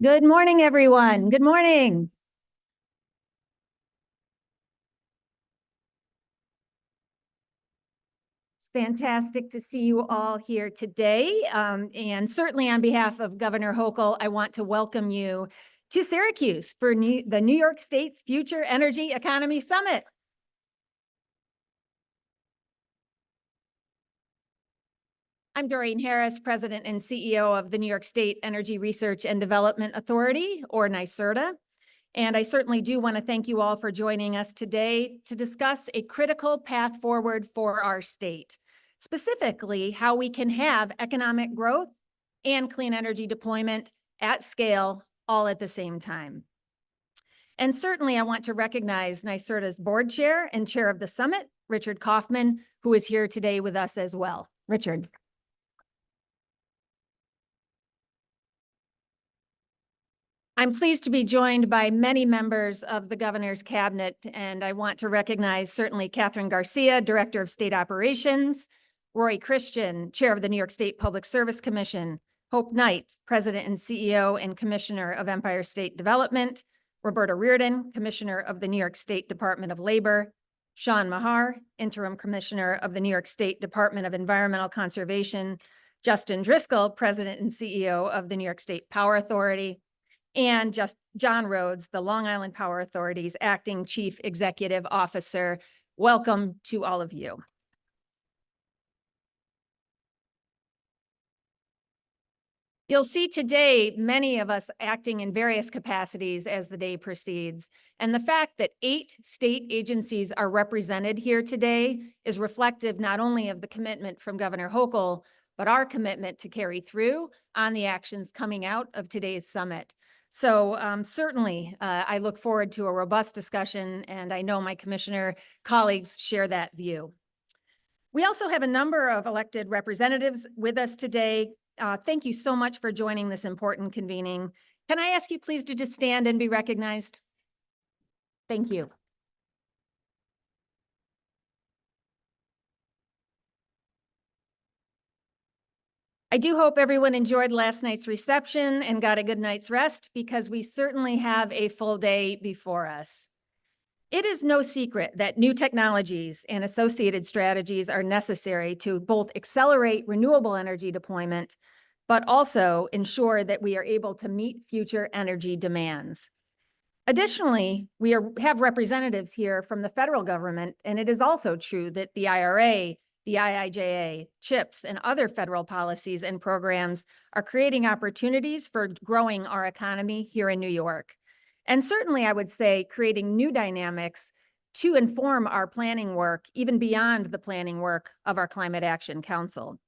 Good morning, everyone. Good morning. It's fantastic to see you all here today. And certainly on behalf of Governor Hochul, I want to welcome you to Syracuse for the New York State's Future Energy Economy Summit. I'm Doreen Harris, President and CEO of the New York State Energy Research and Development Authority, or NYSERDA. And I certainly do want to thank you all for joining us today to discuss a critical path forward for our state, specifically how we can have economic growth and clean energy deployment at scale all at the same time. And certainly I want to recognize NYSERDA's board chair and chair of the summit, Richard Kaufman, who is here today with us as well. Richard. I'm pleased to be joined by many members of the governor's cabinet, and I want to recognize certainly Catherine Garcia, Director of State Operations, Roy Christian, Chair of the New York State Public Service Commission, Hope Knight, President and CEO and Commissioner of Empire State Development, Roberta Reardon, Commissioner of the New York State Department of Labor, Sean Mahar, Interim Commissioner of the New York State Department of Environmental Conservation, Justin Driscoll, President and CEO of the New York State Power Authority, and just John Rhodes, the Long Island Power Authority's acting chief executive officer. Welcome to all of you. You'll see today many of us acting in various capacities as the day proceeds. And the fact that 8 state agencies are represented here today is reflective not only of the commitment from Governor Hochul, but our commitment to carry through on the actions coming out of today's summit. So certainly, I look forward to a robust discussion, and I know my commissioner colleagues share that view. We also have a number of elected representatives with us today. Thank you so much for joining this important convening. Can I ask you please to just stand and be recognized? Thank you. I do hope everyone enjoyed last night's reception and got a good night's rest, because we certainly have a full day before us. It is no secret that new technologies and associated strategies are necessary to both accelerate renewable energy deployment, but also ensure that we are able to meet future energy demands. Additionally, we have representatives here from the federal government, and it is also true that the IRA, the IIJA, CHIPS, and other federal policies and programs are creating opportunities for growing our economy here in New York. And certainly, I would say, creating new dynamics to inform our planning work, even beyond the planning work of our Climate Action Council.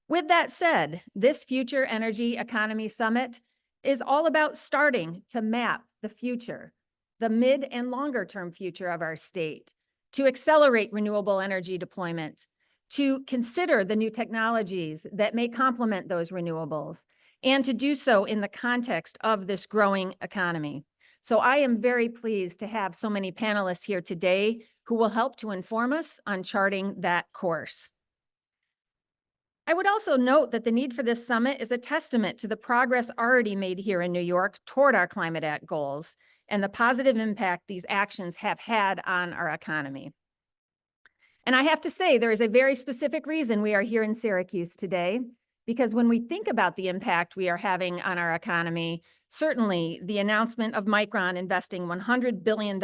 With that said, this Future Energy Economy Summit is all about starting to map the future, the mid and longer term future of our state, to accelerate renewable energy deployment, to consider the new technologies that may complement those renewables, and to do so in the context of this growing economy. So I am very pleased to have so many panelists here today who will help to inform us on charting that course. I would also note that the need for this summit is a testament to the progress already made here in New York toward our Climate Act goals and the positive impact these actions have had on our economy. And I have to say, there is a very specific reason we are here in Syracuse today, because when we think about the impact we are having on our economy, certainly the announcement of Micron investing $100 billion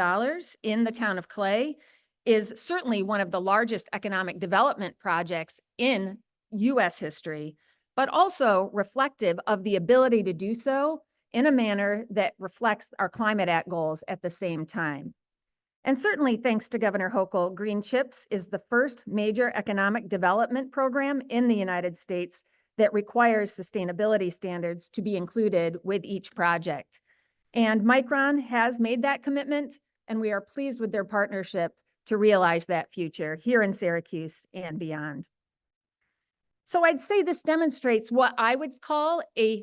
in the town of Clay is certainly one of the largest economic development projects in U.S. history, but also reflective of the ability to do so in a manner that reflects our Climate Act goals at the same time. And certainly, thanks to Governor Hochul, Green Chips is the first major economic development program in the United States that requires sustainability standards to be included with each project. And Micron has made that commitment, and we are pleased with their partnership to realize that future here in Syracuse and beyond. So I'd say this demonstrates what I would call a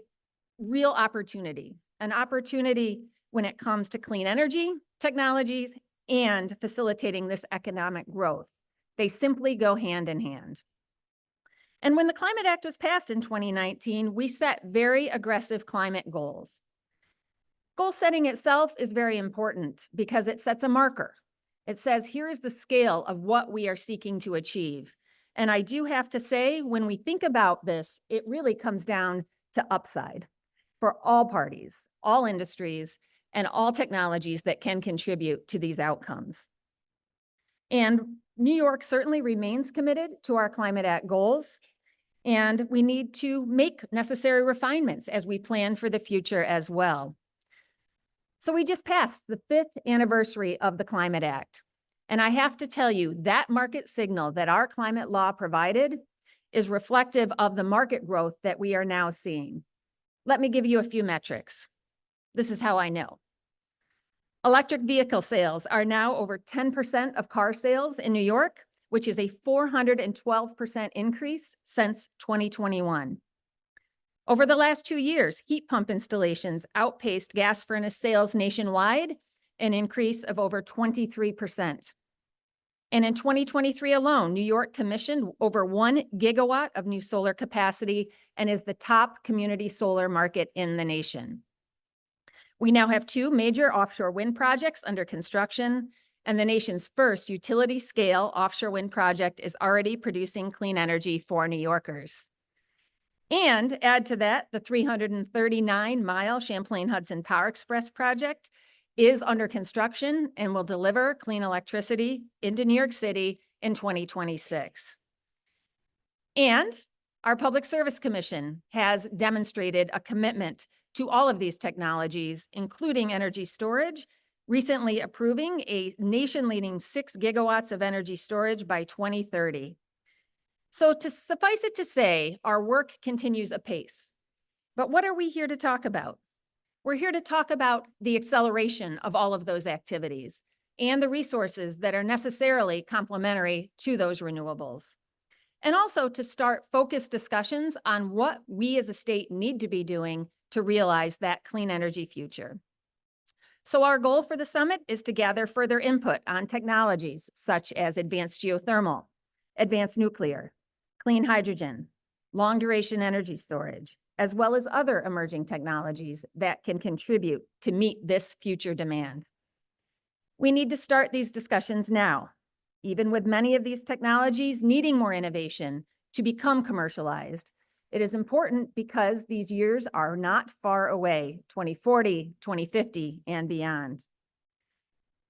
real opportunity, an opportunity when it comes to clean energy technologies and facilitating this economic growth. They simply go hand in hand. And when the Climate Act was passed in 2019, we set very aggressive climate goals. Goal setting itself is very important because it sets a marker. It says, here is the scale of what we are seeking to achieve. And I do have to say, when we think about this, it really comes down to upside for all parties, all industries, and all technologies that can contribute to these outcomes. And New York certainly remains committed to our Climate Act goals, and we need to make necessary refinements as we plan for the future as well. So we just passed the 5th anniversary of the Climate Act. And I have to tell you, that market signal that our climate law provided is reflective of the market growth that we are now seeing. Let me give you a few metrics. This is how I know. Electric vehicle sales are now over 10% of car sales in New York, which is a 412% increase since 2021. Over the last 2 years, heat pump installations outpaced gas furnace sales nationwide, an increase of over 23%. And in 2023 alone, New York commissioned over 1 gigawatt of new solar capacity and is the top community solar market in the nation. We now have 2 major offshore wind projects under construction, and the nation's first utility-scale offshore wind project is already producing clean energy for New Yorkers. And add to that, the 339-mile Champlain-Hudson Power Express project is under construction and will deliver clean electricity into New York City in 2026. And our Public Service Commission has demonstrated a commitment to all of these technologies, including energy storage, recently approving a nation-leading 6 gigawatts of energy storage by 2030. So to suffice it to say, our work continues apace. But what are we here to talk about? We're here to talk about the acceleration of all of those activities and the resources that are necessarily complementary to those renewables. And also to start focused discussions on what we as a state need to be doing to realize that clean energy future. So our goal for the summit is to gather further input on technologies such as advanced geothermal, advanced nuclear, clean hydrogen, long-duration energy storage, as well as other emerging technologies that can contribute to meet this future demand. We need to start these discussions now, even with many of these technologies needing more innovation to become commercialized. It is important because these years are not far away, 2040, 2050, and beyond.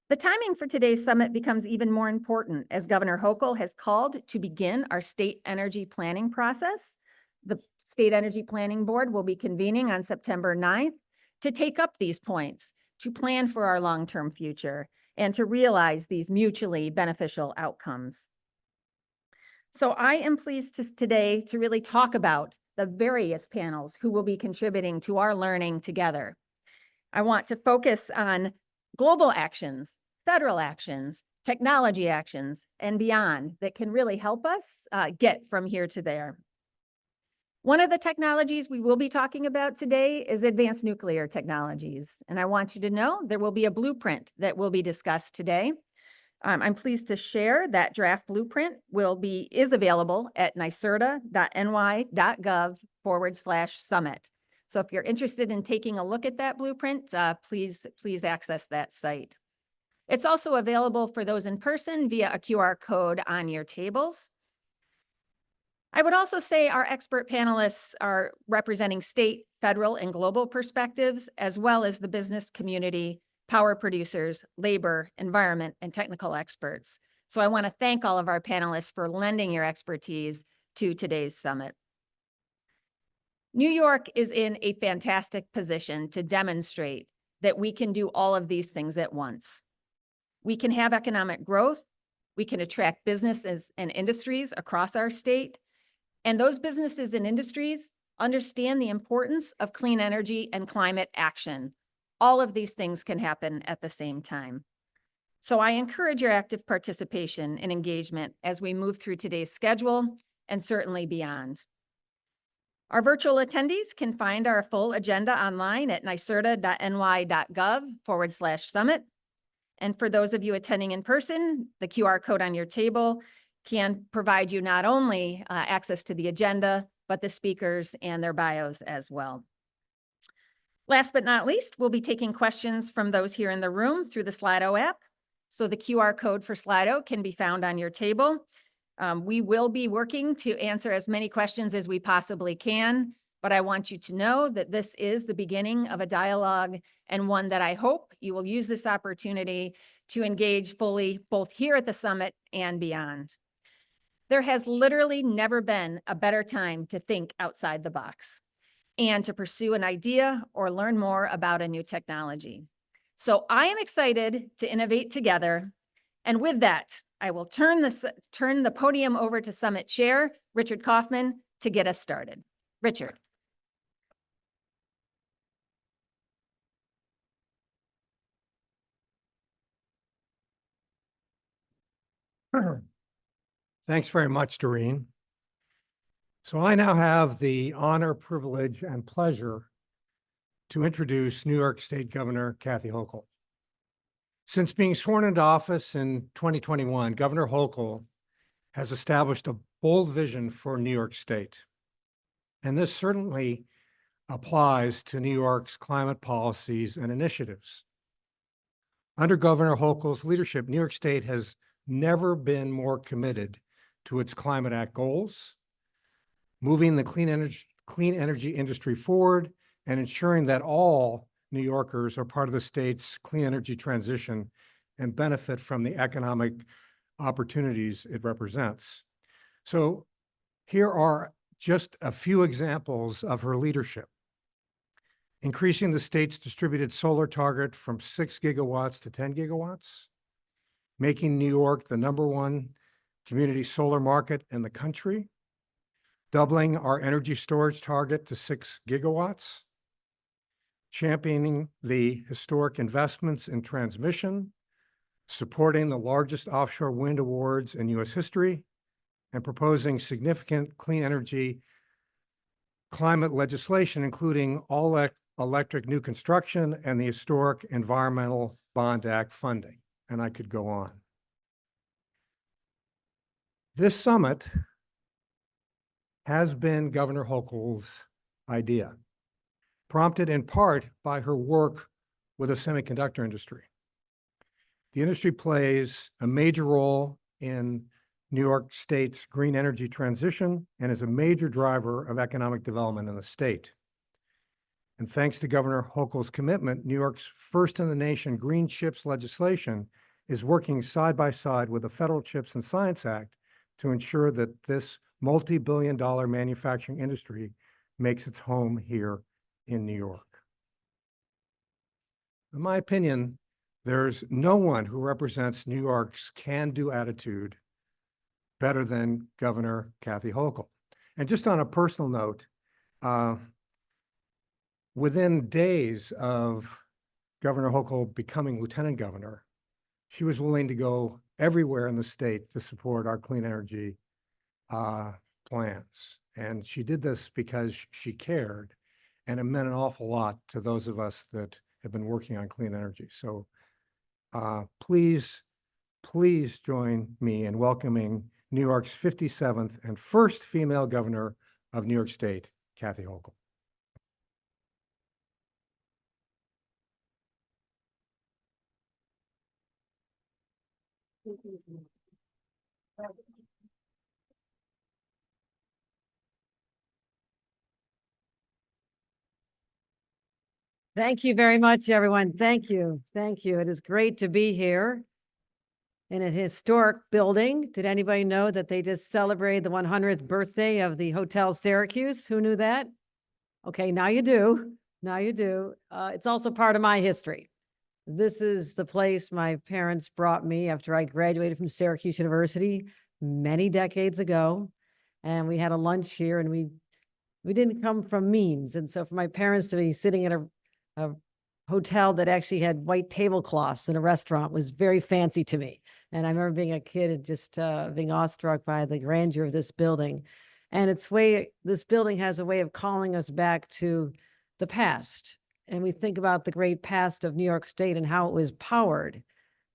The timing for today's summit becomes even more important as Governor Hochul has called to begin our state energy planning process. The State Energy Planning Board will be convening on September 9th to take up these points, to plan for our long-term future, and to realize these mutually beneficial outcomes. So I am pleased today to really talk about the various panels who will be contributing to our learning together. I want to focus on global actions, federal actions, technology actions, and beyond that can really help us get from here to there. One of the technologies we will be talking about today is advanced nuclear technologies. And I want you to know there will be a blueprint that will be discussed today. I'm pleased to share that draft blueprint is available at nyserda.ny.gov/summit. So if you're interested in taking a look at that blueprint, please access that site. It's also available for those in person via a QR code on your tables. I would also say our expert panelists are representing state, federal, and global perspectives, as well as the business community, power producers, labor, environment, and technical experts. So I want to thank all of our panelists for lending your expertise to today's summit. New York is in a fantastic position to demonstrate that we can do all of these things at once. We can have economic growth, we can attract businesses and industries across our state, and those businesses and industries understand the importance of clean energy and climate action. All of these things can happen at the same time. So I encourage your active participation and engagement as we move through today's schedule and certainly beyond. Our virtual attendees can find our full agenda online at nyserda.ny.gov/summit. And for those of you attending in person, the QR code on your table can provide you not only access to the agenda, but the speakers and their bios as well. Last but not least, we'll be taking questions from those here in the room through the Slido app. So the QR code for Slido can be found on your table. We will be working to answer as many questions as we possibly can, but I want you to know that this is the beginning of a dialogue, and one that I hope you will use this opportunity to engage fully, both here at the summit and beyond. There has literally never been a better time to think outside the box and to pursue an idea or learn more about a new technology. So I am excited to innovate together. And with that, I will turn the podium over to Summit Chair, Richard Kaufman, to get us started. Richard. Thanks very much, Doreen. So I now have the honor, privilege, and pleasure to introduce New York State Governor Kathy Hochul. Since being sworn into office in 2021, Governor Hochul has established a bold vision for New York State. And this certainly applies to New York's climate policies and initiatives. Under Governor Hochul's leadership, New York State has never been more committed to its Climate Act goals, moving the clean energy industry forward, and ensuring that all New Yorkers are part of the state's clean energy transition and benefit from the economic opportunities it represents. So here are just a few examples of her leadership. Increasing the state's distributed solar target from 6 gigawatts to 10 gigawatts, making New York the #1 community solar market in the country, doubling our energy storage target to 6 gigawatts, championing the historic investments in transmission, supporting the largest offshore wind awards in U.S. history, and proposing significant clean energy climate legislation, including all electric new construction and the historic Environmental Bond Act funding. And I could go on. This summit has been Governor Hochul's idea, prompted in part by her work with the semiconductor industry. The industry plays a major role in New York State's green energy transition and is a major driver of economic development in the state. And thanks to Governor Hochul's commitment, New York's first in the nation green chips legislation is working side by side with the Federal Chips and Science Act to ensure that this multi-billion-dollar manufacturing industry makes its home here in New York. In my opinion, there's no one who represents New York's can-do attitude better than Governor Kathy Hochul. And just on a personal note, within days of Governor Hochul becoming lieutenant governor, she was willing to go everywhere in the state to support our clean energy plans. And she did this because she cared, and it meant an awful lot to those of us that have been working on clean energy. So please join me in welcoming New York's 57th and first female governor of New York State, Kathy Hochul. Thank you very much, everyone. Thank you. Thank you. It is great to be here in a historic building. Did anybody know that they just celebrated the 100th birthday of the Hotel Syracuse? Who knew that? Okay, now you do. Now you do. It's also part of my history. This is the place my parents brought me after I graduated from Syracuse University many decades ago. And we had a lunch here, and we didn't come from means. And so for my parents to be sitting in a hotel that actually had white tablecloths in a restaurant was very fancy to me. And I remember being a kid and just being awestruck by the grandeur of this building. And this building has a way of calling us back to the past. And we think about the great past of New York State and how it was powered.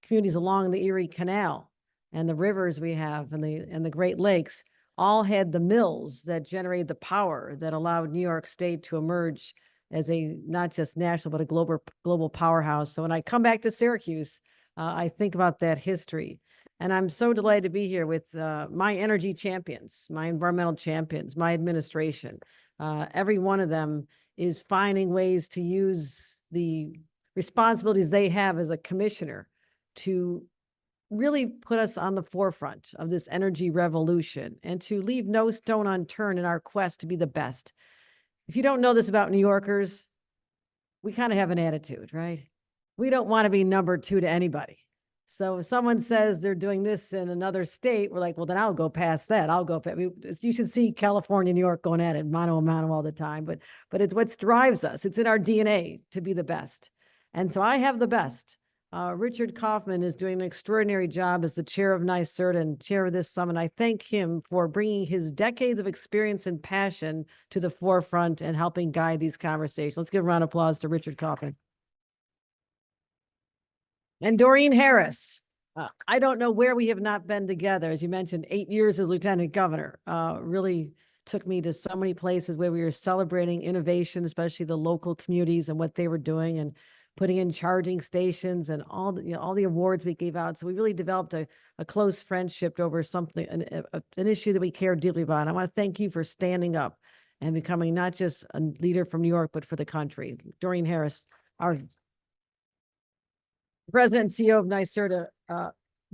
Communities along the Erie Canal and the rivers we have and the Great Lakes all had the mills that generated the power that allowed New York State to emerge as a not just national, but a global powerhouse. So when I come back to Syracuse, I think about that history. And I'm so delighted to be here with my energy champions, my environmental champions, my administration. Every one of them is finding ways to use the responsibilities they have as a commissioner to really put us on the forefront of this energy revolution and to leave no stone unturned in our quest to be the best. If you don't know this about New Yorkers, we kind of have an attitude, right? We don't want to be number two to anybody. So if someone says they're doing this in another state, we're like, well, then I'll go past that. I'll go. You should see California, New York going at it mano a mano all the time. But it's what drives us. It's in our DNA to be the best. And so I have the best. Richard Kaufman is doing an extraordinary job as the chair of NYSERDA and chair of this summit. I thank him for bringing his decades of experience and passion to the forefront and helping guide these conversations. Let's give a round of applause to Richard Kaufman. And Doreen Harris. I don't know where we have not been together. As you mentioned, 8 years as lieutenant governor, really took me to so many places where we were celebrating innovation, especially the local communities and what they were doing, and putting in charging stations and all the awards we gave out. So we really developed a close friendship over something, an issue that we care deeply about. And I want to thank you for standing up and becoming not just a leader from New York, but for the country. Doreen Harris, our President and CEO of NYSERDA.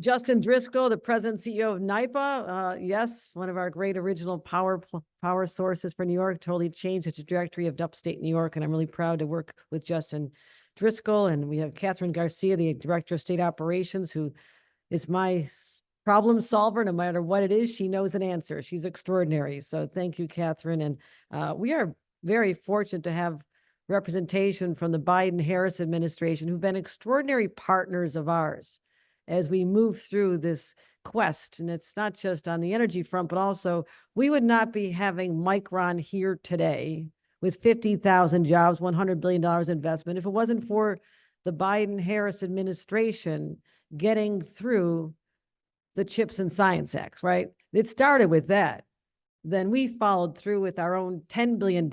Justin Driscoll, the President and CEO of NYPA. Yes, one of our great original power sources for New York, totally changed the trajectory of upstate New York. And I'm really proud to work with Justin Driscoll. And we have Catherine Garcia, the Director of State Operations, who is my problem solver. No matter what it is, she knows an answer. She's extraordinary. So thank you, Catherine. And we are very fortunate to have representation from the Biden-Harris administration, who've been extraordinary partners of ours as we move through this quest. And it's not just on the energy front, but also we would not be having Micron here today with 50,000 jobs, $100 billion investment, if it wasn't for the Biden-Harris administration getting through the CHIPS and Science Acts, right? It started with that. Then we followed through with our own $10 billion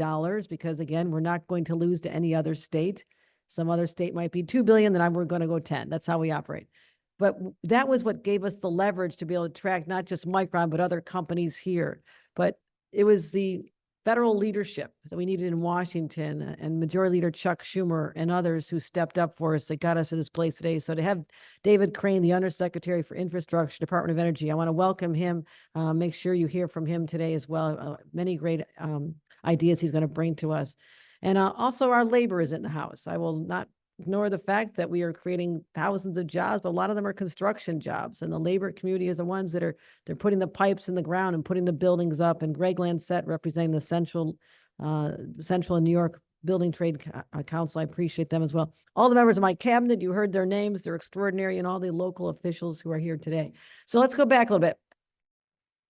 because, again, we're not going to lose to any other state. Some other state might be 2 billion, then we're going to go 10. That's how we operate. But that was what gave us the leverage to be able to attract not just Micron, but other companies here. But it was the federal leadership that we needed in Washington, and Majority Leader Chuck Schumer and others who stepped up for us that got us to this place today. So to have David Crane, the Undersecretary for Infrastructure, Department of Energy, I want to welcome him. Make sure you hear from him today as well. Many great ideas he's going to bring to us. And also our labor is in the house. I will not ignore the fact that we are creating thousands of jobs, but a lot of them are construction jobs. And the labor community is the ones that they're putting the pipes in the ground and putting the buildings up. And Greg Lancette, representing the Central and New York Building Trade Council, I appreciate them as well. All the members of my cabinet, you heard their names, they're extraordinary, and all the local officials who are here today. So let's go back a little bit.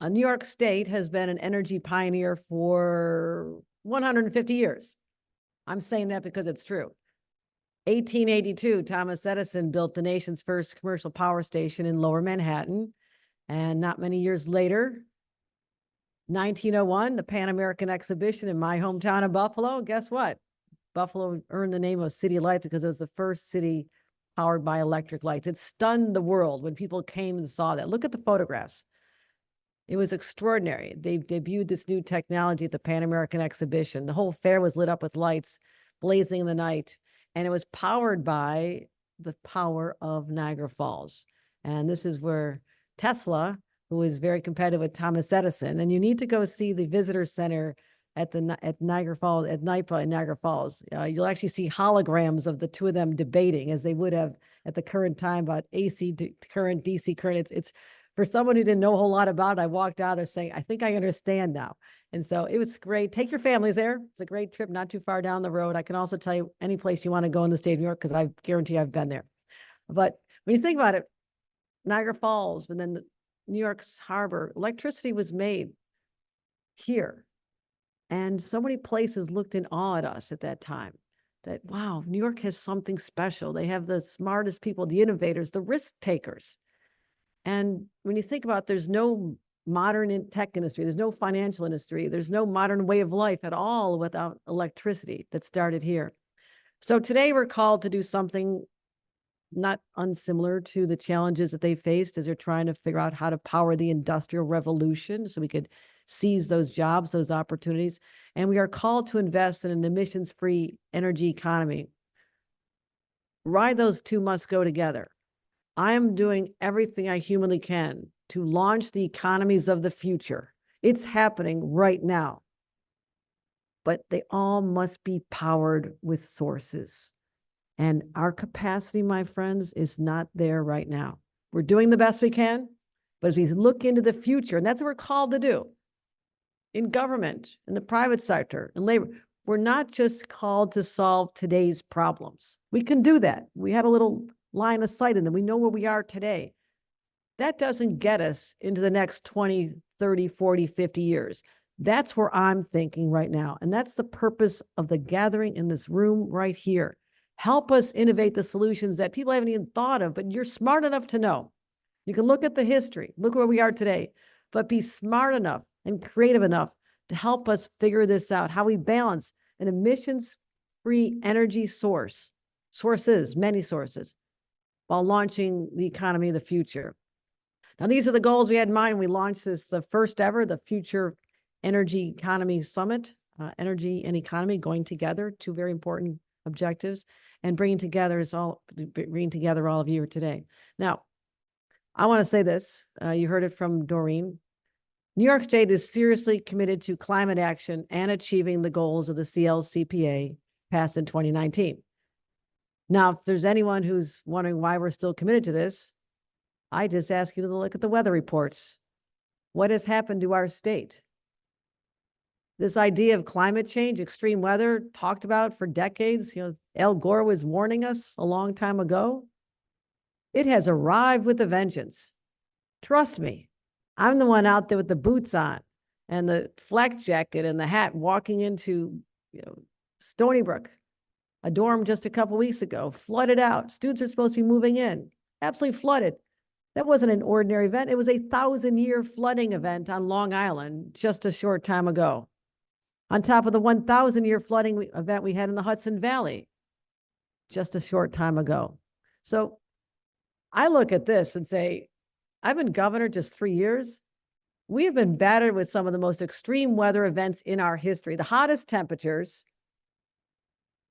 New York State has been an energy pioneer for 150 years. I'm saying that because it's true. 1882, Thomas Edison built the nation's first commercial power station in Lower Manhattan. And not many years later, 1901, the Pan American Exhibition in my hometown of Buffalo. Guess what? Buffalo earned the name of City of Light because it was the first city powered by electric lights. It stunned the world when people came and saw that. Look at the photographs. It was extraordinary. They debuted this new technology at the Pan American Exhibition. The whole fair was lit up with lights blazing in the night. And it was powered by the power of Niagara Falls. And this is where Tesla, who is very competitive with Thomas Edison, and you need to go see the visitor center at Niagara Falls, at NYPA in Niagara Falls. You'll actually see holograms of the two of them debating, as they would have at the current time, about AC current, DC current. It's for someone who didn't know a whole lot about it. I walked out there saying, I think I understand now. And so it was great. Take your families there. It's a great trip, not too far down the road. I can also tell you any place you want to go in the state of New York, because I guarantee I've been there. But when you think about it, Niagara Falls, and then New York's harbor, electricity was made here. And so many places looked in awe at us at that time that, wow, New York has something special. They have the smartest people, the innovators, the risk takers. And when you think about, there's no modern tech industry, there's no financial industry, there's no modern way of life at all without electricity that started here. So today we're called to do something not unsimilar to the challenges that they faced as they're trying to figure out how to power the industrial revolution so we could seize those jobs, those opportunities. And we are called to invest in an emissions-free energy economy. Right, those two must go together. I am doing everything I humanly can to launch the economies of the future. It's happening right now. But they all must be powered with sources. And our capacity, my friends, is not there right now. We're doing the best we can, but as we look into the future, and that's what we're called to do in government, in the private sector, in labor, we're not just called to solve today's problems. We can do that. We had a little line of sight in them. We know where we are today. That doesn't get us into the next 20, 30, 40, 50 years. That's where I'm thinking right now. And that's the purpose of the gathering in this room right here. Help us innovate the solutions that people haven't even thought of, but you're smart enough to know. You can look at the history, look where we are today, but be smart enough and creative enough to help us figure this out, how we balance an emissions-free energy sources, many sources, while launching the economy of the future. Now, these are the goals we had in mind. We launched this, the first ever, the Future Energy Economy Summit, energy and economy going together, two very important objectives, and bringing together all of you here today. Now, I want to say this, you heard it from Doreen. New York State is seriously committed to climate action and achieving the goals of the CLCPA passed in 2019. Now, if there's anyone who's wondering why we're still committed to this, I just ask you to look at the weather reports. What has happened to our state? This idea of climate change, extreme weather, talked about for decades. Al Gore was warning us a long time ago. It has arrived with a vengeance. Trust me, I'm the one out there with the boots on and the flak jacket and the hat walking into Stony Brook, a dorm just a couple weeks ago, flooded out. Students are supposed to be moving in, absolutely flooded. That wasn't an ordinary event. It was a 1,000-year flooding event on Long Island just a short time ago, on top of the 1,000-year flooding event we had in the Hudson Valley just a short time ago. So I look at this and say, I've been governor just 3 years. We have been battered with some of the most extreme weather events in our history, the hottest temperatures,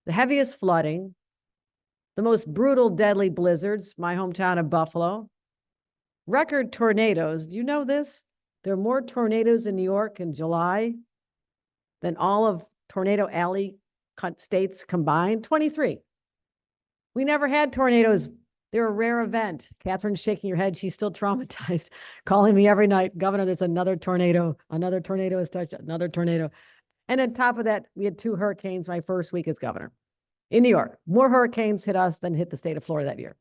the heaviest flooding, the most brutal, deadly blizzards, my hometown of Buffalo, record tornadoes. Do you know this? There are more tornadoes in New York in July than all of Tornado Alley states combined, 23. We never had tornadoes. They're a rare event. Catherine's shaking her head. She's still traumatized, calling me every night, Governor, there's another tornado. Another tornado has touched another tornado. And on top of that, we had 2 hurricanes my first week as governor in New York. More hurricanes hit us than hit the state of Florida that year.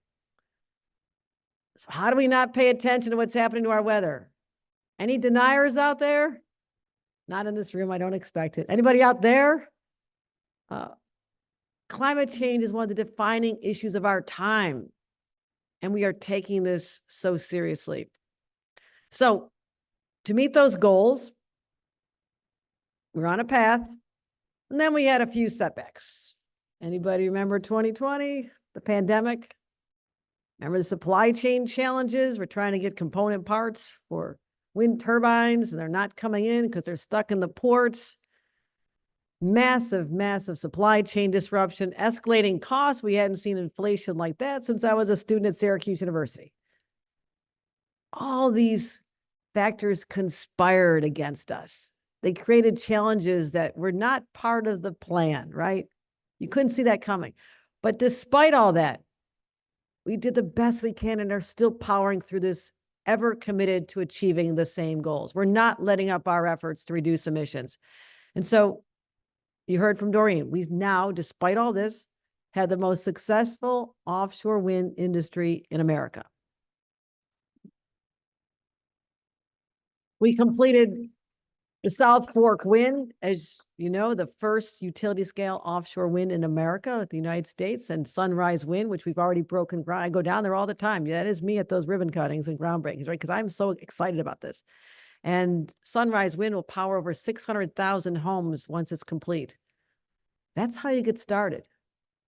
So how do we not pay attention to what's happening to our weather? Any deniers out there? Not in this room. I don't expect it. Anybody out there? Climate change is one of the defining issues of our time. And we are taking this so seriously. So to meet those goals, we're on a path. And then we had a few setbacks. Anybody remember 2020, the pandemic? Remember the supply chain challenges? We're trying to get component parts for wind turbines, and they're not coming in because they're stuck in the ports. Massive, massive supply chain disruption, escalating costs. We hadn't seen inflation like that since I was a student at Syracuse University. All these factors conspired against us. They created challenges that were not part of the plan, right? You couldn't see that coming. But despite all that, we did the best we can and are still powering through this, ever committed to achieving the same goals. We're not letting up our efforts to reduce emissions. And so you heard from Doreen, we've now, despite all this, had the most successful offshore wind industry in America. We completed The South Fork wind, as you know, the first utility scale offshore wind in America, the United States, and Sunrise Wind, which we've already broken ground. I go down there all the time. That is me at those ribbon cuttings and groundbreakings, right? Because I'm so excited about this. And Sunrise Wind will power over 600,000 homes once it's complete. That's how you get started.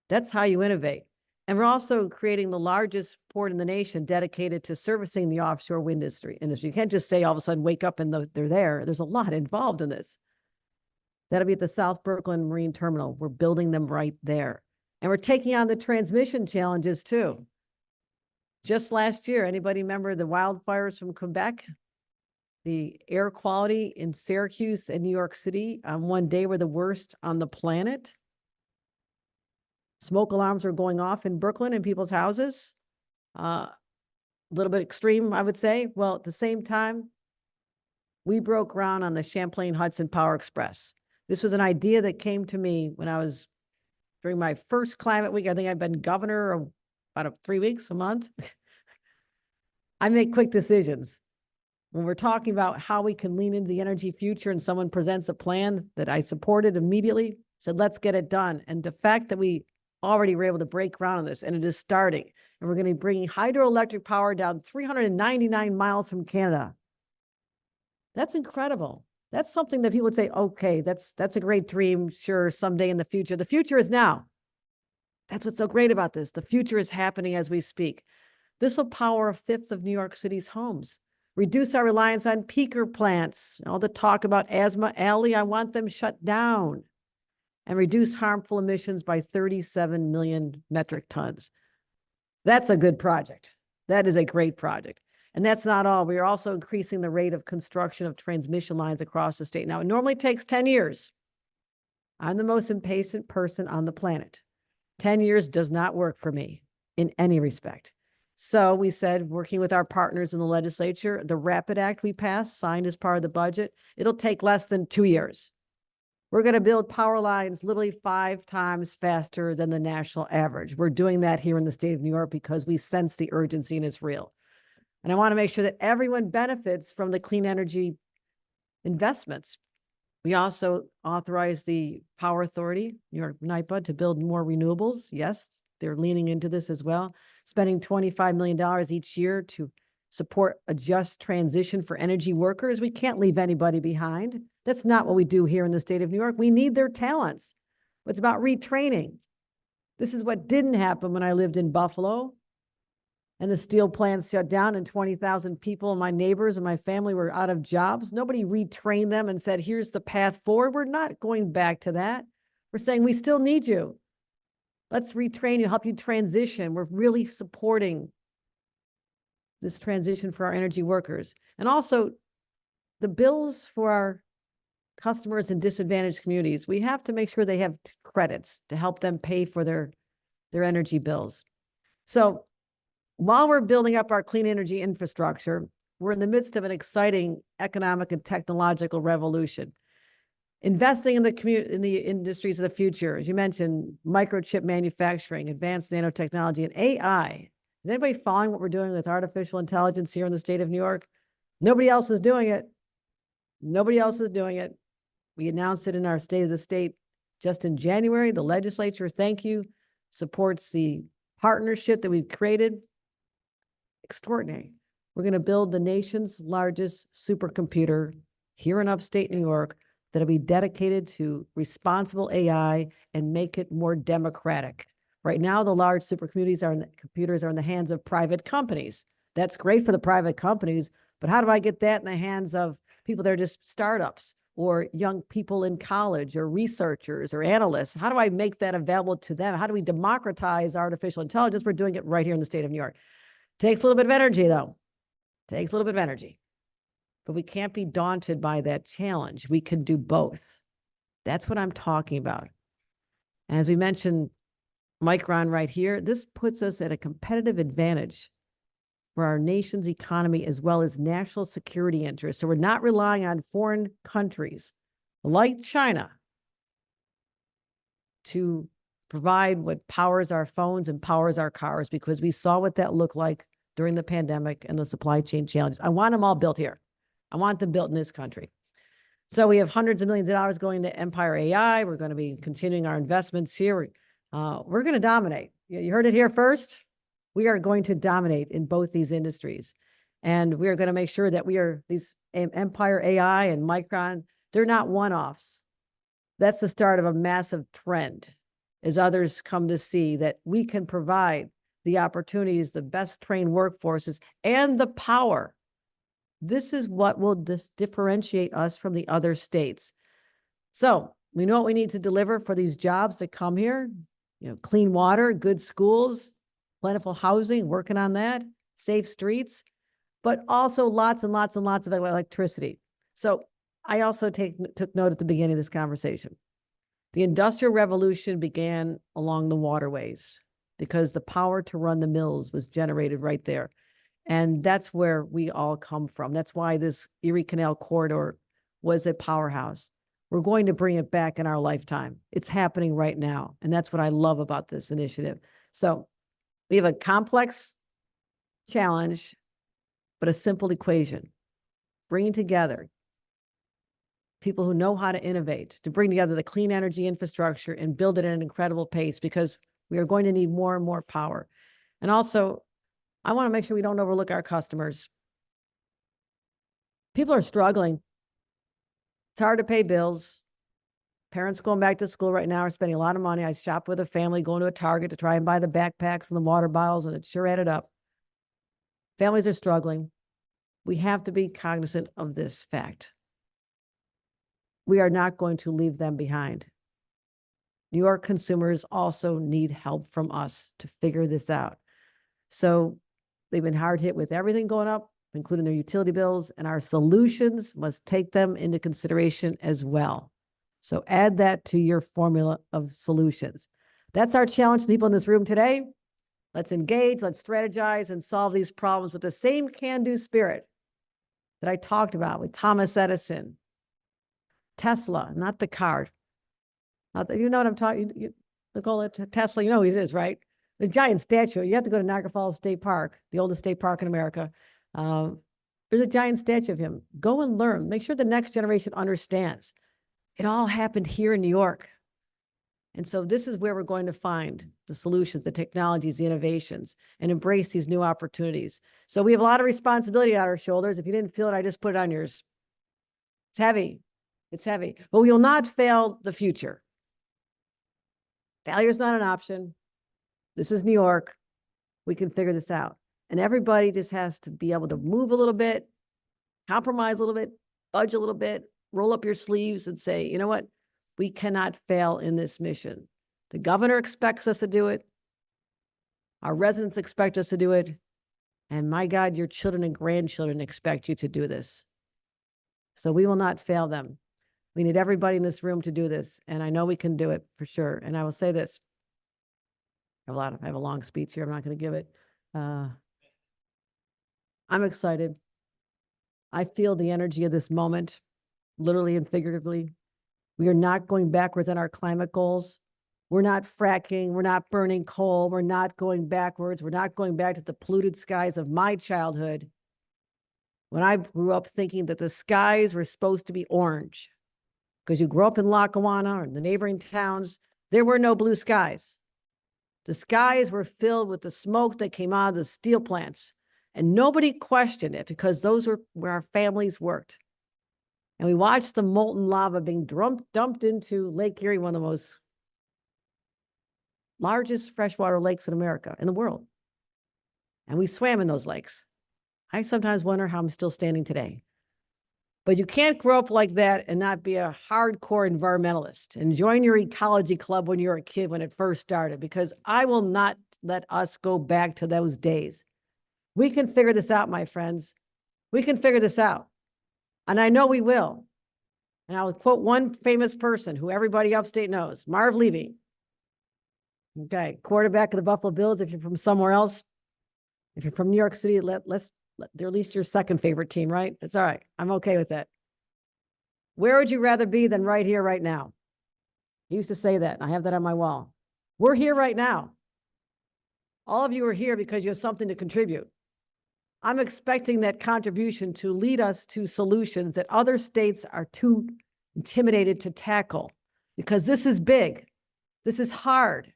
That's how you innovate. And we're also creating the largest port in the nation dedicated to servicing the offshore wind industry. You can't just say all of a sudden, wake up and they're there. There's a lot involved in this. That'll be at the South Brooklyn Marine Terminal. We're building them right there. And we're taking on the transmission challenges too. Just last year, anybody remember the wildfires from Quebec? The air quality in Syracuse and New York City on one day were the worst on the planet. Smoke alarms were going off in Brooklyn in people's houses. A little bit extreme, I would say. Well, at the same time, we broke ground on the Champlain Hudson Power Express. This was an idea that came to me when I was, during my first climate week. I think I've been governor of about 3 weeks, a month. I make quick decisions. When we're talking about how we can lean into the energy future and someone presents a plan that I supported immediately, said, let's get it done. And the fact that we already were able to break ground on this, and it is starting, and we're going to be bringing hydroelectric power down 399 miles from Canada. That's incredible. That's something that people would say, okay, that's a great dream. Sure, someday in the future. The future is now. That's what's so great about this. The future is happening as we speak. This will power 1/5 of New York City's homes. Reduce our reliance on peaker plants. All the talk about asthma alley, I want them shut down. And reduce harmful emissions by 37 million metric tons. That's a good project. That is a great project. And that's not all. We are also increasing the rate of construction of transmission lines across the state. Now, it normally takes 10 years. I'm the most impatient person on the planet. 10 years does not work for me in any respect. So we said, working with our partners in the legislature, the RAPID Act we passed, signed as part of the budget, it'll take less than 2 years. We're going to build power lines literally 5 times faster than the national average. We're doing that here in the state of New York because we sense the urgency and it's real. And I want to make sure that everyone benefits from the clean energy investments. We also authorized the Power Authority, New York NYPA, to build more renewables. Yes, they're leaning into this as well, spending $25 million each year to support a just transition for energy workers. We can't leave anybody behind. That's not what we do here in the state of New York. We need their talents. It's about retraining. This is what didn't happen when I lived in Buffalo and the steel plants shut down and 20,000 people, my neighbors and my family, were out of jobs. Nobody retrained them and said, here's the path forward. We're not going back to that. We're saying we still need you. Let's retrain you, help you transition. We're really supporting this transition for our energy workers. And also the bills for our customers in disadvantaged communities. We have to make sure they have credits to help them pay for their energy bills. So while we're building up our clean energy infrastructure, we're in the midst of an exciting economic and technological revolution. Investing in the industries of the future, as you mentioned, microchip manufacturing, advanced nanotechnology, and AI. Is anybody following what we're doing with artificial intelligence here in the state of New York? Nobody else is doing it. Nobody else is doing it. We announced it in our State of the State just in January. The legislature, thank you, supports the partnership that we've created. Extraordinary. We're going to build the nation's largest supercomputer here in upstate New York that'll be dedicated to responsible AI and make it more democratic. Right now, the large supercomputers are in the hands of private companies. That's great for the private companies, but how do I get that in the hands of people that are just startups or young people in college or researchers or analysts? How do I make that available to them? How do we democratize artificial intelligence? We're doing it right here in the state of New York. Takes a little bit of energy, though. Takes a little bit of energy. But we can't be daunted by that challenge. We can do both. That's what I'm talking about. And as we mentioned, Micron right here, this puts us at a competitive advantage for our nation's economy as well as national security interests. So we're not relying on foreign countries like China to provide what powers our phones and powers our cars, because we saw what that looked like during the pandemic and the supply chain challenges. I want them all built here. I want them built in this country. So we have hundreds of millions of dollars going to Empire AI. We're going to be continuing our investments here. We're going to dominate. You heard it here first. We are going to dominate in both these industries. And we are going to make sure that these Empire AI and Micron, they're not one-offs. That's the start of a massive trend as others come to see that we can provide the opportunities, the best trained workforces, and the power. This is what will differentiate us from the other states. So we know what we need to deliver for these jobs that come here. Clean water, good schools, plentiful housing, working on that, safe streets, but also lots and lots and lots of electricity. So I also took note at the beginning of this conversation. The Industrial Revolution began along the waterways because the power to run the mills was generated right there. And that's where we all come from. That's why this Erie Canal corridor was a powerhouse. We're going to bring it back in our lifetime. It's happening right now. And that's what I love about this initiative. So we have a complex challenge, but a simple equation. Bringing together people who know how to innovate, to bring together the clean energy infrastructure and build it at an incredible pace, because we are going to need more and more power. And also, I want to make sure we don't overlook our customers. People are struggling. It's hard to pay bills. Parents going back to school right now are spending a lot of money. I shopped with a family going to a Target to try and buy the backpacks and the water bottles, and it sure added up. Families are struggling. We have to be cognizant of this fact. We are not going to leave them behind. New York consumers also need help from us to figure this out. So they've been hard hit with everything going up, including their utility bills, and our solutions must take them into consideration as well. So add that to your formula of solutions. That's our challenge to people in this room today. Let's engage, let's strategize, and solve these problems with the same can-do spirit that I talked about with Thomas Edison, Tesla, not the car. Not that, you know what I'm talking, Nicole, Tesla, you know who he is, right? The giant statue. You have to go to Niagara Falls State Park, the oldest state park in America. There's a giant statue of him. Go and learn. Make sure the next generation understands. It all happened here in New York. And so this is where we're going to find the solutions, the technologies, the innovations, and embrace these new opportunities. So we have a lot of responsibility on our shoulders. If you didn't feel it, I just put it on yours. It's heavy. It's heavy. But we will not fail the future. Failure is not an option. This is New York. We can figure this out. And everybody just has to be able to move a little bit, compromise a little bit, budge a little bit, roll up your sleeves and say, you know what? We cannot fail in this mission. The governor expects us to do it. Our residents expect us to do it. And my God, your children and grandchildren expect you to do this. So we will not fail them. We need everybody in this room to do this. And I know we can do it for sure. And I will say this. I have a long speech here. I'm not going to give it. I'm excited. I feel the energy of this moment, literally and figuratively. We are not going backwards on our climate goals. We're not fracking. We're not burning coal. We're not going backwards. We're not going back to the polluted skies of my childhood, when I grew up thinking that the skies were supposed to be orange. Because you grew up in Lackawanna or in the neighboring towns, there were no blue skies. The skies were filled with the smoke that came out of the steel plants. And nobody questioned it because those were where our families worked. And we watched the molten lava being dumped into Lake Erie, one of the most largest freshwater lakes in America, in the world. And we swam in those lakes. I sometimes wonder how I'm still standing today. But you can't grow up like that and not be a hardcore environmentalist and join your ecology club when you're a kid when it first started, because I will not let us go back to those days. We can figure this out, my friends. We can figure this out. And I know we will. And I'll quote one famous person who everybody upstate knows, Marv Levy. Okay, quarterback of the Buffalo Bills. If you're from somewhere else, if you're from New York City, they're at least your second favorite team, right? That's all right. I'm okay with that. Where would you rather be than right here, right now? He used to say that, and I have that on my wall. We're here right now. All of you are here because you have something to contribute. I'm expecting that contribution to lead us to solutions that other states are too intimidated to tackle, because this is big. This is hard,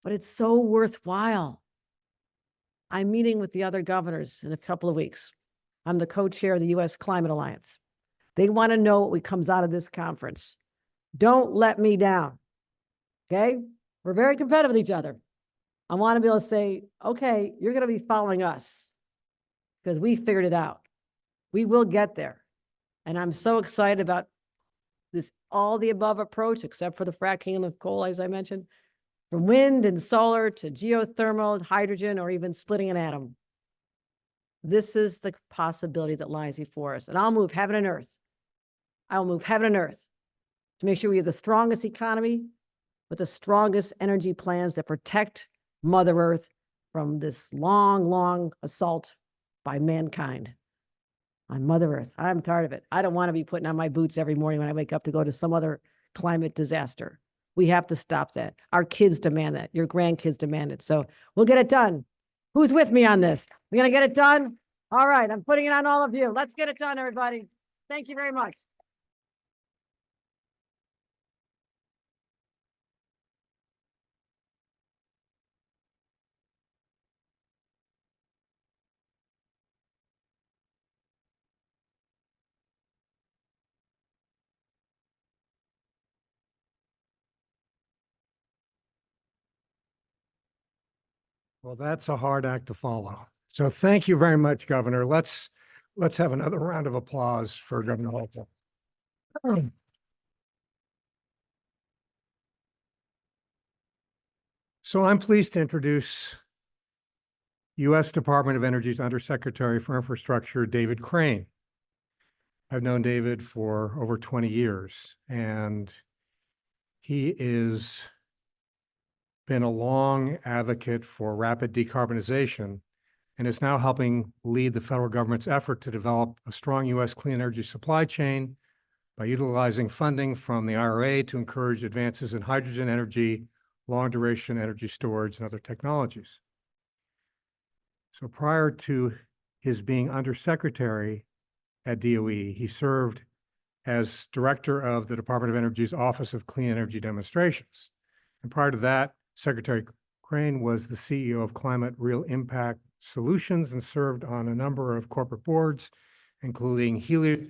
but it's so worthwhile. I'm meeting with the other governors in a couple of weeks. I'm the co-chair of the U.S. Climate Alliance. They want to know what comes out of this conference. Don't let me down. Okay? We're very competitive with each other. I want to be able to say, okay, you're going to be following us because we figured it out. We will get there. And I'm so excited about this all the above approach, except for the fracking of coal, as I mentioned, from wind and solar to geothermal, hydrogen, or even splitting an atom. This is the possibility that lies before us. And I'll move heaven and earth. I'll move heaven and earth to make sure we have the strongest economy with the strongest energy plans that protect Mother Earth from this long, long assault by mankind on Mother Earth. I'm tired of it. I don't want to be putting on my boots every morning when I wake up to go to some other climate disaster. We have to stop that. Our kids demand that. Your grandkids demand it. So we'll get it done. Who's with me on this? We're going to get it done? All right. I'm putting it on all of you. Let's get it done, everybody. Thank you very much. Well, that's a hard act to follow. So thank you very much, Governor. Let's have another round of applause for Governor Hochul. So I'm pleased to introduce U.S. Department of Energy's Undersecretary for Infrastructure, David Crane. I've known David for over 20 years, and he is been a long advocate for rapid decarbonization and is now helping lead the federal government's effort to develop a strong U.S. clean energy supply chain by utilizing funding from the IRA to encourage advances in hydrogen energy, long-duration energy storage, and other technologies. So prior to his being undersecretary at DOE, he served as director of the Department of Energy's Office of Clean Energy Demonstrations. And prior to that, Secretary Crane was the CEO of Climate Real Impact Solutions and served on a number of corporate boards, including Helios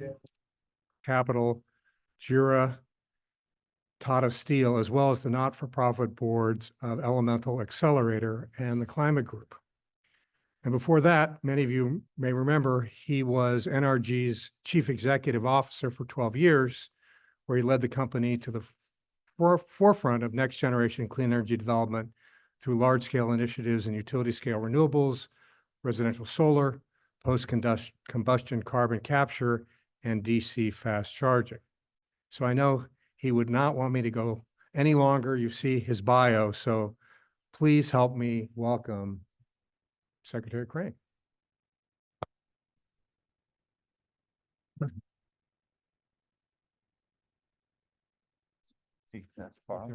Capital, Jura, Tata Steel, as well as the not-for-profit boards of Elemental Accelerator and the Climate Group. And before that, many of you may remember, he was NRG's chief executive officer for 12 years, where he led the company to the forefront of next generation clean energy development through large-scale initiatives in utility-scale renewables, residential solar, post-combustion carbon capture, and DC fast charging. So I know he would not want me to go any longer. You see his bio, so please help me welcome Secretary Crane. See, that's far.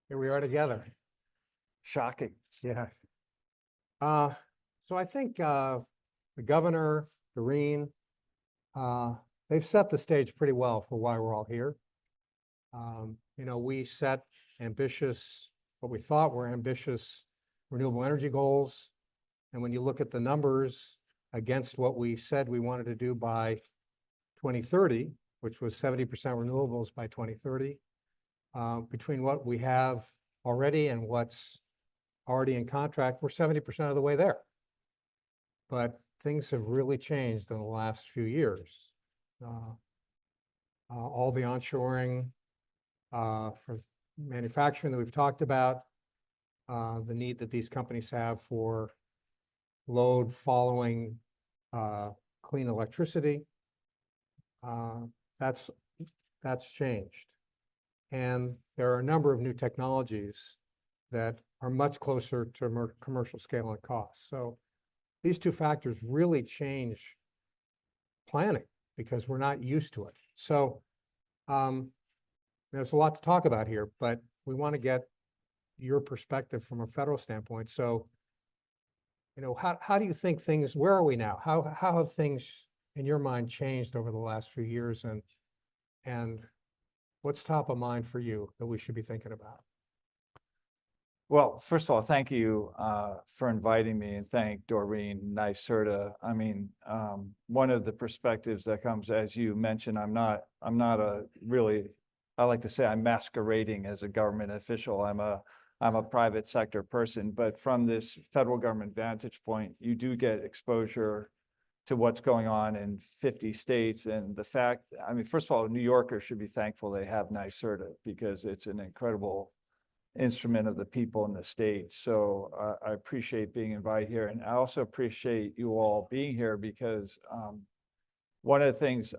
Here we are together. Shocking. Yeah. So I think the governor, Doreen, they've set the stage pretty well for why we're all here. You know, we set ambitious, what we thought were ambitious renewable energy goals. And when you look at the numbers against what we said we wanted to do by 2030, which was 70% renewables by 2030, between what we have already and what's already in contract, we're 70% of the way there. But things have really changed in the last few years. All the onshoring for manufacturing that we've talked about, the need that these companies have for load following clean electricity, that's changed. And there are a number of new technologies that are much closer to commercial scale and cost. So these two factors really change planning because we're not used to it. So there's a lot to talk about here, but we want to get your perspective from a federal standpoint. So, how do you think things, where are we now? How have things in your mind changed over the last few years, and what's top of mind for you that we should be thinking about? Well, first of all, thank you for inviting me, and thank Doreen Nyserta. I mean, one of the perspectives that comes, as you mentioned, I'm not a really, I like to say I'm masquerading as a government official. I'm a private sector person, but from this federal government vantage point, you do get exposure to what's going on in 50 states. And the fact, I mean, first of all, New Yorkers should be thankful they have NYSERDA, because it's an incredible instrument of the people in the state. So I appreciate being invited here. And I also appreciate you all being here, because one of the things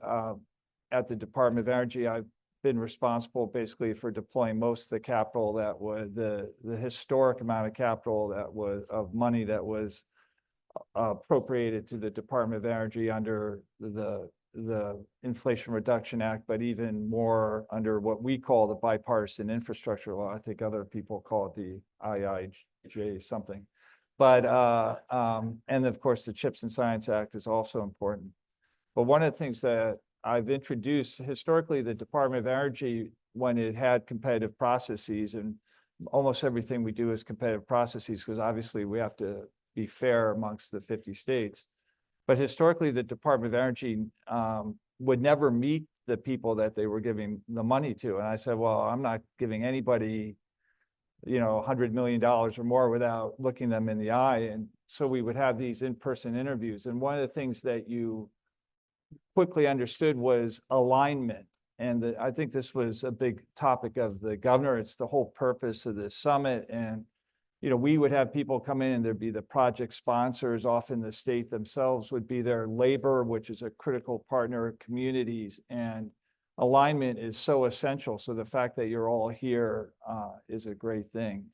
at the Department of Energy, I've been responsible basically for deploying most of the capital that was the historic amount of capital that was of money that was appropriated to the Department of Energy under the Inflation Reduction Act, but even more under what we call the bipartisan infrastructure law. I think other people call it the IIJ something. But and of course the CHIPS and Science Act is also important. But one of the things that I've introduced, historically, the Department of Energy, when it had competitive processes, and almost everything we do is competitive processes, because obviously we have to be fair amongst the 50 states. But historically, the Department of Energy would never meet the people that they were giving the money to. And I said, well, I'm not giving anybody, $100 million or more without looking them in the eye. And so we would have these in-person interviews. And one of the things that you quickly understood was alignment. And I think this was a big topic of the governor. It's the whole purpose of this summit. And we would have people come in, and there'd be the project sponsors. Often the state themselves would be there, labor, which is a critical partner of communities, and alignment is so essential. So the fact that you're all here is a great thing.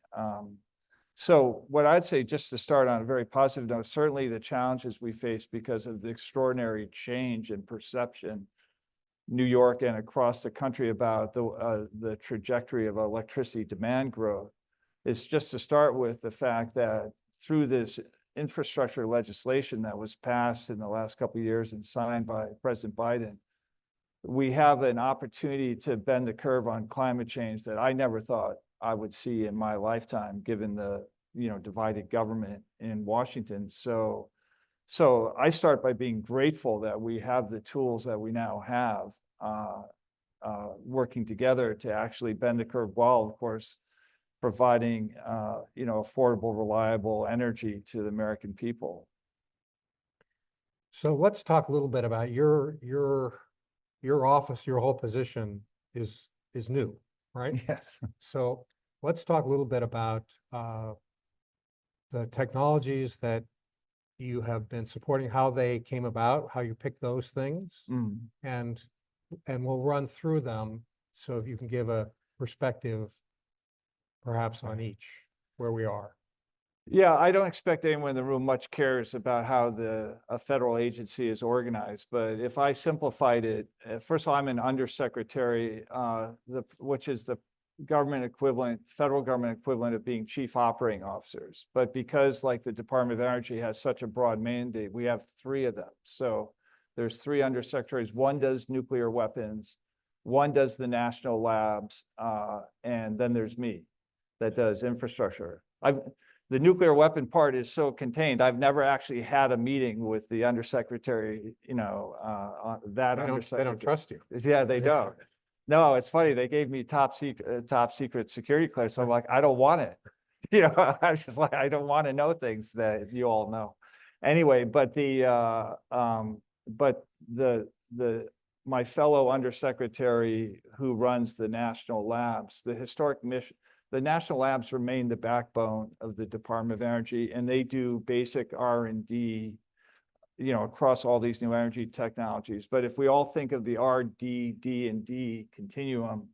So what I'd say, just to start on a very positive note, certainly the challenges we face because of the extraordinary change in perception, New York and across the country, about the trajectory of electricity demand growth, is just to start with the fact that through this infrastructure legislation that was passed in the last couple of years and signed by President Biden, we have an opportunity to bend the curve on climate change that I never thought I would see in my lifetime, given the divided government in Washington. So I start by being grateful that we have the tools that we now have working together to actually bend the curve, while, of course, providing affordable, reliable energy to the American people. So let's talk a little bit about your office. Your whole position is new, right? Yes. So let's talk a little bit about the technologies that you have been supporting, how they came about, how you picked those things, and we'll run through them. So if you can give a perspective perhaps on each, where we are. Yeah, I don't expect anyone in the room much cares about how a federal agency is organized, but if I simplified it, first of all, I'm an undersecretary, which is the government equivalent, federal government equivalent of being chief operating officers. But because, like, the Department of Energy has such a broad mandate, we have 3 of them. So there's 3 undersecretaries. One does nuclear weapons, one does the national labs, and then there's me that does infrastructure. The nuclear weapon part is so contained. I've never actually had a meeting with the undersecretary, They don't trust you. Yeah, they don't. No, it's funny. They gave me top secret security clearance. I'm like, I don't want it. I'm just like, I don't want to know things that you all know. Anyway, but my fellow undersecretary who runs the national labs, the historic mission, the national labs remain the backbone of the Department of Energy, and they do basic R&D, across all these new energy technologies. But if we all think of the R, D, D, and D continuum,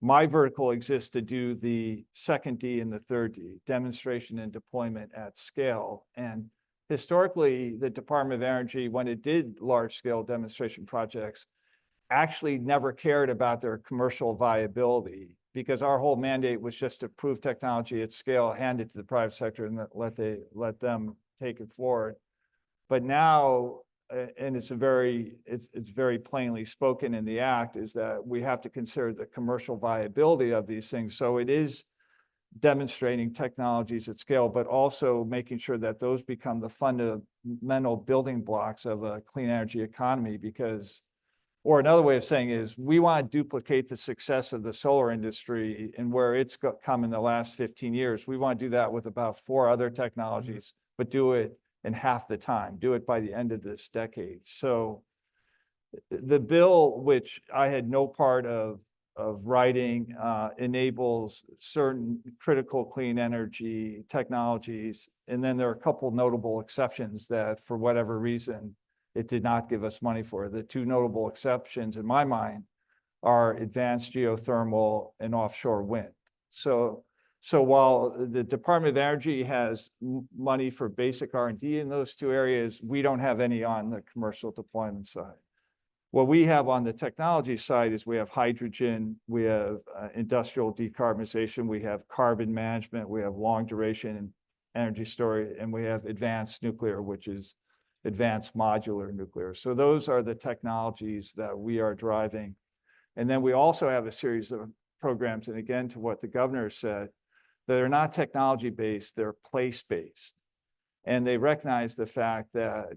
my vertical exists to do the second D and the third D, demonstration and deployment at scale. And historically, the Department of Energy, when it did large-scale demonstration projects, actually never cared about their commercial viability, because our whole mandate was just to prove technology at scale, hand it to the private sector, and let them take it forward. But now, and it's very plainly spoken in the act, is that we have to consider the commercial viability of these things. So it is demonstrating technologies at scale, but also making sure that those become the fundamental building blocks of a clean energy economy. Because, or another way of saying is, we want to duplicate the success of the solar industry and where it's come in the last 15 years. We want to do that with about 4 other technologies, but do it in half the time, do it by the end of this decade. So the bill, which I had no part of writing, enables certain critical clean energy technologies. And then there are a couple notable exceptions that, for whatever reason, it did not give us money for. The 2 notable exceptions in my mind are advanced geothermal and offshore wind. So while the Department of Energy has money for basic R&D in those 2 areas, we don't have any on the commercial deployment side. What we have on the technology side is we have hydrogen, we have industrial decarbonization, we have carbon management, we have long duration energy storage, and we have advanced nuclear, which is advanced modular nuclear. So those are the technologies that we are driving. And then we also have a series of programs, and again, to what the governor said, that are not technology-based, they're place-based. And they recognize the fact that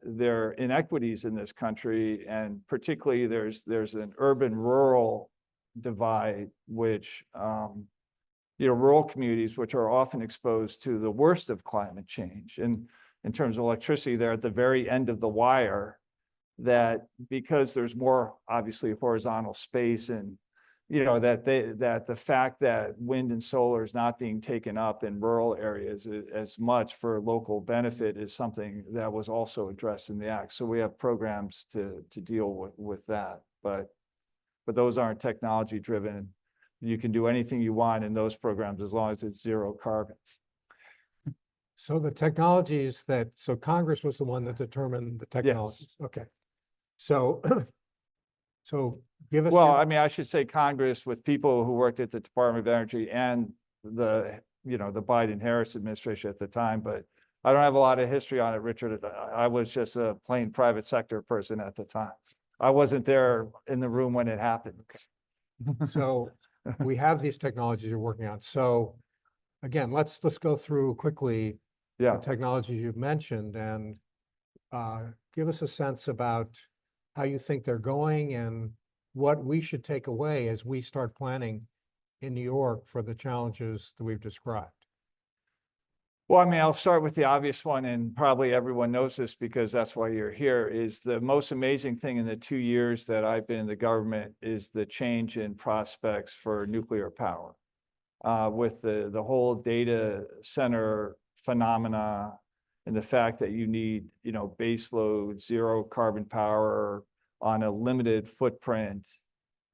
there are inequities in this country, and particularly there's an urban-rural divide, which, rural communities, which are often exposed to the worst of climate change. And in terms of electricity, they're at the very end of the wire, that because there's more, obviously, horizontal space, and that the fact that wind and solar is not being taken up in rural areas as much for local benefit is something that was also addressed in the act. So we have programs to deal with that, but those aren't technology driven. You can do anything you want in those programs as long as it's zero carbon. So the technologies so Congress was the one that determined the technologies. Yes. Okay. So, so give us. Well, I mean, I should say Congress, with people who worked at the Department of Energy and the Biden-Harris administration at the time, but I don't have a lot of history on it, Richard. I was just a plain private sector person at the time. I wasn't there in the room when it happened. So we have these technologies you're working on. So again, let's go through quickly Yeah. the technologies you've mentioned, and give us a sense about how you think they're going and what we should take away as we start planning in New York for the challenges that we've described. Well, I mean, I'll start with the obvious one, and probably everyone knows this because that's why you're here, is the most amazing thing in the 2 years that I've been in the government is the change in prospects for nuclear power. With the whole data center phenomena, and the fact that you need, baseload, zero carbon power on a limited footprint.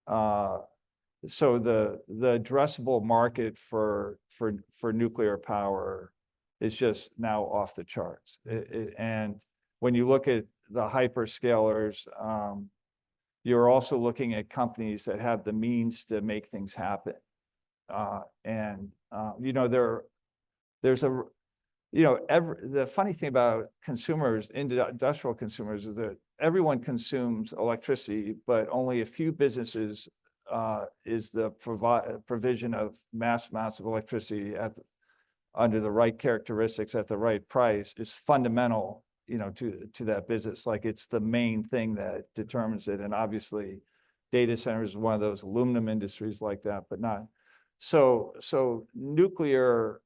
So the addressable market for nuclear power is just now off the charts. And when you look at the hyperscalers, you're also looking at companies that have the means to make things happen. The funny thing about consumers, industrial consumers, is that everyone consumes electricity, but only a few businesses is the provision of mass amounts of electricity under the right characteristics at the right price is fundamental, to that business. Like, it's the main thing that determines it. And obviously, data centers is one of those aluminum industries like that, but not. So nuclear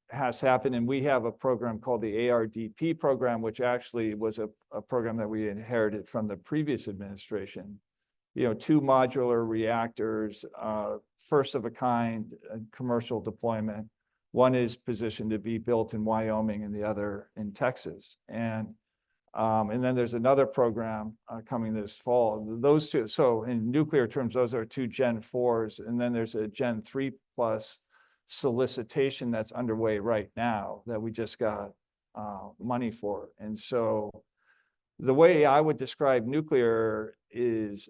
has happened, and we have a program called the ARDP program, which actually was a program that we inherited from the previous administration. 2 modular reactors, first of a kind, commercial deployment. One is positioned to be built in Wyoming and the other in Texas. And then there's another program coming this fall. Those 2, so in nuclear terms, those are 2 Gen 4s, and then there's a Gen 3+ solicitation that's underway right now that we just got money for. And so the way I would describe nuclear is,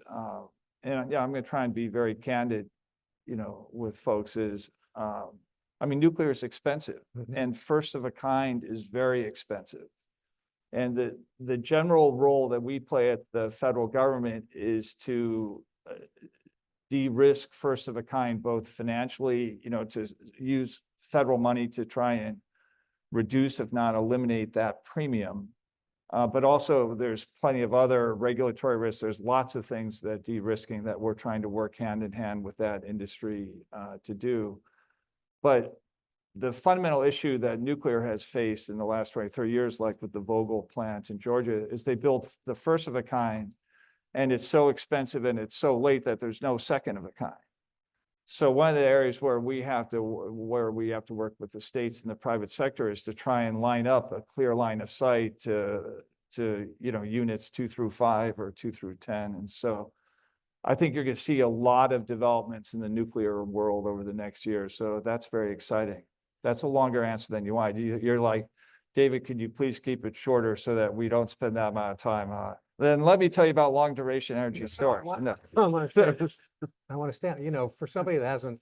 and yeah, I'm going to try and be very candid, with folks is, I mean, nuclear is expensive Mhm. and first of a kind is very expensive. And the general role that we play at the federal government is to de-risk first of a kind, both financially, to use federal money to try and reduce, if not eliminate, that premium. But also there's plenty of other regulatory risks. There's lots of things that de-risking that we're trying to work hand in hand with that industry to do. But the fundamental issue that nuclear has faced in the last 23 years, like with the Vogtle plant in Georgia, is they built the first of a kind, and it's so expensive and it's so late that there's no second of a kind. So one of the areas where we have to work with the states and the private sector is to try and line up a clear line of sight to units 2 through 5 or 2 through 10. And so I think you're going to see a lot of developments in the nuclear world over the next year. So that's very exciting. That's a longer answer than you want. You're like, David, could you please keep it shorter so that we don't spend that amount of time on it? Then let me tell you about long duration energy storage. No. I want to stand, for somebody that hasn't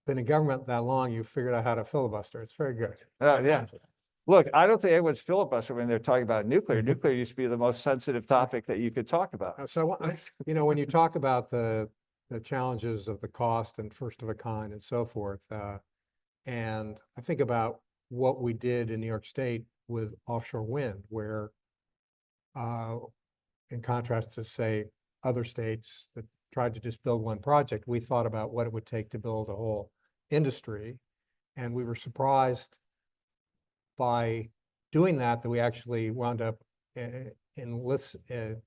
been in government that long, you figured out how to filibuster. It's very good. Yeah. Look, I don't think anyone's filibuster when they're talking about nuclear. Nuclear used to be the most sensitive topic that you could talk about. So, when you talk about the challenges of the cost and first of a kind and so forth, and I think about what we did in New York State with offshore wind, where in contrast to, say, other states that tried to just build one project, we thought about what it would take to build a whole industry. And we were surprised by doing that we actually wound up enlisting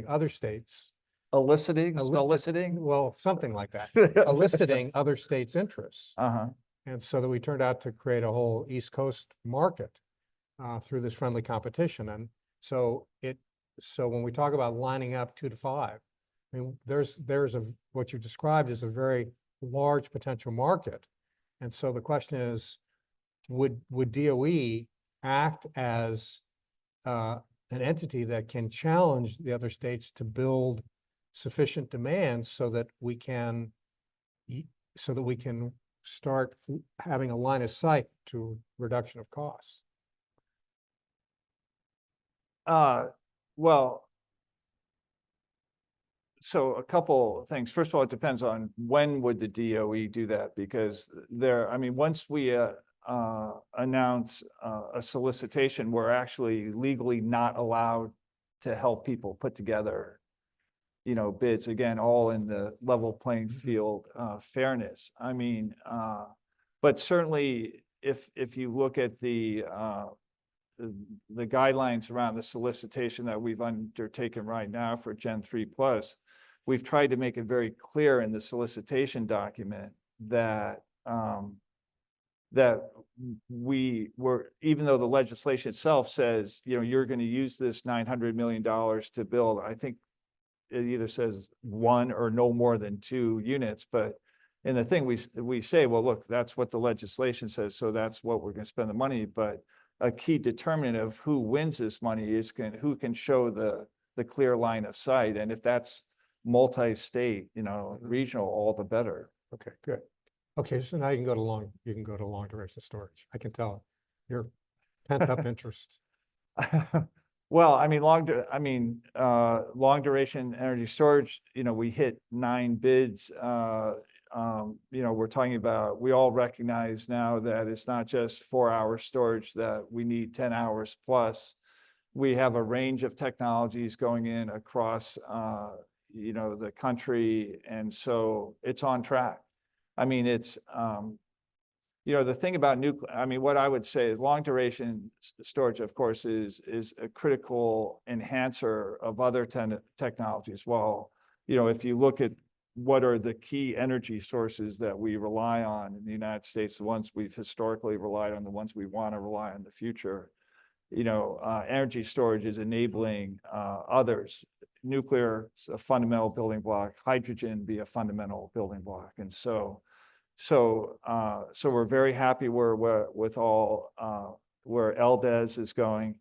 other states. Eliciting? Well, something like that, eliciting other states' interests. Uh-huh. And so that we turned out to create a whole East Coast market through this friendly competition. And so when we talk about lining up 2 to 5, I mean, what you described is a very large potential market. And so the question is, would DOE act as an entity that can challenge the other states to build sufficient demand so that we can start having a line of sight to reduction of costs? Well, so a couple things. First of all, it depends on when would the DOE do that, because once we announce a solicitation, we're actually legally not allowed to help people put together, bids, again, all in the level playing field fairness. But certainly if you look at the guidelines around the solicitation that we've undertaken right now for Gen 3+, we've tried to make it very clear in the solicitation document that we were, even though the legislation itself says, you're going to use this $900 million to build, I think it either says 1 or no more than 2 units, but in the thing we say, well, look, that's what the legislation says, so that's what we're going to spend the money. But a key determinant of who wins this money is who can show the clear line of sight. And if that's multi-state, regional, all the better. Okay, good. Okay, so now you can go to long duration storage. I can tell your pent up interest. Well, long duration energy storage, we hit 9 bids. We're talking about, we all recognize now that it's not just 4-hour storage, that we need 10 hours plus. We have a range of technologies going in across, the country. And so it's on track. The thing about nuclear, what I would say is long duration storage, of course, is a critical enhancer of other technologies. Well, if you look at what are the key energy sources that we rely on in the United States, the ones we've historically relied on, the ones we want to rely on in the future, energy storage is enabling others. Nuclear is a fundamental building block, hydrogen be a fundamental building block. And so we're very happy with all where LDES is going.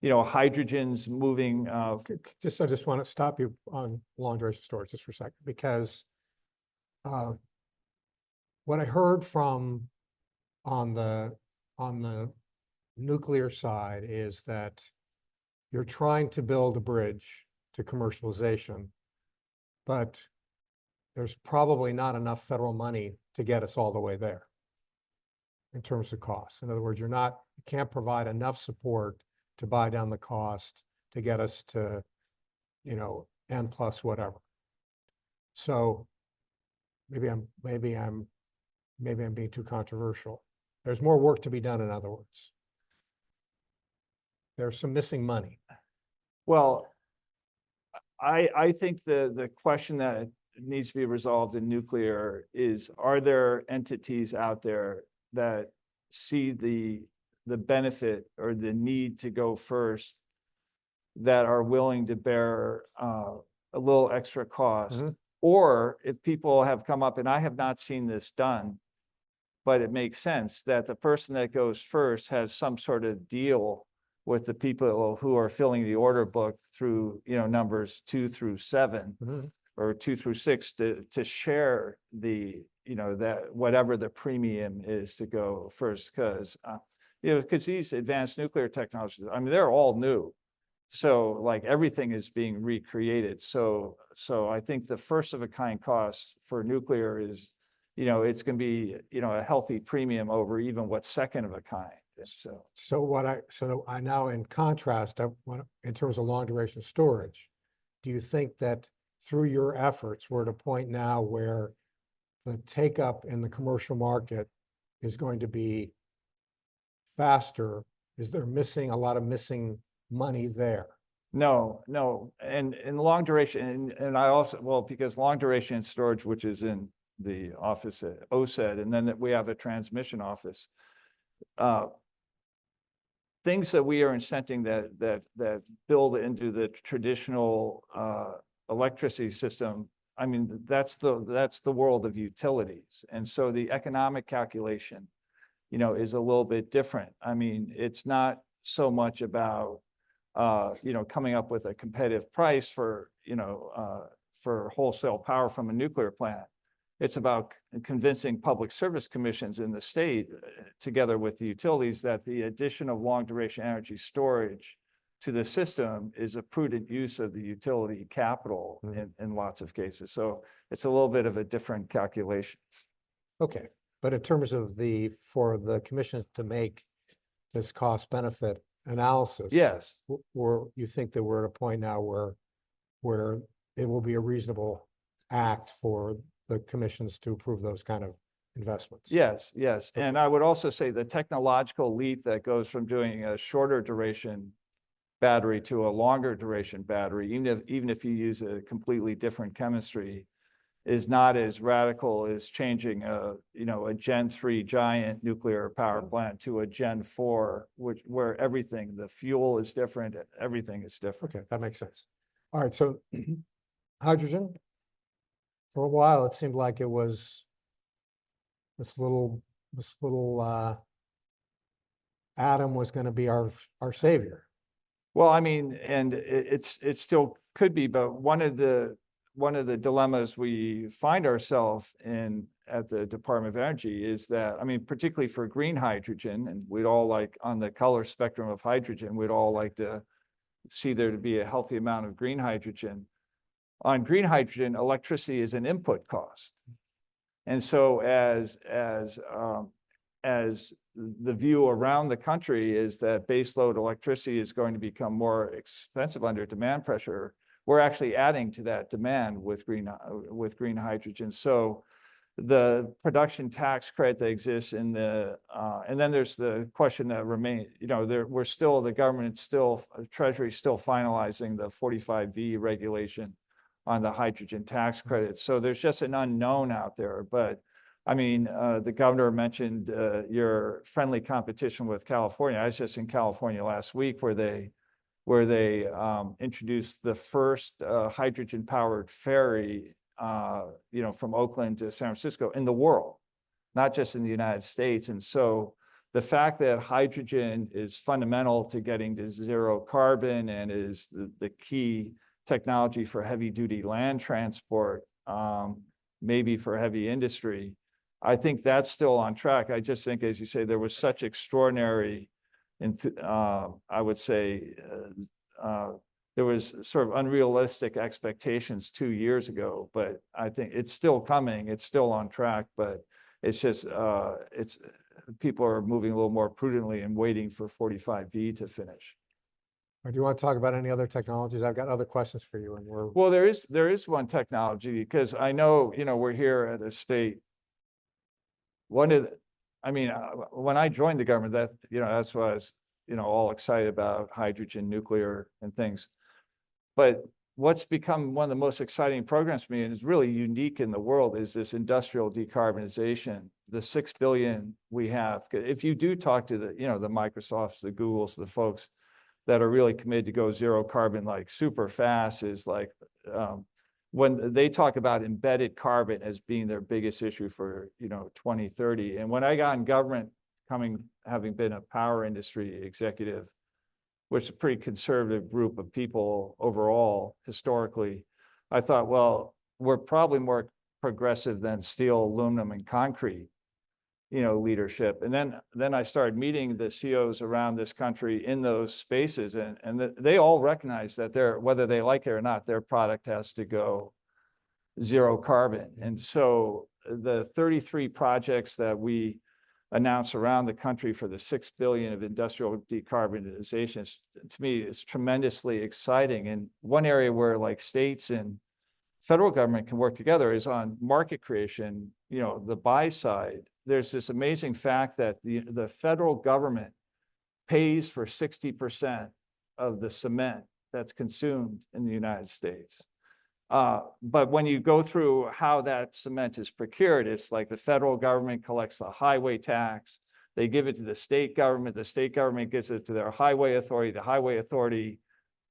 You know, hydrogen's moving, I just want to stop you on long duration storage just for a second, because what I heard from on the nuclear side is that you're trying to build a bridge to commercialization, but there's probably not enough federal money to get us all the way there in terms of costs. In other words, you can't provide enough support to buy down the cost to get us to, you know, N plus whatever. So maybe I'm being too controversial. There's more work to be done, in other words. There's some missing money. well, I think the question that needs to be resolved in nuclear is, are there entities out there that see the benefit or the need to go first, that are willing to bear a little extra cost? Mhm. Or if people have come up, and I have not seen this done, but it makes sense that the person that goes first has some sort of deal with the people who are filling the order book through, you know, numbers 2 through 7 Mhm. or 2 through 6 to share the, you know, that whatever the premium is to go first. Because you know, because these advanced nuclear technologies, I mean, they're all new. So like everything is being recreated. So I think the first of a kind cost for nuclear is, you know, it's going to be, you know, a healthy premium over even what's second of a kind. And so, So I now, in contrast, in terms of long duration storage, do you think that through your efforts, we're at a point now where the take up in the commercial market is going to be faster? Is there a lot of missing money there? no, and long duration, and I also, well, because long duration storage, which is in the office at OSED, and then that we have a transmission office. Things that we are incenting that build into the traditional electricity system. I mean, that's the world of utilities, and so the economic calculation, you know, is a little bit different. I mean, it's not so much about you know, coming up with a competitive price for, you know, for wholesale power from a nuclear plant. It's about convincing public service commissions in the state, together with the utilities, that the addition of long duration energy storage to the system is a prudent use of the utility capital in lots of cases. So it's a little bit of a different calculation. Okay, but in terms of for the commissions to make this cost benefit analysis. Yes, You think that we're at a point now where it will be a reasonable act for the commissions to approve those kind of investments? yes. And I would also say the technological leap that goes from doing a shorter duration battery to a longer duration battery, even if you use a completely different chemistry, is not as radical as changing you know, a Gen 3 giant nuclear power plant to a Gen 4, where everything, the fuel is different, everything is different. Okay, that makes sense. All right, so hydrogen, for a while, it seemed like it was this little atom was going to be our savior. Well, I mean, and it still could be, but one of the dilemmas we find ourselves in at the Department of Energy is that, I mean, particularly for green hydrogen, and we'd all like, on the color spectrum of hydrogen, we'd all like to see there to be a healthy amount of green hydrogen. On green hydrogen, electricity is an input cost. And so as the view around the country is that baseload electricity is going to become more expensive under demand pressure, we're actually adding to that demand with green hydrogen. So the production tax credit that exists in the, and then there's the question that remains, you know, the government still, Treasury still finalizing the 45V regulation on the hydrogen tax credit. So there's just an unknown out there. But I mean, the governor mentioned your friendly competition with California. I was just in California last week where they introduced the first hydrogen-powered ferry, you know, from Oakland to San Francisco in the world, not just in the United States. And so the fact that hydrogen is fundamental to getting to zero carbon and is the key technology for heavy duty land transport, maybe for heavy industry, I think that's still on track. I just think, as you say, there was such extraordinary, I would say, there was sort of unrealistic expectations 2 years ago, but I think it's still coming. It's still on track, but it's just, people are moving a little more prudently and waiting for 45V to finish. Or do you want to talk about any other technologies? I've got other questions for you, and we're, Well, there is one technology, because I know, we're here at a state. One of the, I mean, when I joined the government, that, that's what I was, all excited about, hydrogen, nuclear and things. But what's become one of the most exciting programs for me, and is really unique in the world, is this industrial decarbonization, the 6 billion we have. If you do talk to the, the Microsofts, the Googles, the folks that are really committed to go zero carbon, like super fast, is like, when they talk about embedded carbon as being their biggest issue for, 2030. And when I got in government, having been a power industry executive, which is a pretty conservative group of people overall, historically, I thought, well, we're probably more progressive than steel, aluminum, and concrete, leadership. And then I started meeting the CEOs around this country in those spaces, and they all recognize that whether they like it or not, their product has to go zero carbon. And so the 33 projects that we announced around the country for the 6 billion of industrial decarbonization, to me, is tremendously exciting. And one area where like states and federal government can work together is on market creation, the buy side. There's this amazing fact that the federal government pays for 60% of the cement that's consumed in the United States. But when you go through how that cement is procured, it's like the federal government collects the highway tax, they give it to the state government gives it to their highway authority, the highway authority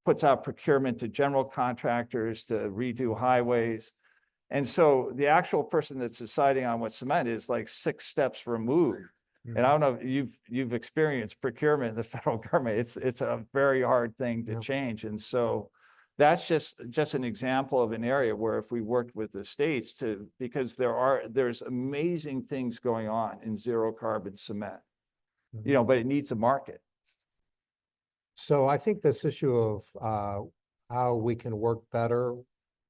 puts out procurement to general contractors to redo highways. And so the actual person that's deciding on what cement is like 6 steps removed. And I don't know if you've experienced procurement in the federal government. It's a very hard thing to change. And so that's just an example of an area where if we worked with the states because there's amazing things going on in zero carbon cement, but it needs a market. So I think this issue of how we can work better,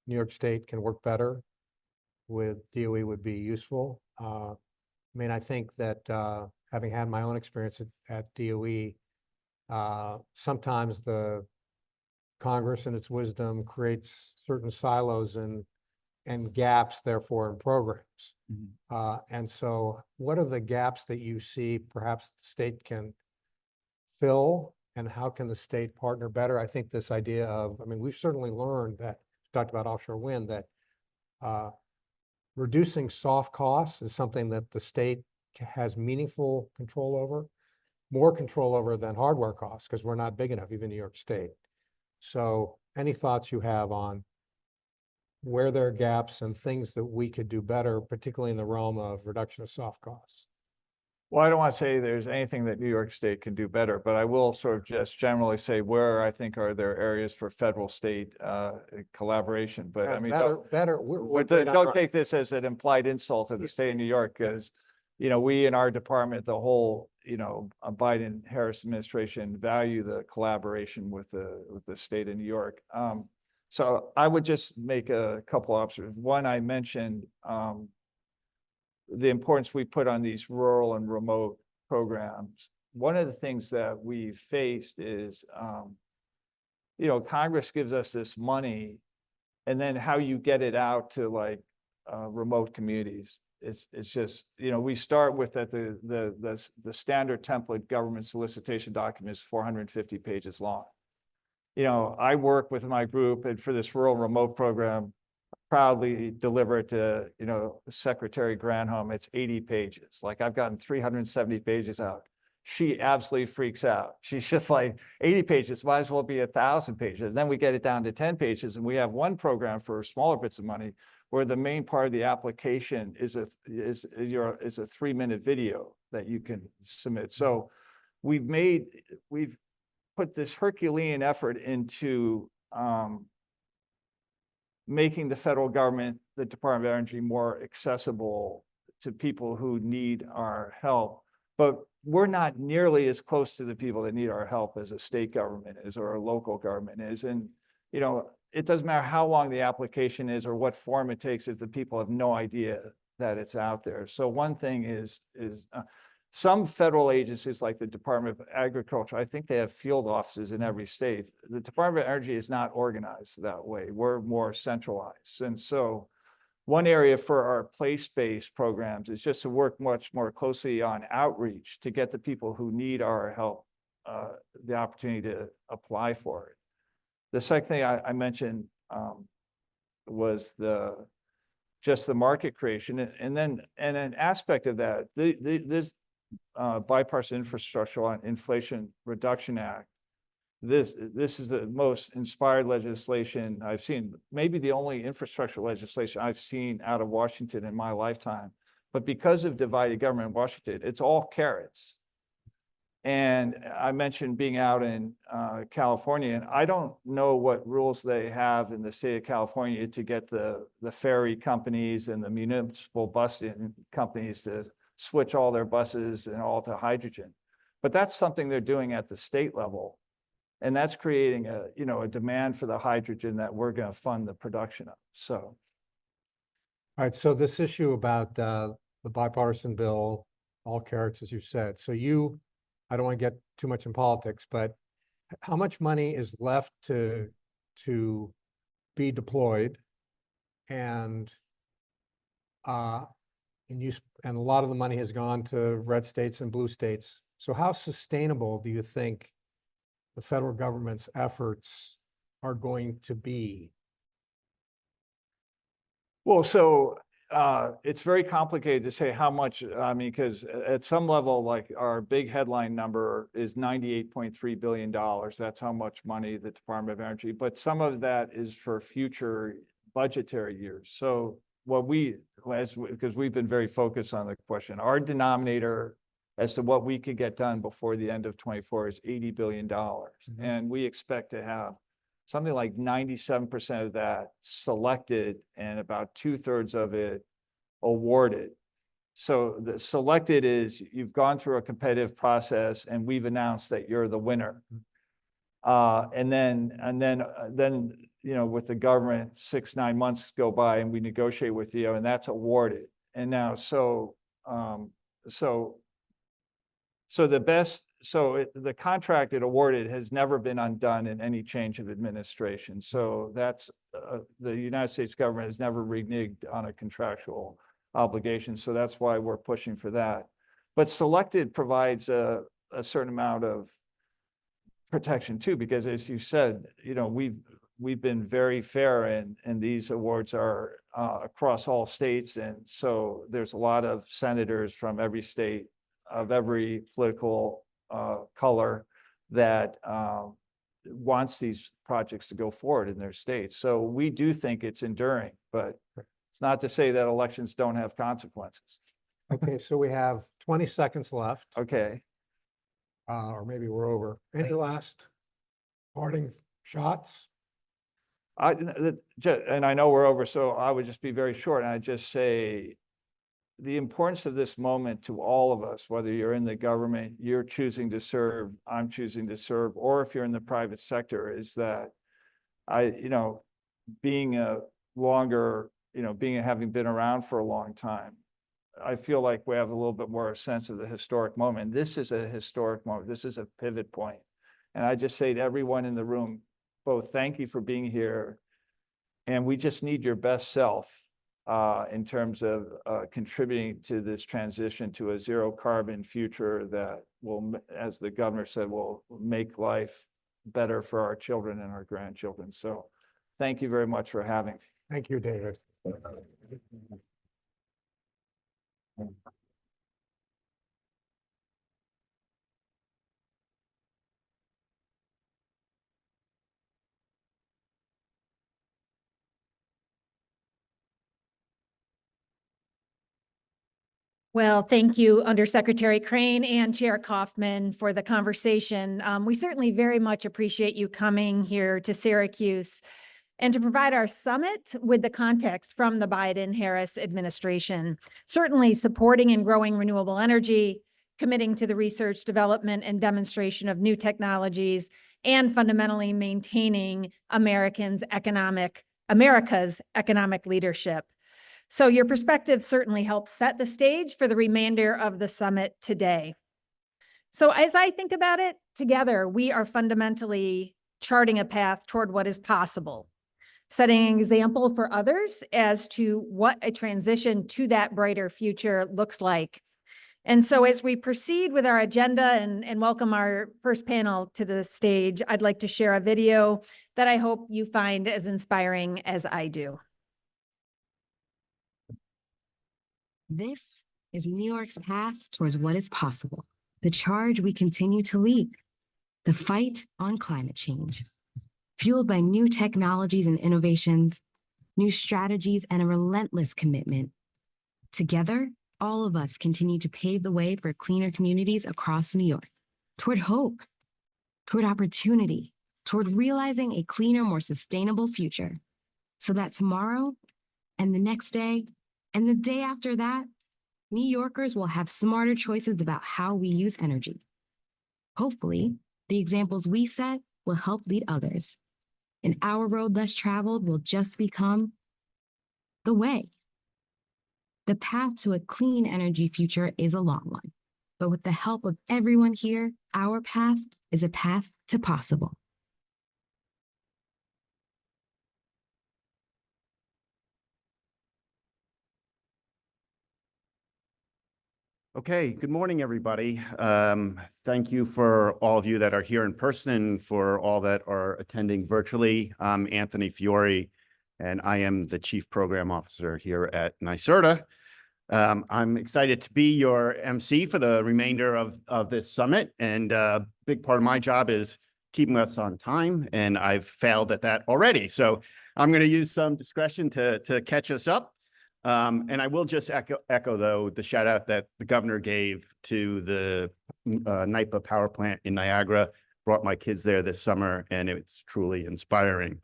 New York State can work better with DOE would be useful. I mean, I think that having had my own experience at DOE, sometimes the Congress in its wisdom creates certain silos and gaps, therefore, in programs. And so what are the gaps that you see perhaps the state can fill, and how can the state partner better? I think this idea of, I mean, we've certainly learned that, talked about offshore wind, that reducing soft costs is something that the state has meaningful control over, more control over than hardware costs, because we're not big enough, even New York State. So any thoughts you have on where there are gaps and things that we could do better, particularly in the realm of reduction of soft costs? Well, I don't want to say there's anything that New York State can do better, but I will sort of just generally say where I think are there areas for federal state collaboration. But I mean, don't take this as an implied insult to the state of New York, because, we in our department, the whole, Biden-Harris administration value the collaboration with the state of New York. So I would just make a couple observations. One, I mentioned the importance we put on these rural and remote programs. One of the things that we've faced is, Congress gives us this money, and then how you get it out to like remote communities. It's just, we start with that the standard template government solicitation document is 450 pages long. I work with my group, and for this rural remote program, proudly deliver it to, Secretary Granholm. It's 80 pages. Like, I've gotten 370 pages out. She absolutely freaks out. She's just like, 80 pages, might as well be 1,000 pages. And then we get it down to 10 pages, and we have one program for smaller bits of money where the main part of the application is a 3-minute video. that you can submit. So we've put this Herculean effort into making the federal government, the Department of Energy, more accessible to people who need our help. But we're not nearly as close to the people that need our help as a state government is or a local government is. And, you know, it doesn't matter how long the application is or what form it takes if the people have no idea that it's out there. So one thing is some federal agencies like the Department of Agriculture, I think they have field offices in every state. The Department of Energy is not organized that way. We're more centralized. And so one area for our place-based programs is just to work much more closely on outreach to get the people who need our help the opportunity to apply for it. The second thing I mentioned was just the market creation, and then an aspect of that, this bipartisan infrastructure on Inflation Reduction Act. This is the most inspired legislation I've seen, maybe the only infrastructure legislation I've seen out of Washington in my lifetime. But because of divided government in Washington, it's all carrots. And I mentioned being out in California, and I don't know what rules they have in the state of California to get the ferry companies and the municipal bus companies to switch all their buses and all to hydrogen. But that's something they're doing at the state level. And that's creating a demand for the hydrogen that we're going to fund the production of. So. All right, so this issue about the bipartisan bill, all carrots, as you said. So I don't want to get too much in politics, but how much money is left to be deployed? And a lot of the money has gone to red states and blue states. So how sustainable do you think the federal government's efforts are going to be? Well, so it's very complicated to say how much, I mean, because at some level, like our big headline number is $98.3 billion. That's how much money the Department of Energy, but some of that is for future budgetary years. So because we've been very focused on the question, our denominator as to what we could get done before the end of 24 is $80 billion. Mm-hmm. And we expect to have something like 97% of that selected and about 2/3 of it awarded. So the selected is you've gone through a competitive process and we've announced that you're the winner. And then, you know, with the government, 6-9 months go by and we negotiate with you and that's awarded. And now, the contract it awarded has never been undone in any change of administration. So that's the United States government has never reneged on a contractual obligation. So that's why we're pushing for that. But selected provides a certain amount of protection too, because as you said, you know, we've been very fair and these awards are across all states. And so there's a lot of senators from every state of every political color that wants these projects to go forward in their states. So we do think it's enduring, but it's not to say that elections don't have consequences. Okay, so we have 20 seconds left. Okay. Or maybe we're over. Any last parting shots? And I know we're over, so I would just be very short. And I just say the importance of this moment to all of us, whether you're in the government, you're choosing to serve, I'm choosing to serve, or if you're in the private sector, is that having been around for a long time, I feel like we have a little bit more sense of the historic moment. This is a historic moment. This is a pivot point. And I just say to everyone in the room, both thank you for being here, and we just need your best self in terms of contributing to this transition to a zero carbon future that will, as the governor said, will make life better for our children and our grandchildren. So thank you very much for having me. Thank you, David. Well, thank you, Undersecretary Crane and Chair Kaufman, for the conversation. We certainly very much appreciate you coming here to Syracuse and to provide our summit with the context from the Biden-Harris administration, certainly supporting and growing renewable energy, committing to the research, development, and demonstration of new technologies, and fundamentally maintaining America's economic leadership. So your perspective certainly helps set the stage for the remainder of the summit today. So as I think about it, together, we are fundamentally charting a path toward what is possible, setting an example for others as to what a transition to that brighter future looks like. And so as we proceed with our agenda and welcome our first panel to the stage, I'd like to share a video that I hope you find as inspiring as I do. This is New York's path towards what is possible, the charge we continue to lead, the fight on climate change, fueled by new technologies and innovations, new strategies, and a relentless commitment. Together, all of us continue to pave the way for cleaner communities across New York, toward hope, toward opportunity, toward realizing a cleaner, more sustainable future, so that tomorrow and the next day and the day after that, New Yorkers will have smarter choices about how we use energy. Hopefully, the examples we set will help lead others, and our road less traveled will just become the way. The path to a clean energy future is a long one, but with the help of everyone here, our path is a path to possible. Okay, good morning, everybody. Thank you for all of you that are here in person and for all that are attending virtually. I'm Anthony Fiore, and I am the Chief Program Officer here at NYSERDA. I'm excited to be your MC for the remainder of this summit, and a big part of my job is keeping us on time, and I've failed at that already. So I'm going to use some discretion to catch us up. And I will just echo, though, the shout out that the governor gave to the NYPA power plant in Niagara. Brought my kids there this summer, and it's truly inspiring.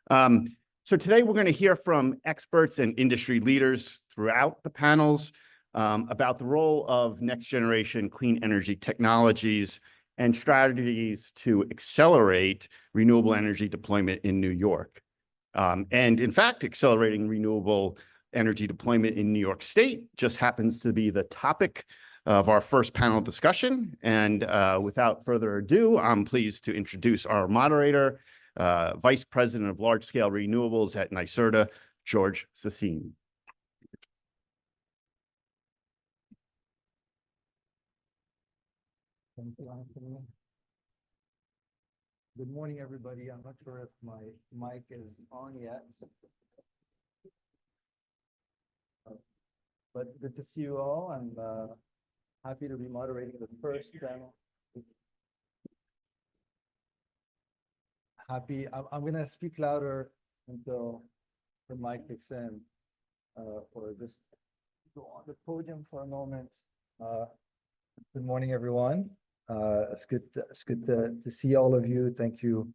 So today we're going to hear from experts and industry leaders throughout the panels about the role of next generation clean energy technologies and strategies to accelerate renewable energy deployment in New York. And in fact, accelerating renewable energy deployment in New York State just happens to be the topic of our first panel discussion. And without further ado, I'm pleased to introduce our moderator, Vice President of Large Scale Renewables at NYSERDA, George Sassine. Thank you, Anthony. Good morning, everybody. I'm not sure if my mic is on yet. But good to see you all. I'm happy to be moderating the first panel. I'm going to speak louder until the mic kicks in, or just go on the podium for a moment. Good morning, everyone. It's good to see all of you. Thank you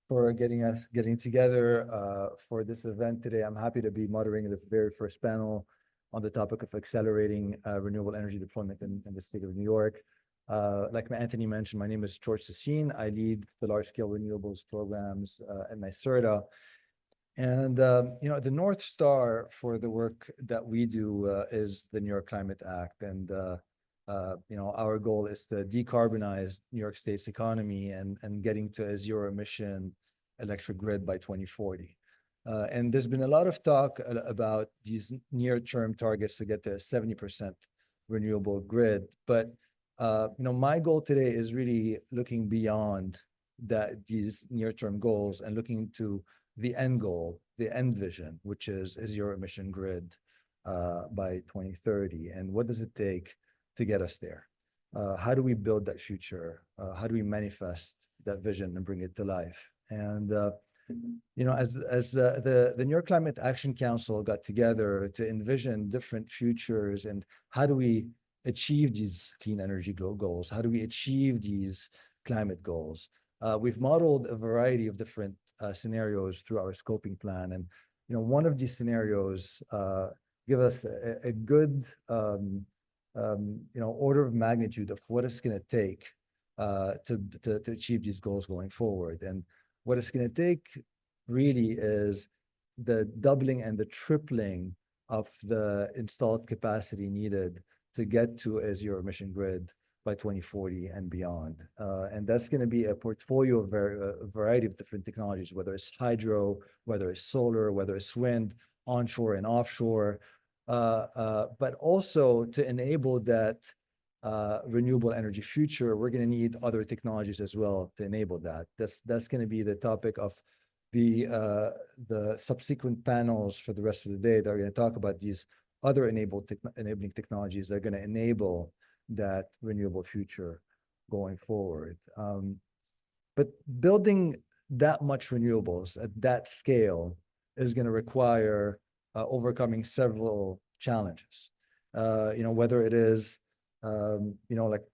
for getting together for this event today. I'm happy to be moderating the very first panel on the topic of accelerating renewable energy deployment in the state of New York. Like Anthony mentioned, my name is George Sassine. I lead the large-scale renewables programs at NYSERDA. And, the North Star for the work that we do is the New York Climate Act. And, our goal is to decarbonize New York State's economy and getting to a zero-emission electric grid by 2040. And there's been a lot of talk about these near-term targets to get to a 70% renewable grid. But, my goal today is really looking beyond these near-term goals and looking to the end goal, the end vision, which is a zero-emission grid by 2030. And what does it take to get us there? How do we build that future? How do we manifest that vision and bring it to life? And you know, as the New York Climate Action Council got together to envision different futures and how do we achieve these clean energy goals? How do we achieve these climate goals? We've modeled a variety of different scenarios through our scoping plan. And, you know, one of these scenarios give us a good, you know, order of magnitude of what it's going to take to achieve these goals going forward. And what it's going to take really is the doubling and the tripling of the installed capacity needed to get to a zero emission grid by 2040 and beyond. And that's going to be a portfolio of a variety of different technologies, whether it's hydro, whether it's solar, whether it's wind, onshore and offshore, but also to enable that renewable energy future, we're going to need other technologies as well to enable that. That's going to be the topic of the subsequent panels for the rest of the day. That are going to talk about these other enabling technologies that are going to enable that renewable future going forward. But building that much renewables at that scale is going to require overcoming several challenges. You know, whether it is you know, like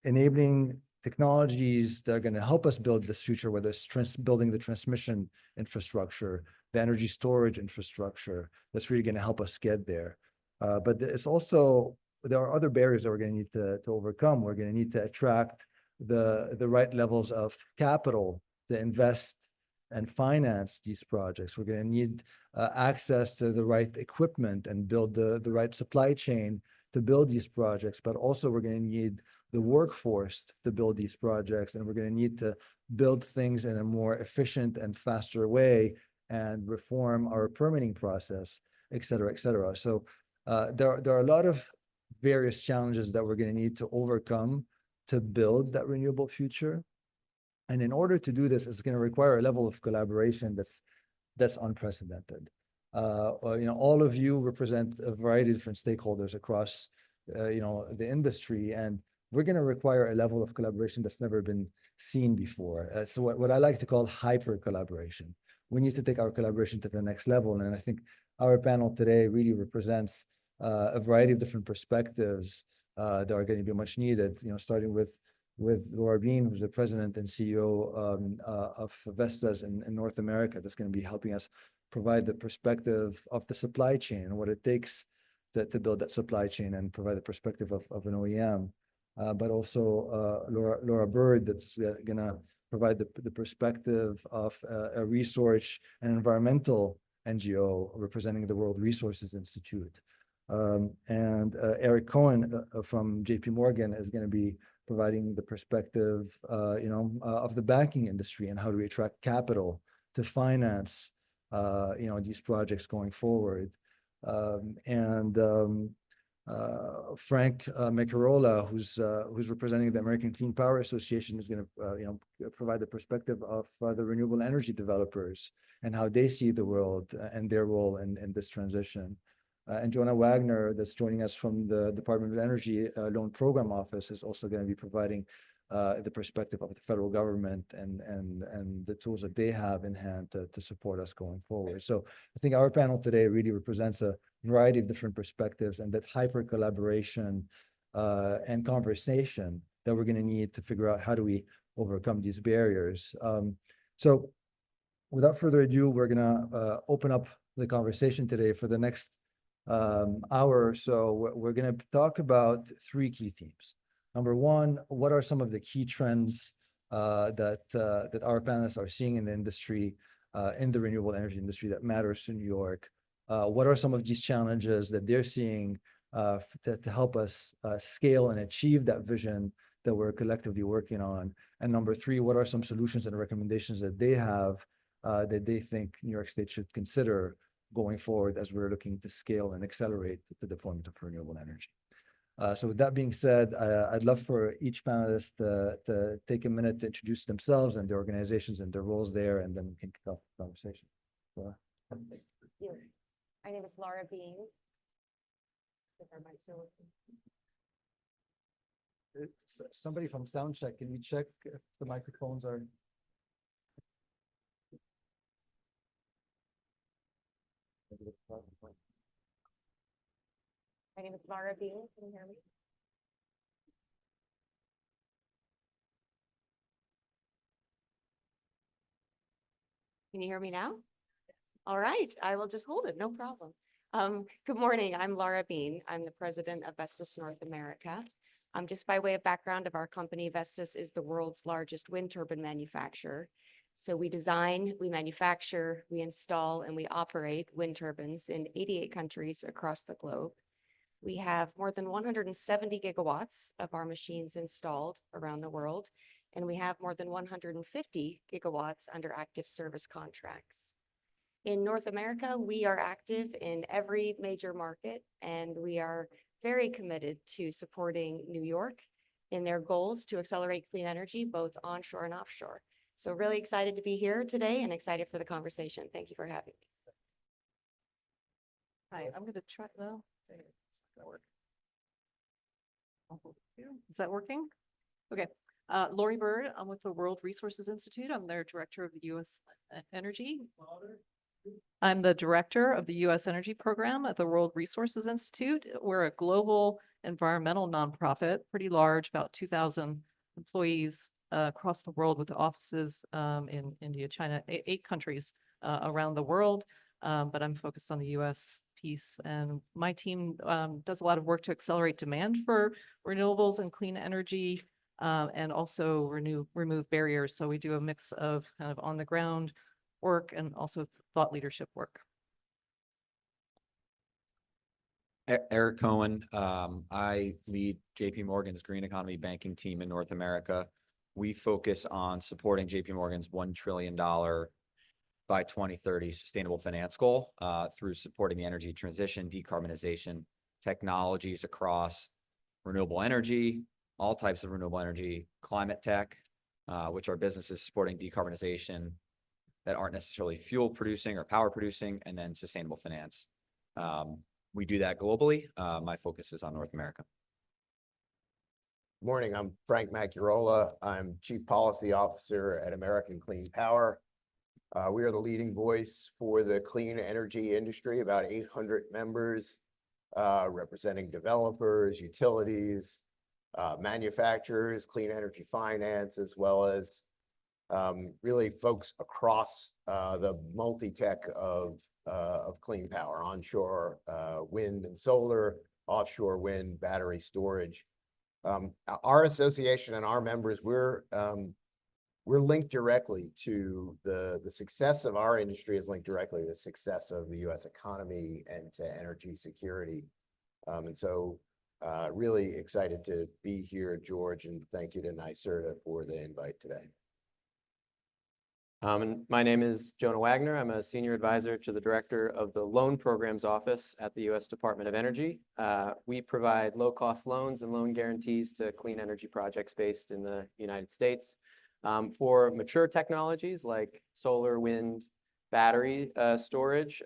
enabling technologies that are going to help us build this future, whether it's building the transmission infrastructure, the energy storage infrastructure, that's really going to help us get there. But it's also, there are other barriers that we're going to need to overcome. We're going to need to attract the right levels of capital to invest and finance these projects. We're going to need access to the right equipment and build the right supply chain to build these projects, but also we're going to need the workforce to build these projects, and we're going to need to build things in a more efficient and faster way and reform our permitting process, et cetera, et cetera. So there are a lot of various challenges that we're going to need to overcome to build that renewable future. And in order to do this, it's going to require a level of collaboration that's unprecedented. You know, all of you represent a variety of different stakeholders across, you know, the industry, and we're going to require a level of collaboration that's never been seen before. So what I like to call hyper collaboration. We need to take our collaboration to the next level, and I think our panel today really represents a variety of different perspectives that are going to be much needed. You know, starting with Laura Bean, who's the president and CEO of Vestas in North America, that's going to be helping us provide the perspective of the supply chain and what it takes to build that supply chain and provide the perspective of an OEM. But also Laura Bird, that's going to provide the perspective of a research and environmental NGO representing the World Resources Institute. And Eric Cohen from JP Morgan is going to be providing the perspective, you know, of the banking industry and how do we attract capital to finance, you know, these projects going forward. Frank Macarola, who's representing the American Clean Power Association, is going to, you know, provide the perspective of the renewable energy developers and how they see the world and their role in this transition. And Jonah Wagner, that's joining us from the Department of Energy Loan Program Office, is also going to be providing the perspective of the federal government and the tools that they have in hand to support us going forward. So I think our panel today really represents a variety of different perspectives, and that hyper collaboration and conversation that we're going to need to figure out how do we overcome these barriers. So without further ado, we're going to open up the conversation today for the next hour or so. We're going to talk about three key themes. Number one, what are some of the key trends that our panelists are seeing in the industry, in the renewable energy industry that matters to New York? What are some of these challenges that they're seeing to help us scale and achieve that vision that we're collectively working on? And number three, what are some solutions and recommendations that they have that they think New York State should consider going forward as we're looking to scale and accelerate the deployment of renewable energy? So with that being said, I'd love for each panelist to take a minute to introduce themselves and their organizations and their roles there, and then we can kick off the conversation. Laura? Thank you. My name is Laura Bean. Somebody from Soundcheck, can you check if the microphones are? My name is Laura Bean. Can you hear me? Can you hear me now? All right, I will just hold it, no problem. Good morning, I'm Laura Bean. I'm the president of Vestas North America. Just by way of background of our company, Vestas is the world's largest wind turbine manufacturer. So we design, we manufacture, we install, and we operate wind turbines in 88 countries across the globe. We have more than 170 gigawatts of our machines installed around the world, and we have more than 150 gigawatts under active service contracts. In North America, we are active in every major market, and we are very committed to supporting New York in their goals to accelerate clean energy, both onshore and offshore. So really excited to be here today and excited for the conversation. Thank you for having me. Hi, I'm gonna try, well, it's not gonna work. Is that working? Okay, Lori Bird, I'm with the World Resources Institute. I'm their director of the U.S. Energy. I'm the director of the U.S. Energy Program at the World Resources Institute. We're a global environmental nonprofit, pretty large, about 2,000 employees across the world with offices in India, China, 8 countries around the world. But I'm focused on the U.S. piece, and my team does a lot of work to accelerate demand for renewables and clean energy, and also remove barriers. So we do a mix of kind of on the ground work and also thought leadership work. Eric Cohen. I lead JP Morgan's Green Economy Banking team in North America. We focus on supporting JP Morgan's $1 trillion by 2030 sustainable finance goal through supporting the energy transition, decarbonization technologies across renewable energy, all types of renewable energy, climate tech, which are businesses supporting decarbonization that aren't necessarily fuel producing or power producing, and then sustainable finance. We do that globally. My focus is on North America. Morning, I'm Frank Macurola. I'm Chief Policy Officer at American Clean Power. We are the leading voice for the clean energy industry, about 800 members, representing developers, utilities, manufacturers, clean energy finance, as well as really folks across the multi-tech of clean power, onshore wind and solar, offshore wind, battery storage. Our association and our members, we're linked directly to the success of our industry is linked directly to the success of the U.S. economy and to energy security. And so really excited to be here, George, and thank you to NYSERDA for the invite today. And my name is Jonah Wagner. I'm a senior advisor to the director of the Loan Programs Office at the U.S. Department of Energy. We provide low-cost loans and loan guarantees to clean energy projects based in the United States. For mature technologies like solar, wind, battery storage,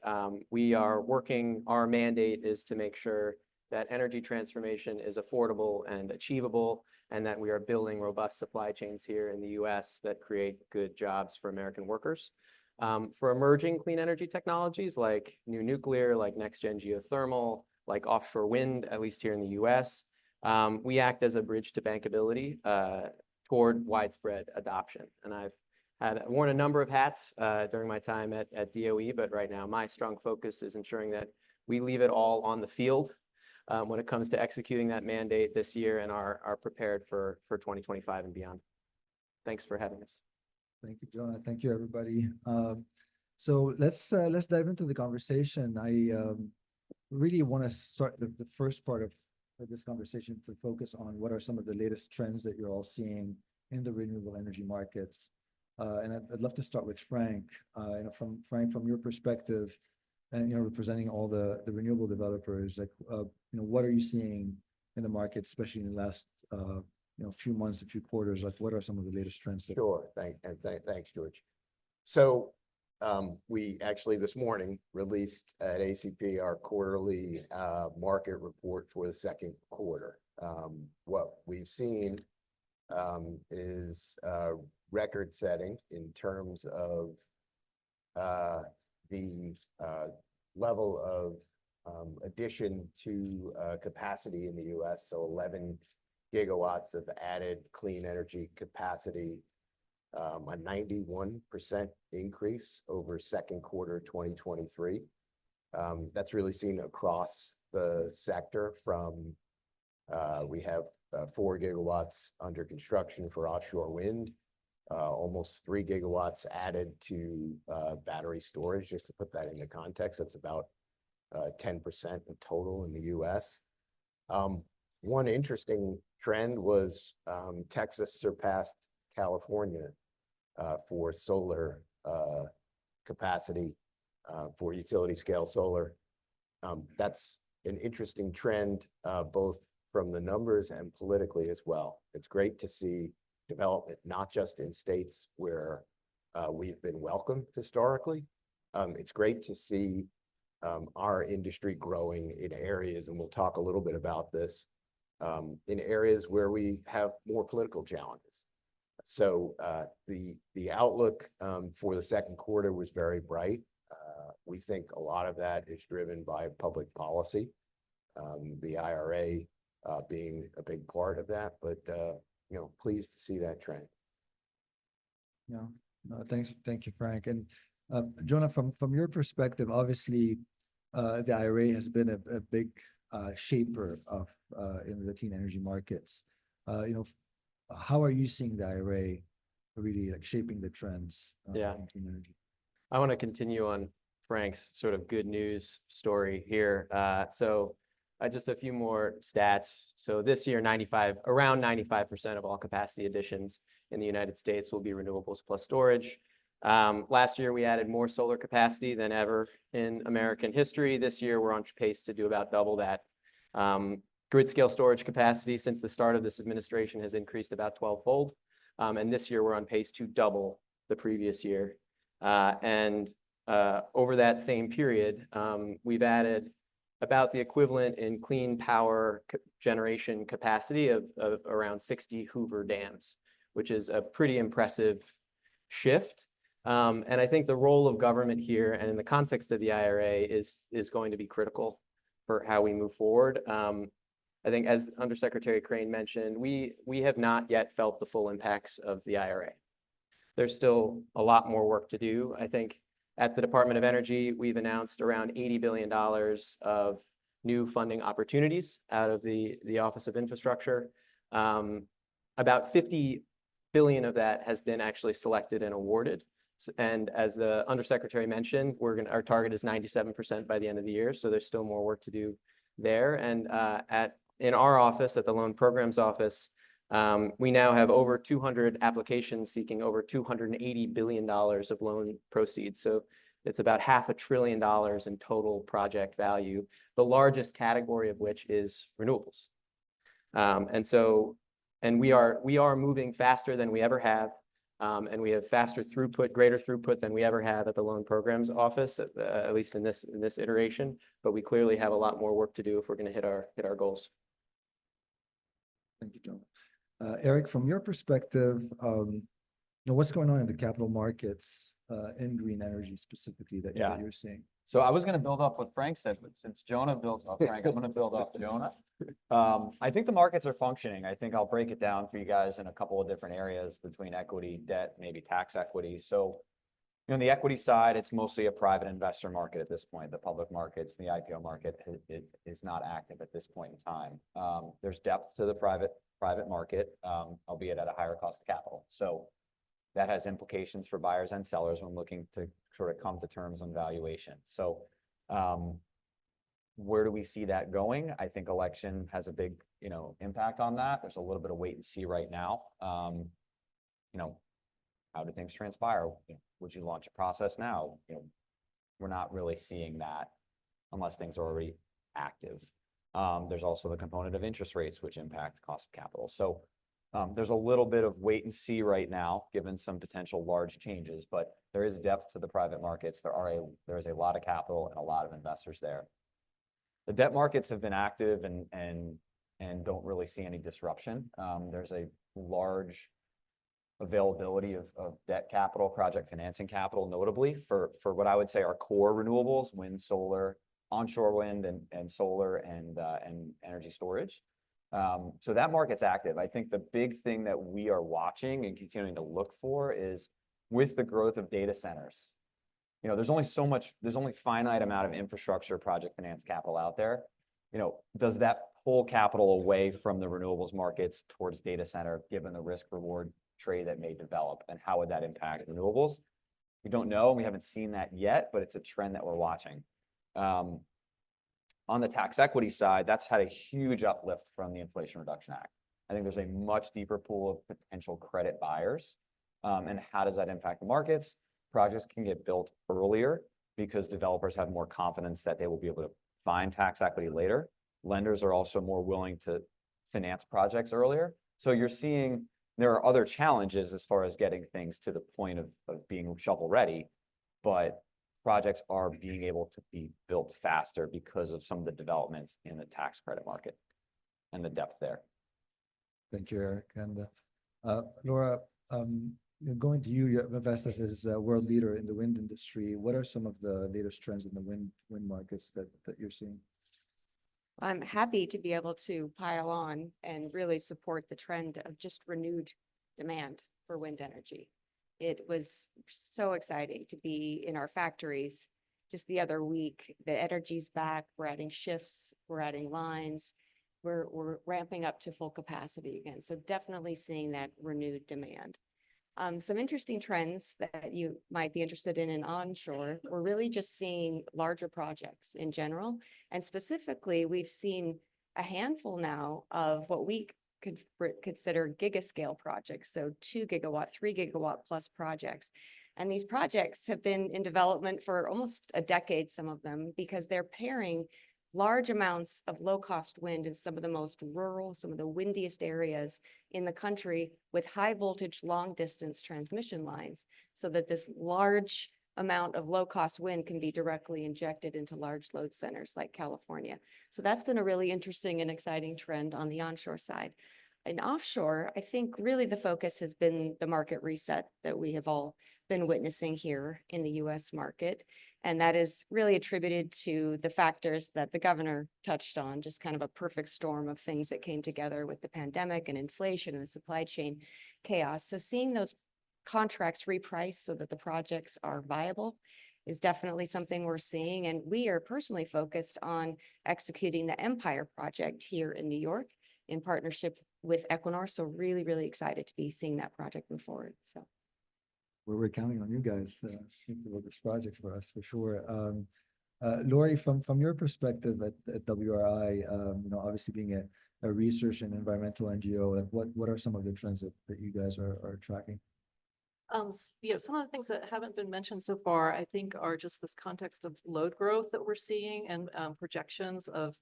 we are working, our mandate is to make sure that energy transformation is affordable and achievable, and that we are building robust supply chains here in the US that create good jobs for American workers. For emerging clean energy technologies like new nuclear, like next-gen geothermal, like offshore wind, at least here in the US, we act as a bridge to bankability toward widespread adoption. And I've worn a number of hats during my time at DOE, but right now my strong focus is ensuring that we leave it all on the field when it comes to executing that mandate this year and are prepared for 2025 and beyond. Thanks for having us. Thank you, Jonah. Thank you, everybody. So let's dive into the conversation. I really want to start the first part of this conversation to focus on what are some of the latest trends that you're all seeing in the renewable energy markets. And I'd love to start with Frank. From Frank, from your perspective, and representing all the renewable developers, like what are you seeing in the market, especially in the last few months, a few quarters? Like, what are some of the latest trends? Sure. Thanks, George. So we actually this morning released at ACP our quarterly market report for the second quarter. What we've seen is record setting in terms of the level of addition to capacity in the US. So 11 gigawatts of added clean energy capacity, a 91% increase over second quarter 2023. That's really seen across the sector from, we have 4 gigawatts under construction for offshore wind, almost 3 gigawatts added to battery storage. Just to put that into context, that's about 10% in total in the US. One interesting trend was Texas surpassed California for solar capacity, for utility scale solar. That's an interesting trend, both from the numbers and politically as well. It's great to see development, not just in states where we've been welcome historically. It's great to see our industry growing in areas, and we'll talk a little bit about this, in areas where we have more political challenges. So the outlook for the second quarter was very bright. We think a lot of that is driven by public policy, the IRA being a big part of that, but you know, pleased to see that trend. Yeah, no, thank you, Frank. And Jonah, from your perspective, obviously, the IRA has been a big shaper of in the clean energy markets. You know, how are you seeing the IRA really like shaping the trends in clean energy? I want to continue on Frank's sort of good news story here. So just a few more stats. So this year, around 95% of all capacity additions in the United States will be renewables plus storage. Last year, we added more solar capacity than ever in American history. This year, we're on pace to do about double that. Grid scale storage capacity since the start of this administration has increased about 12-fold. And this year, we're on pace to double the previous year. And over that same period, we've added about the equivalent in clean power generation capacity of around 60 Hoover dams, which is a pretty impressive shift. And I think the role of government here and in the context of the IRA is going to be critical for how we move forward. I think as Undersecretary Crane mentioned, we have not yet felt the full impacts of the IRA. There's still a lot more work to do. I think at the Department of Energy, we've announced around $80 billion of new funding opportunities out of the Office of Infrastructure. About $50 billion of that has been actually selected and awarded. And as the Undersecretary mentioned, our target is 97% by the end of the year. So there's still more work to do there. And in our office, at the Loan Programs Office, we now have over 200 applications seeking over $280 billion of loan proceeds. So it's about $500 billion in total project value, the largest category of which is renewables. And we are moving faster than we ever have. And we have faster throughput, greater throughput than we ever have at the Loan Programs Office, at least in this iteration. But we clearly have a lot more work to do if we're going to hit our goals. Thank you, John. Eric, from your perspective, what's going on in the capital markets in green energy specifically that you're seeing? So I was going to build off what Frank said, but since Jonah built off Frank, I'm going to build off Jonah. I think the markets are functioning. I think I'll break it down for you guys in a couple of different areas between equity, debt, maybe tax equity. So, on the equity side, it's mostly a private investor market at this point. The public markets, the IPO market is not active at this point in time. There's depth to the private market, albeit at a higher cost of capital. So that has implications for buyers and sellers when looking to sort of come to terms on valuation. So where do we see that going? I think election has a big, impact on that. There's a little bit of wait and see right now. How do things transpire? Would you launch a process now? We're not really seeing that unless things are already active. There's also the component of interest rates, which impact cost of capital. So there's a little bit of wait and see right now, given some potential large changes, but there is depth to the private markets. There is a lot of capital and a lot of investors there. The debt markets have been active and don't really see any disruption. There's a large availability of debt capital, project financing capital, notably for what I would say are core renewables, wind, solar, onshore wind and solar and energy storage. So that market's active. I think the big thing that we are watching and continuing to look for is with the growth of data centers. You know, there's only finite amount of infrastructure project finance capital out there. You know, does that pull capital away from the renewables markets towards data center, given the risk reward trade that may develop, and how would that impact renewables? We don't know. We haven't seen that yet, but it's a trend that we're watching. On the tax equity side, that's had a huge uplift from the Inflation Reduction Act. I think there's a much deeper pool of potential credit buyers. And how does that impact the markets? Projects can get built earlier because developers have more confidence that they will be able to find tax equity later. Lenders are also more willing to finance projects earlier. So you're seeing there are other challenges as far as getting things to the point of being shovel ready, but projects are being able to be built faster because of some of the developments in the tax credit market and the depth there. Thank you, Eric. And Laura, going to you, Vestas is a world leader in the wind industry. What are some of the latest trends in the wind markets that you're seeing? I'm happy to be able to pile on and really support the trend of just renewed demand for wind energy. It was so exciting to be in our factories just the other week. The energy's back. We're adding shifts. We're adding lines. We're ramping up to full capacity again. So definitely seeing that renewed demand. Some interesting trends that you might be interested in onshore. We're really just seeing larger projects in general. And specifically, we've seen a handful now of what we could consider gigascale projects. So 2 gigawatt, 3 gigawatt plus projects. And these projects have been in development for almost a decade, some of them, because they're pairing large amounts of low-cost wind in some of the most rural, some of the windiest areas in the country with high voltage, long distance transmission lines so that this large amount of low-cost wind can be directly injected into large load centers like California. So that's been a really interesting and exciting trend on the onshore side. In offshore, I think really the focus has been the market reset that we have all been witnessing here in the US market. And that is really attributed to the factors that the governor touched on, just kind of a perfect storm of things that came together with the pandemic and inflation and the supply chain chaos. So seeing those contracts repriced so that the projects are viable is definitely something we're seeing. And we are personally focused on executing the Empire project here in New York in partnership with Equinor. So really, really excited to be seeing that project move forward. So we're counting on you guys to build this project for us for sure. Lori, from your perspective at WRI, obviously being a research and environmental NGO, like what are some of the trends that you guys are tracking? Some of the things that haven't been mentioned so far, I think, are just this context of load growth that we're seeing and projections of,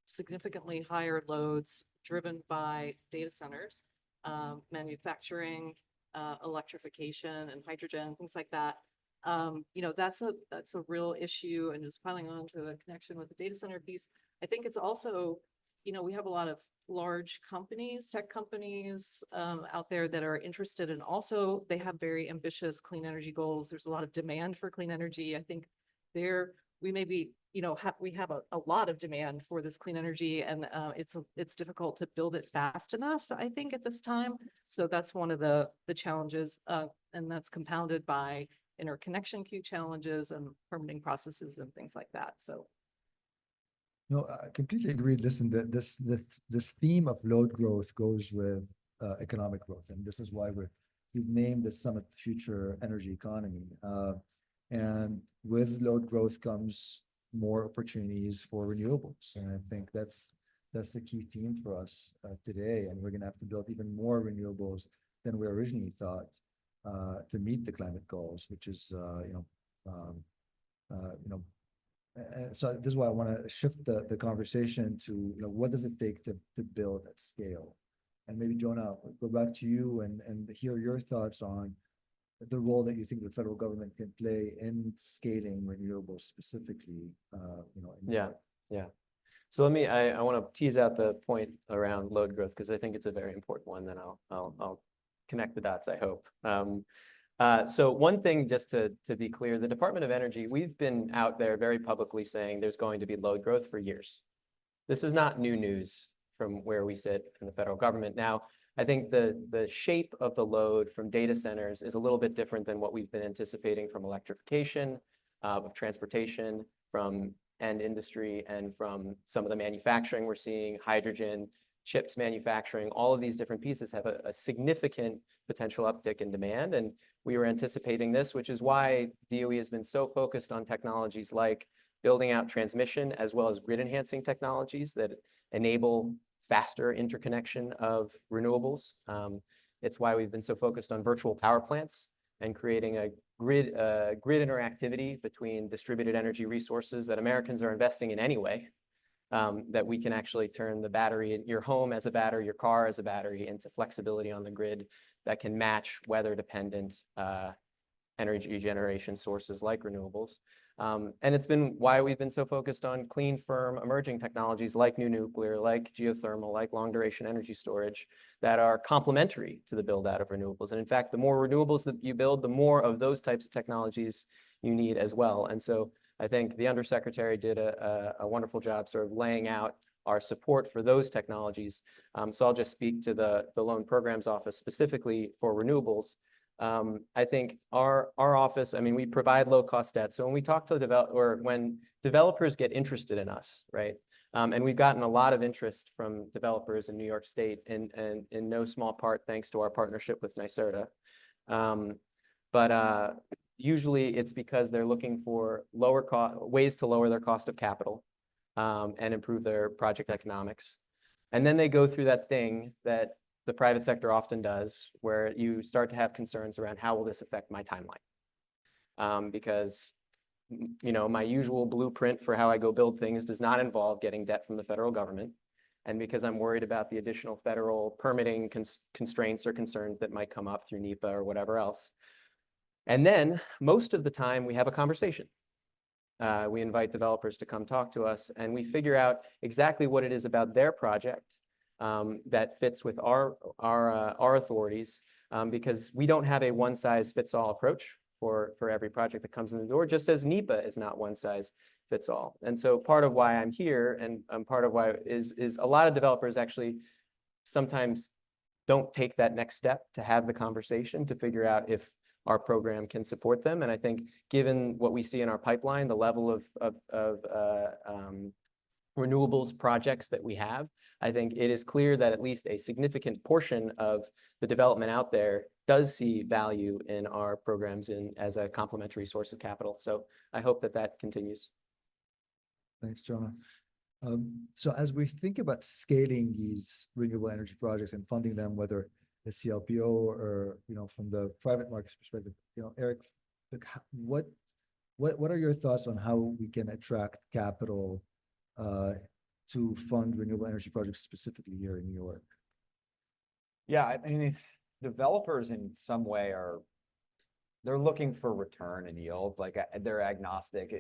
significantly higher loads driven by data centers, manufacturing, electrification and hydrogen, things like that. That's a real issue. And just piling on to the connection with the data center piece, I think it's also, we have a lot of large companies, tech companies out there that are interested, and also they have very ambitious clean energy goals. There's a lot of demand for clean energy. I think we may be, we have a lot of demand for this clean energy, and it's difficult to build it fast enough, I think, at this time. So that's one of the challenges, and that's compounded by interconnection queue challenges and permitting processes and things like that. So. No, I completely agree. Listen, this theme of load growth goes with economic growth, and this is why we've named this summit the Future Energy Economy. And with load growth comes more opportunities for renewables, and I think that's the key theme for us today. And we're going to have to build even more renewables than we originally thought to meet the climate goals, which is so this is why I want to shift the conversation to what does it take to build at scale. And maybe Jonah, I'll go back to you and hear your thoughts on the role that you think the federal government can play in scaling renewables specifically. Yeah. So I want to tease out the point around load growth because I think it's a very important one. Then I'll connect the dots, I hope. So one thing, just to be clear, the Department of Energy, we've been out there very publicly saying there's going to be load growth for years. This is not new news from where we sit in the federal government. Now, I think the shape of the load from data centers is a little bit different than what we've been anticipating from electrification, of transportation, from end industry, and from some of the manufacturing we're seeing, hydrogen, chips manufacturing. All of these different pieces have a significant potential uptick in demand. And we were anticipating this, which is why DOE has been so focused on technologies like building out transmission as well as grid enhancing technologies that enable faster interconnection of renewables. It's why we've been so focused on virtual power plants and creating a grid interactivity between distributed energy resources that Americans are investing in anyway, that we can actually turn the battery in your home as a battery, your car as a battery, into flexibility on the grid that can match weather-dependent energy generation sources like renewables. And it's been why we've been so focused on clean, firm, emerging technologies like new nuclear, like geothermal, like long-duration energy storage that are complementary to the build-out of renewables. And in fact, the more renewables that you build, the more of those types of technologies you need as well. And so I think the Undersecretary did a wonderful job sort of laying out our support for those technologies. So I'll just speak to the Loan Programs Office specifically for renewables. I think our office, I mean, we provide low-cost debt. So when we talk to when developers get interested in us, right? And we've gotten a lot of interest from developers in New York State, and in no small part thanks to our partnership with NYSERDA. But usually it's because they're looking for ways to lower their cost of capital and improve their project economics. And then they go through that thing that the private sector often does, where you start to have concerns around how will this affect my timeline? Because my usual blueprint for how I go build things does not involve getting debt from the federal government. And because I'm worried about the additional federal permitting constraints or concerns that might come up through NEPA or whatever else. And then most of the time we have a conversation. We invite developers to come talk to us, and we figure out exactly what it is about their project that fits with our authorities, because we don't have a one-size-fits-all approach for every project that comes in the door, just as NEPA is not one-size-fits-all. And so part of why I'm here, and part of why is a lot of developers actually sometimes don't take that next step to have the conversation to figure out if our program can support them. And I think given what we see in our pipeline, the level of renewables projects that we have, I think it is clear that at least a significant portion of the development out there does see value in our programs as a complementary source of capital. So I hope that continues. Thanks, Jonah. So as we think about scaling these renewable energy projects and funding them, whether the CLPO or from the private markets perspective, Eric, what are your thoughts on how we can attract capital to fund renewable energy projects specifically here in New York? Yeah, I mean, developers in some way they're looking for return and yield. Like they're agnostic,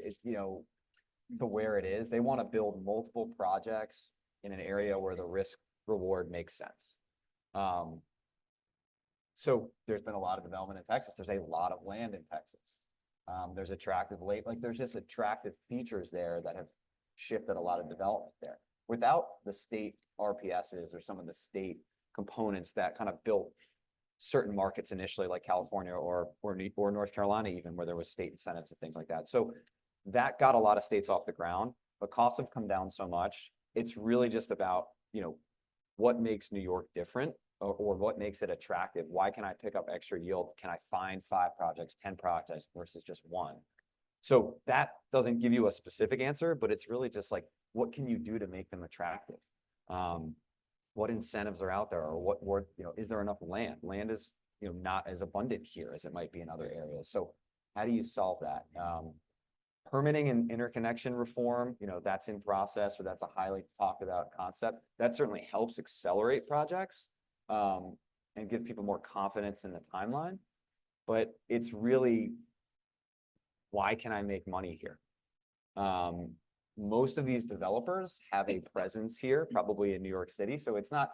to where it is. They want to build multiple projects in an area where the risk reward makes sense. So there's been a lot of development in Texas. There's a lot of land in Texas. There's there's just attractive features there that have shifted a lot of development there. Without the state RPSs or some of the state components that kind of built certain markets initially, like California or North Carolina, even where there was state incentives and things like that. So that got a lot of states off the ground, but costs have come down so much. It's really just about, what makes New York different, or what makes it attractive. Why can I pick up extra yield? Can I find 5 projects, 10 projects versus just 1? So that doesn't give you a specific answer, but it's really just like, what can you do to make them attractive? What incentives are out there, or is there enough land? Land is, not as abundant here as it might be in other areas. So how do you solve that? Permitting and interconnection reform, that's in process, or that's a highly talked about concept. That certainly helps accelerate projects and give people more confidence in the timeline. But it's really, why can I make money here? Most of these developers have a presence here, probably in New York City. So it's not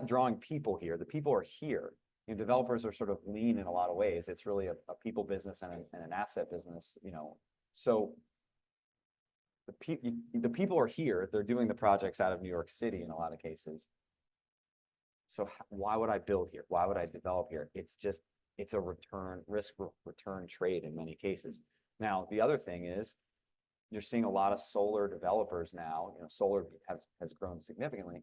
drawing people here. The people are here. you know, developers are sort of lean in a lot of ways. It's really a people business and an asset business, you know. So the people are here, they're doing the projects out of New York City in a lot of cases. So why would I build here? Why would I develop here? It's just, it's a return trade in many cases. Now, the other thing is, you're seeing a lot of solar developers now, you know, solar has grown significantly.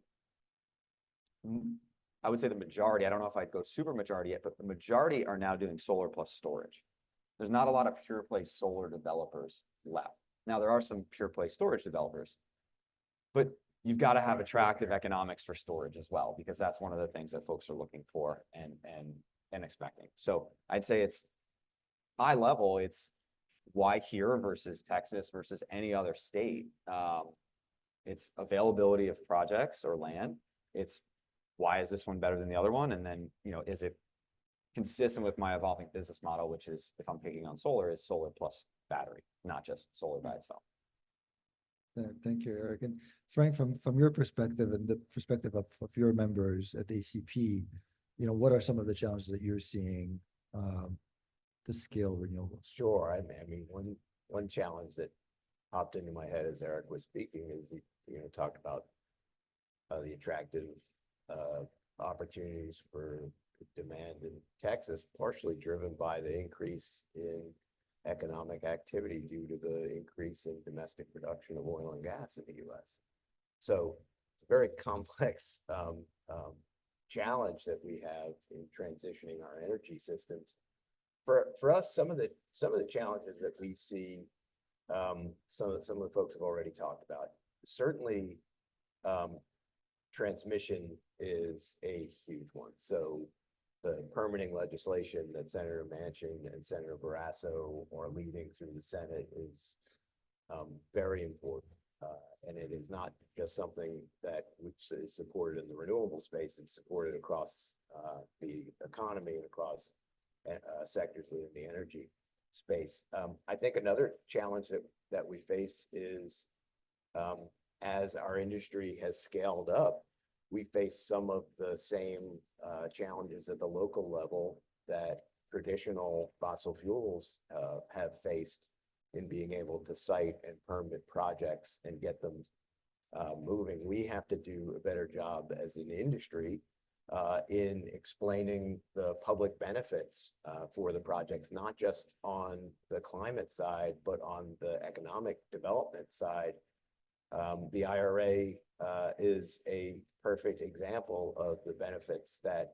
I would say the majority, I don't know if I'd go super majority yet, but the majority are now doing solar plus storage. There's not a lot of pure play solar developers left. Now, there are some pure play storage developers, but you've got to have attractive economics for storage as well, because that's one of the things that folks are looking for and expecting. So I'd say it's high level, it's why here versus Texas versus any other state. It's availability of projects or land. It's why is this one better than the other one? And then, you know, is it consistent with my evolving business model, which is, if I'm picking on solar, is solar plus battery, not just solar by itself. Thank you, Eric. And Frank, from your perspective and the perspective of your members at ACP, you know, what are some of the challenges that you're seeing to scale renewables? Sure. I mean, one challenge that popped into my head as Eric was speaking is he, you know, talked about the attractive opportunities for demand in Texas, partially driven by the increase in economic activity due to the increase in domestic production of oil and gas in the U.S. So it's a very complex challenge that we have in transitioning our energy systems. For us, some of the challenges that we see, some of the folks have already talked about. Certainly, transmission is a huge one. So the permitting legislation that Senator Manchin and Senator Barrasso are leading through the Senate is very important. And it is not just something which is supported in the renewable space, it's supported across the economy and across sectors within the energy space. I think another challenge that we face is as our industry has scaled up, we face some of the same challenges at the local level that traditional fossil fuels have faced in being able to site and permit projects and get them moving. We have to do a better job as an industry in explaining the public benefits for the projects, not just on the climate side, but on the economic development side. The IRA is a perfect example of the benefits that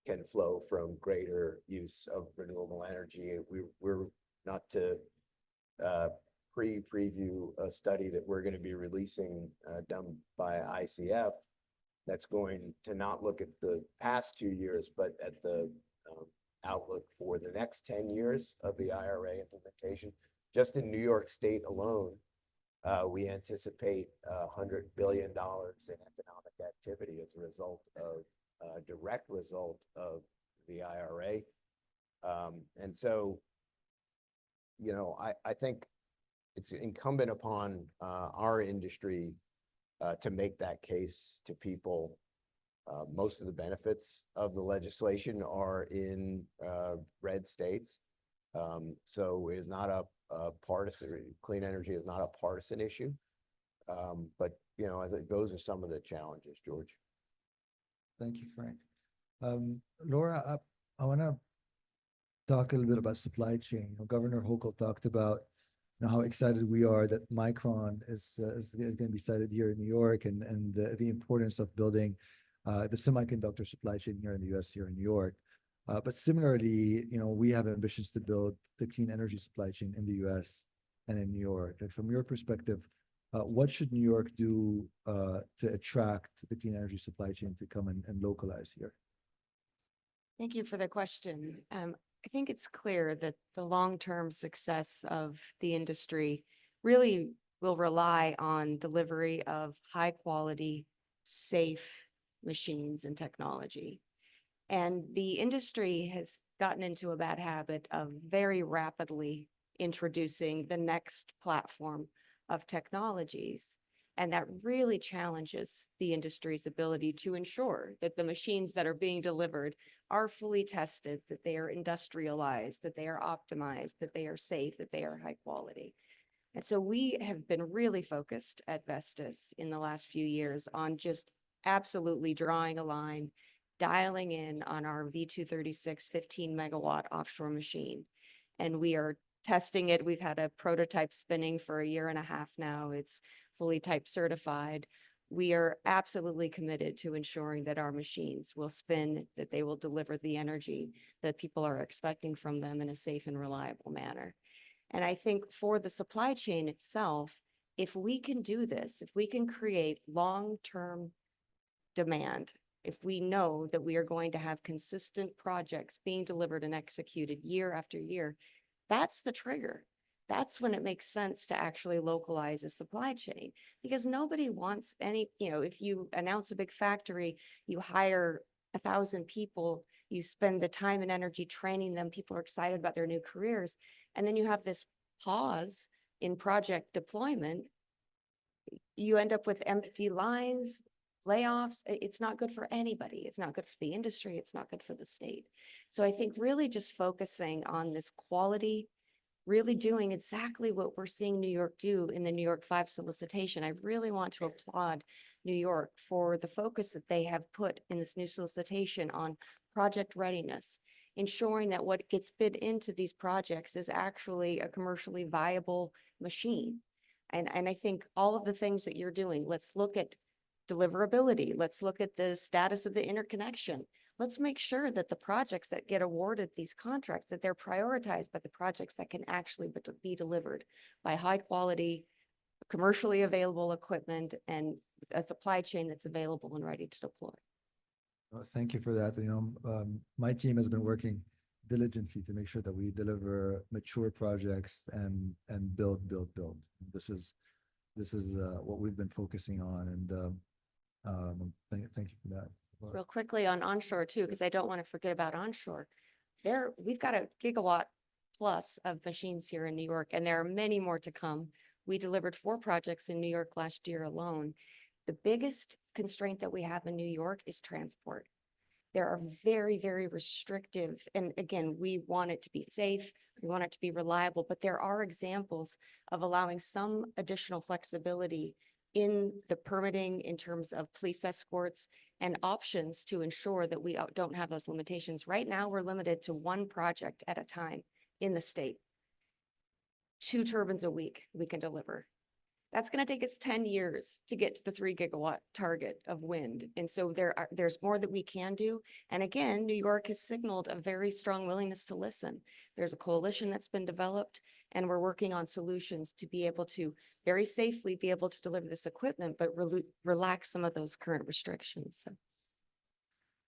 can flow from greater use of renewable energy. We're not to preview a study that we're going to be releasing done by ICF that's going to not look at the past 2 years, but at the outlook for the next 10 years of the IRA implementation. Just in New York State alone, we anticipate $100 billion in economic activity as a result of direct result of the IRA. And so, you know, I think it's incumbent upon our industry to make that case to people. Most of the benefits of the legislation are in red states. So it is not a partisan, clean energy is not a partisan issue. But, you know, I think those are some of the challenges, George. Thank you, Frank. Laura, I want to talk a little bit about supply chain. Governor Hochul talked about how excited we are that Micron is going to be sited here in New York, and the importance of building the semiconductor supply chain here in the U.S., here in New York. But similarly, you know, we have ambitions to build the clean energy supply chain in the U.S. and in New York. And from your perspective, what should New York do to attract the clean energy supply chain to come and localize here? Thank you for the question. I think it's clear that the long-term success of the industry really will rely on delivery of high-quality, safe machines and technology. And the industry has gotten into a bad habit of very rapidly introducing the next platform of technologies. And that really challenges the industry's ability to ensure that the machines that are being delivered are fully tested, that they are industrialized, that they are optimized, that they are safe, that they are high quality. And so we have been really focused at Vestas in the last few years on just absolutely drawing a line, dialing in on our V236 15 megawatt offshore machine. And we are testing it. We've had a prototype spinning for a year and a half now. It's fully type certified. We are absolutely committed to ensuring that our machines will spin, that they will deliver the energy that people are expecting from them in a safe and reliable manner. And I think for the supply chain itself, if we can do this, if we can create long-term demand, if we know that we are going to have consistent projects being delivered and executed year after year, that's the trigger. That's when it makes sense to actually localize a supply chain, because nobody wants any, if you announce a big factory, you hire 1,000 people, you spend the time and energy training them, people are excited about their new careers, and then you have this pause in project deployment, you end up with empty lines, layoffs. It's not good for anybody. It's not good for the industry. It's not good for the state. So I think really just focusing on this quality, really doing exactly what we're seeing New York do in the New York 5 solicitation. I really want to applaud New York for the focus that they have put in this new solicitation on project readiness, ensuring that what gets bid into these projects is actually a commercially viable machine. And I think all of the things that you're doing, let's look at deliverability. Let's look at the status of the interconnection. Let's make sure that the projects that get awarded these contracts, that they're prioritized by the projects that can actually be delivered by high quality, commercially available equipment and a supply chain that's available and ready to deploy. Thank you for that. My team has been working diligently to make sure that we deliver mature projects and build. This is what we've been focusing on, and thank you for that. Real quickly on onshore too, because I don't want to forget about onshore. We've got a gigawatt plus of machines here in New York, and there are many more to come. We delivered 4 projects in New York last year alone. The biggest constraint that we have in New York is transport. There are very, very restrictive, and again, we want it to be safe, we want it to be reliable, but there are examples of allowing some additional flexibility in the permitting in terms of police escorts and options to ensure that we don't have those limitations. Right now, we're limited to 1 project at a time in the state. 2 turbines a week we can deliver. That's going to take us 10 years to get to the 3 gigawatt target of wind. And so there's more that we can do. And again, New York has signaled a very strong willingness to listen. There's a coalition that's been developed, and we're working on solutions to be able to very safely be able to deliver this equipment, but relax some of those current restrictions. So.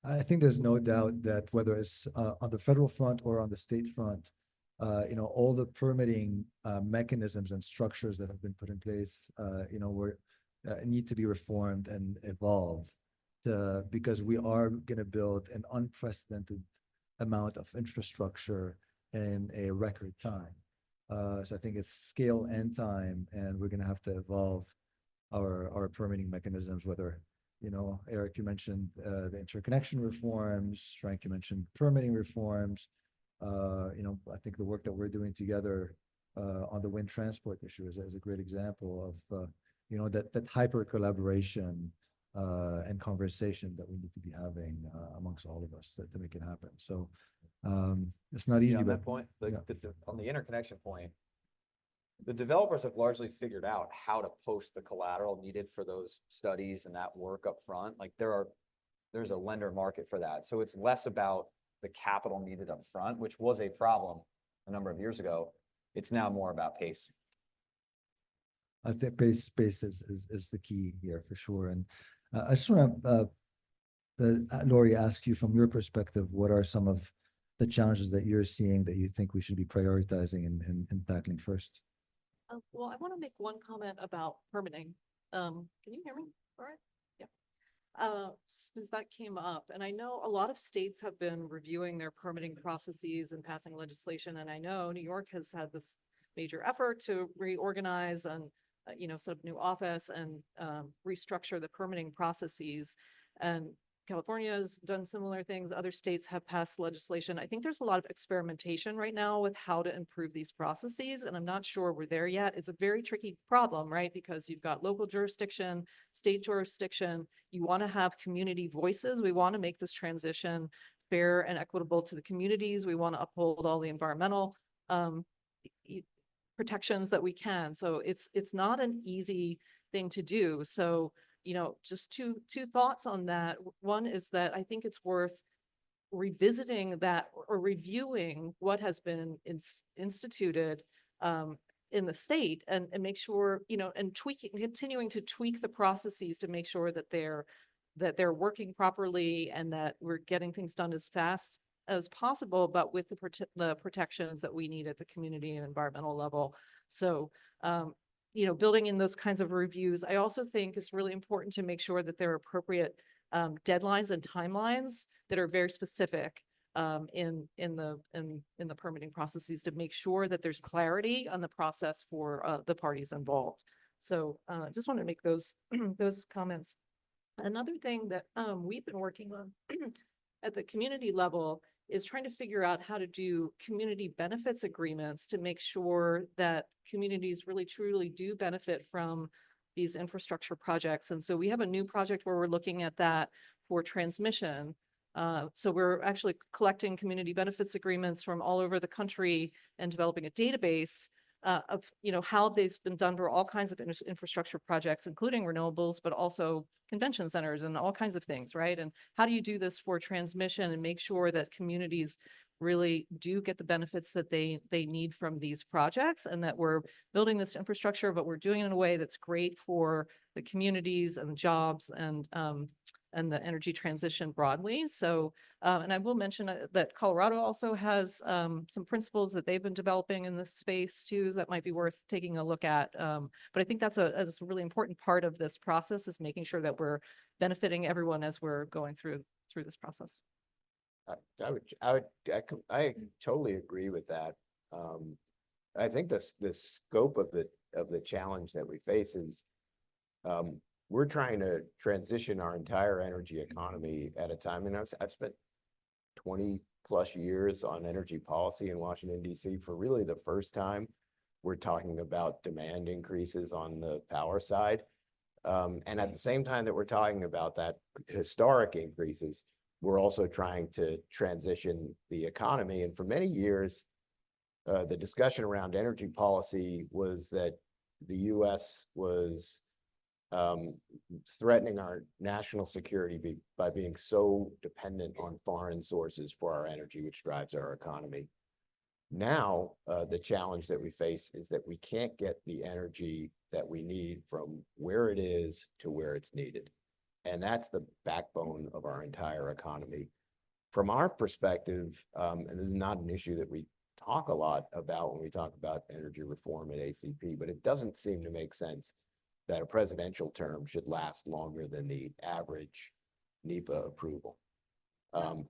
I think there's no doubt that whether it's on the federal front or on the state front, all the permitting mechanisms and structures that have been put in place, need to be reformed and evolved because we are going to build an unprecedented amount of infrastructure in a record time. So I think it's scale and time, and we're going to have to evolve our permitting mechanisms, whether, Eric, you mentioned the interconnection reforms, Frank, you mentioned permitting reforms. I think the work that we're doing together on the wind transport issue is a great example of, that hyper collaboration and conversation that we need to be having amongst all of us to make it happen. So it's not easy. On but that point, yeah. on the interconnection point, the developers have largely figured out how to post the collateral needed for those studies and that work up front. Like there's a lender market for that. So it's less about the capital needed up front, which was a problem a number of years ago. It's now more about pace. I think pace is the key here for sure. And I just want to, Lori, ask you from your perspective, what are some of the challenges that you're seeing that you think we should be prioritizing and tackling first? Well, I want to make one comment about permitting. Can you hear me? All right. Yeah. Since that came up, and I know a lot of states have been reviewing their permitting processes and passing legislation, and I know New York has had this major effort to reorganize and set up a new office and restructure the permitting processes. And California has done similar things. Other states have passed legislation. I think there's a lot of experimentation right now with how to improve these processes, and I'm not sure we're there yet. It's a very tricky problem, right? Because you've got local jurisdiction, state jurisdiction. You want to have community voices. We want to make this transition fair and equitable to the communities. We want to uphold all the environmental protections that we can. So it's not an easy thing to do. So just two thoughts on that. One is that I think it's worth revisiting that or reviewing what has been instituted in the state and make sure, and continuing to tweak the processes to make sure that they're working properly and that we're getting things done as fast as possible, but with the protections that we need at the community and environmental level. So, building in those kinds of reviews. I also think it's really important to make sure that there are appropriate deadlines and timelines that are very specific in the permitting processes to make sure that there's clarity on the process for the parties involved. So just want to make those those comments. Another thing that we've been working on at the community level is trying to figure out how to do community benefits agreements to make sure that communities really truly do benefit from these infrastructure projects. And so we have a new project where we're looking at that for transmission. So we're actually collecting community benefits agreements from all over the country and developing a database of how they've been done for all kinds of infrastructure projects, including renewables, but also convention centers and all kinds of things, right? And how do you do this for transmission and make sure that communities really do get the benefits that they need from these projects, and that we're building this infrastructure, but we're doing it in a way that's great for the communities and jobs and the energy transition broadly. So, and I will mention that Colorado also has some principles that they've been developing in this space too, that might be worth taking a look at. But I think that's a really important part of this process, is making sure that we're benefiting everyone as we're going through this process. I totally agree with that. I think the scope of the challenge that we face is, we're trying to transition our entire energy economy at a time. And I've spent 20+ years on energy policy in Washington, D.C. For really the first time, we're talking about demand increases on the power side. And at the same time that we're talking about that historic increases, we're also trying to transition the economy. And for many years, the discussion around energy policy was that the U.S. was threatening our national security by being so dependent on foreign sources for our energy, which drives our economy. Now, the challenge that we face is that we can't get the energy that we need from where it is to where it's needed. And that's the backbone of our entire economy. From our perspective, and this is not an issue that we talk a lot about when we talk about energy reform at ACP, but it doesn't seem to make sense that a presidential term should last longer than the average NEPA approval.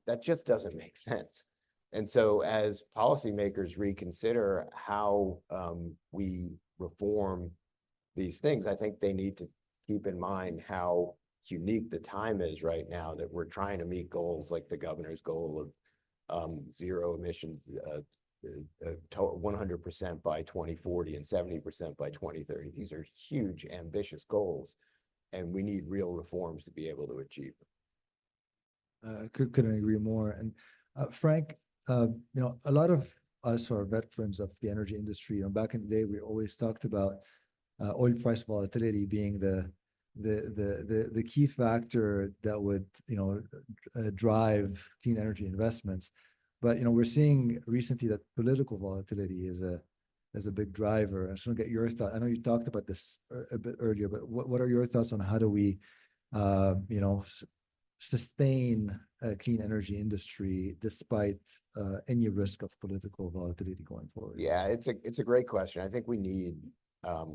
That just doesn't make sense. And so as policymakers reconsider how we reform these things, I think they need to keep in mind how unique the time is right now, that we're trying to meet goals like the governor's goal of zero emissions, 100% by 2040 and 70% by 2030. These are huge, ambitious goals, and we need real reforms to be able to achieve them. Couldn't agree more. And Frank, a lot of us are veterans of the energy industry. And back in the day, we always talked about oil price volatility being the key factor that would drive clean energy investments. But we're seeing recently that political volatility is a big driver. I just want to get your thought. I know you talked about this a bit earlier, but what are your thoughts on how do we sustain a clean energy industry despite any risk of political volatility going forward? Yeah, it's a great question. I think we need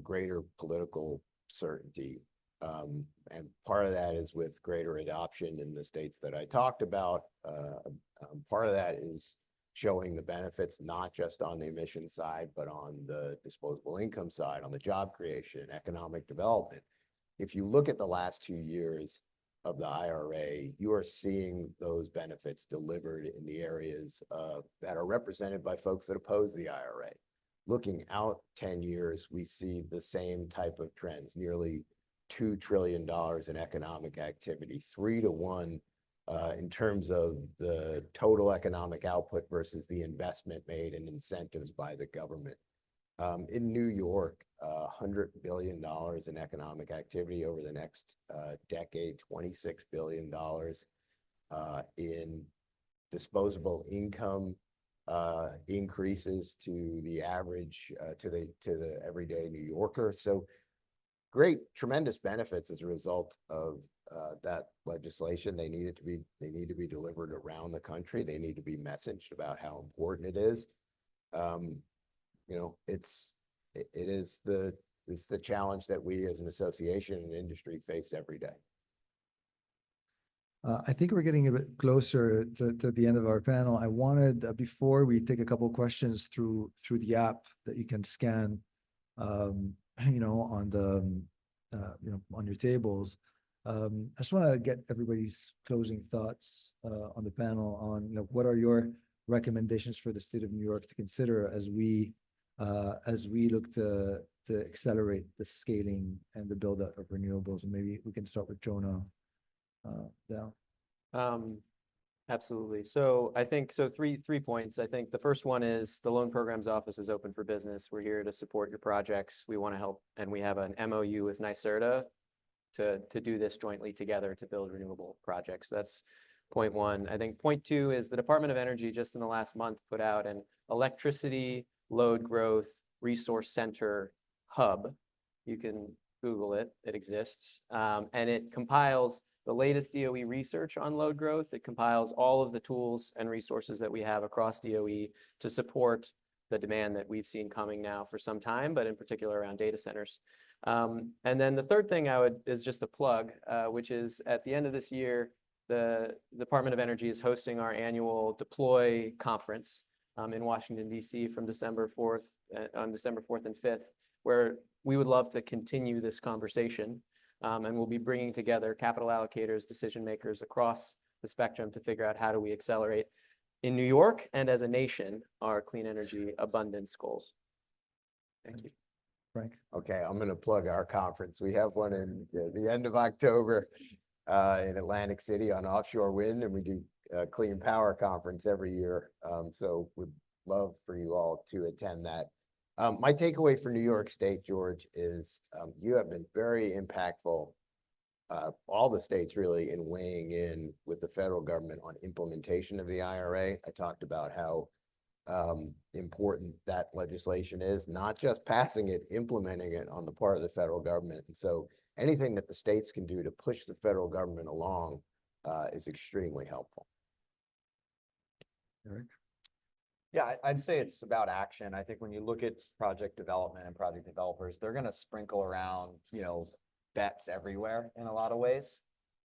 greater political certainty. And part of that is with greater adoption in the states that I talked about. Part of that is showing the benefits, not just on the emission side, but on the disposable income side, on the job creation, economic development. If you look at the last 2 years of the IRA, you are seeing those benefits delivered in the areas that are represented by folks that oppose the IRA. Looking out 10 years, we see the same type of trends, nearly $2 trillion in economic activity, 3 to 1 in terms of the total economic output versus the investment made in incentives by the government. In New York, $100 billion in economic activity over the next decade, $26 billion in disposable income increases to the average, to the everyday New Yorker. So great, tremendous benefits as a result of that legislation. They need to be delivered around the country. They need to be messaged about how important it is. You know, it's the challenge that we as an association and industry face every day. I think we're getting a bit closer to the end of our panel. I wanted, before we take a couple questions through the app that you can scan, you know, on the, you know, on your tables. I just want to get everybody's closing thoughts on the panel on, you know, what are your recommendations for the state of New York to consider as we look to accelerate the scaling and the build out of renewables. And maybe we can start with Jonah. Absolutely. So I think, so three points. I think the first one is the Loan Programs Office is open for business. We're here to support your projects. We want to help, and we have an MOU with NYSERDA to do this jointly together to build renewable projects. That's point one. I think point two is the Department of Energy just in the last month put out an electricity load growth resource center hub. You can Google it, it exists. And it compiles the latest DOE research on load growth. It compiles all of the tools and resources that we have across DOE to support the demand that we've seen coming now for some time, but in particular around data centers. And then the third thing is just a plug, which is at the end of this year, the Department of Energy is hosting our annual Deploy conference in Washington, D.C. from December 4th, on December 4th and 5th, where we would love to continue this conversation. And we'll be bringing together capital allocators, decision makers across the spectrum to figure out how do we accelerate in New York and as a nation our clean energy abundance goals. Thank you. Frank. Okay, I'm going to plug our conference. We have one in the end of October in Atlantic City on offshore wind, and we do a clean power conference every year. So would love for you all to attend that. My takeaway for New York State, George, is you have been very impactful, all the states really, in weighing in with the federal government on implementation of the IRA. I talked about how important that legislation is, not just passing it, implementing it on the part of the federal government. And so anything that the states can do to push the federal government along is extremely helpful. Eric. Yeah, I'd say it's about action. I think when you look at project development and project developers, they're going to sprinkle around, you know, bets everywhere in a lot of ways,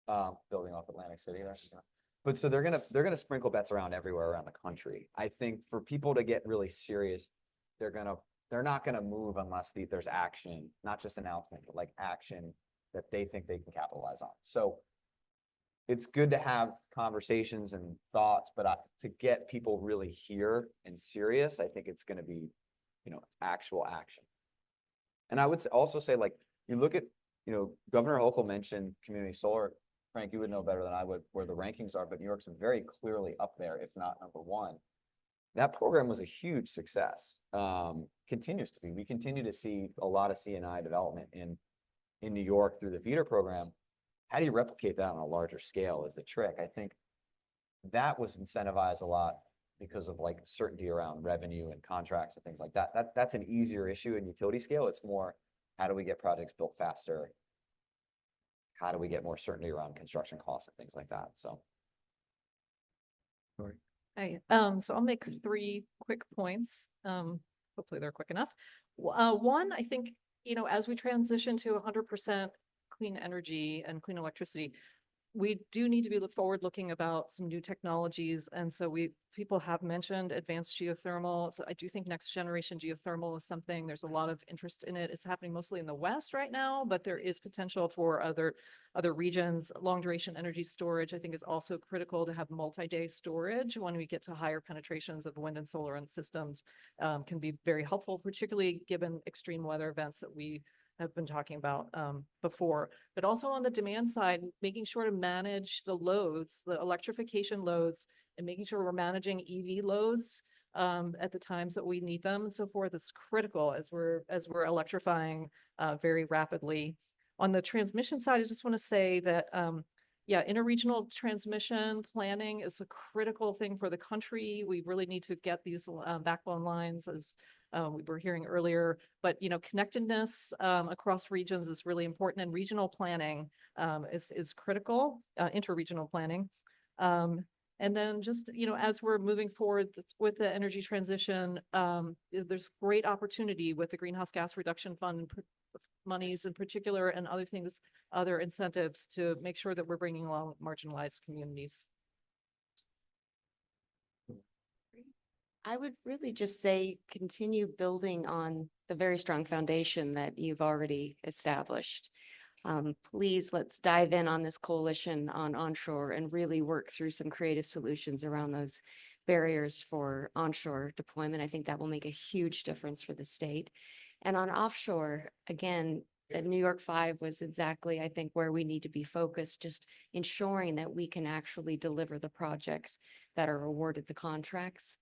building off Atlantic City. But so they're gonna sprinkle bets around everywhere around the country. I think for people to get really serious, they're not gonna move unless there's action, not just announcement, but like action that they think they can capitalize on. So it's good to have conversations and thoughts, but to get people really here and serious, I think it's going to be, you know, actual action. And I would also say, like, you look at, you know, Governor Hochul mentioned community solar. Frank, you would know better than I would where the rankings are, but New York's very clearly up there, if not number one. That program was a huge success, continues to be. We continue to see a lot of C&I development in New York through the feeder program. How do you replicate that on a larger scale is the trick. I think that was incentivized a lot because of like certainty around revenue and contracts and things like that. That's an easier issue in utility scale. It's more, how do we get projects built faster? How do we get more certainty around construction costs and things like that? So. Sorry. Hey, so I'll make 3 quick points. Hopefully they're quick enough. One, I think, you know, as we transition to 100% clean energy and clean electricity, we do need to be forward looking about some new technologies. And so people have mentioned advanced geothermal. So I do think next generation geothermal is something, there's a lot of interest in it. It's happening mostly in the West right now, but there is potential for other regions. Long duration energy storage, I think, is also critical to have multi-day storage when we get to higher penetrations of wind and solar and systems, can be very helpful, particularly given extreme weather events that we have been talking about before, but also on the demand side, making sure to manage the loads, the electrification loads, and making sure we're managing EV loads at the times that we need them and so forth is critical as we're electrifying very rapidly. On the transmission side, I just want to say that yeah, interregional transmission planning is a critical thing for the country. We really need to get these backbone lines, as we were hearing earlier. But connectedness across regions is really important, and regional planning is critical. Interregional planning, and then just as we're moving forward with the energy transition, there's great opportunity with the Greenhouse Gas Reduction Fund monies in particular, and other things, other incentives to make sure that we're bringing along marginalized communities. I would really just say continue building on the very strong foundation that you've already established. Please, let's dive in on this coalition on onshore and really work through some creative solutions around those barriers for onshore deployment. I think that will make a huge difference for the state. And on offshore, again, the New York 5 was exactly, I think, where we need to be focused, just ensuring that we can actually deliver the projects that are awarded the contracts.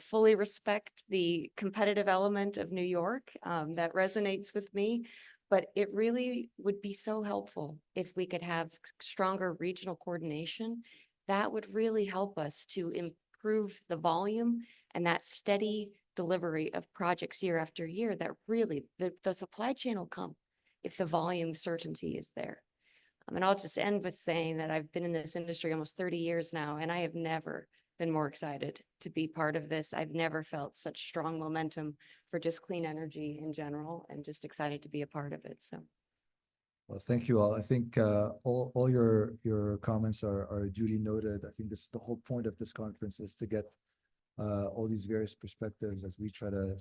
Fully respect the competitive element of New York. That resonates with me, but it really would be so helpful if we could have stronger regional coordination. That would really help us to improve the volume and that steady delivery of projects year after year, that really the supply chain will come if the volume certainty is there. And I'll just end with saying that I've been in this industry almost 30 years now, and I have never been more excited to be part of this. I've never felt such strong momentum for just clean energy in general, and just excited to be a part of it. So. Well, thank you all. I think all your comments are duly noted. I think this is the whole point of this conference, is to get all these various perspectives as we try to,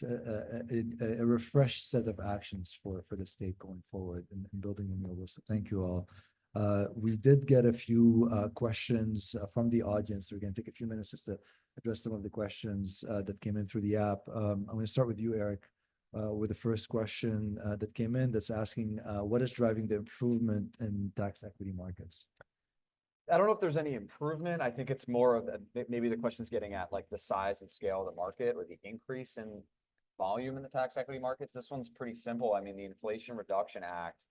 a refreshed set of actions for the state going forward in building renewables. So thank you all. We did get a few questions from the audience. We're going to take a few minutes just to address some of the questions that came in through the app. I'm going to start with you, Eric, with the first question that came in, that's asking what is driving the improvement in tax equity markets? I don't know if there's any improvement. I think it's more of maybe the question's getting at like the size and scale of the market, or the increase in volume in the tax equity markets. This one's pretty simple. I mean, the Inflation Reduction Act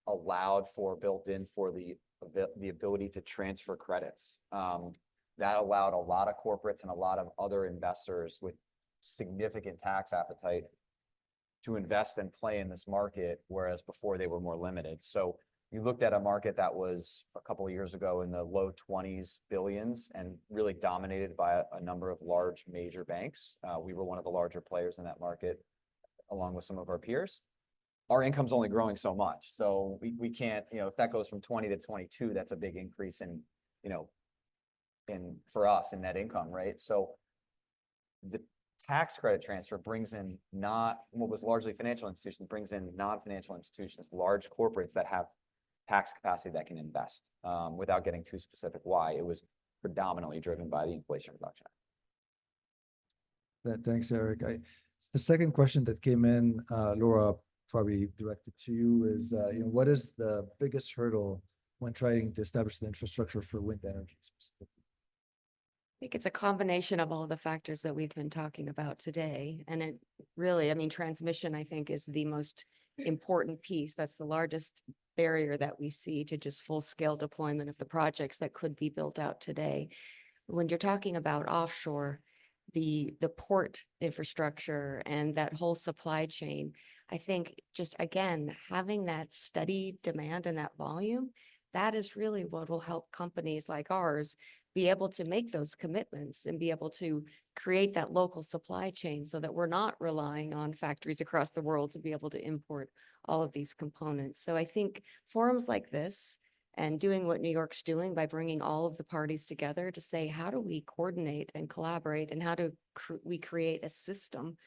allowed for, built in for the ability to transfer credits. That allowed a lot of corporates and a lot of other investors with significant tax appetite to invest and play in this market, whereas before they were more limited. So you looked at a market that was a couple of years ago in the low 20s billions and really dominated by a number of large major banks. We were one of the larger players in that market, along with some of our peers. Our income's only growing so much. So we can't, if that goes from 20 to 22, that's a big increase in, for us in net income, right? So the tax credit transfer brings in not what was largely financial institutions, brings in non-financial institutions, large corporates that have tax capacity that can invest. Without getting too specific why, it was predominantly driven by the Inflation Reduction Act. Thanks, Eric. The second question that came in, Laura, probably directed to you, is what is the biggest hurdle when trying to establish the infrastructure for wind energy specifically? I think it's a combination of all the factors that we've been talking about today. And it really, I mean, transmission, I think, is the most important piece. That's the largest barrier that we see to just full scale deployment of the projects that could be built out today. When you're talking about offshore, the port infrastructure and that whole supply chain, I think just, again, having that steady demand and that volume, that is really what will help companies like ours be able to make those commitments and be able to create that local supply chain so that we're not relying on factories across the world to be able to import all of these components. So I think forums like this and doing what New York's doing by bringing all of the parties together to say, how do we coordinate and collaborate, and how do we create a system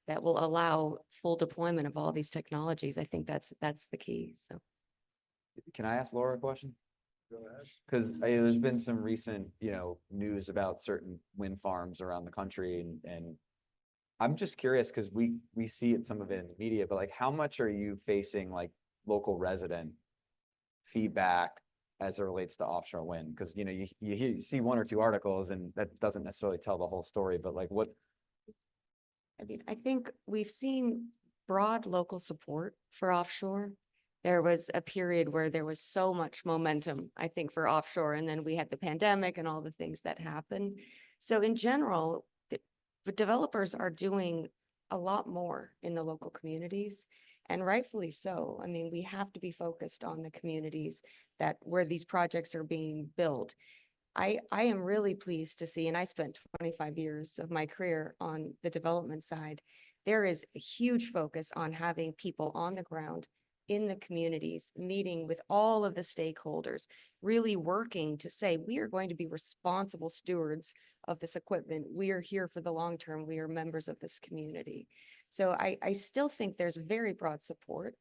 that will allow full deployment of all these technologies? I think that's the key. So. Can I ask Laura a question? Go ahead. Because there's been some recent, news about certain wind farms around the country, and I'm just curious because we see some of it in the media, but like, how much are you facing like local resident feedback as it relates to offshore wind? Because you see one or two articles, and that doesn't necessarily tell the whole story. But like, what? I mean, I think we've seen broad local support for offshore. There was a period where there was so much momentum, I think, for offshore, and then we had the pandemic and all the things that happened. So in general, the developers are doing a lot more in the local communities, and rightfully so. I mean, we have to be focused on the communities where these projects are being built. I am really pleased to see, and I spent 25 years of my career on the development side, there is a huge focus on having people on the ground in the communities, meeting with all of the stakeholders, really working to say, we are going to be responsible stewards of this equipment. We are here for the long term. We are members of this community. So I still think there's very broad support.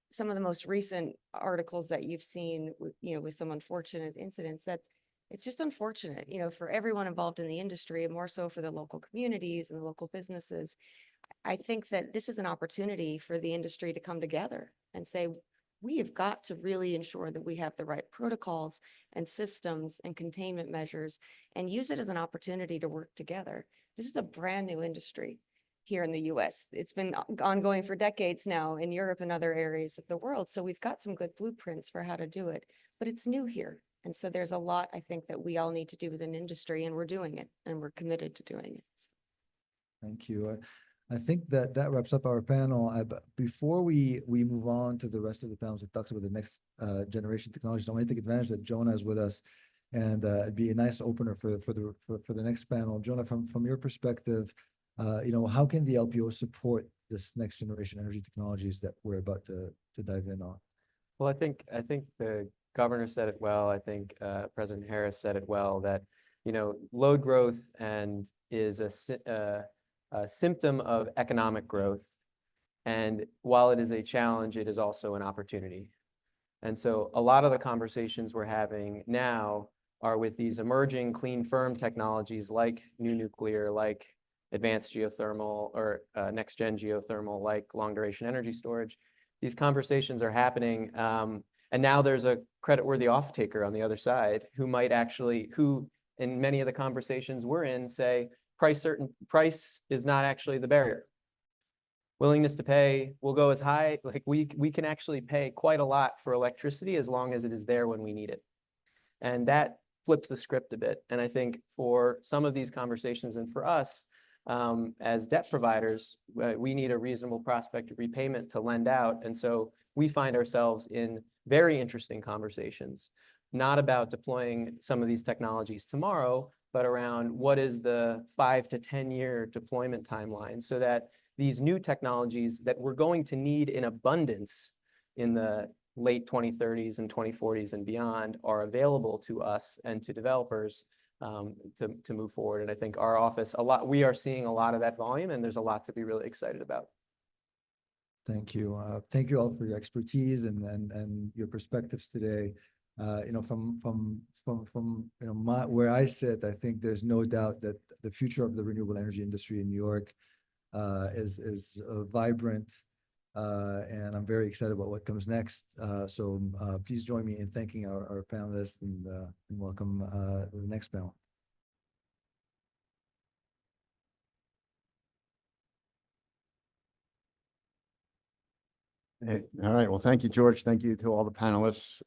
Some of the most recent articles that you've seen, with some unfortunate incidents, that it's just unfortunate, for everyone involved in the industry, and more so for the local communities and the local businesses. I think that this is an opportunity for the industry to come together and say, we have got to really ensure that we have the right protocols and systems and containment measures, and use it as an opportunity to work together. This is a brand new industry here in the US. It's been ongoing for decades now in Europe and other areas of the world. So we've got some good blueprints for how to do it, but it's new here. And so there's a lot, I think, that we all need to do with an industry, and we're doing it, and we're committed to doing it. Thank you. I think that wraps up our panel. Before we move on to the rest of the panels that talks about the next generation technologies, I want to take advantage that Jonah is with us, and it'd be a nice opener for the next panel. Jonah, from your perspective, how can the LPO support this next generation energy technologies that we're about to dive in on? Well, I think the governor said it well. I think President Harris said it well, that load growth is a symptom of economic growth, and while it is a challenge, it is also an opportunity. And so a lot of the conversations we're having now are with these emerging clean firm technologies like new nuclear, like advanced geothermal, or next gen geothermal, like long duration energy storage. These conversations are happening. And now there's a creditworthy off-taker on the other side who might actually, in many of the conversations we're in, say, price is not actually the barrier. Willingness to pay will go as high, like we can actually pay quite a lot for electricity as long as it is there when we need it. And that flips the script a bit. And I think for some of these conversations, and for us, as debt providers, we need a reasonable prospect of repayment to lend out. And so we find ourselves in very interesting conversations, not about deploying some of these technologies tomorrow, but around what is the 5 to 10 year deployment timeline, so that these new technologies that we're going to need in abundance in the late 2030s and 2040s and beyond are available to us and to developers to move forward. And I think our office, we are seeing a lot of that volume, and there's a lot to be really excited about. Thank you. Thank you all for your expertise and your perspectives today. From where I sit, I think there's no doubt that the future of the renewable energy industry in New York is vibrant, and I'm very excited about what comes next. So please join me in thanking our panelists, and welcome the next panel. Hey, all right. Well, thank you, George. Thank you to all the panelists.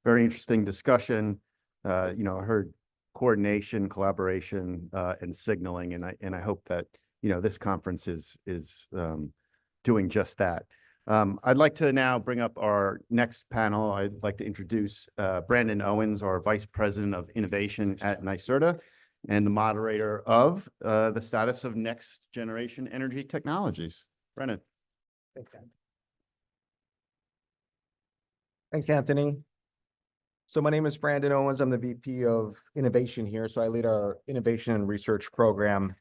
Very interesting discussion. I heard coordination, collaboration, and signaling, and I hope that this conference is doing just that. I'd like to now bring up our next panel. I'd like to introduce Brandon Owens, our Vice President of Innovation at NYSERDA, and the moderator of the status of next generation energy technologies. Brennan. Thanks, Anthony. So my name is Brandon Owens. I'm the VP of Innovation here. So I lead our innovation and research program.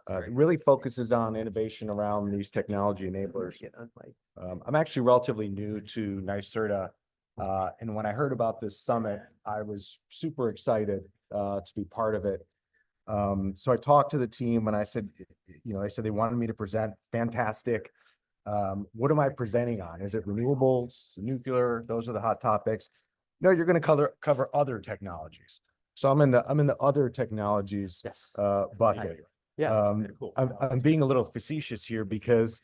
It really focuses on innovation around these technology enablers. I'm actually relatively new to NYSERDA. And when I heard about this summit, I was super excited to be part of it. So I talked to the team and I said, they said they wanted me to present. Fantastic. What am I presenting on? Is it renewables, nuclear? Those are the hot topics. No, you're going to cover other technologies. So I'm in the other technologies bucket. Yeah. Cool. I'm being a little facetious here because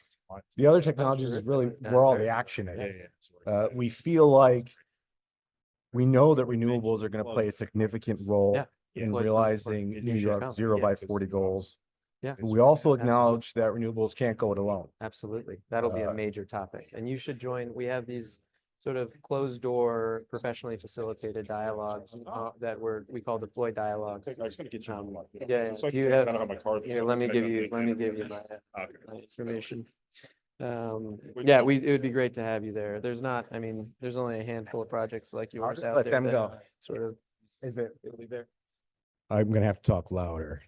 the other technologies is really where all the action is. We feel like we know that renewables are going to play a significant role in realizing New York 0 by 40 goals. Yeah. But we also acknowledge that renewables can't go it alone. Absolutely. That'll be a major topic. And you should join. We have these sort of closed door, professionally facilitated dialogues that we call deploy dialogues. I just want to get you. Yeah. So Do you have, my card. here, let me give you my information. Yeah, it would be great to have you there. There's only a handful of projects like yours just out let there. them that go. Sort of. Is it? It'll be there. I'm going to have to talk louder.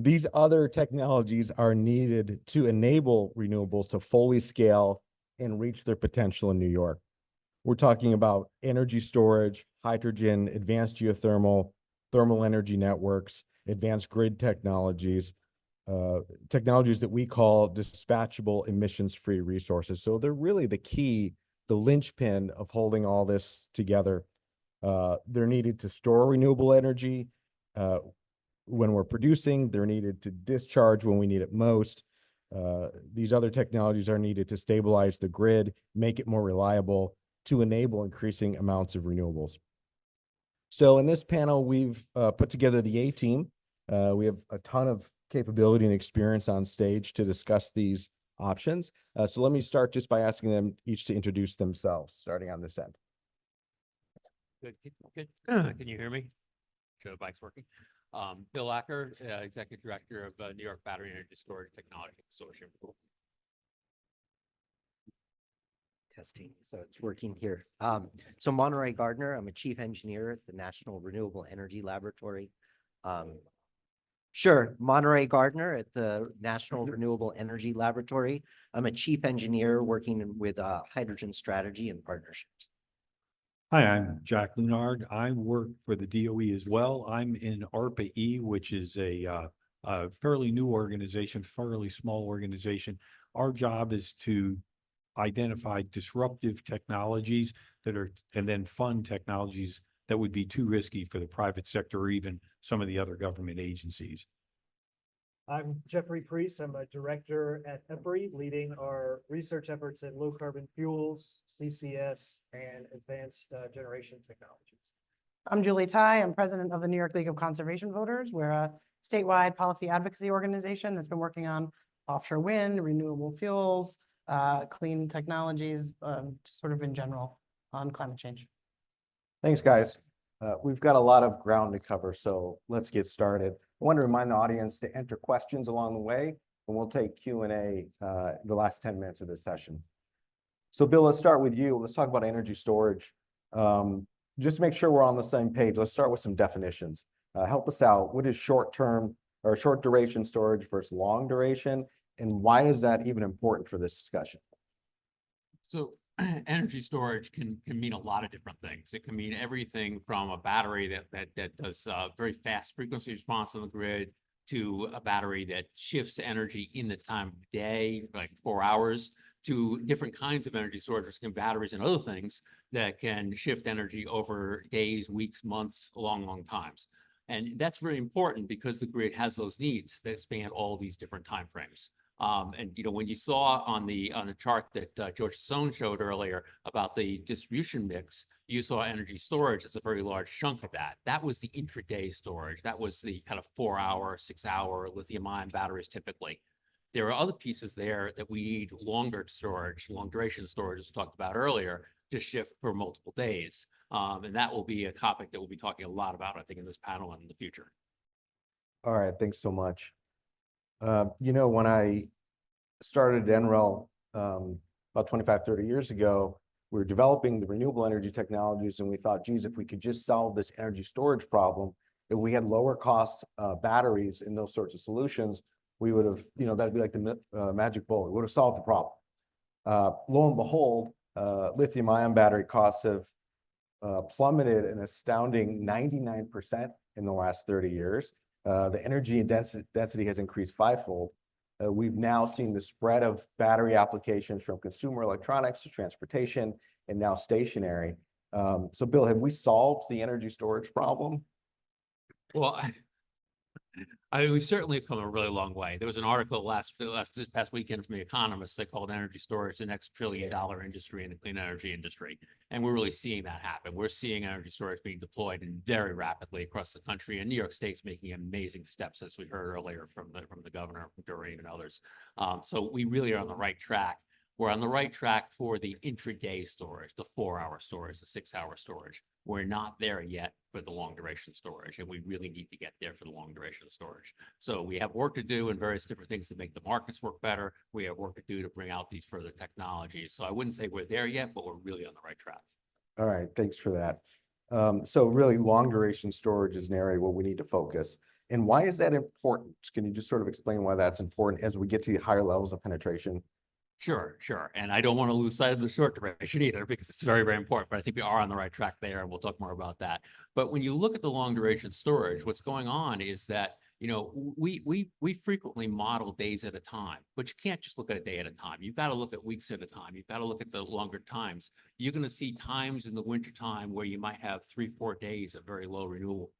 These other technologies are needed to enable renewables to fully scale and reach their potential in New York. We're talking about energy storage, hydrogen, advanced geothermal, thermal energy networks, advanced grid technologies, technologies that we call dispatchable emissions-free resources. So they're really the key, the linchpin of holding all this together. They're needed to store renewable energy when we're producing. They're needed to discharge when we need it most. These other technologies are needed to stabilize the grid, make it more reliable, to enable increasing amounts of renewables. So in this panel, we've put together the A team. We have a ton of capability and experience on stage to discuss these options. So let me start just by asking them each to introduce themselves, starting on this end. Good. Can you hear me? Show the mic's working. Bill Acker, Executive Director of New York Battery Energy Storage Technology Consortium. Testing, so it's working here. So Monterey Gardner, I'm a chief engineer at the National Renewable Energy Laboratory. Monterey Gardner at the National Renewable Energy Laboratory. I'm a chief engineer working with hydrogen strategy and partnerships. Hi, I'm Jack Lunard. I work for the DOE as well. I'm in ARPA-E, which is a fairly new organization, fairly small organization. Our job is to identify disruptive technologies and then fund technologies that would be too risky for the private sector or even some of the other government agencies. I'm Jeffrey Priest. I'm a director at EPRI, leading our research efforts in low carbon fuels, CCS, and advanced generation technologies. I'm Julie Tai. I'm president of the New York League of Conservation Voters. We're a statewide policy advocacy organization that's been working on offshore wind, renewable fuels, clean technologies, sort of in general on climate change. Thanks, guys. We've got a lot of ground to cover, so let's get started. I want to remind the audience to enter questions along the way, and we'll take Q&A the last 10 minutes of this session. So Bill, let's start with you. Let's talk about energy storage. Just to make sure we're on the same page, let's start with some definitions. Help us out. What is short-term or short duration storage versus long duration? And why is that even important for this discussion? So energy storage can mean a lot of different things. It can mean everything from a battery that does very fast frequency response on the grid to a battery that shifts energy in the time of day, like 4 hours, to different kinds of energy storage, which can be batteries and other things that can shift energy over days, weeks, months, long times. And that's very important because the grid has those needs that span all these different timeframes. And when you saw on the chart that George Sasson showed earlier about the distribution mix, you saw energy storage as a very large chunk of that. That was the intraday storage. That was the kind of 4 hour, 6 hour lithium ion batteries typically. There are other pieces there that we need longer storage, long duration storage, as we talked about earlier, to shift for multiple days. And that will be a topic that we'll be talking a lot about, I think, in this panel and in the future. All right, thanks so much. You know, when I started at NREL about 25, 30 years ago, we were developing the renewable energy technologies, and we thought, geez, if we could just solve this energy storage problem, if we had lower cost batteries in those sorts of solutions, we would have, you know, that'd be like the magic bullet. We would have solved the problem. Lo and behold, lithium ion battery costs have plummeted an astounding 99% in the last 30 years. The energy and density has increased fivefold. We've now seen the spread of battery applications from consumer electronics to transportation and now stationary. So Bill, have we solved the energy storage problem? Well, I mean, we certainly have come a really long way. There was an article this past weekend from The Economist that called energy storage the next $1 trillion industry in the clean energy industry. And we're really seeing that happen. We're seeing energy storage being deployed very rapidly across the country. And New York State's making amazing steps, as we heard earlier from the governor, from Doreen and others. So we really are on the right track. We're on the right track for the intraday storage, the 4-hour storage, the 6-hour storage. We're not there yet for the long duration storage, and we really need to get there for the long duration storage. So we have work to do and various different things to make the markets work better. We have work to do to bring out these further technologies. So I wouldn't say we're there yet, but we're really on the right track. All right, thanks for that. So really long duration storage is an area where we need to focus. And why is that important? Can you just sort of explain why that's important as we get to the higher levels of penetration? Sure. And I don't want to lose sight of the short duration either, because it's very, very important, but I think we are on the right track there, and we'll talk more about that. But when you look at the long duration storage, what's going on is that, you know, we frequently model days at a time, but you can't just look at a day at a time. You've got to look at weeks at a time. You've got to look at the longer times. You're going to see times in the wintertime where you might have 3-4 days of very low renewable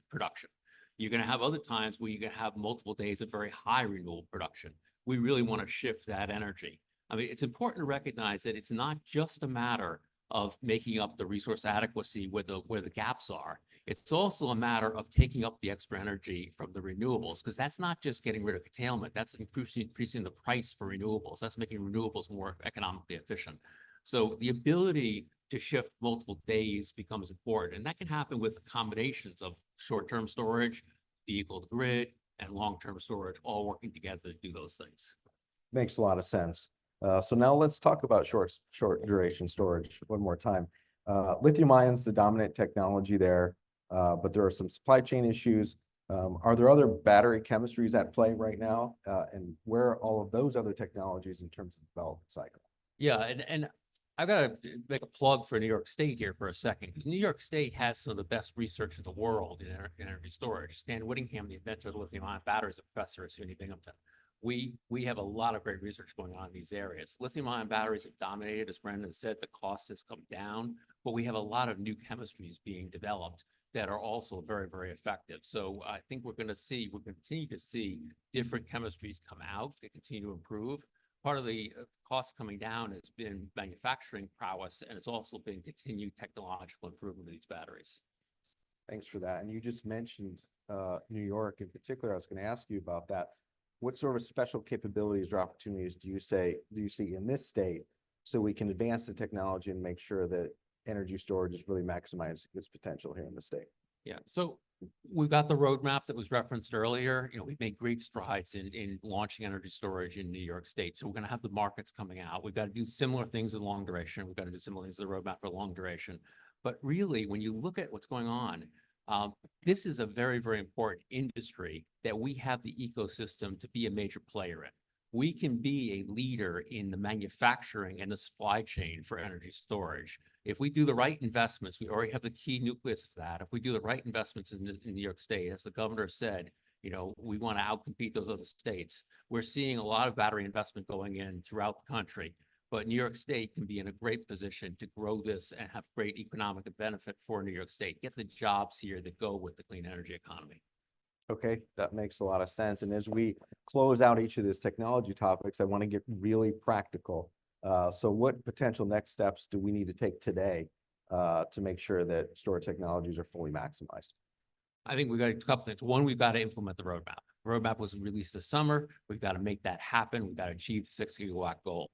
production. You're going to have other times where you're going to have multiple days of very high renewable production. We really want to shift that energy. I mean, it's important to recognize that it's not just a matter of making up the resource adequacy where the gaps are. It's also a matter of taking up the extra energy from the renewables, because that's not just getting rid of curtailment. That's increasing the price for renewables. That's making renewables more economically efficient. So the ability to shift multiple days becomes important. And that can happen with combinations of short-term storage, vehicle to grid, and long-term storage, all working together to do those things. Makes a lot of sense. So now let's talk about short duration storage one more time. Lithium ion's the dominant technology there, but there are some supply chain issues. Are there other battery chemistries at play right now? And where are all of those other technologies in terms of the development cycle? Yeah, and I've got to make a plug for New York State here for a second, because New York State has some of the best research in the world in energy storage. Stan Whittingham, the inventor of the lithium-ion battery, is a professor at SUNY Binghamton. We have a lot of great research going on in these areas. Lithium-ion batteries have dominated, as Brendan said, the cost has come down, but we have a lot of new chemistries being developed that are also very, very effective. So I think we'll continue to see different chemistries come out that continue to improve. Part of the cost coming down has been manufacturing prowess, and it's also been continued technological improvement of these batteries. Thanks for that. And you just mentioned New York in particular. I was going to ask you about that. What sort of special capabilities or opportunities do you see in this state so we can advance the technology and make sure that energy storage is really maximizing its potential here in the state? Yeah, so we've got the roadmap that was referenced earlier. You know, we've made great strides in launching energy storage in New York State. So we're going to have the markets coming out. We've got to do similar things in long duration. We've got to do similar things in the roadmap for long duration. But really, when you look at what's going on, this is a very, very important industry that we have the ecosystem to be a major player in. We can be a leader in the manufacturing and the supply chain for energy storage. If we do the right investments, we already have the key nucleus for that. If we do the right investments in New York State, as the governor said, you know, we want to outcompete those other states. We're seeing a lot of battery investment going in throughout the country. But New York State can be in a great position to grow this and have great economic benefit for New York State. Get the jobs here that go with the clean energy economy. Okay, that makes a lot of sense. And as we close out each of these technology topics, I want to get really practical. So what potential next steps do we need to take today to make sure that storage technologies are fully maximized? I think we've got a couple things. One, we've got to implement the roadmap, roadmap was released this summer. We've got to make that happen. We've got to achieve the 6 gigawatt goal.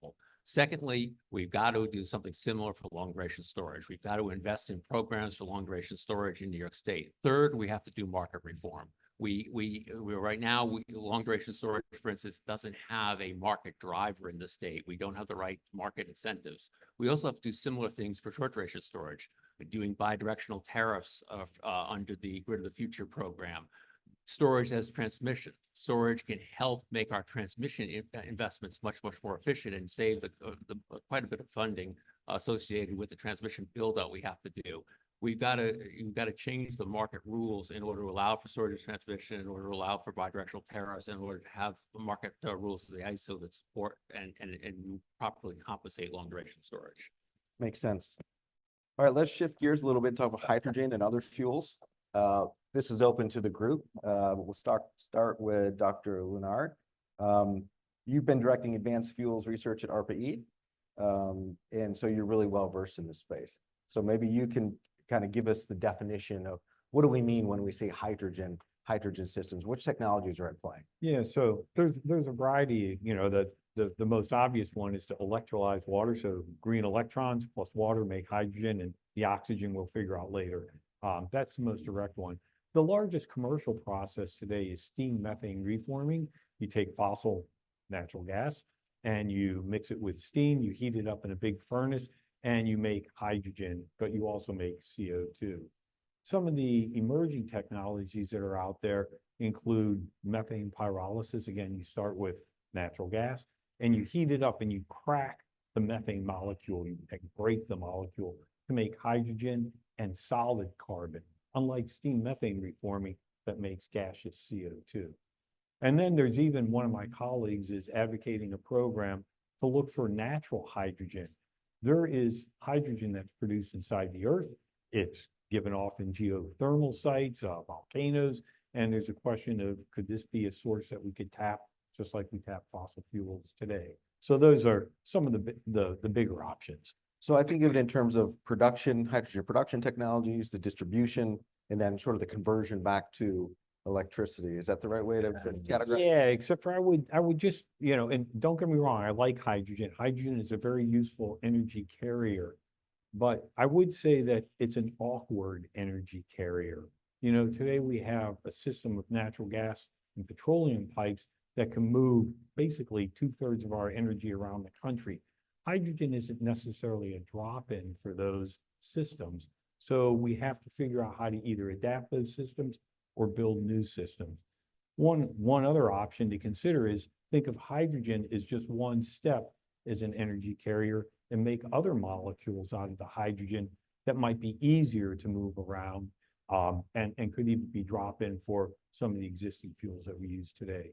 Secondly, we've got to do something similar for long duration storage. We've got to invest in programs for long duration storage in New York State. Third, we have to do market reform. We right now, long duration storage, for instance, doesn't have a market driver in the state. We don't have the right market incentives. We also have to do similar things for short duration storage. We're doing bidirectional tariffs under the Grid of the Future program. Storage as transmission. Storage can help make our transmission investments much more efficient and save quite a bit of funding associated with the transmission build out we have to do. You've got to change the market rules in order to allow for storage and transmission, in order to allow for bidirectional tariffs, in order to have market rules of the ISO that support and properly compensate long duration storage. Makes sense. All right, let's shift gears a little bit, talk about hydrogen and other fuels. This is open to the group. We'll start with Dr. Lunard. You've been directing advanced fuels research at ARPA-E, and so you're really well versed in this space. So maybe you can kind of give us the definition of what do we mean when we say hydrogen systems? Which technologies are at play? Yeah, so there's a variety. The most obvious one is to electrolyze water. So green electrons plus water make hydrogen, and the oxygen we'll figure out later. That's the most direct one. The largest commercial process today is steam methane reforming. You take fossil natural gas and you mix it with steam, you heat it up in a big furnace, and you make hydrogen, but you also make CO2. Some of the emerging technologies that are out there include methane pyrolysis. Again, you start with natural gas and you heat it up and you crack the methane molecule, you break the molecule to make hydrogen and solid carbon, unlike steam methane reforming that makes gaseous CO2. And then there's even one of my colleagues is advocating a program to look for natural hydrogen. There is hydrogen that's produced inside the earth. It's given off in geothermal sites, volcanoes, and there's a question of, could this be a source that we could tap just like we tap fossil fuels today? So those are some of the bigger options. So I think of it in terms of production, hydrogen production technologies, the distribution, and then sort of the conversion back to electricity. Is that the right way to categorize? Yeah, except for I would just, and don't get me wrong, I like hydrogen. Hydrogen is a very useful energy carrier, but I would say that it's an awkward energy carrier. Today we have a system of natural gas and petroleum pipes that can move basically 2/3 of our energy around the country. Hydrogen isn't necessarily a drop-in for those systems. So we have to figure out how to either adapt those systems or build new systems. One other option to consider is think of hydrogen as just one step as an energy carrier and make other molecules out of the hydrogen that might be easier to move around and could even be drop-in for some of the existing fuels that we use today.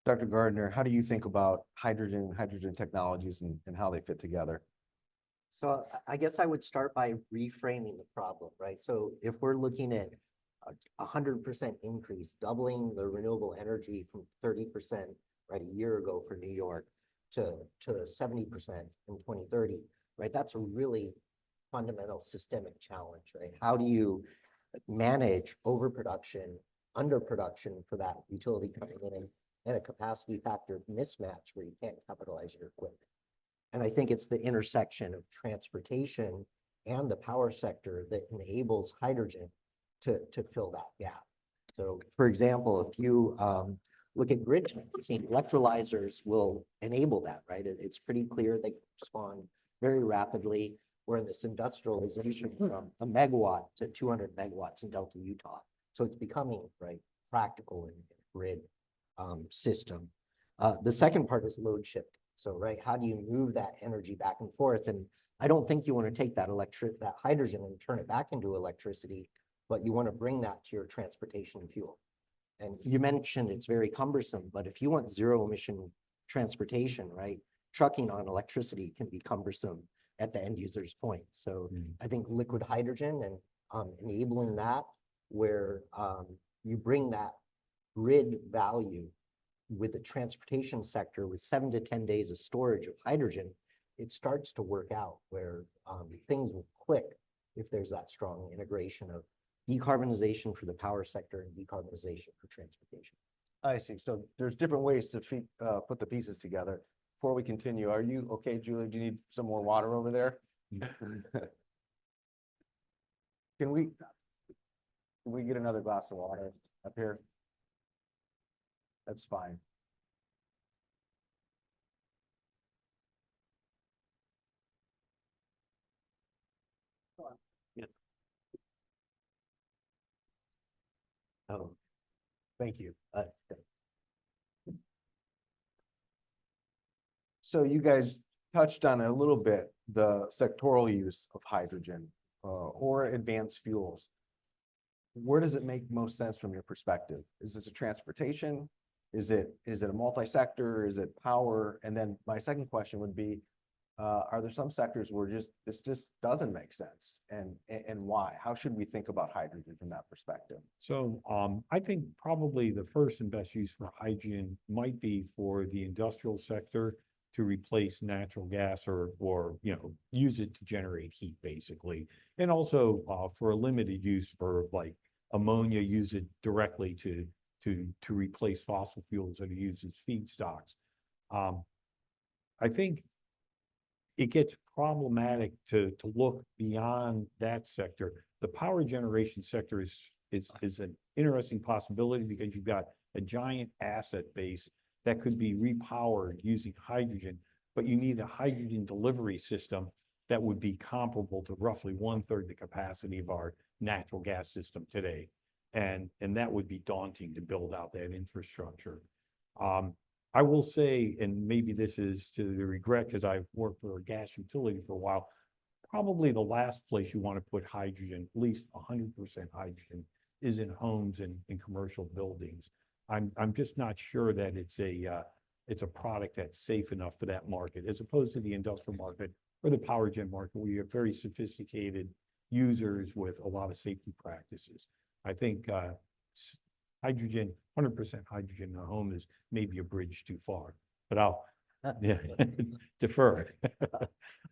Dr. Gardner, how do you think about hydrogen technologies and how they fit together? So I guess I would start by reframing the problem, right? So if we're looking at 100% increase, doubling the renewable energy from 30% right a year ago for New York to 70% in 2030, right? That's a really fundamental systemic challenge, right? How do you manage overproduction, underproduction for that utility coming in and a capacity factor mismatch where you can't capitalize your equipment? And I think it's the intersection of transportation and the power sector that enables hydrogen to fill that gap. So for example, if you look at grid balancing, electrolyzers will enable that, right? It's pretty clear they respond very rapidly. We're in this industrialization from a megawatt to 200 megawatts in Delta, Utah. So it's becoming, right, practical in a grid system. The second part is load shifting. So, right, how do you move that energy back and forth? And I don't think you want to take that hydrogen and turn it back into electricity, but you want to bring that to your transportation fuel. And you mentioned it's very cumbersome, but if you want zero emission transportation, right, trucking on electricity can be cumbersome at the end user's point. So I think liquid hydrogen and enabling that where you bring that grid value with the transportation sector with 7 to 10 days of storage of hydrogen, it starts to work out where things will click if there's that strong integration of decarbonization for the power sector and decarbonization for transportation. I see. So there's different ways to put the pieces together. Before we continue, are you okay, Julie? Do you need some more water over there? Can we get another glass of water up here? That's fine. Yeah. Oh, thank you. So you guys touched on it a little bit, the sectoral use of hydrogen or advanced fuels. Where does it make most sense from your perspective? Is this a transportation? Is it a multi-sector? Is it power? And then my second question would be, are there some sectors where this just doesn't make sense, and why? How should we think about hydrogen from that perspective? So I think probably the first and best use for hydrogen might be for the industrial sector to replace natural gas or use it to generate heat basically. And also for a limited use for like ammonia, use it directly to replace fossil fuels that are used as feedstocks. I think it gets problematic to look beyond that sector. The power generation sector is an interesting possibility because you've got a giant asset base that could be repowered using hydrogen, but you need a hydrogen delivery system that would be comparable to roughly 1/3 the capacity of our natural gas system today. And that would be daunting to build out that infrastructure. I will say, and maybe this is to the regret because I've worked for a gas utility for a while, probably the last place you want to put hydrogen, at least 100% hydrogen, is in homes and in commercial buildings. I'm just not sure that it's a product that's safe enough for that market, as opposed to the industrial market or the power gen market, where you have very sophisticated users with a lot of safety practices. I think hydrogen, 100% hydrogen in a home is maybe a bridge too far, but I'll defer.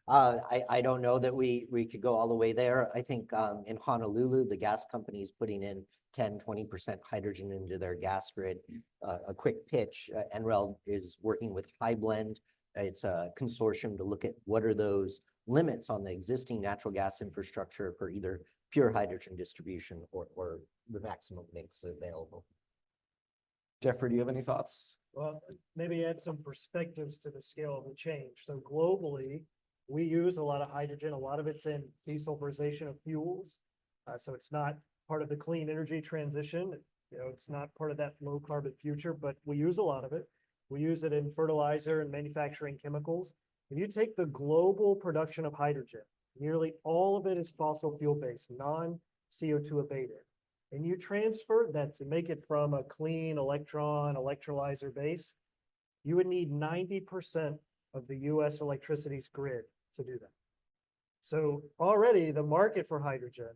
I don't know that we could go all the way there. I think in Honolulu, the gas company is putting in 10-20% hydrogen into their gas grid. A quick pitch, NREL is working with High Blend. It's a consortium to look at what are those limits on the existing natural gas infrastructure for either pure hydrogen distribution or the maximum mix available. Jeffrey, do you have any thoughts? Well, maybe add some perspectives to the scale of the change. So globally, we use a lot of hydrogen. A lot of it's in desulfurization of fuels. So it's not part of the clean energy transition. It's not part of that low carbon future, but we use a lot of it. We use it in fertilizer and manufacturing chemicals. If you take the global production of hydrogen, nearly all of it is fossil fuel based, non-CO2 abated. And you transfer that to make it from a clean electrolyzer base, you would need 90% of the US electricity's grid to do that. So already the market for hydrogen,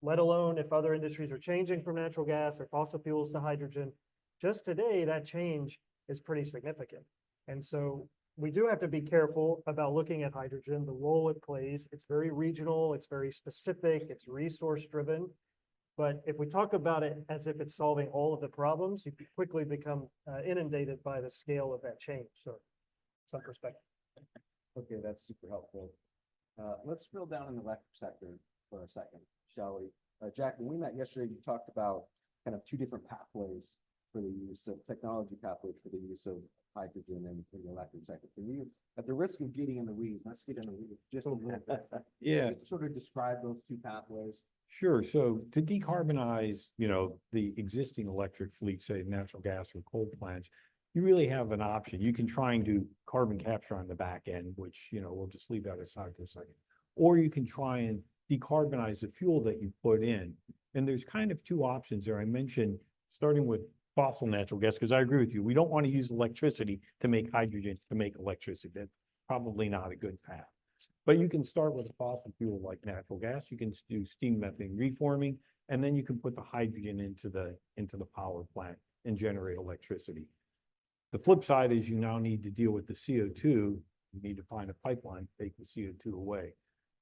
let alone if other industries are changing from natural gas or fossil fuels to hydrogen, just today that change is pretty significant. And so we do have to be careful about looking at hydrogen, the role it plays. It's very regional, it's very specific, it's resource driven. But if we talk about it as if it's solving all of the problems, you quickly become inundated by the scale of that change. So some perspective. Okay, that's super helpful. Let's drill down in the electric sector for a second, shall we? Jack, when we met yesterday, you talked about kind of two different pathways for the use of technology pathways for the use of hydrogen in the electric sector. Can you, at the risk of getting in the weeds, let's get in the weeds just a little bit. Yeah. Just sort of describe those two pathways. Sure. So to decarbonize, the existing electric fleet, say natural gas or coal plants, you really have an option. You can try and do carbon capture on the back end, which, we'll just leave that aside for a second. Or you can try and decarbonize the fuel that you put in. And there's kind of two options there. I mentioned starting with fossil natural gas, because I agree with you. We don't want to use electricity to make hydrogen to make electricity. That's probably not a good path. But you can start with a fossil fuel like natural gas. You can do steam methane reforming, and then you can put the hydrogen into the power plant and generate electricity. The flip side is you now need to deal with the CO2. You need to find a pipeline to take the CO2 away.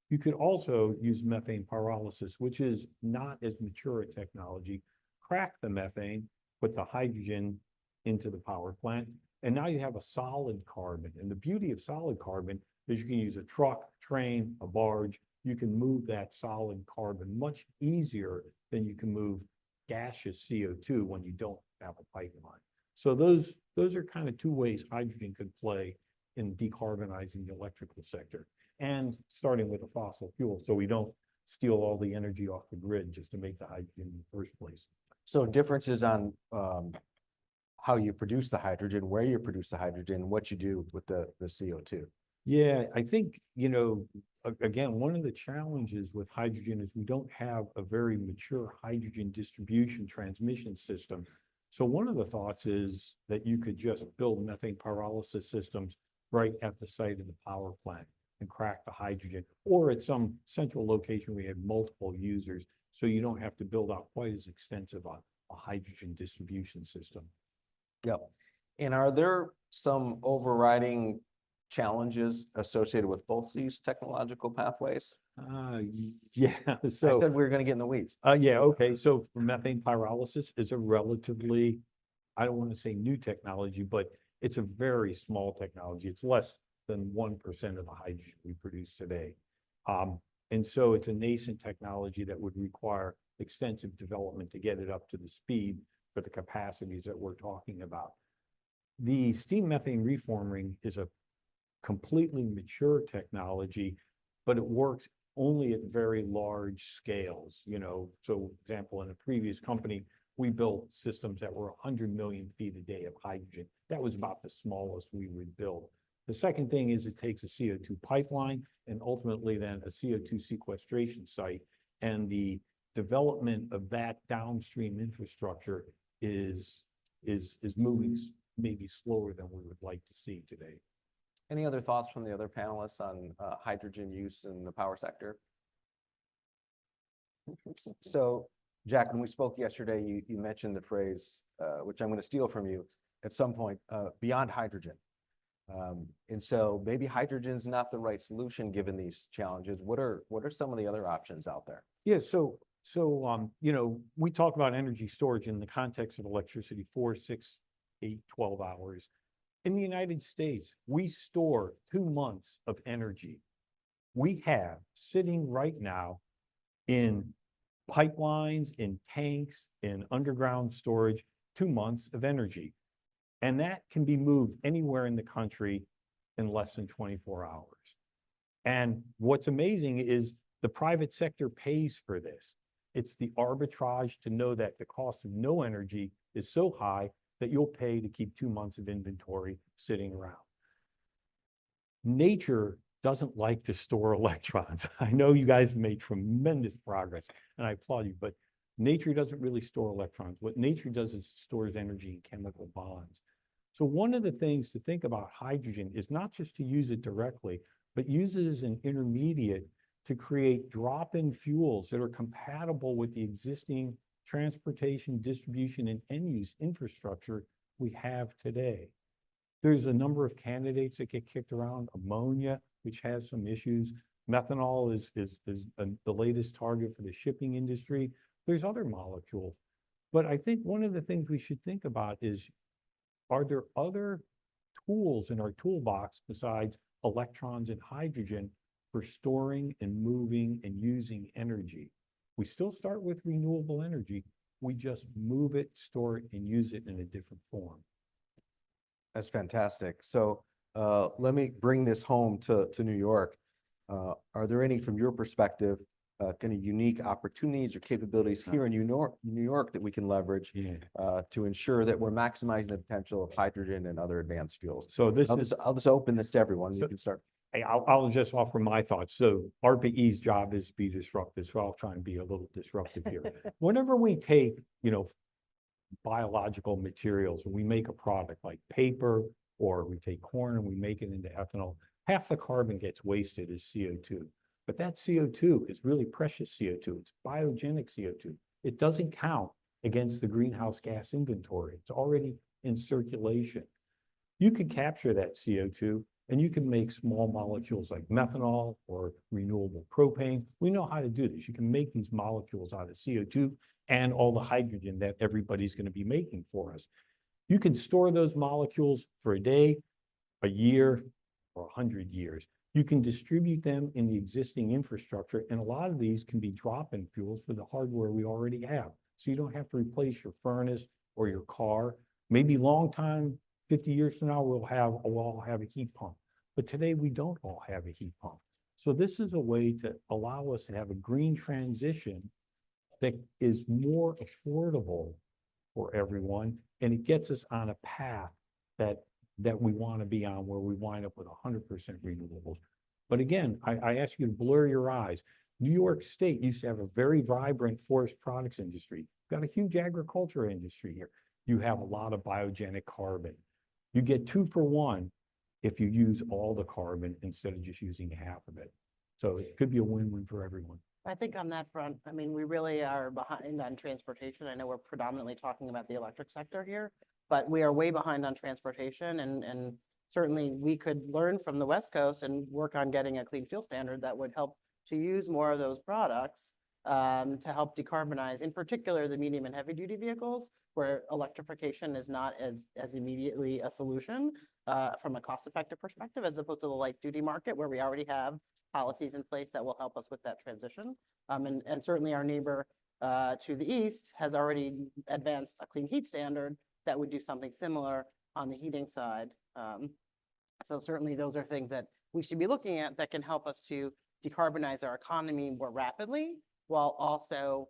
You could also use methane pyrolysis, which is not as mature a technology, crack the methane, put the hydrogen into the power plant, and now you have a solid carbon. And the beauty of solid carbon is you can use a truck, train, a barge. You can move that solid carbon much easier than you can move gaseous CO2 when you don't have a pipeline. So those are kind of two ways hydrogen could play in decarbonizing the electrical sector and starting with a fossil fuel, so we don't steal all the energy off the grid just to make the hydrogen in the first place. So differences on how you produce the hydrogen, where you produce the hydrogen, what you do with the CO2. Yeah, I think, you know, again, one of the challenges with hydrogen is we don't have a very mature hydrogen distribution transmission system. So one of the thoughts is that you could just build methane pyrolysis systems right at the site of the power plant and crack the hydrogen, or at some central location where you have multiple users, so you don't have to build out quite as extensive a hydrogen distribution system. Yep. And are there some overriding challenges associated with both these technological pathways? Yeah, so I said we were going to get in the weeds. Yeah, okay. So methane pyrolysis is a relatively, I don't want to say new technology, but it's a very small technology. It's less than 1% of the hydrogen we produce today. And so it's a nascent technology that would require extensive development to get it up to the speed for the capacities that we're talking about. The steam methane reforming is a completely mature technology, but it works only at very large scales, you know. So example, in a previous company, we built systems that were 100 million feet a day of hydrogen. That was about the smallest we would build. The second thing is it takes a CO2 pipeline and ultimately then a CO2 sequestration site. And the development of that downstream infrastructure is moving maybe slower than we would like to see today. Any other thoughts from the other panelists on hydrogen use in the power sector? So, Jack, when we spoke yesterday, you mentioned the phrase, which I'm going to steal from you at some point, beyond hydrogen. And so maybe hydrogen is not the right solution given these challenges. What are some of the other options out there? Yeah, so you know, we talk about energy storage in the context of electricity, 4, 6, 8, 12 hours. In the United States, we store 2 months of energy. We have sitting right now in pipelines, in tanks, in underground storage, 2 months of energy. And that can be moved anywhere in the country in less than 24 hours. And what's amazing is the private sector pays for this. It's the arbitrage to know that the cost of no energy is so high that you'll pay to keep 2 months of inventory sitting around. Nature doesn't like to store electrons. I know you guys have made tremendous progress, and I applaud you, but nature doesn't really store electrons. What nature does is it stores energy in chemical bonds. So one of the things to think about hydrogen is not just to use it directly, but use it as an intermediate to create drop-in fuels that are compatible with the existing transportation, distribution, and end-use infrastructure we have today. There's a number of candidates that get kicked around. Ammonia, which has some issues. Methanol is the latest target for the shipping industry. There's other molecules. But I think one of the things we should think about is, are there other tools in our toolbox besides electrons and hydrogen for storing and moving and using energy? We still start with renewable energy. We just move it, store it, and use it in a different form. That's fantastic. So let me bring this home to New York. Are there any, from your perspective, kind of unique opportunities or capabilities here in New York that we can leverage to ensure that we're maximizing the potential of hydrogen and other advanced fuels? So I'll just open this to everyone. You can start. Hey, I'll just offer my thoughts. So RPE's job is to be disruptive, so I'll try and be a little disruptive here. Whenever we take, you know, biological materials and we make a product like paper, or we take corn and we make it into ethanol, half the carbon gets wasted as CO2. But that CO2 is really precious CO2. It's biogenic CO2. It doesn't count against the greenhouse gas inventory. It's already in circulation. You could capture that CO2 And you can make small molecules like methanol or renewable propane. We know how to do this. You can make these molecules out of CO2 and all the hydrogen that everybody's going to be making for us. You can store those molecules for a day, a year, or 100 years. You can distribute them in the existing infrastructure, and a lot of these can be drop-in fuels for the hardware we already have. So you don't have to replace your furnace or your car. Maybe long time, 50 years from now, we'll all have a heat pump. But today we don't all have a heat pump. So this is a way to allow us to have a green transition that is more affordable for everyone, and it gets us on a path that we want to be on, where we wind up with 100% renewables. But again, I ask you to blur your eyes. New York State used to have a very vibrant forest products industry. Got a huge agriculture industry here. You have a lot of biogenic carbon. You get 2 for 1 if you use all the carbon instead of just using half of it. So it could be a win-win for everyone. I think on that front, I mean, we really are behind on transportation. I know we're predominantly talking about the electric sector here, but we are way behind on transportation, and certainly we could learn from the West Coast and work on getting a clean fuel standard that would help to use more of those products to help decarbonize, in particular, the medium and heavy duty vehicles, where electrification is not as immediately a solution from a cost-effective perspective, as opposed to the light duty market, where we already have policies in place that will help us with that transition. And certainly our neighbor to the east has already advanced a clean heat standard that would do something similar on the heating side. So certainly those are things that we should be looking at that can help us to decarbonize our economy more rapidly, while also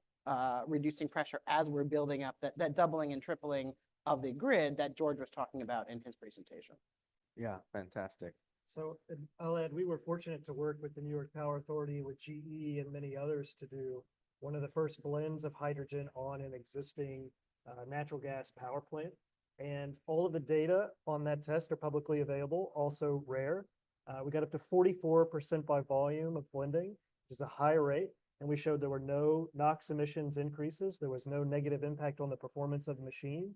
reducing pressure as we're building up that doubling and tripling of the grid that George was talking about in his presentation. Yeah, fantastic. So I'll add, we were fortunate to work with the New York Power Authority, with GE and many others, to do one of the first blends of hydrogen on an existing natural gas power plant. And all of the data on that test are publicly available, also rare. We got up to 44% by volume of blending, which is a high rate. And we showed there were no NOx emissions increases. There was no negative impact on the performance of the machine.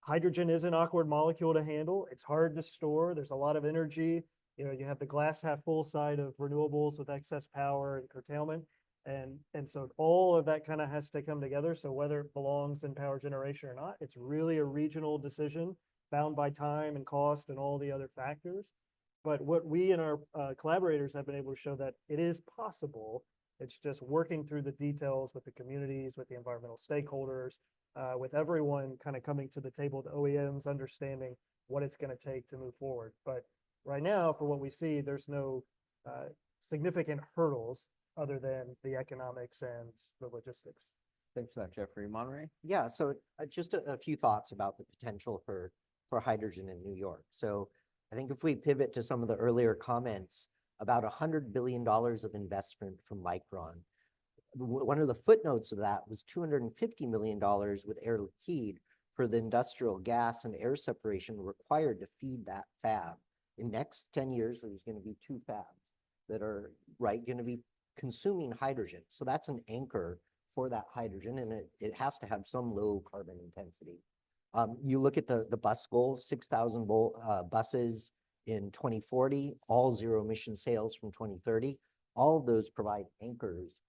Hydrogen is an awkward molecule to handle. It's hard to store. There's a lot of energy. You know, you have the glass half full side of renewables with excess power and curtailment. And so all of that kind of has to come together. So whether it belongs in power generation or not, it's really a regional decision bound by time and cost and all the other factors. But what we and our collaborators have been able to show that it is possible. It's just working through the details with the communities, with the environmental stakeholders, with everyone kind of coming to the table, the OEMs understanding what it's going to take to move forward. But right now, for what we see, there's no significant hurdles other than the economics and the logistics. Thanks for that, Jeffrey. Monterey? Yeah, so just a few thoughts about the potential for hydrogen in New York. So I think if we pivot to some of the earlier comments about $100 billion of investment from Micron, one of the footnotes of that was $250 million with Air Liquide for the industrial gas and air separation required to feed that fab. In next 10 years, there's going to be 2 fabs that are going to be consuming hydrogen. So that's an anchor for that hydrogen, and it has to have some low carbon intensity. You look at the bus goals, 6,000 buses in 2040, all zero emission sales from 2030. All of those provide anchors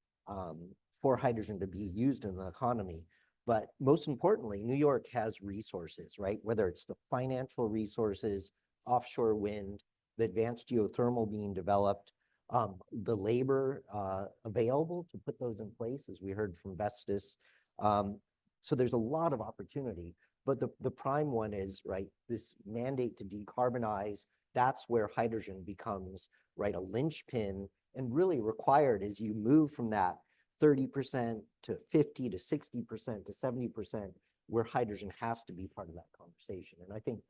for hydrogen to be used in the economy. But most importantly, New York has resources, right? Whether it's the financial resources, offshore wind, the advanced geothermal being developed, the labor available to put those in place, as we heard from Vestas. So there's a lot of opportunity, but the prime one is, right, this mandate to decarbonize. That's where hydrogen becomes, right, a linchpin and really required as you move from that 30% to 50 to 60% to 70%, where hydrogen has to be part of that conversation. And I think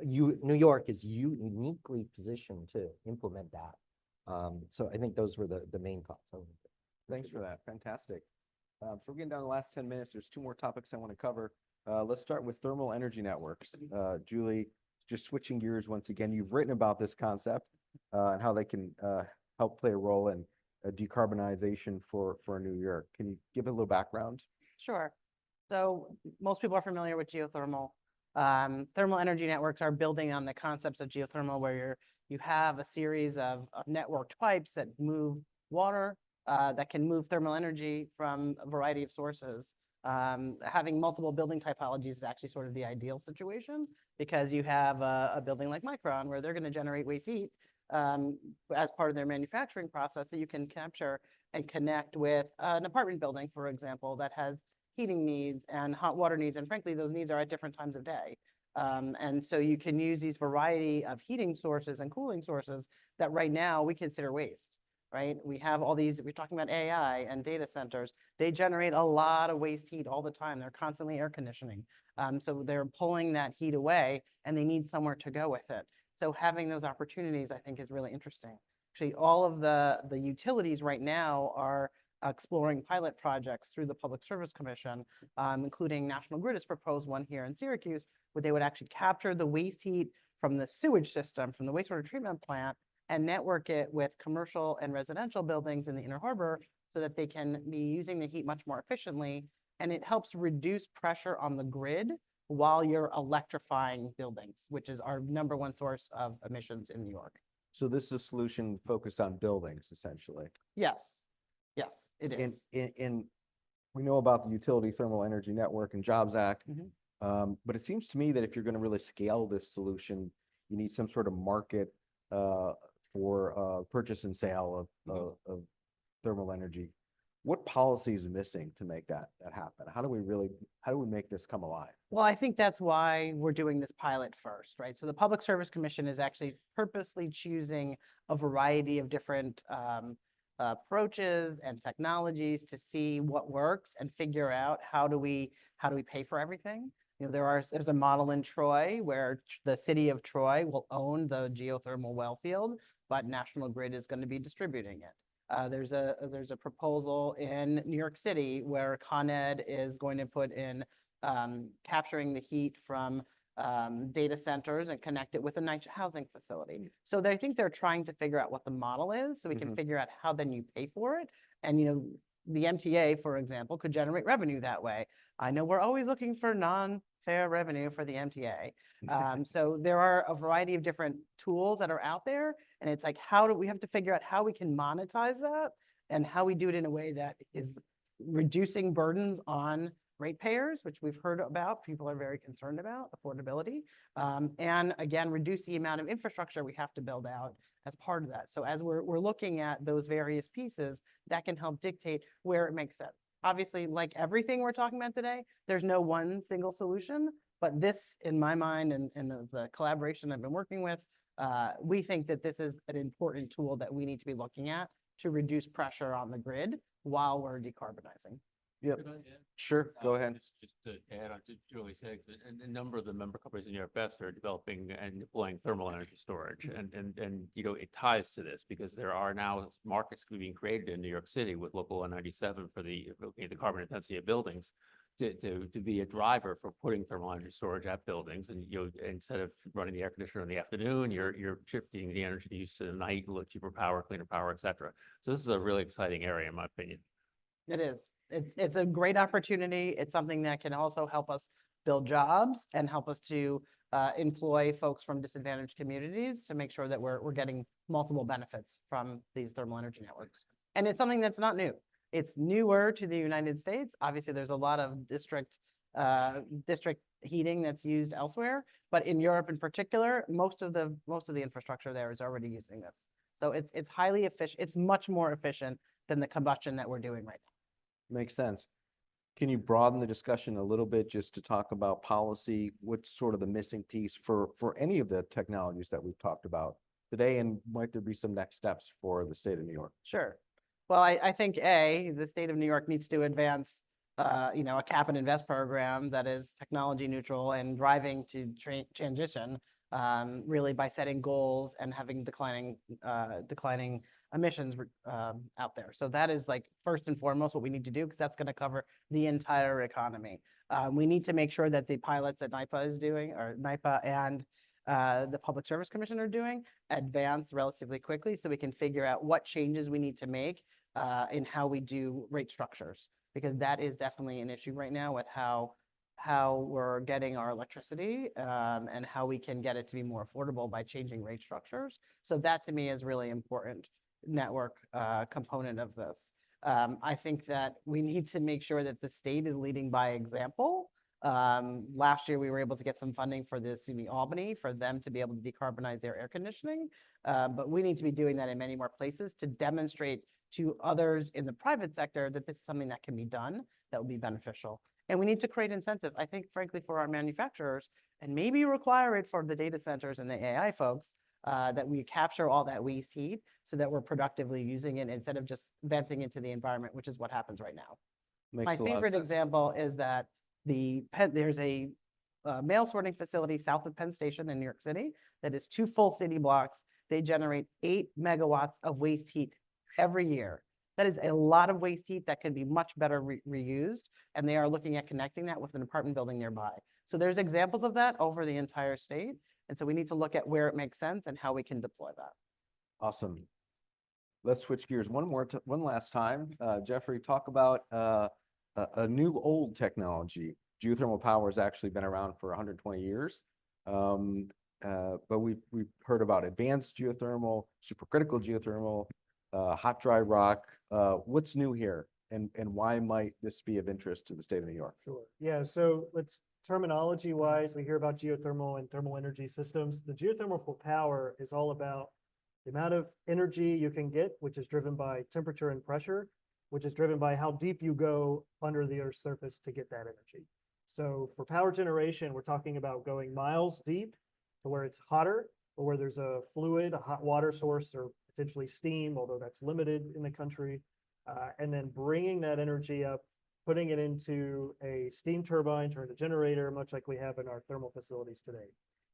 New York is uniquely positioned to implement that. So I think those were the main thoughts. Thanks for that. Fantastic. So we're getting down to the last 10 minutes. There's 2 more topics I want to cover. Let's start with thermal energy networks. Julie, just switching gears once again, you've written about this concept and how they can help play a role in decarbonization for New York. Can you give a little background? Sure. So most people are familiar with geothermal. Thermal energy networks are building on the concepts of geothermal, where you have a series of networked pipes that move water, that can move thermal energy from a variety of sources. Having multiple building typologies is actually sort of the ideal situation because you have a building like Micron where they're going to generate waste heat as part of their manufacturing process that you can capture and connect with an apartment building, for example, that has heating needs and hot water needs. And frankly, those needs are at different times of day. And so you can use these variety of heating sources and cooling sources that right now we consider waste, right? We have all these, we're talking about AI and data centers. They generate a lot of waste heat all the time. They're constantly air conditioning. So they're pulling that heat away and they need somewhere to go with it. So having those opportunities, I think, is really interesting. Actually, all of the utilities right now are exploring pilot projects through the Public Service Commission, including National Grid has proposed one here in Syracuse, where they would actually capture the waste heat from the sewage system, from the wastewater treatment plant, and network it with commercial and residential buildings in the Inner Harbor so that they can be using the heat much more efficiently. And it helps reduce pressure on the grid while you're electrifying buildings, which is our #1 source of emissions in New York. So this is a solution focused on buildings, essentially. Yes, yes, it is. And we know about the Utility Thermal Energy Network and Jobs Act. But it seems to me that if you're going to really scale this solution, you need some sort of market for purchase and sale of thermal energy. What policy is missing to make that happen? How do we make this come alive? Well, I think that's why we're doing this pilot first, right? So the Public Service Commission is actually purposely choosing a variety of different approaches and technologies to see what works and figure out how do we pay for everything. You know, there's a model in Troy where the city of Troy will own the geothermal well field, but National Grid is going to be distributing it. There's a proposal in New York City where Con Ed is going to put in capturing the heat from data centers and connect it with a niche housing facility. So I think they're trying to figure out what the model is so we can figure out how then you pay for it. And, you know, the MTA, for example, could generate revenue that way. I know we're always looking for non-fair revenue for the MTA. So there are a variety of different tools that are out there. And it's like, how do we have to figure out how we can monetize that and how we do it in a way that is reducing burdens on ratepayers, which we've heard about, people are very concerned about, affordability. And again, reduce the amount of infrastructure we have to build out as part of that. So as we're looking at those various pieces, that can help dictate where it makes sense. Obviously, like everything we're talking about today, there's no one single solution, but this, in my mind, and the collaboration I've been working with, we think that this is an important tool that we need to be looking at to reduce pressure on the grid while we're decarbonizing. Yep. Could I add? Sure, go ahead. Just to add on to Julie said, a number of the member companies in New York Best are developing and deploying thermal energy storage. And you know, it ties to this because there are now markets being created in New York City with Local 197 for the carbon intensity of buildings to be a driver for putting thermal energy storage at buildings. And you know, instead of running the air conditioner in the afternoon, you're shifting the energy use to the night, a little cheaper power, cleaner power, et cetera. So this is a really exciting area, in my opinion. It is. It's a great opportunity. It's something that can also help us build jobs and help us to employ folks from disadvantaged communities to make sure that we're getting multiple benefits from these thermal energy networks. And it's something that's not new. It's newer to the United States. Obviously, there's a lot of district heating that's used elsewhere, but in Europe in particular, most of the infrastructure there is already using this. So it's highly efficient. It's much more efficient than the combustion that we're doing right now. Makes sense. Can you broaden the discussion a little bit just to talk about policy? What's sort of the missing piece for any of the technologies that we've talked about today? And might there be some next steps for the state of New York? Sure. Well, I think the state of New York needs to advance, you know, a cap and invest program that is technology neutral and driving to transition really by setting goals and having declining emissions out there. So that is like first and foremost what we need to do because that's going to cover the entire economy. We need to make sure that the pilots that NYPA is doing, or NYPA and the Public Service Commission are doing, advance relatively quickly so we can figure out what changes we need to make in how we do rate structures, because that is definitely an issue right now with how how we're getting our electricity and how we can get it to be more affordable by changing rate structures. So that to me is really important network component of this. I think that we need to make sure that the state is leading by example. Last year, we were able to get some funding for the SUNY Albany for them to be able to decarbonize their air conditioning. But we need to be doing that in many more places to demonstrate to others in the private sector that this is something that can be done that will be beneficial. And we need to create incentive, I think, frankly, for our manufacturers and maybe require it for the data centers and the AI folks that we capture all that waste heat so that we're productively using it instead of just venting into the environment, which is what happens right now. My favorite example is that there's a mail sorting facility south of Penn Station in New York City that is 2 full city blocks. They generate 8 megawatts of waste heat every year. That is a lot of waste heat that can be much better reused, and they are looking at connecting that with an apartment building nearby. So there's examples of that over the entire state, and so we need to look at where it makes sense and how we can deploy that. Awesome. Let's switch gears one last time. Jeffrey, talk about a new old technology. Geothermal power has actually been around for 120 years. But we've heard about advanced geothermal, supercritical geothermal, hot dry rock. What's new here, and why might this be of interest to the state of New York? Sure. Yeah, so let's terminology wise, we hear about geothermal and thermal energy systems. The geothermal power is all about the amount of energy you can get, which is driven by temperature and pressure, which is driven by how deep you go under the Earth's surface to get that energy. So for power generation, we're talking about going miles deep to where it's hotter, or where there's a fluid, a hot water source, or potentially steam, although that's limited in the country, and then bringing that energy up, putting it into a steam turbine, turn a generator, much like we have in our thermal facilities today.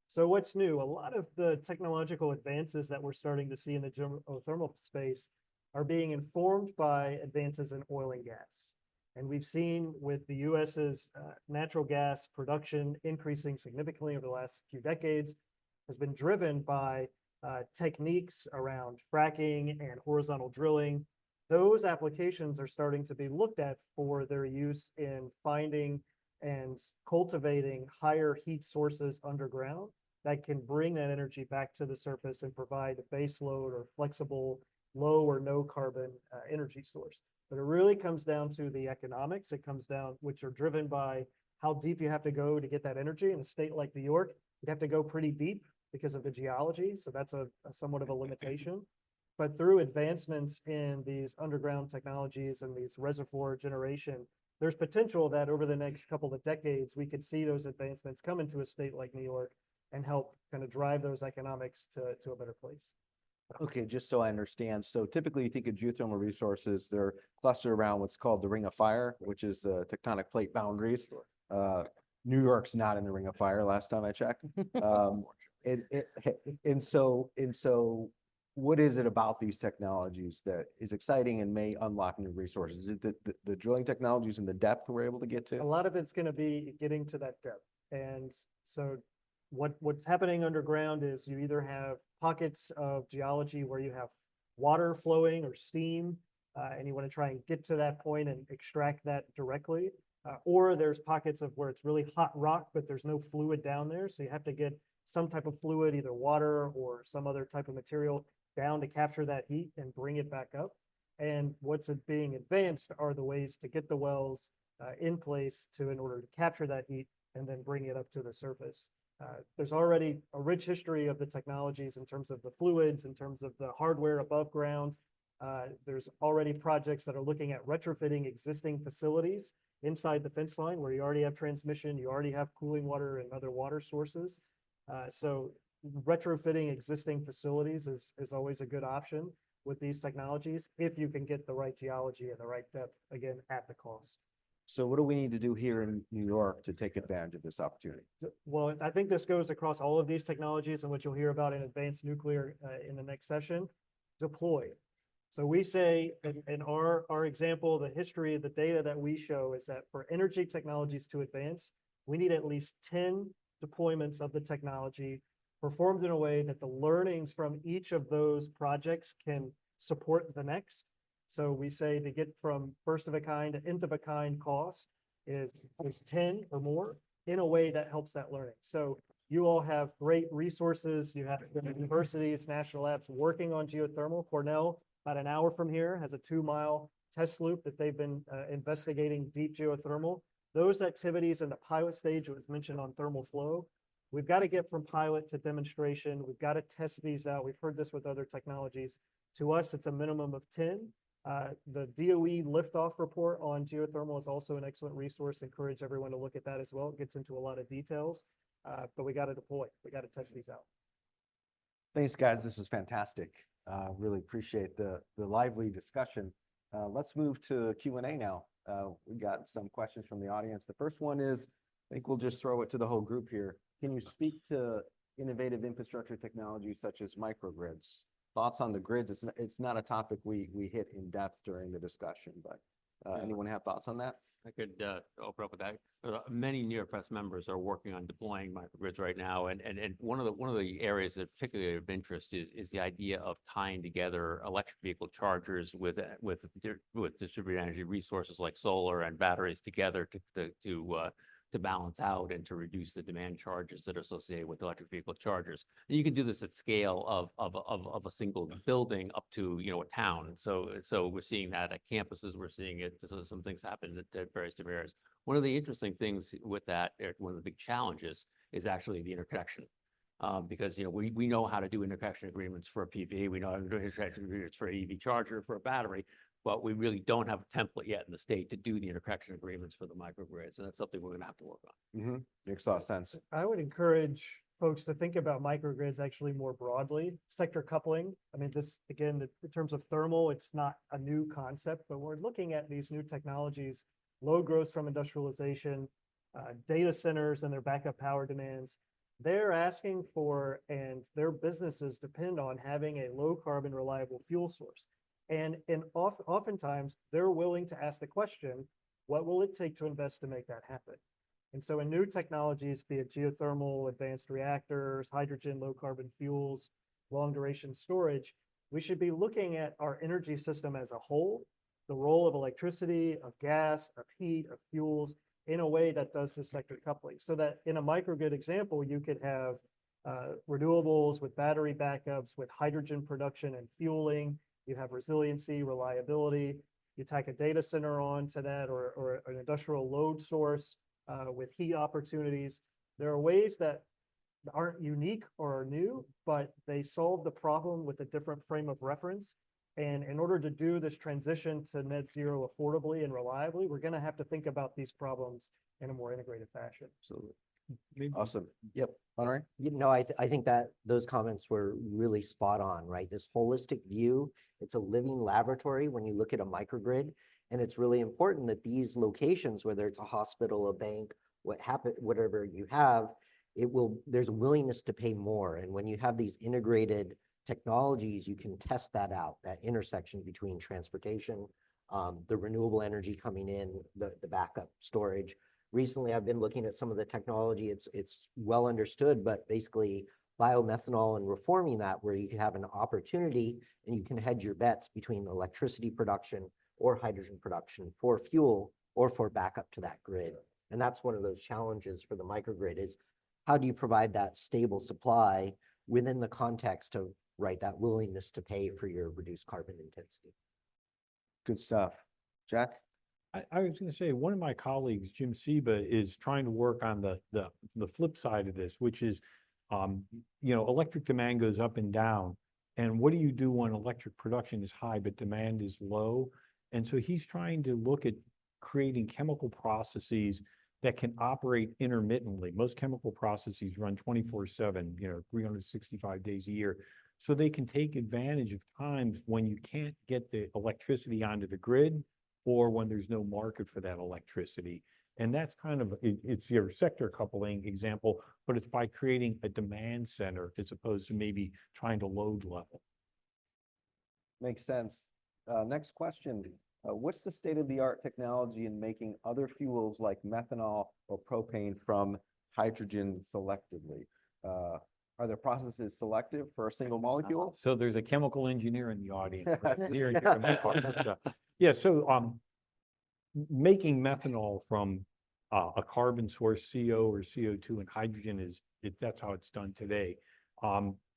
So what's new? A lot of the technological advances that we're starting to see in the geothermal space are being informed by advances in oil and gas. And we've seen with the US's natural gas production increasing significantly over the last few decades, has been driven by techniques around fracking and horizontal drilling. Those applications are starting to be looked at for their use in finding and cultivating higher heat sources underground that can bring that energy back to the surface and provide a base load or flexible low or no carbon energy source. But it really comes down to the economics. It comes down, which are driven by how deep you have to go to get that energy. In a state like New York, you'd have to go pretty deep because of the geology. So that's a somewhat of a limitation. But through advancements in these underground technologies and these reservoir generation, there's potential that over the next couple of decades, we could see those advancements come into a state like New York and help kind of drive those economics to a better place. Okay, just so I understand. So typically you think of geothermal resources, they're clustered around what's called the Ring of Fire, which is the tectonic plate boundaries. New York's not in the Ring of Fire last time I checked. And so what is it about these technologies that is exciting and may unlock new resources? Is it the drilling technologies and the depth we're able to get to? A lot of it's going to be getting to that depth. And so what's happening underground is you either have pockets of geology where you have water flowing or steam, and you want to try and get to that point and extract that directly. Or there's pockets of where it's really hot rock, but there's no fluid down there. So you have to get some type of fluid, either water or some other type of material down to capture that heat and bring it back up. And what's being advanced are the ways to get the wells in place in order to capture that heat and then bring it up to the surface. There's already a rich history of the technologies in terms of the fluids, in terms of the hardware above ground. There's already projects that are looking at retrofitting existing facilities inside the fence line where you already have transmission, you already have cooling water and other water sources. So retrofitting existing facilities is always a good option with these technologies if you can get the right geology and the right depth, again, at the cost. So what do we need to do here in New York to take advantage of this opportunity? Well, I think this goes across all of these technologies and what you'll hear about in advanced nuclear in the next session. Deploy. So we say in our example, the history of the data that we show is that for energy technologies to advance, we need at least 10 deployments of the technology performed in a way that the learnings from each of those projects can support the next. So we say to get from first of a kind to nth of a kind cost, is 10 or more in a way that helps that learning. So you all have great resources. You have universities, national labs working on geothermal. Cornell, about an hour from here, has a 2-mile test loop that they've been investigating deep geothermal. Those activities in the pilot stage, it was mentioned on thermal flow. We've got to get from pilot to demonstration. We've got to test these out. We've heard this with other technologies. To us, it's a minimum of 10. The DOE liftoff report on geothermal is also an excellent resource. Encourage everyone to look at that as well. It gets into a lot of details, but we got to deploy. We got to test these out. Thanks, guys. This was fantastic. Really appreciate the lively discussion. Let's move to Q&A now. We got some questions from the audience. The first one is, I think we'll just throw it to the whole group here. Can you speak to innovative infrastructure technologies such as microgrids? Thoughts on the grids? It's not a topic we hit in depth during the discussion, but anyone have thoughts on that? I could open up with that. Many New York Press members are working on deploying microgrids right now, and one of the areas that particularly of interest is the idea of tying together electric vehicle chargers with distributed energy resources like solar and batteries together to balance out and to reduce the demand charges that are associated with electric vehicle chargers. And you can do this at scale of a single building up to, a town. So we're seeing that at campuses, we're seeing it, so some things happen at various different areas. One of the interesting things with that, one of the big challenges is actually the interconnection. Because, we know how to do interconnection agreements for a PV, we know how to do interconnection agreements for an EV charger, for a battery, but we really don't have a template yet in the state to do the interconnection agreements for the microgrids, and that's something we're gonna have to work on. Makes a lot of sense. I would encourage folks to think about microgrids actually more broadly. Sector coupling, I mean, this, again, in terms of thermal, it's not a new concept, but we're looking at these new technologies, load growth from industrialization, data centers and their backup power demands. They're asking for, and their businesses depend on having a low carbon reliable fuel source. And oftentimes they're willing to ask the question, what will it take to invest to make that happen? And so in new technologies, be it geothermal, advanced reactors, hydrogen, low carbon fuels, long duration storage, we should be looking at our energy system as a whole, the role of electricity, of gas, of heat, of fuels, in a way that does this sector coupling. So that in a microgrid example, you could have renewables with battery backups, with hydrogen production and fueling. You have resiliency, reliability. You tack a data center onto that, or an industrial load source with heat opportunities. There are ways that aren't unique or new, but they solve the problem with a different frame of reference. And in order to do this transition to net zero affordably and reliably, we're going to have to think about these problems in a more integrated fashion. Absolutely. Awesome. Yep. Honorary? I think that those comments were really spot on, right? This holistic view, it's a living laboratory when you look at a microgrid. And it's really important that these locations, whether it's a hospital, a bank, whatever you have, there's a willingness to pay more. And when you have these integrated technologies, you can test that out, that intersection between transportation, the renewable energy coming in, the backup storage. Recently, I've been looking at some of the technology. It's well understood, but basically biomethanol and reforming that, where you can have an opportunity and you can hedge your bets between the electricity production or hydrogen production for fuel or for backup to that grid. And that's one of those challenges for the microgrid is how do you provide that stable supply within the context of, right, that willingness to pay for your reduced carbon intensity. Good stuff. Jack? I was going to say, one of my colleagues, Jim Seba, is trying to work on the flip side of this, which is, electric demand goes up and down. And what do you do when electric production is high, but demand is low? And so he's trying to look at creating chemical processes that can operate intermittently. Most chemical processes run 24/7, 365 days a year. So they can take advantage of times when you can't get the electricity onto the grid, or when there's no market for that electricity. And that's kind of, it's your sector coupling example, but it's by creating a demand center as opposed to maybe trying to load level. Makes sense. Next question. What's the state-of-the-art technology in making other fuels like methanol or propane from hydrogen selectively? Are the processes selective for a single molecule? So there's a chemical engineer in the audience. Yeah, so making methanol from a carbon source, CO or CO2, and hydrogen that's how it's done today.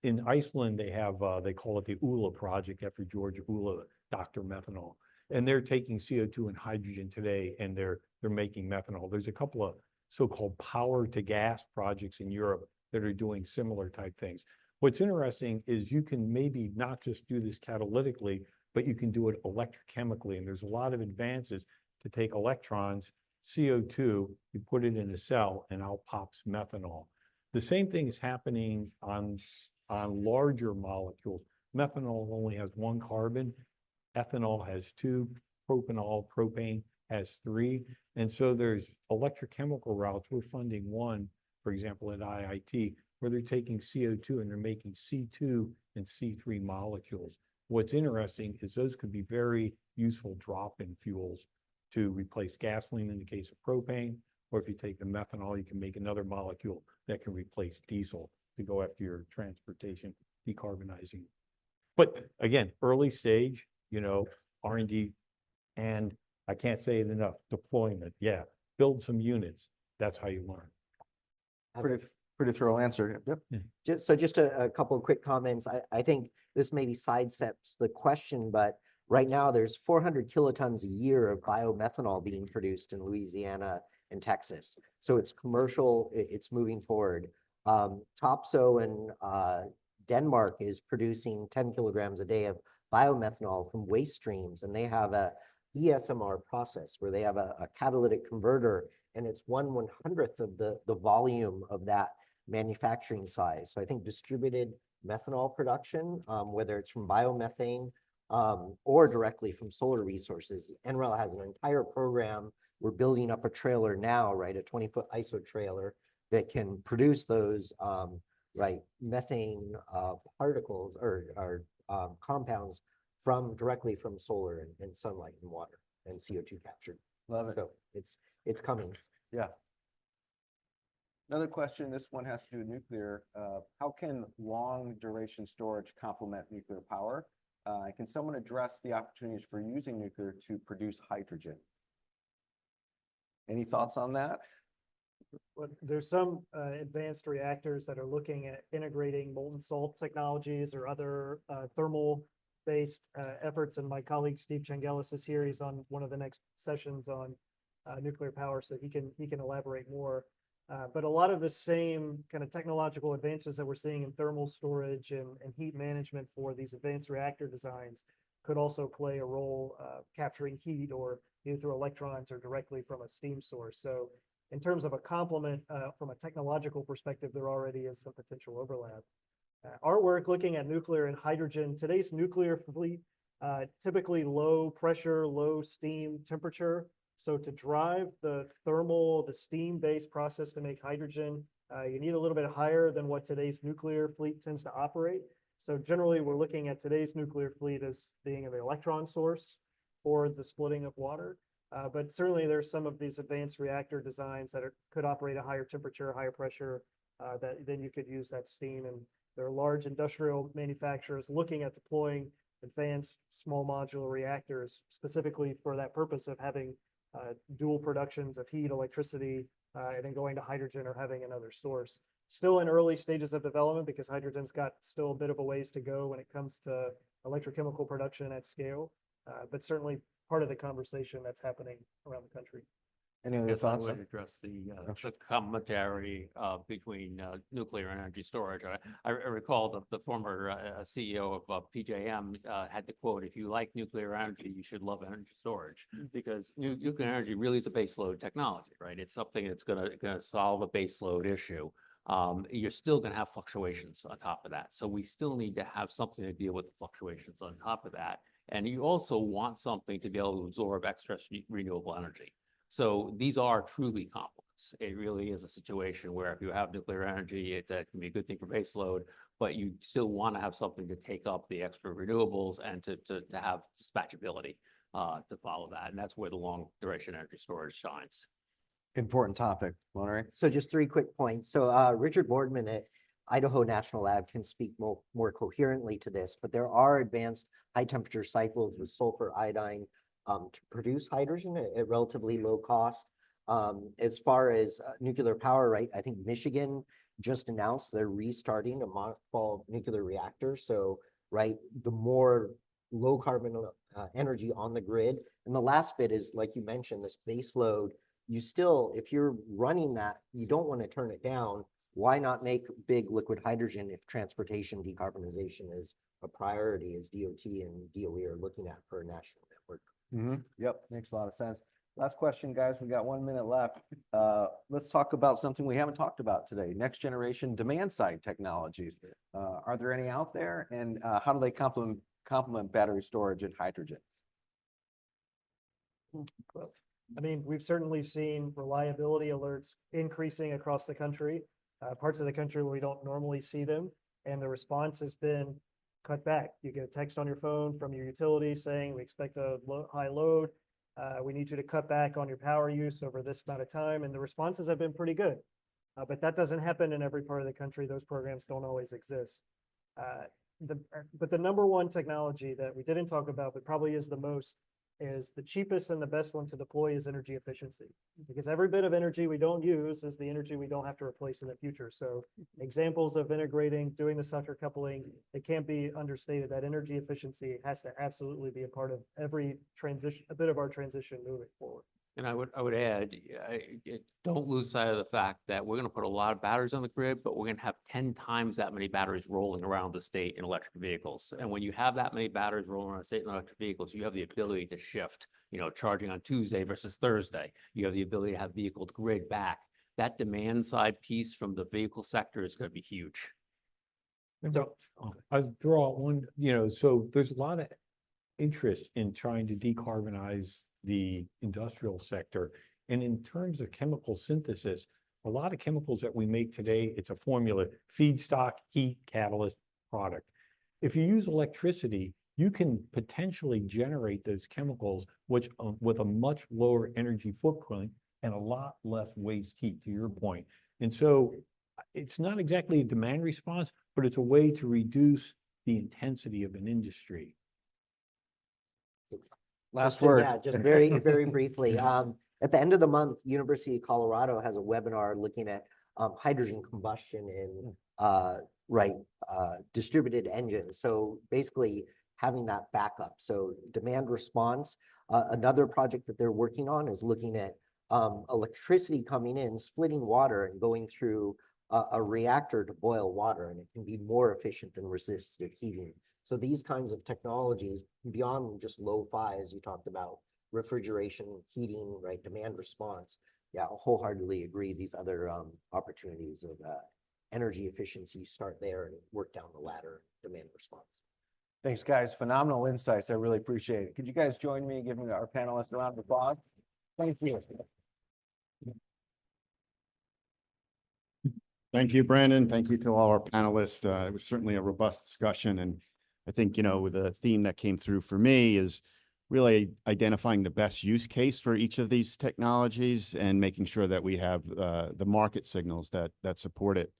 In Iceland, they have, they call it the ULA project after George Ula, Dr. Methanol. And they're taking CO2 and hydrogen today, and they're making methanol. There's a couple of so-called power to gas projects in Europe that are doing similar type things. What's interesting is you can maybe not just do this catalytically, but you can do it electrochemically. And there's a lot of advances to take electrons, CO2, you put it in a cell, and out pops methanol. The same thing is happening on larger molecules. Methanol only has one carbon, ethanol has two, propanol, propane has three. And so there's electrochemical routes. We're funding one, for example, at IIT, where they're taking CO2 and they're making C2 and C3 molecules. What's interesting is those could be very useful drop-in fuels to replace gasoline in the case of propane, or if you take the methanol, you can make another molecule that can replace diesel to go after your transportation, decarbonizing. But again, early stage, R&D, and I can't say it enough, deployment, yeah, build some units. That's how you learn. Pretty thorough answer. Yep. Just a couple of quick comments. I think this maybe sidesteps the question, but right now there's 400 kilotons a year of biomethanol being produced in Louisiana and Texas. So it's commercial, it's moving forward. Topsoe in Denmark is producing 10 kilograms a day of biomethanol from waste streams, and they have a ESMR process where they have a catalytic converter, and it's 1/100th of the volume of that manufacturing size. So I think distributed methanol production, whether it's from biomethane or directly from solar resources. NREL has an entire program. We're building up a trailer now, right, a 20-foot ISO trailer that can produce those, methane particles or compounds directly from solar and sunlight and water and CO2 captured. Love it. So it's coming. Yeah. Another question, this one has to do with nuclear. How can long duration storage complement nuclear power? Can someone address the opportunities for using nuclear to produce hydrogen? Any thoughts on that? Well, there's some advanced reactors that are looking at integrating molten salt technologies or other thermal-based efforts. And my colleague Steve Changelis is here. He's on one of the next sessions on nuclear power, so he can elaborate more. But a lot of the same kind of technological advances that we're seeing in thermal storage and heat management for these advanced reactor designs could also play a role capturing heat or either through electrons or directly from a steam source. So in terms of a complement from a technological perspective, there already is some potential overlap. Our work looking at nuclear and hydrogen, today's nuclear fleet, typically low pressure, low steam temperature. So to drive the steam-based process to make hydrogen, you need a little bit higher than what today's nuclear fleet tends to operate. So generally, we're looking at today's nuclear fleet as being an electron source for the splitting of water. But certainly there's some of these advanced reactor designs that could operate at higher temperature, higher pressure, that then you could use that steam. And there are large industrial manufacturers looking at deploying advanced small modular reactors specifically for that purpose of having dual productions of heat, electricity, and then going to hydrogen or having another source. Still in early stages of development because hydrogen's got still a bit of a ways to go when it comes to electrochemical production at scale, but certainly part of the conversation that's happening around the country. Any other Yes, I thoughts? would address the complementary between nuclear and energy storage. I recall the former CEO of PJM had the quote, "If you like nuclear energy, you should love energy storage," because nuclear energy really is a baseload technology, right? It's something that's gonna solve a baseload issue. You're still gonna have fluctuations on top of that. So we still need to have something to deal with the fluctuations on top of that. And you also want something to be able to absorb excess renewable energy. So these are truly complements. It really is a situation where if you have nuclear energy, it can be a good thing for baseload, but you still want to have something to take up the extra renewables and to have dispatchability to follow that. And that's where the long duration energy storage shines. Important topic, Monterey. So just 3 quick points. So Richard Boardman at Idaho National Lab can speak more coherently to this, but there are advanced high temperature cycles with sulfur iodine to produce hydrogen at relatively low cost. As far as nuclear power, right, I think Michigan just announced they're restarting a mothball nuclear reactor. So, right, the more low carbon energy on the grid. And the last bit is, like you mentioned, this base load. You still, if you're running that, you don't want to turn it down. Why not make big liquid hydrogen if transportation decarbonization is a priority, as DOT and DOE are looking at for a national network? Yep, makes a lot of sense. Last question, guys. We got 1 minute left. Let's talk about something we haven't talked about today. Next generation demand side technologies. Are there any out there, and how do they complement battery storage and hydrogen? I mean, we've certainly seen reliability alerts increasing across the country, parts of the country where we don't normally see them. And the response has been cut back. You get a text on your phone from your utility saying, we expect a high load. We need you to cut back on your power use over this amount of time. And the responses have been pretty good. But that doesn't happen in every part of the country. Those programs don't always exist. But the number one technology that we didn't talk about, but probably is the most, is the cheapest and the best one to deploy is energy efficiency. Because every bit of energy we don't use is the energy we don't have to replace in the future. So examples of integrating, doing the sucker coupling, it can't be understated that energy efficiency has to absolutely be a part of every transition, a bit of our transition moving forward. And I would add, don't lose sight of the fact that we're gonna put a lot of batteries on the grid, but we're gonna have 10 times that many batteries rolling around the state in electric vehicles. And when you have that many batteries rolling around the state in electric vehicles, you have the ability to shift, charging on Tuesday versus Thursday. You have the ability to have vehicle to grid back. That demand side piece from the vehicle sector is gonna be huge. I'll throw out one, so there's a lot of interest in trying to decarbonize the industrial sector. And in terms of chemical synthesis, a lot of chemicals that we make today, it's a formula: feedstock, heat, catalyst, product. If you use electricity, you can potentially generate those chemicals, which with a much lower energy footprint and a lot less waste heat, to your point. And so it's not exactly a demand response, but it's a way to reduce the intensity of an industry. Last word. Yeah, just very, very briefly. At the end of the month, University of Colorado has a webinar looking at hydrogen combustion in distributed engines. So basically having that backup. So demand response. Another project that they're working on is looking at electricity coming in, splitting water and going through a reactor to boil water, and it can be more efficient than resistive heating. So these kinds of technologies, beyond just low-fi, as you talked about, refrigeration, heating, right, demand response. Yeah, I wholeheartedly agree. These other opportunities of energy efficiency start there and work down the ladder, demand response. Thanks, guys. Phenomenal insights. I really appreciate it. Could you guys join me in giving our panelists a round of applause? Thank you. Thank you, Brandon. Thank you to all our panelists. It was certainly a robust discussion. And I think, the theme that came through for me is really identifying the best use case for each of these technologies and making sure that we have the market signals that support it.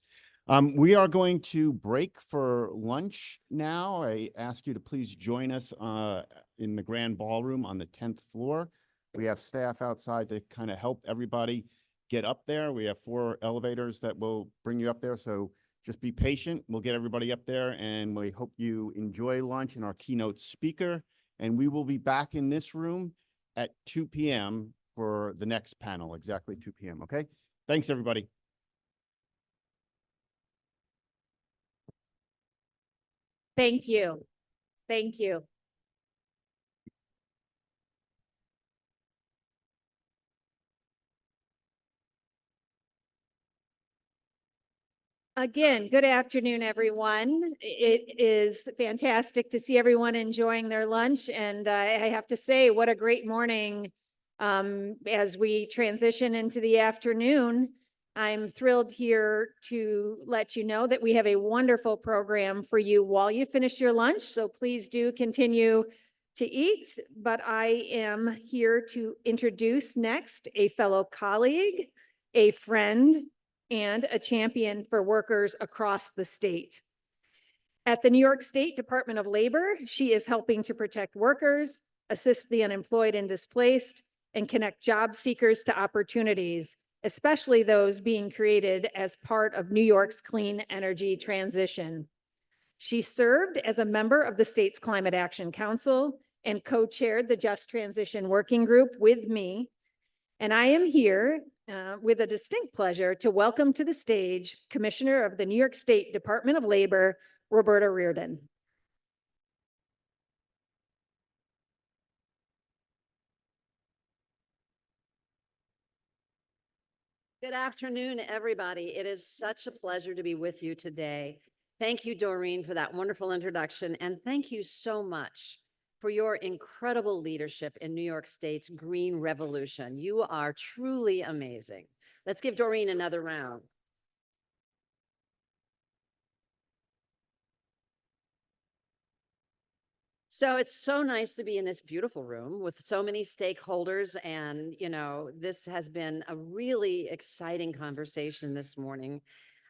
We are going to break for lunch now. I ask you to please join us in the grand ballroom on the 10th floor. We have staff outside to kind of help everybody get up there. We have 4 elevators that will bring you up there. So just be patient. We'll get everybody up there, and we hope you enjoy lunch and our keynote speaker. And we will be back in this room at 2 p.m. for the next panel, exactly 2 p.m. Okay? Thanks, everybody. Thank you. Thank you. Again, good afternoon, everyone. It is fantastic to see everyone enjoying their lunch. And I have to say, what a great morning as we transition into the afternoon. I'm thrilled here to let you know that we have a wonderful program for you while you finish your lunch. So please do continue to eat. But I am here to introduce next a fellow colleague, a friend, and a champion for workers across the state. At the New York State Department of Labor, she is helping to protect workers, assist the unemployed and displaced, and connect job seekers to opportunities, especially those being created as part of New York's clean energy transition. She served as a member of the state's Climate Action Council and co-chaired the Just Transition Working Group with me. And I am here with a distinct pleasure to welcome to the stage Commissioner of the New York State Department of Labor, Roberta Reardon. Good afternoon, everybody. It is such a pleasure to be with you today. Thank you, Doreen, for that wonderful introduction. And thank you so much for your incredible leadership in New York State's green revolution. You are truly amazing. Let's give Doreen another round. So it's so nice to be in this beautiful room with so many stakeholders. And, this has been a really exciting conversation this morning.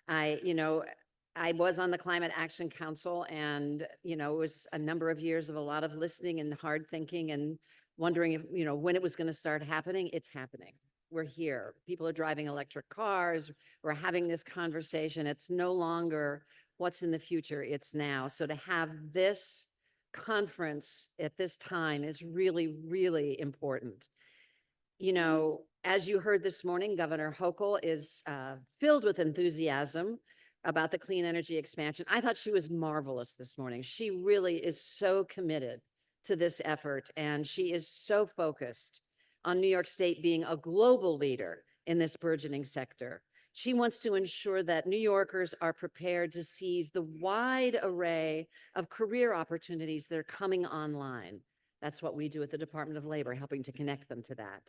I was on the Climate Action Council and, it was a number of years of a lot of listening and hard thinking and wondering if, when it was going to start happening. It's happening. We're here. People are driving electric cars. We're having this conversation. It's no longer what's in the future. It's now. So to have this conference at this time is really, really important. As you heard this morning, Governor Hochul is filled with enthusiasm about the clean energy expansion. I thought she was marvelous this morning. She really is so committed to this effort, and she is so focused on New York State being a global leader in this burgeoning sector. She wants to ensure that New Yorkers are prepared to seize the wide array of career opportunities that are coming online. That's what we do at the Department of Labor, helping to connect them to that.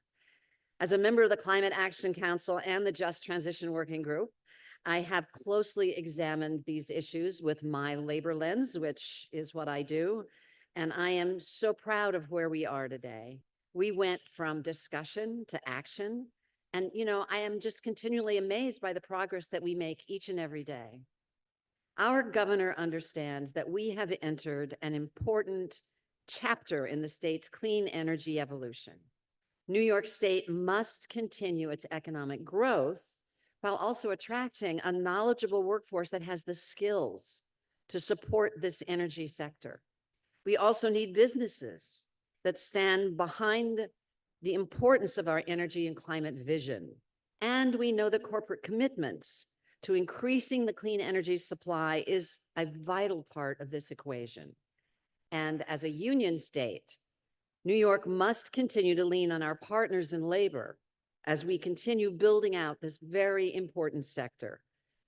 As a member of the Climate Action Council and the Just Transition Working Group, I have closely examined these issues with my labor lens, which is what I do. And I am so proud of where we are today. We went from discussion to action. And, I am just continually amazed by the progress that we make each and every day. Our governor understands that we have entered an important chapter in the state's clean energy evolution. New York State must continue its economic growth while also attracting a knowledgeable workforce that has the skills to support this energy sector. We also need businesses that stand behind the importance of our energy and climate vision. And we know that corporate commitments to increasing the clean energy supply is a vital part of this equation. And as a union state, New York must continue to lean on our partners in labor as we continue building out this very important sector.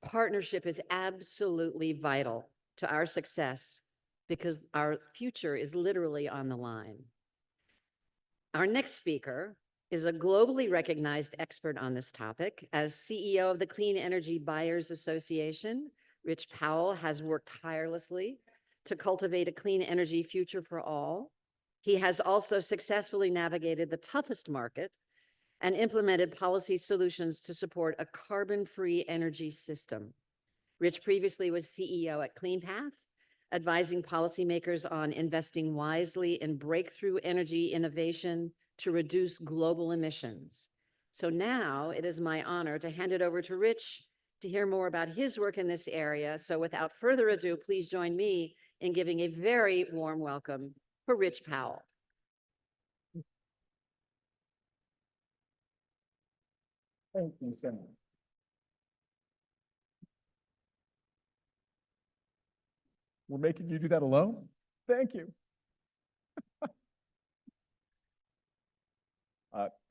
Partnership is absolutely vital to our success because our future is literally on the line. Our next speaker is a globally recognized expert on this topic. As CEO of the Clean Energy Buyers Association, Rich Powell has worked tirelessly to cultivate a clean energy future for all. He has also successfully navigated the toughest market and implemented policy solutions to support a carbon-free energy system. Rich previously was CEO at CleanPath, advising policymakers on investing wisely in breakthrough energy innovation to reduce global emissions. So now it is my honor to hand it over to Rich to hear more about his work in this area. So without further ado, please join me in giving a very warm welcome for Rich Powell. Thank you so much. We're making you do that alone? Thank you.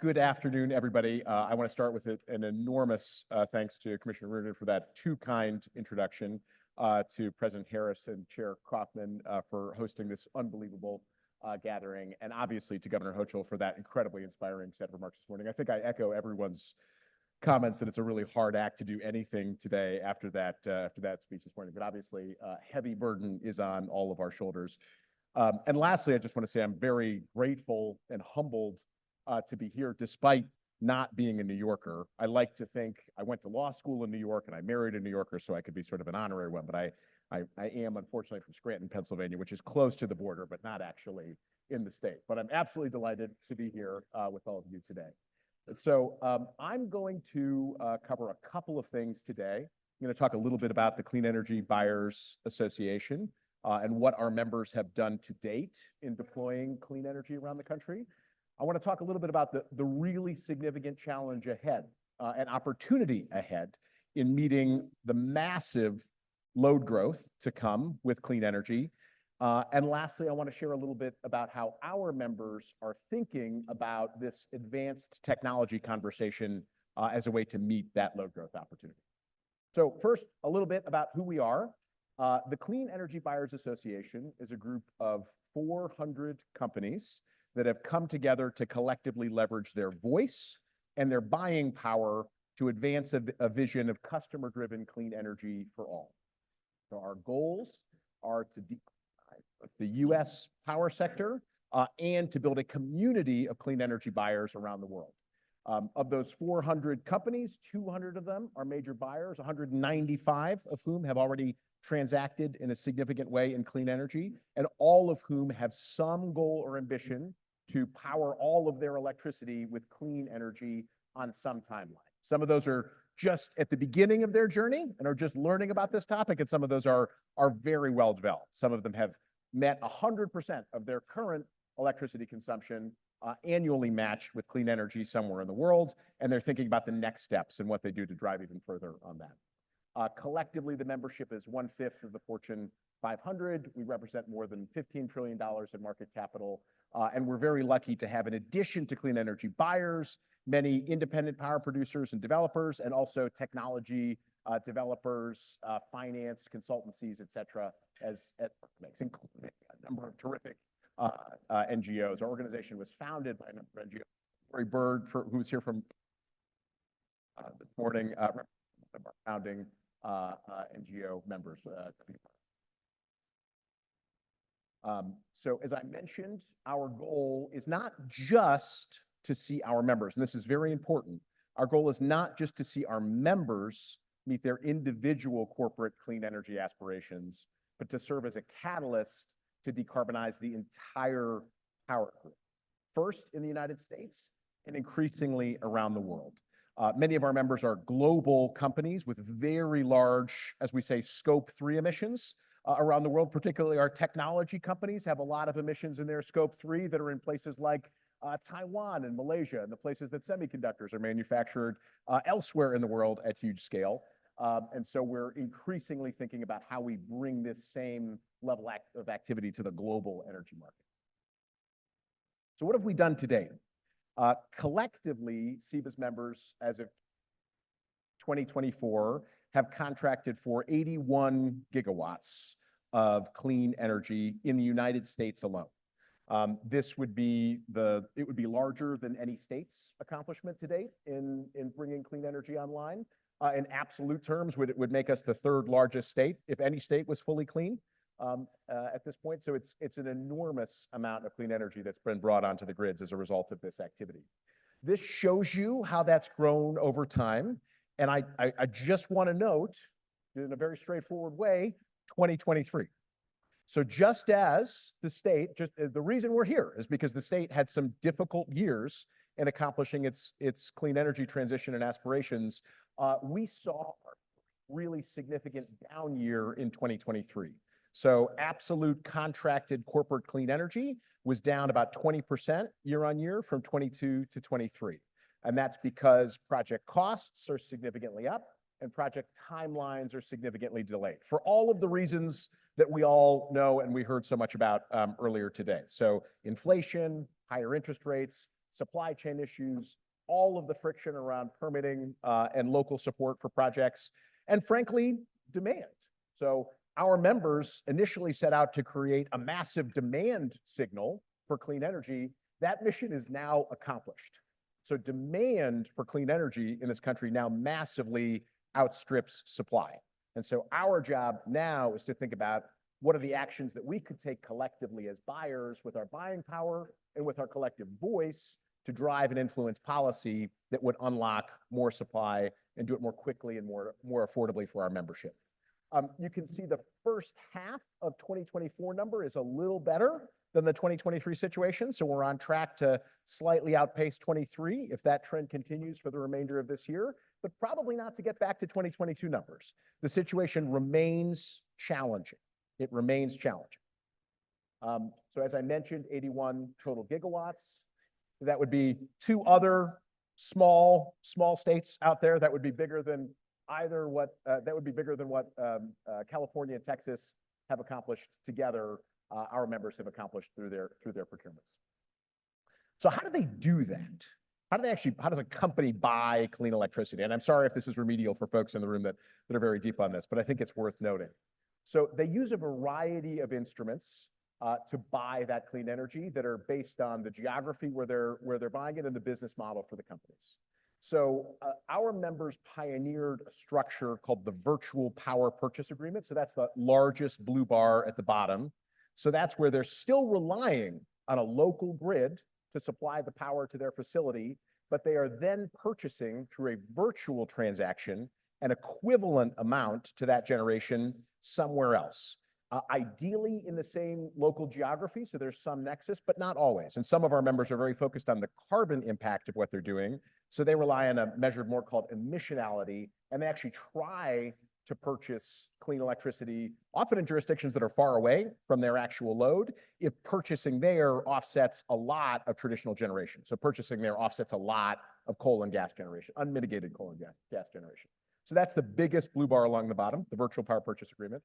Good afternoon, everybody. I want to start with an enormous thanks to Commissioner Reardon for that too kind introduction, to President Harris and Chair Kaufman for hosting this unbelievable gathering, and obviously to Governor Hochul for that incredibly inspiring set of remarks this morning. I think I echo everyone's comments that it's a really hard act to do anything today after that speech this morning, but obviously heavy burden is on all of our shoulders. And lastly, I just want to say I'm very grateful and humbled to be here despite not being a New Yorker. I like to think I went to law school in New York and I married a New Yorker, so I could be sort of an honorary one, but I am unfortunately from Scranton, Pennsylvania, which is close to the border, but not actually in the state, but I'm absolutely delighted to be here with all of you today. So I'm going to cover a couple of things today. I'm going to talk a little bit about the Clean Energy Buyers Association and what our members have done to date in deploying clean energy around the country. I want to talk a little bit about the really significant challenge ahead and opportunity ahead in meeting the massive load growth to come with clean energy. And lastly, I want to share a little bit about how our members are thinking about this advanced technology conversation as a way to meet that load growth opportunity. So first, a little bit about who we are. The Clean Energy Buyers Association is a group of 400 companies that have come together to collectively leverage their voice and their buying power to advance a vision of customer-driven clean energy for all. So our goals are to decarbonize the U.S. power sector and to build a community of clean energy buyers around the world. Of those 400 companies, 200 of them are major buyers, 195 of whom have already transacted in a significant way in clean energy, and all of whom have some goal or ambition to power all of their electricity with clean energy on some timeline. Some of those are just at the beginning of their journey and are just learning about this topic, and some of those are very well developed. Some of them have met 100% of their current electricity consumption annually matched with clean energy somewhere in the world, and they're thinking about the next steps and what they do to drive even further on that. Collectively, the membership is 1/5 of the Fortune 500. We represent more than $15 trillion in market capital, and we're very lucky to have, in addition to clean energy buyers, many independent power producers and developers, and also technology developers, finance, consultancies, et cetera, including a number of terrific NGOs. Our organization was founded by a number of NGOs. Lori Bird, who was here from this morning, one of our founding NGO members. So as I mentioned, our goal is not just to see our members, and this is very important. Our goal is not just to see our members meet their individual corporate clean energy aspirations, but to serve as a catalyst to decarbonize the entire power grid. First in the United States and increasingly around the world. Many of our members are global companies with very large, as we say, Scope 3 emissions around the world. Particularly our technology companies have a lot of emissions in their Scope 3 that are in places like Taiwan and Malaysia, and the places that semiconductors are manufactured elsewhere in the world at huge scale. And so we're increasingly thinking about how we bring this same level of activity to the global energy market. So what have we done to date? Collectively, CEBA's members, as of 2024, have contracted for 81 gigawatts of clean energy in the United States alone. This would be it would be larger than any state's accomplishment to date in bringing clean energy online. In absolute terms, it would make us the third largest state if any state was fully clean at this point. So it's an enormous amount of clean energy that's been brought onto the grids as a result of this activity. This shows you how that's grown over time. And I just want to note, in a very straightforward way, 2023. So just as the state, the reason we're here is because the state had some difficult years in accomplishing its clean energy transition and aspirations. We saw a really significant down year in 2023. So absolute contracted corporate clean energy was down about 20% year on year from 22 to 23. And that's because project costs are significantly up and project timelines are significantly delayed for all of the reasons that we all know and we heard so much about earlier today. So inflation, higher interest rates, supply chain issues, all of the friction around permitting and local support for projects, and frankly, demand. So our members initially set out to create a massive demand signal for clean energy. That mission is now accomplished. So demand for clean energy in this country now massively outstrips supply. And so our job now is to think about what are the actions that we could take collectively as buyers with our buying power and with our collective voice to drive and influence policy that would unlock more supply and do it more quickly and more affordably for our membership. You can see the first half of 2024 number is a little better than the 2023 situation. So we're on track to slightly outpace 23 if that trend continues for the remainder of this year, but probably not to get back to 2022 numbers. The situation remains challenging. It remains challenging. So as I mentioned, 81 total gigawatts. That would be 2 other small states out there that would be bigger than what California and Texas have accomplished together. Our members have accomplished through their procurements. So how do they do that? How does a company buy clean electricity? And I'm sorry if this is remedial for folks in the room that are very deep on this, but I think it's worth noting. So they use a variety of instruments to buy that clean energy that are based on the geography where they're buying it and the business model for the companies. So our members pioneered a structure called the virtual power purchase agreement. So that's the largest blue bar at the bottom. So that's where they're still relying on a local grid to supply the power to their facility, but they are then purchasing through a virtual transaction an equivalent amount to that generation somewhere else. Ideally in the same local geography, so there's some nexus, but not always. And some of our members are very focused on the carbon impact of what they're doing. So they rely on a measure more called emissionality, and they actually try to purchase clean electricity, often in jurisdictions that are far away from their actual load, if purchasing there offsets a lot of traditional generation. So purchasing there offsets a lot of coal and gas generation, unmitigated coal and gas generation. So that's the biggest blue bar along the bottom, the virtual power purchase agreement.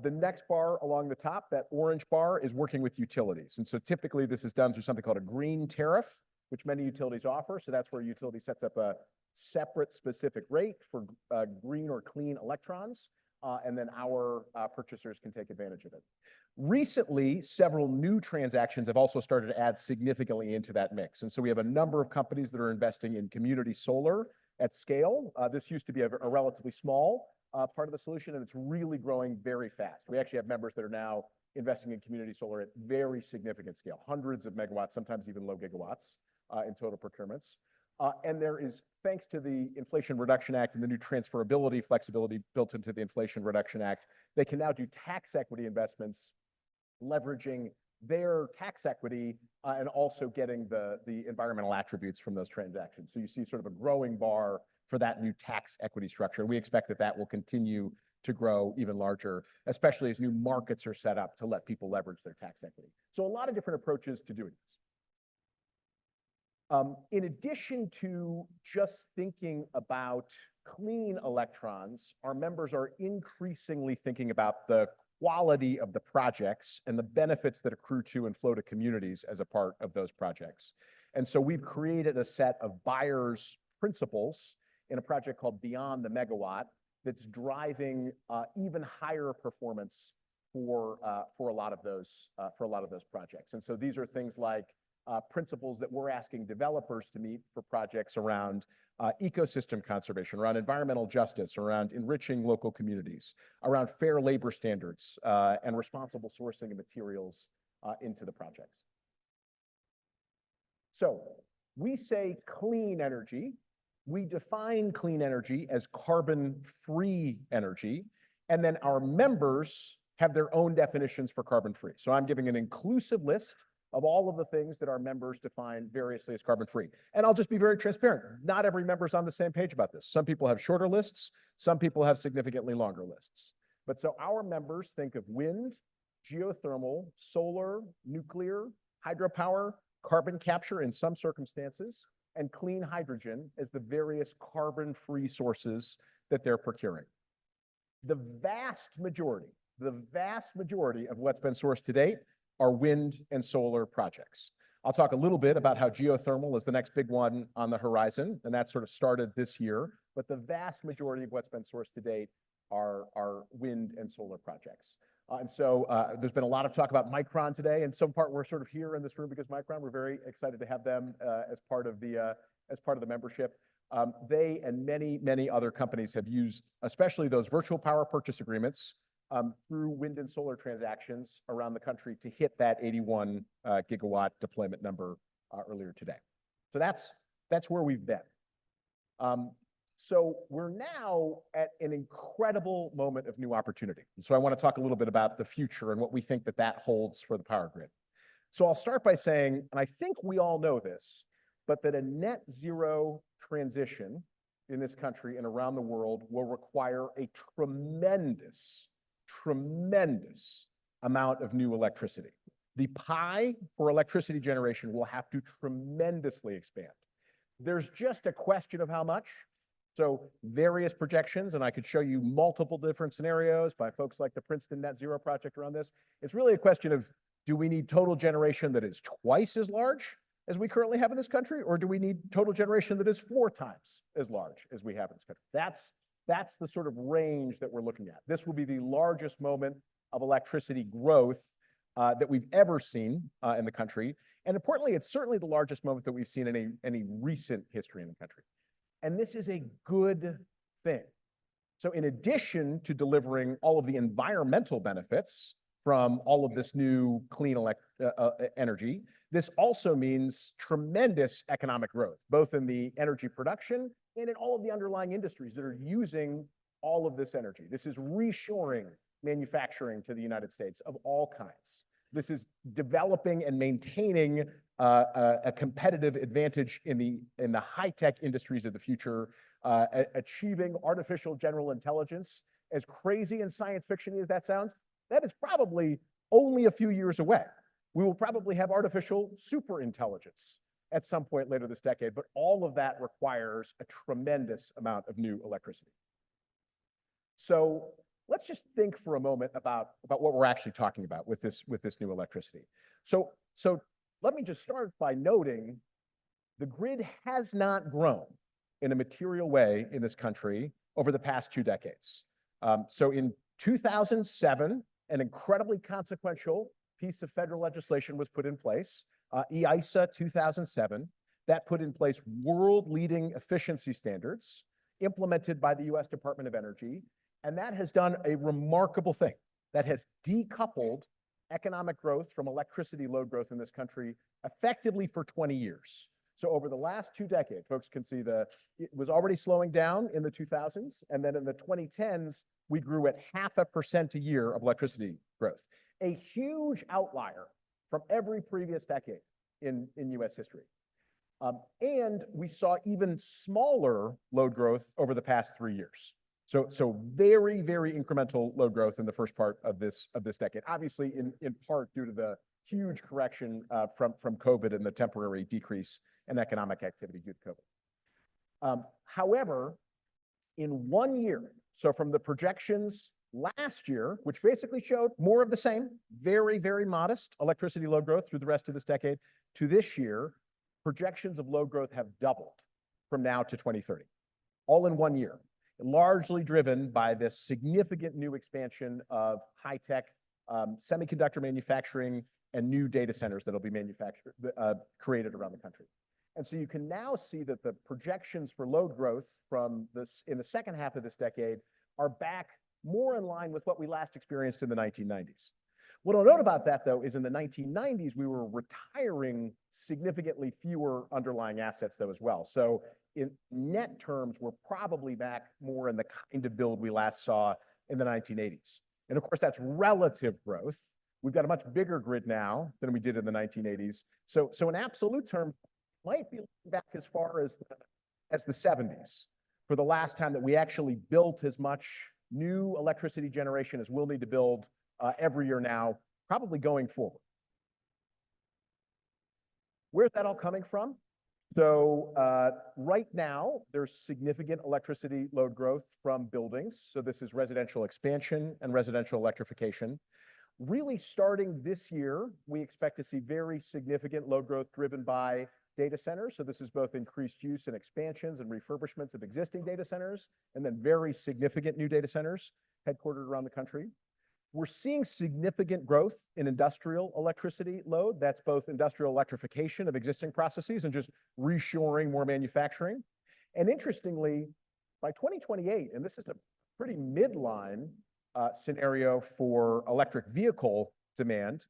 The next bar along the top, that orange bar, is working with utilities. And so typically this is done through something called a green tariff, which many utilities offer. So that's where a utility sets up a separate specific rate for green or clean electrons, and then our purchasers can take advantage of it. Recently, several new transactions have also started to add significantly into that mix. And so we have a number of companies that are investing in community solar at scale. This used to be a relatively small part of the solution, and it's really growing very fast. We actually have members that are now investing in community solar at very significant scale, hundreds of megawatts, sometimes even low gigawatts in total procurements. And there is, thanks to the Inflation Reduction Act and the new transferability flexibility built into the Inflation Reduction Act, they can now do tax equity investments, leveraging their tax equity and also getting the environmental attributes from those transactions. So you see sort of a growing bar for that new tax equity structure. We expect that that will continue to grow even larger, especially as new markets are set up to let people leverage their tax equity. So a lot of different approaches to doing this. In addition to just thinking about clean electrons, our members are increasingly thinking about the quality of the projects and the benefits that accrue to and flow to communities as a part of those projects. And so we've created a set of buyers' principles in a project called Beyond the Megawatt that's driving even higher performance for a lot of those projects. And so these are things like principles that we're asking developers to meet for projects around ecosystem conservation, around environmental justice, around enriching local communities, around fair labor standards, and responsible sourcing of materials into the projects. So we say clean energy. We define clean energy as carbon-free energy, and then our members have their own definitions for carbon-free. So I'm giving an inclusive list of all of the things that our members define variously as carbon-free. And I'll just be very transparent. Not every member is on the same page about this. Some people have shorter lists. Some people have significantly longer lists. But so our members think of wind, geothermal, solar, nuclear, hydropower, carbon capture in some circumstances, and clean hydrogen as the various carbon-free sources that they're procuring. The vast majority of what's been sourced to date are wind and solar projects. I'll talk a little bit about how geothermal is the next big one on the horizon, and that sort of started this year, but the vast majority of what's been sourced to date are wind and solar projects. And so there's been a lot of talk about Micron today. In some part, we're sort of here in this room because Micron, we're very excited to have them as part of the membership. They and many other companies have used, especially those virtual power purchase agreements, through wind and solar transactions around the country to hit that 81 gigawatt deployment number earlier today. So that's where we've been. So we're now at an incredible moment of new opportunity. And so I want to talk a little bit about the future and what we think that holds for the power grid. So I'll start by saying, and I think we all know this, but that a net zero transition in this country and around the world will require a tremendous amount of new electricity. The pie for electricity generation will have to tremendously expand. There's just a question of how much. So various projections, and I could show you multiple different scenarios by folks like the Princeton Net Zero Project around this. It's really a question of, do we need total generation that is twice as large as we currently have in this country, or do we need total generation that is 4 times as large as we have in this country? That's the sort of range that we're looking at. This will be the largest moment of electricity growth that we've ever seen in the country. And importantly, it's certainly the largest moment that we've seen in any recent history in the country. And this is a good thing. So in addition to delivering all of the environmental benefits from all of this new clean energy, this also means tremendous economic growth, both in the energy production and in all of the underlying industries that are using all of this energy. This is reshoring manufacturing to the United States of all kinds. This is developing and maintaining a competitive advantage in the high-tech industries of the future, achieving artificial general intelligence. As crazy and science fiction as that sounds, that is probably only a few years away. We will probably have artificial superintelligence at some point later this decade, but all of that requires a tremendous amount of new electricity. So let's just think for a moment about what we're actually talking about with this new electricity. So let me just start by noting the grid has not grown in a material way in this country over the past 2 decades. So in 2007, an incredibly consequential piece of federal legislation was put in place, EISA 2007, that put in place world-leading efficiency standards implemented by the US Department of Energy. And that has done a remarkable thing. That has decoupled economic growth from electricity load growth in this country effectively for 20 years. So over the last 2 decades, folks can see it was already slowing down in the 2000s. And then in the 2010s, we grew at 0.5% a year of electricity growth. A huge outlier from every previous decade in US history. And we saw even smaller load growth over the past 3 years. So very, very incremental load growth in the first part of this decade, obviously in part due to the huge correction from COVID and the temporary decrease in economic activity due to COVID. However, in 1 year, so from the projections last year, which basically showed more of the same, very, very modest electricity load growth through the rest of this decade, to this year, projections of load growth have doubled from now to 2030, all in 1 year. Largely driven by this significant new expansion of high-tech semiconductor manufacturing and new data centers that will be created around the country. And so you can now see that the projections for load growth in the second half of this decade are back more in line with what we last experienced in the 1990s. What I'll note about that, though, is in the 1990s, we were retiring significantly fewer underlying assets, though, as well. So in net terms, we're probably back more in the kind of build we last saw in the 1980s. And of course, that's relative growth. We've got a much bigger grid now than we did in the 1980s. So in absolute terms, might be back as far as the 70s for the last time that we actually built as much new electricity generation as we'll need to build every year now, probably going forward. Where's that all coming from? So right now, there's significant electricity load growth from buildings. So this is residential expansion and residential electrification. Really starting this year, we expect to see very significant load growth driven by data centers. So this is both increased use and expansions and refurbishments of existing data centers, and then very significant new data centers headquartered around the country. We're seeing significant growth in industrial electricity load. That's both industrial electrification of existing processes and just reshoring more manufacturing. And interestingly, by 2028, and this is a pretty midline scenario for electric vehicle demand,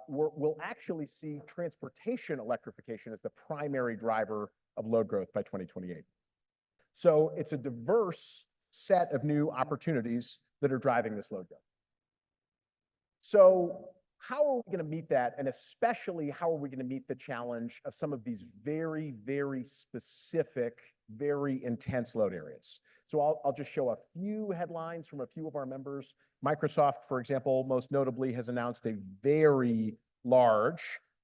we'll actually see transportation electrification as the primary driver of load growth by 2028. So it's a diverse set of new opportunities that are driving this load growth. So how are we going to meet that? And especially, how are we going to meet the challenge of some of these very, very specific, very intense load areas? So I'll just show a few headlines from a few of our members. Microsoft, for example, most notably has announced a very large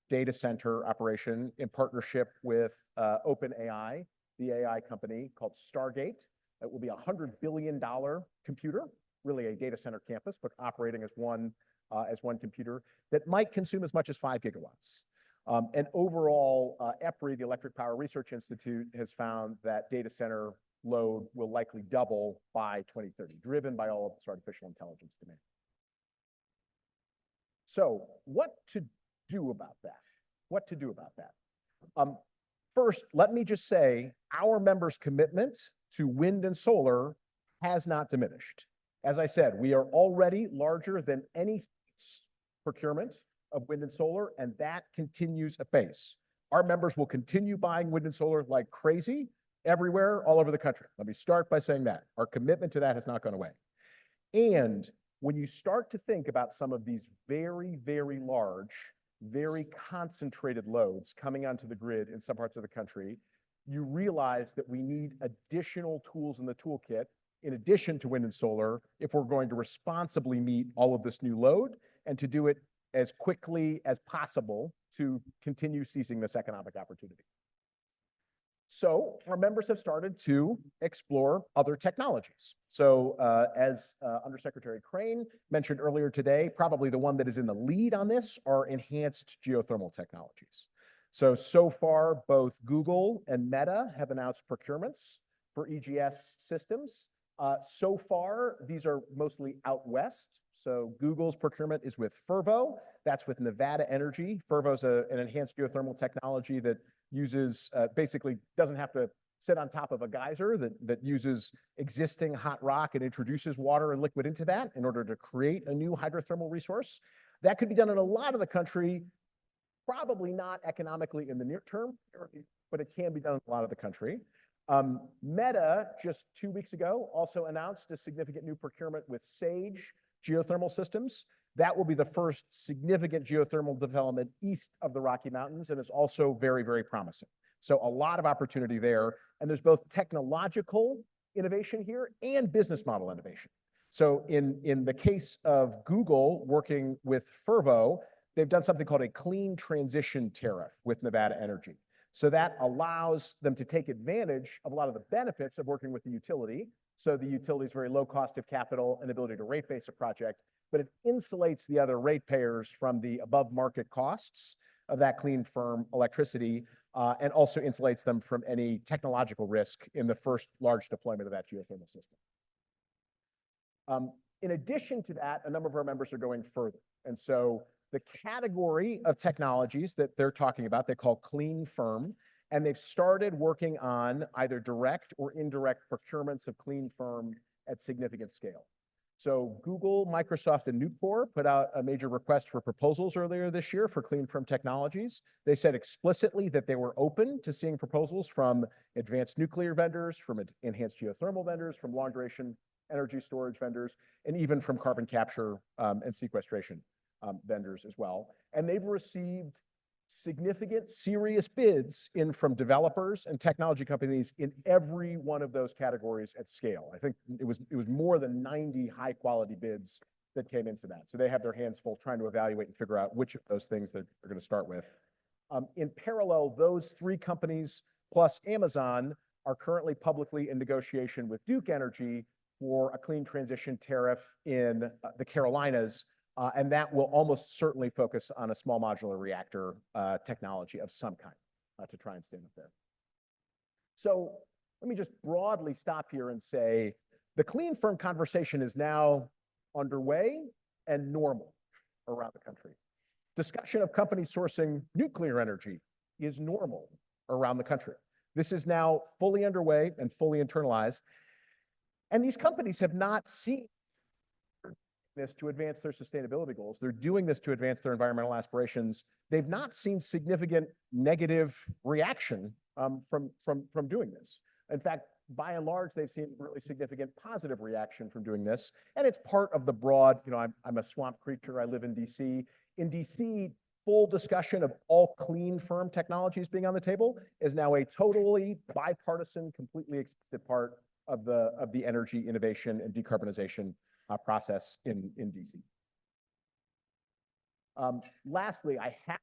data center operation in partnership with OpenAI, the AI company called Stargate. It will be a $100 billion computer, really a data center campus, but operating as one computer that might consume as much as 5 gigawatts. And overall, EPRI, the Electric Power Research Institute, has found that data center load will likely double by 2030, driven by all of this artificial intelligence demand. So what to do about that? What to do about that? First, let me just say our members' commitment to wind and solar has not diminished. As I said, we are already larger than any state's procurement of wind and solar, and that continues apace. Our members will continue buying wind and solar like crazy everywhere, all over the country. Let me start by saying that. Our commitment to that has not gone away. And when you start to think about some of these very, very large, very concentrated loads coming onto the grid in some parts of the country, you realize that we need additional tools in the toolkit in addition to wind and solar if we're going to responsibly meet all of this new load and to do it as quickly as possible to continue seizing this economic opportunity. So our members have started to explore other technologies. So as Undersecretary Crane mentioned earlier today, probably the one that is in the lead on this are enhanced geothermal technologies. So far, both Google and Meta have announced procurements for EGS systems. So far, these are mostly out west. So Google's procurement is with Fervo. That's with Nevada Energy. Fervo's an enhanced geothermal technology that uses, basically doesn't have to sit on top of a geyser, that uses existing hot rock and introduces water and liquid into that in order to create a new hydrothermal resource. That could be done in a lot of the country, probably not economically in the near term, but it can be done in a lot of the country. Meta, just 2 weeks ago, also announced a significant new procurement with Sage geothermal systems. That will be the first significant geothermal development east of the Rocky Mountains and is also very, very promising. So a lot of opportunity there. And there's both technological innovation here and business model innovation. So in the case of Google working with Fervo, they've done something called a clean transition tariff with Nevada Energy. So that allows them to take advantage of a lot of the benefits of working with the utility. So the utility is very low cost of capital and ability to rate base a project, but it insulates the other ratepayers from the above market costs of that clean, firm electricity, and also insulates them from any technological risk in the first large deployment of that geothermal system. In addition to that, a number of our members are going further. And so the category of technologies that they're talking about, they call clean firm, and they've started working on either direct or indirect procurements of clean firm at significant scale. So Google, Microsoft, and Nucor put out a major request for proposals earlier this year for clean firm technologies. They said explicitly that they were open to seeing proposals from advanced nuclear vendors, from enhanced geothermal vendors, from long duration energy storage vendors, and even from carbon capture and sequestration vendors as well. And they've received significant, serious bids in from developers and technology companies in every one of those categories at scale. I think it was more than 90 high quality bids that came into that. So they have their hands full trying to evaluate and figure out which of those things that they're going to start with. In parallel, those 3 companies plus Amazon are currently publicly in negotiation with Duke Energy for a clean transition tariff in the Carolinas. And that will almost certainly focus on a small modular reactor technology of some kind to try and stand up there. So let me just broadly stop here and say the clean firm conversation is now underway and normal around the country. Discussion of companies sourcing nuclear energy is normal around the country. This is now fully underway and fully internalized. And these companies have not seen this to advance their sustainability goals. They're doing this to advance their environmental aspirations. They've not seen significant negative reaction from doing this. In fact, by and large, they've seen really significant positive reaction from doing this. And it's part of the broad, I'm a swamp creature. I live in DC. In DC, full discussion of all clean firm technologies being on the table is now a totally bipartisan, completely accepted part of the energy innovation and decarbonization process in DC. Lastly, I have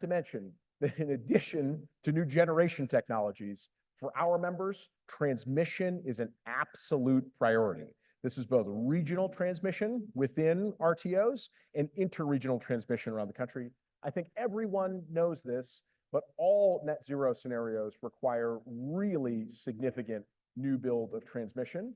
to mention that in addition to new generation technologies, for our members, transmission is an absolute priority. This is both regional transmission within RTOs and interregional transmission around the country. I think everyone knows this, but all net zero scenarios require really significant new build of transmission.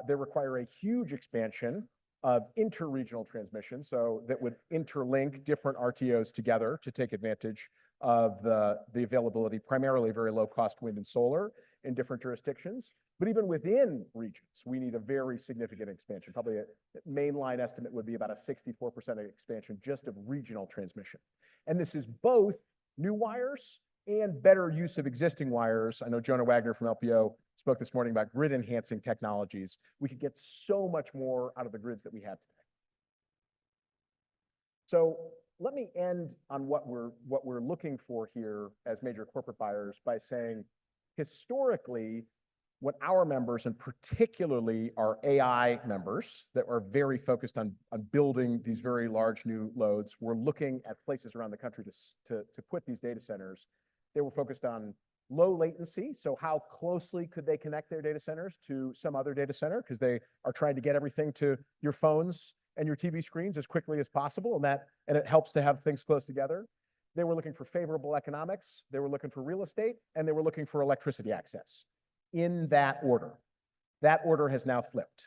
They require a huge expansion of interregional transmission, so that would interlink different RTOs together to take advantage of the availability, primarily very low cost wind and solar in different jurisdictions. But even within regions, we need a very significant expansion. Probably a mainline estimate would be about a 64% expansion just of regional transmission. And this is both new wires and better use of existing wires. I know Jonah Wagner from LPO spoke this morning about grid enhancing technologies. We could get so much more out of the grids that we have today. So let me end on what we're looking for here as major corporate buyers by saying, historically, what our members, and particularly our AI members that are very focused on building these very large new loads, were looking at places around the country to put these data centers. They were focused on low latency, so how closely could they connect their data centers to some other data center, because they are trying to get everything to your phones and your TV screens as quickly as possible, and it helps to have things close together. They were looking for favorable economics, they were looking for real estate, and they were looking for electricity access. In that order. That order has now flipped.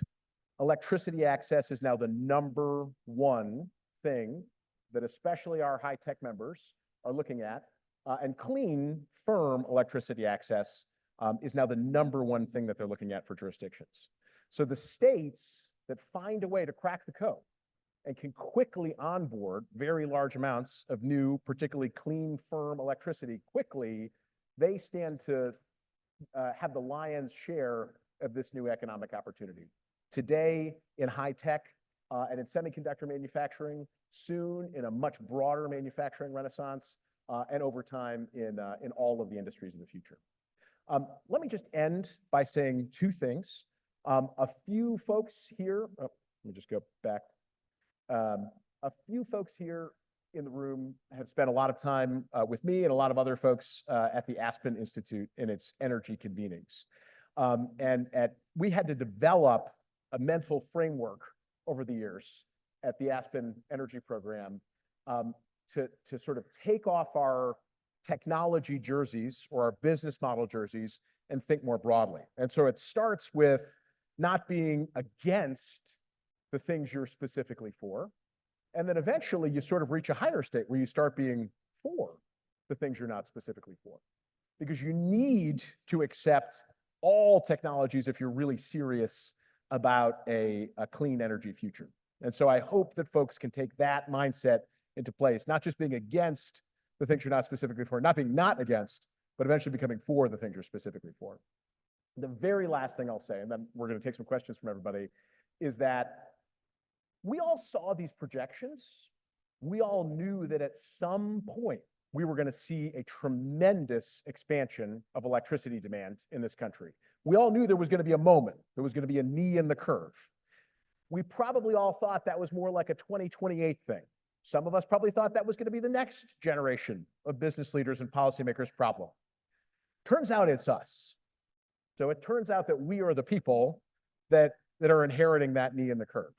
Electricity access is now the number one thing that especially our high-tech members are looking at. And clean, firm electricity access is now the number one thing that they're looking at for jurisdictions. So the states that find a way to crack the code and can quickly onboard very large amounts of new, particularly clean, firm electricity quickly, they stand to have the lion's share of this new economic opportunity. Today in high tech and in semiconductor manufacturing, soon in a much broader manufacturing renaissance, and over time in all of the industries of the future. Let me just end by saying two things. A few folks here, let me just go back. A few folks here in the room have spent a lot of time with me and a lot of other folks at the Aspen Institute in its energy convenings. We had to develop a mental framework over the years at the Aspen Energy Program to sort of take off our technology jerseys or our business model jerseys and think more broadly. And so it starts with not being against the things you're specifically for. And then eventually you sort of reach a higher state where you start being for the things you're not specifically for. Because you need to accept all technologies if you're really serious about a clean energy future. And so I hope that folks can take that mindset into place, not just being against the things you're not specifically for, not being not against, but eventually becoming for the things you're specifically for. The very last thing I'll say, and then we're going to take some questions from everybody, is that we all saw these projections. We all knew that at some point we were going to see a tremendous expansion of electricity demand in this country. We all knew there was going to be a moment, there was going to be a knee in the curve. We probably all thought that was more like a 2028 thing. Some of us probably thought that was going to be the next generation of business leaders and policymakers' problem. Turns out it's us. So it turns out that we are the people that are inheriting that knee in the curve.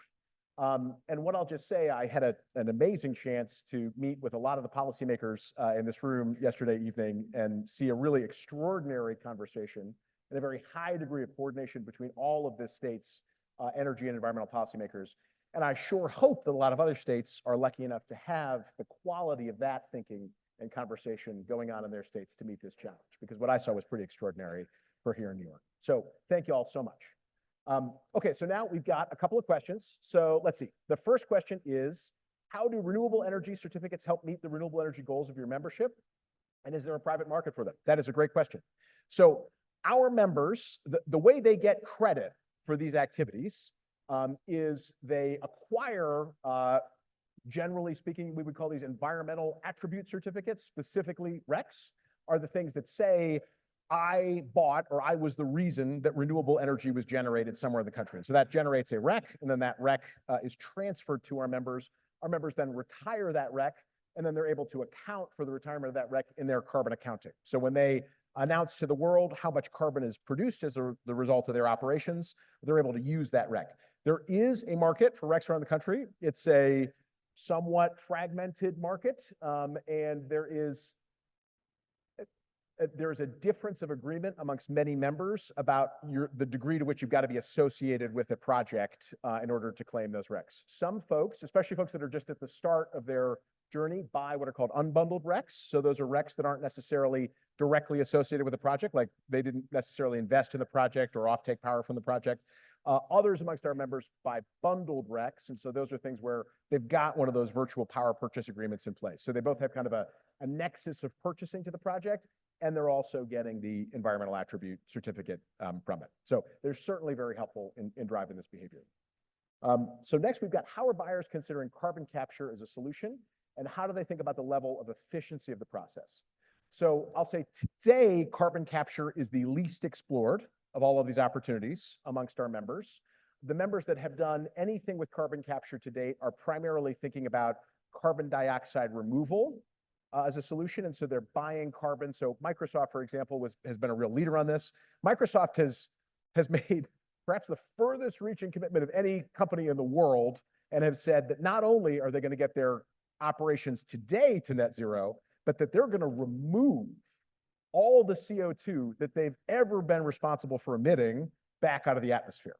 And what I'll just say, I had an amazing chance to meet with a lot of the policymakers in this room yesterday evening and see a really extraordinary conversation and a very high degree of coordination between all of the states' energy and environmental policymakers. And I sure hope that a lot of other states are lucky enough to have the quality of that thinking and conversation going on in their states to meet this challenge, because what I saw was pretty extraordinary for here in New York. So thank you all so much. Okay, so now we've got a couple of questions. So let's see. The first question is, how do renewable energy certificates help meet the renewable energy goals of your membership? And is there a private market for them? That is a great question. So our members, the way they get credit for these activities is they acquire generally speaking, we would call these environmental attribute certificates, specifically RECs, are the things that say, I bought or I was the reason that renewable energy was generated somewhere in the country. And so that generates a REC, and then that REC is transferred to our members. Our members then retire that REC, and then they're able to account for the retirement of that REC in their carbon accounting. So when they announce to the world how much carbon is produced as the result of their operations, they're able to use that REC. There is a market for RECs around the country. It's a somewhat fragmented market, and there's a difference of agreement amongst many members about the degree to which you've got to be associated with a project in order to claim those RECs. Some folks, especially folks that are just at the start of their journey, buy what are called unbundled RECs. So those are RECs that aren't necessarily directly associated with the project, like they didn't necessarily invest in the project or offtake power from the project. Others amongst our members buy bundled RECs, and so those are things where they've got one of those virtual power purchase agreements in place. So they both have kind of a nexus of purchasing to the project, and they're also getting the environmental attribute certificate from it. So they're certainly very helpful in driving this behavior. So next, we've got how are buyers considering carbon capture as a solution, and how do they think about the level of efficiency of the process? So I'll say today, carbon capture is the least explored of all of these opportunities amongst our members. The members that have done anything with carbon capture to date are primarily thinking about carbon dioxide removal as a solution, and so they're buying carbon. So Microsoft, for example, has been a real leader on this. Microsoft has made perhaps the furthest reaching commitment of any company in the world, and have said that not only are they going to get their operations today to net zero, but that they're going to remove all the CO2 that they've ever been responsible for emitting back out of the atmosphere.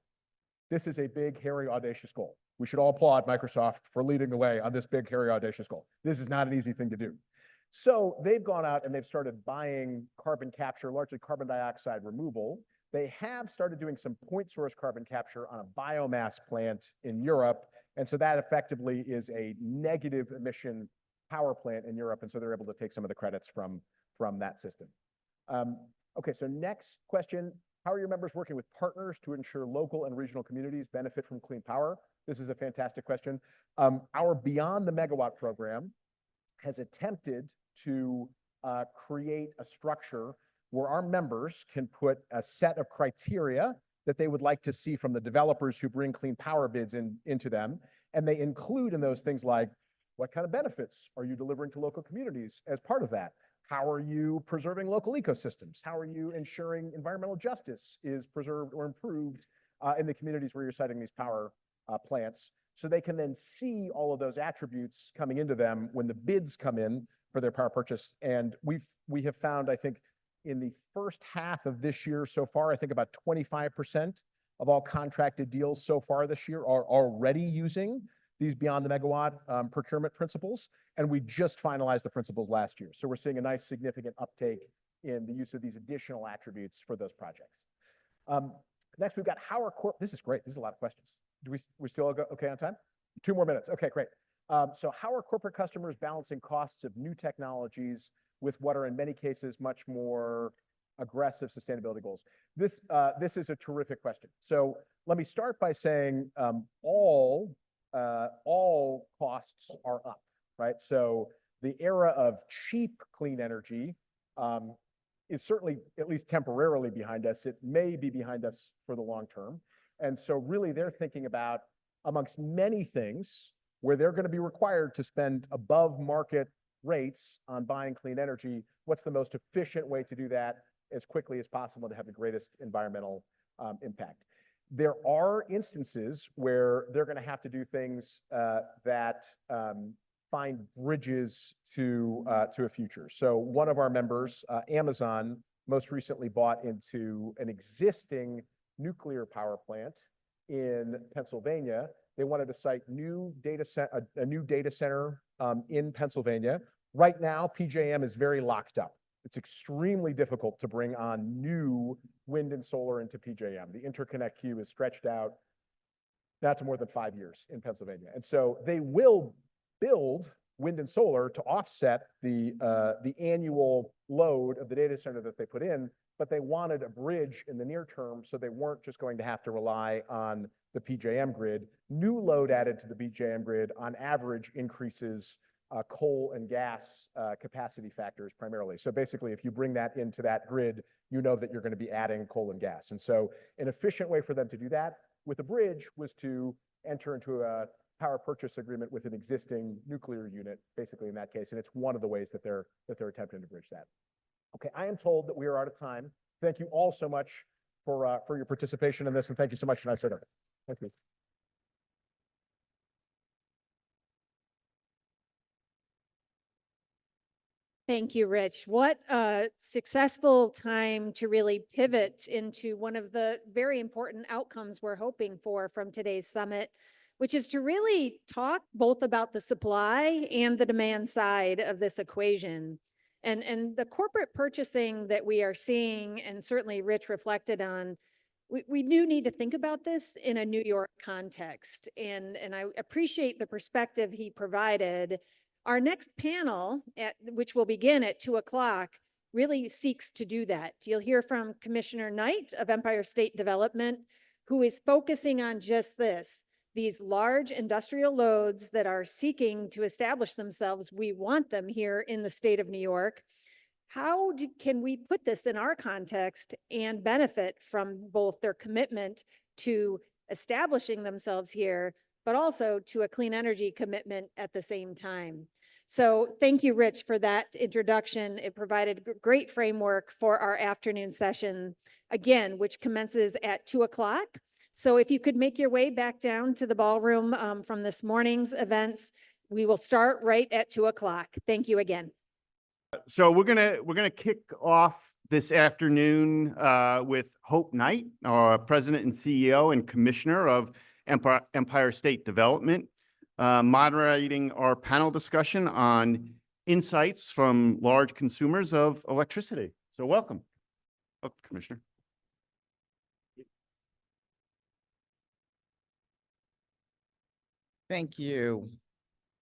This is a big, hairy, audacious goal. We should all applaud Microsoft for leading the way on this big, hairy, audacious goal. This is not an easy thing to do. So they've gone out and they've started buying carbon capture, largely carbon dioxide removal. They have started doing some point source carbon capture on a biomass plant in Europe. And so that effectively is a negative emission power plant in Europe. And so they're able to take some of the credits from that system. Okay, so next question. How are your members working with partners to ensure local and regional communities benefit from clean power? This is a fantastic question. Our Beyond the Megawatt program has attempted to create a structure where our members can put a set of criteria that they would like to see from the developers who bring clean power bids into them. And they include in those things like, what kind of benefits are you delivering to local communities as part of that? How are you preserving local ecosystems? How are you ensuring environmental justice is preserved or improved in the communities where you're siting these power plants? So they can then see all of those attributes coming into them when the bids come in for their power purchase. And we have found, I think, in the first half of this year so far, I think about 25% of all contracted deals so far this year are already using these Beyond the Megawatt procurement principles. And we just finalized the principles last year. So we're seeing a nice significant uptake in the use of these additional attributes for those projects. Next, we've got how are this is great. This is a lot of questions. Do we still go okay on time? 2 more minutes. Okay, great. So how are corporate customers balancing costs of new technologies with what are in many cases much more aggressive sustainability goals? This is a terrific question. So let me start by saying all costs are up, right? So the era of cheap clean energy is certainly at least temporarily behind us. It may be behind us for the long term. And so really they're thinking about, amongst many things, where they're going to be required to spend above market rates on buying clean energy, what's the most efficient way to do that as quickly as possible to have the greatest environmental impact? There are instances where they're going to have to do things that find bridges to a future. So one of our members, Amazon, most recently bought into an existing nuclear power plant in Pennsylvania. They wanted to site a new data center in Pennsylvania. Right now, PJM is very locked up. It's extremely difficult to bring on new wind and solar into PJM. The interconnect queue is stretched out not to more than 5 years in Pennsylvania. And so they will build wind and solar to offset the annual load of the data center that they put in, but they wanted a bridge in the near term, so they weren't just going to have to rely on the PJM grid. New load added to the PJM grid on average increases coal and gas capacity factors primarily. So basically, if you bring that into that grid, you know that you're going to be adding coal and gas. And so an efficient way for them to do that with a bridge was to enter into a power purchase agreement with an existing nuclear unit, basically in that case. And it's one of the ways that they're attempting to bridge that. Okay, I am told that we are out of time. Thank you all so much for your participation in this, and thank you so much for nice dinner. Thank you. Thank you, Rich. What a successful time to really pivot into one of the very important outcomes we're hoping for from today's summit, which is to really talk both about the supply and the demand side of this equation. And the corporate purchasing that we are seeing, and certainly Rich reflected on, we do need to think about this in a New York context. And I appreciate the perspective he provided. Our next panel, which will begin at 2 o'clock, really seeks to do that. You'll hear from Commissioner Knight of Empire State Development, who is focusing on just this, these large industrial loads that are seeking to establish themselves. We want them here in the state of New York. How can we put this in our context and benefit from both their commitment to establishing themselves here, but also to a clean energy commitment at the same time? So thank you, Rich, for that introduction. It provided a great framework for our afternoon session, again, which commences at 2 o'clock. So if you could make your way back down to the ballroom from this morning's events, we will start right at 2 o'clock. Thank you again. So we're gonna kick off this afternoon with Hope Knight, our President and CEO and Commissioner of Empire State Development, moderating our panel discussion on insights from large consumers of electricity. So welcome, Commissioner. Thank you.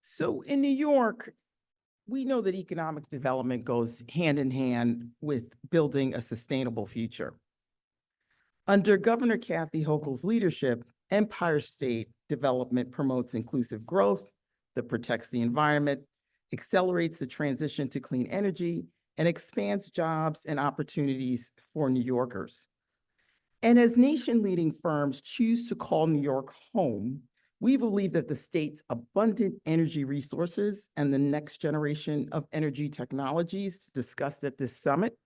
So in New York, we know that economic development goes hand in hand with building a sustainable future. Under Governor Kathy Hochul's leadership, Empire State Development promotes inclusive growth that protects the environment, accelerates the transition to clean energy, and expands jobs and opportunities for New Yorkers. And as nation-leading firms choose to call New York home, we believe that the state's abundant energy resources and the next generation of energy technologies discussed at this summit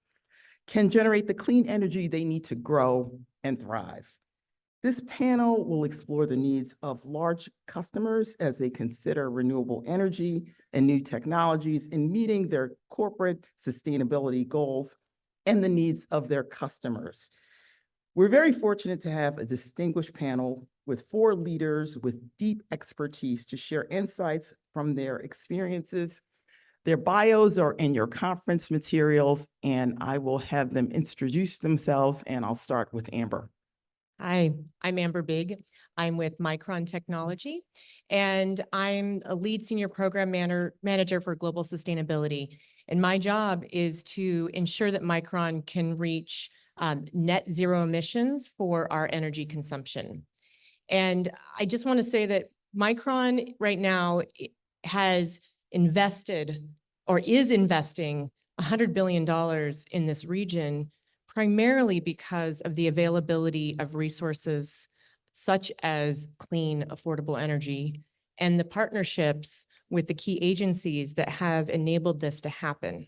can generate the clean energy they need to grow and thrive. This panel will explore the needs of large customers as they consider renewable energy and new technologies in meeting their corporate sustainability goals and the needs of their customers. We're very fortunate to have a distinguished panel with 4 leaders with deep expertise to share insights from their experiences. Their bios are in your conference materials, and I will have them introduce themselves, and I'll start with Amber. Hi, I'm Amber Big. I'm with Micron Technology, and I'm a lead senior program manager for global sustainability. And my job is to ensure that Micron can reach net zero emissions for our energy consumption. And I just want to say that Micron right now has invested or is investing $100 billion in this region, primarily because of the availability of resources such as clean, affordable energy and the partnerships with the key agencies that have enabled this to happen.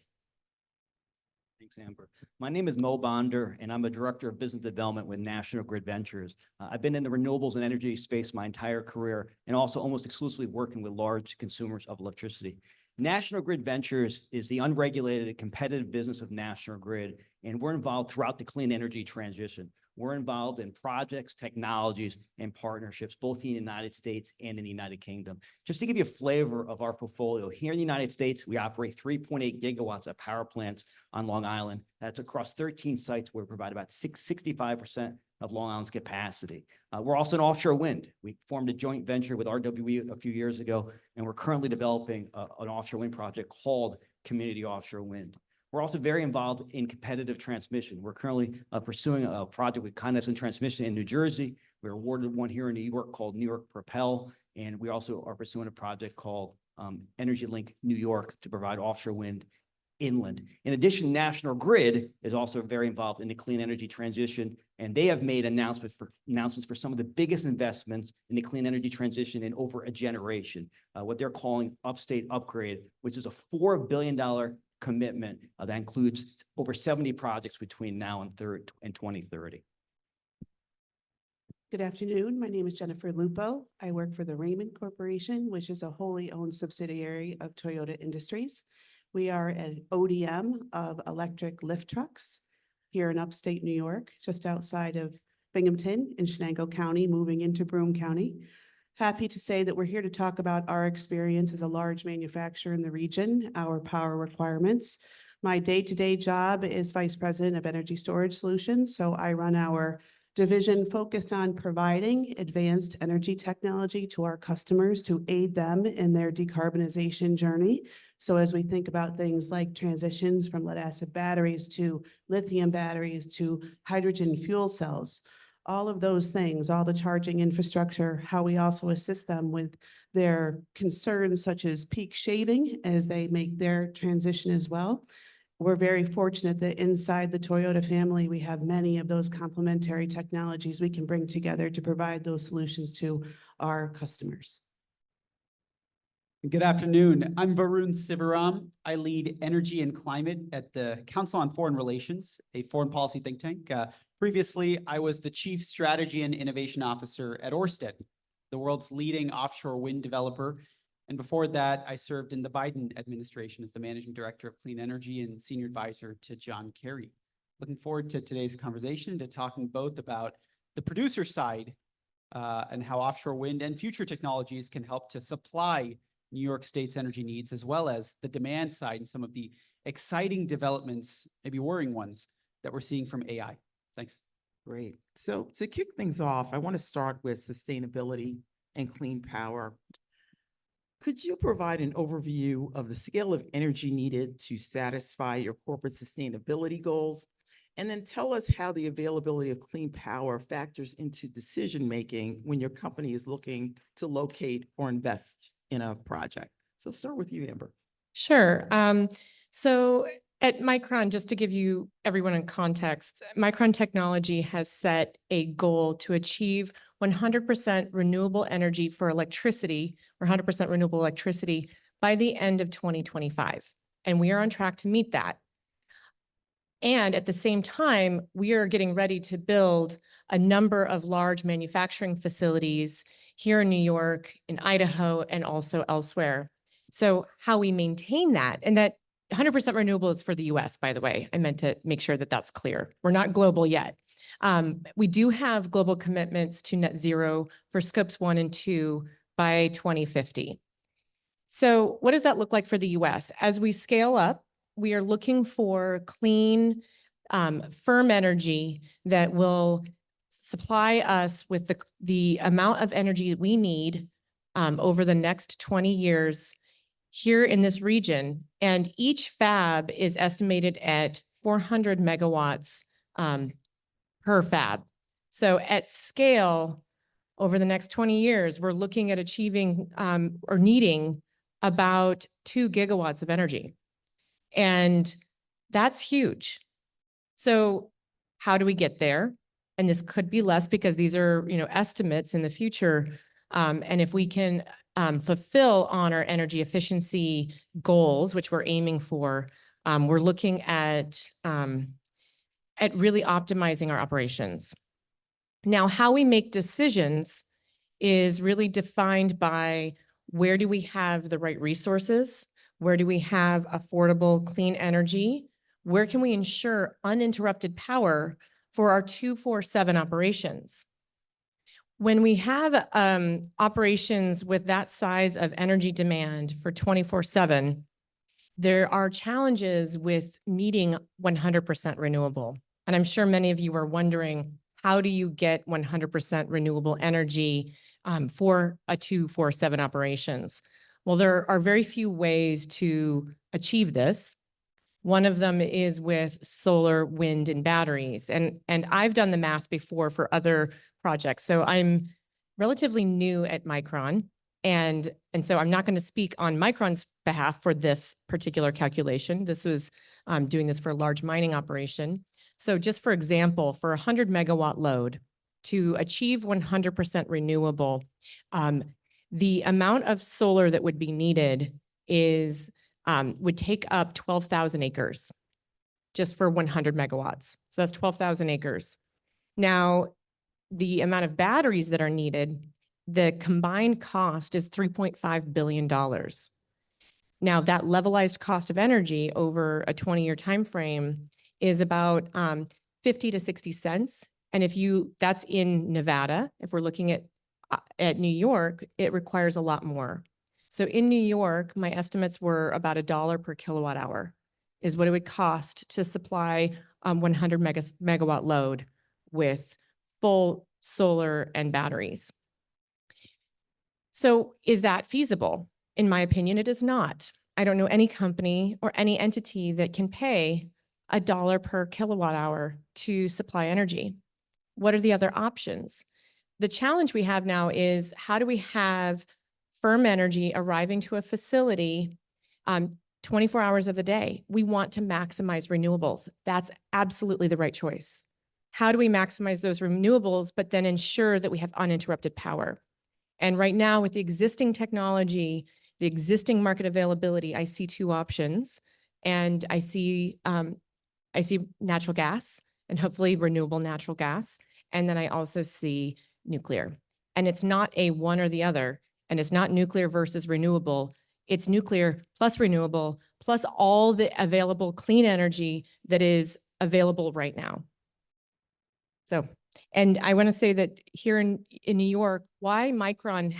Thanks, Amber. My name is Mo Bonder, and I'm a director of business development with National Grid Ventures. I've been in the renewables and energy space my entire career, and also almost exclusively working with large consumers of electricity. National Grid Ventures is the unregulated competitive business of National Grid, and we're involved throughout the clean energy transition. We're involved in projects, technologies, and partnerships, both in the United States and in the United Kingdom. Just to give you a flavor of our portfolio, here in the United States, we operate 3.8 gigawatts of power plants on Long Island. That's across 13 sites where we provide about 65% of Long Island's capacity. We're also in offshore wind. We formed a joint venture with RWE a few years ago, and we're currently developing an offshore wind project called Community Offshore Wind. We're also very involved in competitive transmission. We're currently pursuing a project with Con Edison Transmission in New Jersey. We were awarded one here in New York called New York Propel, and we also are pursuing a project called Energy Link New York to provide offshore wind inland. In addition, National Grid is also very involved in the clean energy transition, and they have made announcements for some of the biggest investments in the clean energy transition in over a generation, what they're calling Upstate Upgrade, which is a $4 billion commitment that includes over 70 projects between now and 2030. Good afternoon. My name is Jennifer Lupo. I work for the Raymond Corporation, which is a wholly owned subsidiary of Toyota Industries. We are an ODM of electric lift trucks here in upstate New York, just outside of Binghamton in Shenango County, moving into Broome County. Happy to say that we're here to talk about our experience as a large manufacturer in the region, our power requirements. My day-to-day job is Vice President of Energy Storage Solutions, so I run our division focused on providing advanced energy technology to our customers to aid them in their decarbonization journey. So as we think about things like transitions from lead acid batteries to lithium batteries to hydrogen fuel cells, all of those things, all the charging infrastructure, how we also assist them with their concerns such as peak shaving as they make their transition as well. We're very fortunate that inside the Toyota family, we have many of those complementary technologies we can bring together to provide those solutions to our customers. Good afternoon. I'm Varun Sivaram. I lead energy and climate at the Council on Foreign Relations, a foreign policy think tank. Previously, I was the Chief Strategy and Innovation Officer at Ørsted, the world's leading offshore wind developer. And before that, I served in the Biden administration as the Managing Director of Clean Energy and Senior Advisor to John Kerry. Looking forward to today's conversation, to talking both about the producer side and how offshore wind and future technologies can help to supply New York State's energy needs, as well as the demand side and some of the exciting developments, maybe worrying ones, that we're seeing from AI. Thanks. Great. So to kick things off, I want to start with sustainability and clean power. Could you provide an overview of the scale of energy needed to satisfy your corporate sustainability goals? And then tell us how the availability of clean power factors into decision-making when your company is looking to locate or invest in a project. So start with you, Amber. Sure. So at Micron, just to give you everyone in context, Micron Technology has set a goal to achieve 100% renewable energy for electricity, or 100% renewable electricity by the end of 2025. And we are on track to meet that. And at the same time, we are getting ready to build a number of large manufacturing facilities here in New York, in Idaho, and also elsewhere. So how we maintain that, and that 100% renewable is for the US, by the way. I meant to make sure that that's clear. We're not global yet. We do have global commitments to net zero for scopes 1 and 2 by 2050. So what does that look like for the US? As we scale up, we are looking for clean, firm energy that will supply us with the amount of energy that we need over the next 20 years here in this region. And each fab is estimated at 400 megawatts per fab. So at scale, over the next 20 years, we're looking at achieving or needing about 2 gigawatts of energy. And that's huge. So how do we get there? And this could be less because these are, estimates in the future. And if we can fulfill on our energy efficiency goals, which we're aiming for, we're looking at really optimizing our operations. Now, how we make decisions is really defined by where do we have the right resources? Where do we have affordable, clean energy? Where can we ensure uninterrupted power for our 24/7 operations? When we have operations with that size of energy demand for 24/7, there are challenges with meeting 100% renewable. And I'm sure many of you are wondering, how do you get 100% renewable energy for a 24/7 operations? Well, there are very few ways to achieve this. One of them is with solar, wind, and batteries. And I've done the math before for other projects. So I'm relatively new at Micron. And so I'm not going to speak on Micron's behalf for this particular calculation. This was doing this for a large mining operation. So just for example, for a 100 megawatt load, to achieve 100% renewable, the amount of solar that would be needed is would take up 12,000 acres just for 100 megawatts. So that's 12,000 acres. Now, the amount of batteries that are needed, the combined cost is $3.5 billion. Now, that levelized cost of energy over a 20-year time frame is about 50 to 60 cents. And that's in Nevada. If we're looking at New York, it requires a lot more. So in New York, my estimates were about $1 per kilowatt hour is what it would cost to supply 100 megawatt load with full solar and batteries. So is that feasible? In my opinion, it is not. I don't know any company or any entity that can pay $1 per kilowatt hour to supply energy. What are the other options? The challenge we have now is how do we have firm energy arriving to a facility 24 hours of the day? We want to maximize renewables. That's absolutely the right choice. How do we maximize those renewables, but then ensure that we have uninterrupted power? And right now, with the existing technology, the existing market availability, I see two options. And I see natural gas and hopefully renewable natural gas. And then I also see nuclear. And it's not a one or the other. And it's not nuclear versus renewable. It's nuclear plus renewable plus all the available clean energy that is available right now. So, and I want to say that here in New York, why Micron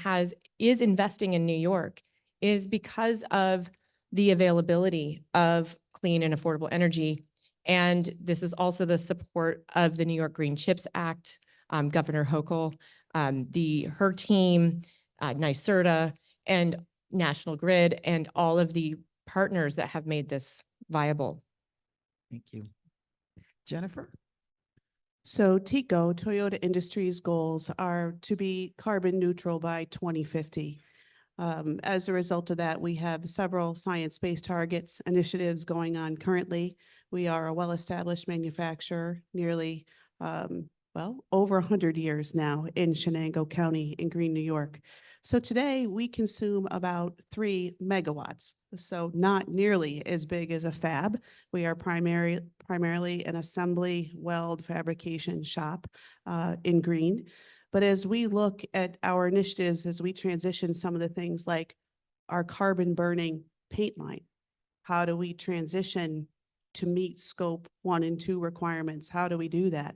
is investing in New York is because of the availability of clean and affordable energy. And this is also the support of the New York Green Chips Act, Governor Hochul, her team, NYSERDA, and National Grid, and all of the partners that have made this viable. Thank you. Jennifer? So TICO, Toyota Industries goals are to be carbon neutral by 2050. As a result of that, we have several science-based targets initiatives going on currently. We are a well-established manufacturer, nearly, over 100 years now in Shenango County in Green, New York. So today we consume about 3 megawatts. So not nearly as big as a fab. We are primarily an assembly weld fabrication shop in Green. But as we look at our initiatives, as we transition some of the things like our carbon burning paint line, how do we transition to meet scope 1 and 2 requirements? How do we do that?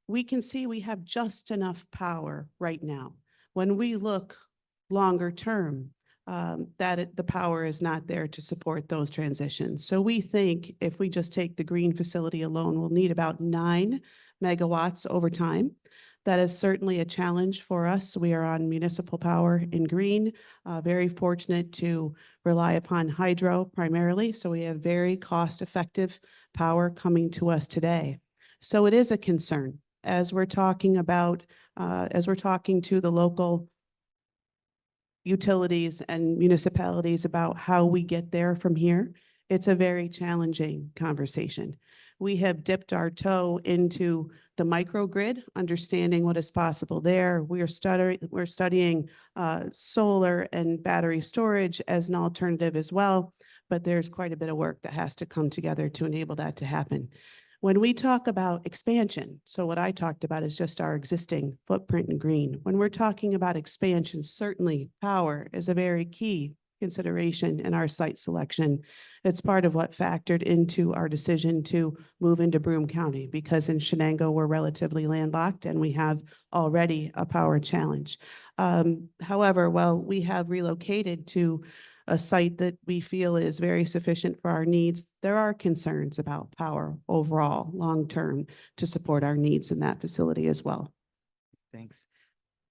We can see we have just enough power right now. When we look longer term, the power is not there to support those transitions. So we think if we just take the Green facility alone, we'll need about 9 megawatts over time. That is certainly a challenge for us. We are on municipal power in Green, very fortunate to rely upon hydro primarily. So we have very cost-effective power coming to us today. So it is a concern as we're talking about, as we're talking to the local utilities and municipalities about how we get there from here. It's a very challenging conversation. We have dipped our toe into the microgrid, understanding what is possible there. We're studying solar and battery storage as an alternative as well, but there's quite a bit of work that has to come together to enable that to happen. When we talk about expansion, so what I talked about is just our existing footprint in Green. When we're talking about expansion, certainly power is a very key consideration in our site selection. It's part of what factored into our decision to move into Broome County, because in Shenango, we're relatively landlocked and we have already a power challenge. However, while we have relocated to a site that we feel is very sufficient for our needs, there are concerns about power overall, long-term, to support our needs in that facility as well. Thanks.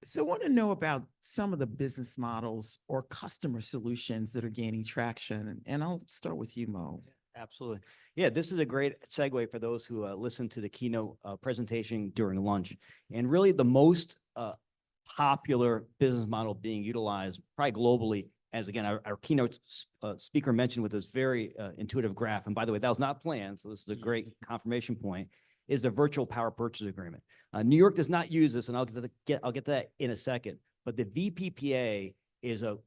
So I want to know about some of the business models or customer solutions that are gaining traction. And I'll start with you, Mo. Absolutely. Yeah, this is a great segue for those who listened to the keynote presentation during lunch. And really the most popular business model being utilized probably globally, as again, our keynote speaker mentioned with this very intuitive graph. And by the way, that was not planned, so this is a great confirmation point, is the virtual power purchase agreement. New York does not use this, and I'll get to that in a second. But the VPPA is a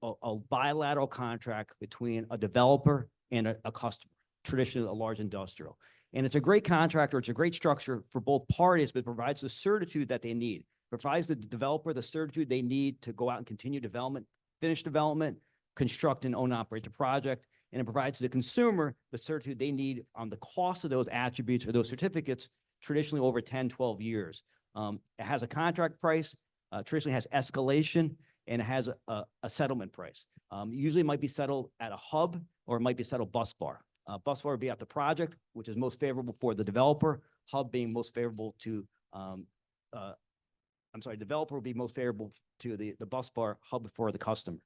bilateral contract between a developer and a customer, traditionally a large industrial. And it's a great contract, or it's a great structure for both parties, but provides the certitude that they need. Provides the developer the certitude they need to go out and continue development, finish development, construct and own and operate the project. And it provides the consumer the certitude they need on the cost of those attributes or those certificates, traditionally over 10, 12 years. It has a contract price, traditionally has escalation, and it has a settlement price. Usually it might be settled at a hub, or it might be settled bus bar. Bus bar would be at the project, which is most favorable for the developer, hub being most favorable to, developer would be most favorable to the bus bar, hub for the customer.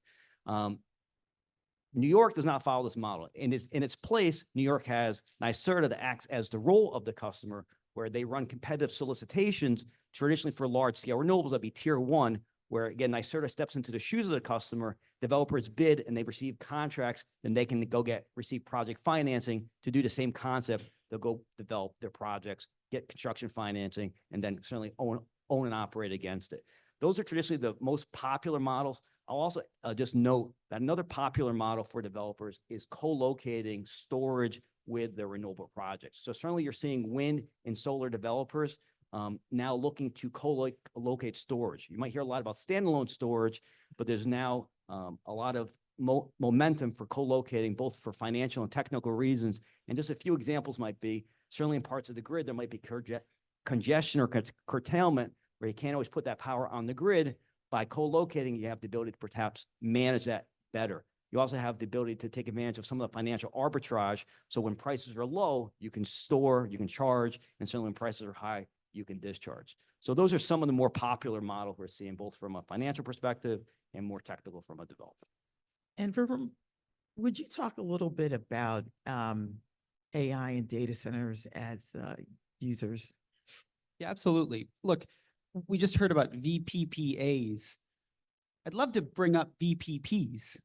New York does not follow this model. In its place, New York has NYSERDA that acts as the role of the customer, where they run competitive solicitations, traditionally for large scale renewables, that'd be tier 1, where again, NYSERDA steps into the shoes of the customer, developers bid and they receive contracts, then they can go receive project financing to do the same concept. They'll go develop their projects, get construction financing, and then certainly own and operate against it. Those are traditionally the most popular models. I'll also just note that another popular model for developers is co-locating storage with their renewable projects. So certainly you're seeing wind and solar developers now looking to co-locate storage. You might hear a lot about standalone storage, but there's now a lot of momentum for co-locating, both for financial and technical reasons. And just a few examples might be, certainly in parts of the grid, there might be congestion or curtailment where you can't always put that power on the grid. By co-locating, you have the ability to perhaps manage that better. You also have the ability to take advantage of some of the financial arbitrage. So when prices are low, you can store, you can charge, and certainly when prices are high, you can discharge. So those are some of the more popular models we're seeing, both from a financial perspective and more technical from a developer. And would you talk a little bit about AI and data centers as users? Yeah, absolutely. Look, we just heard about VPPAs. I'd love to bring up VPPs,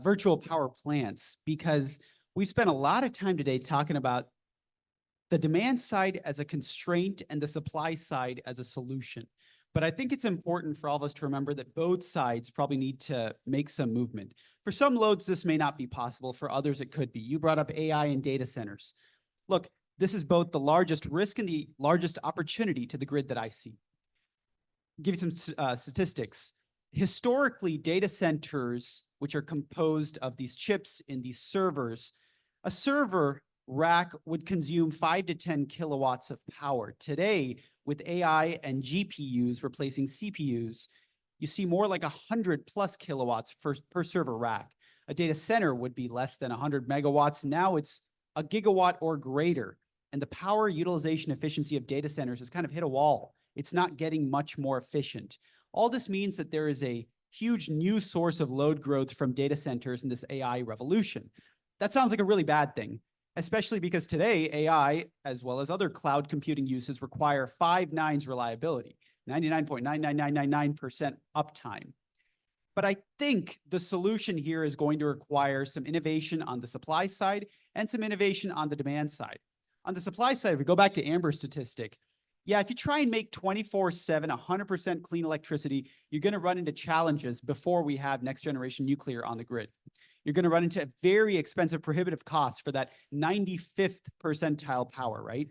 virtual power plants, because we spent a lot of time today talking about the demand side as a constraint and the supply side as a solution. But I think it's important for all of us to remember that both sides probably need to make some movement. For some loads, this may not be possible. For others, it could be. You brought up AI and data centers. Look, this is both the largest risk and the largest opportunity to the grid that I see. Give you some statistics. Historically, data centers, which are composed of these chips in these servers, a server rack would consume 5 to 10 kilowatts of power. Today, with AI and GPUs replacing CPUs, you see more like 100 plus kilowatts per server rack. A data center would be less than 100 megawatts. Now it's a gigawatt or greater. And the power utilization efficiency of data centers has kind of hit a wall. It's not getting much more efficient. All this means that there is a huge new source of load growth from data centers in this AI revolution. That sounds like a really bad thing, especially because today AI, as well as other cloud computing uses, require 5 nines reliability, 99.99999% uptime. But I think the solution here is going to require some innovation on the supply side and some innovation on the demand side. On the supply side, if we go back to Amber's statistic, yeah, if you try and make 24/7, 100% clean electricity, you're going to run into challenges before we have next generation nuclear on the grid. You're going to run into very expensive, prohibitive costs for that 95th percentile power, right?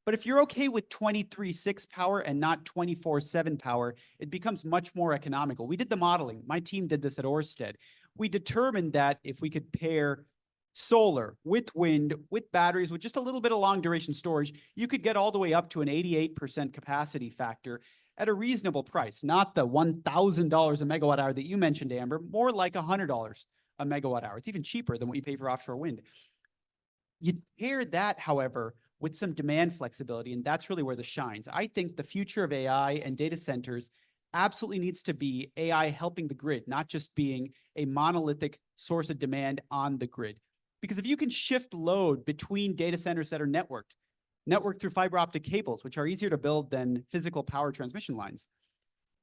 But if you're okay with 23/6 power and not 24/7 power, it becomes much more economical. We did the modeling. My team did this at Ørsted. We determined that if we could pair solar with wind, with batteries, with just a little bit of long duration storage, you could get all the way up to an 88% capacity factor at a reasonable price, not the $1,000 a megawatt hour that you mentioned, Amber, more like $100 a megawatt hour. It's even cheaper than what you pay for offshore wind. You pair that, however, with some demand flexibility, and that's really where this shines. I think the future of AI and data centers absolutely needs to be AI helping the grid, not just being a monolithic source of demand on the grid. Because if you can shift load between data centers that are networked through fiber optic cables, which are easier to build than physical power transmission lines,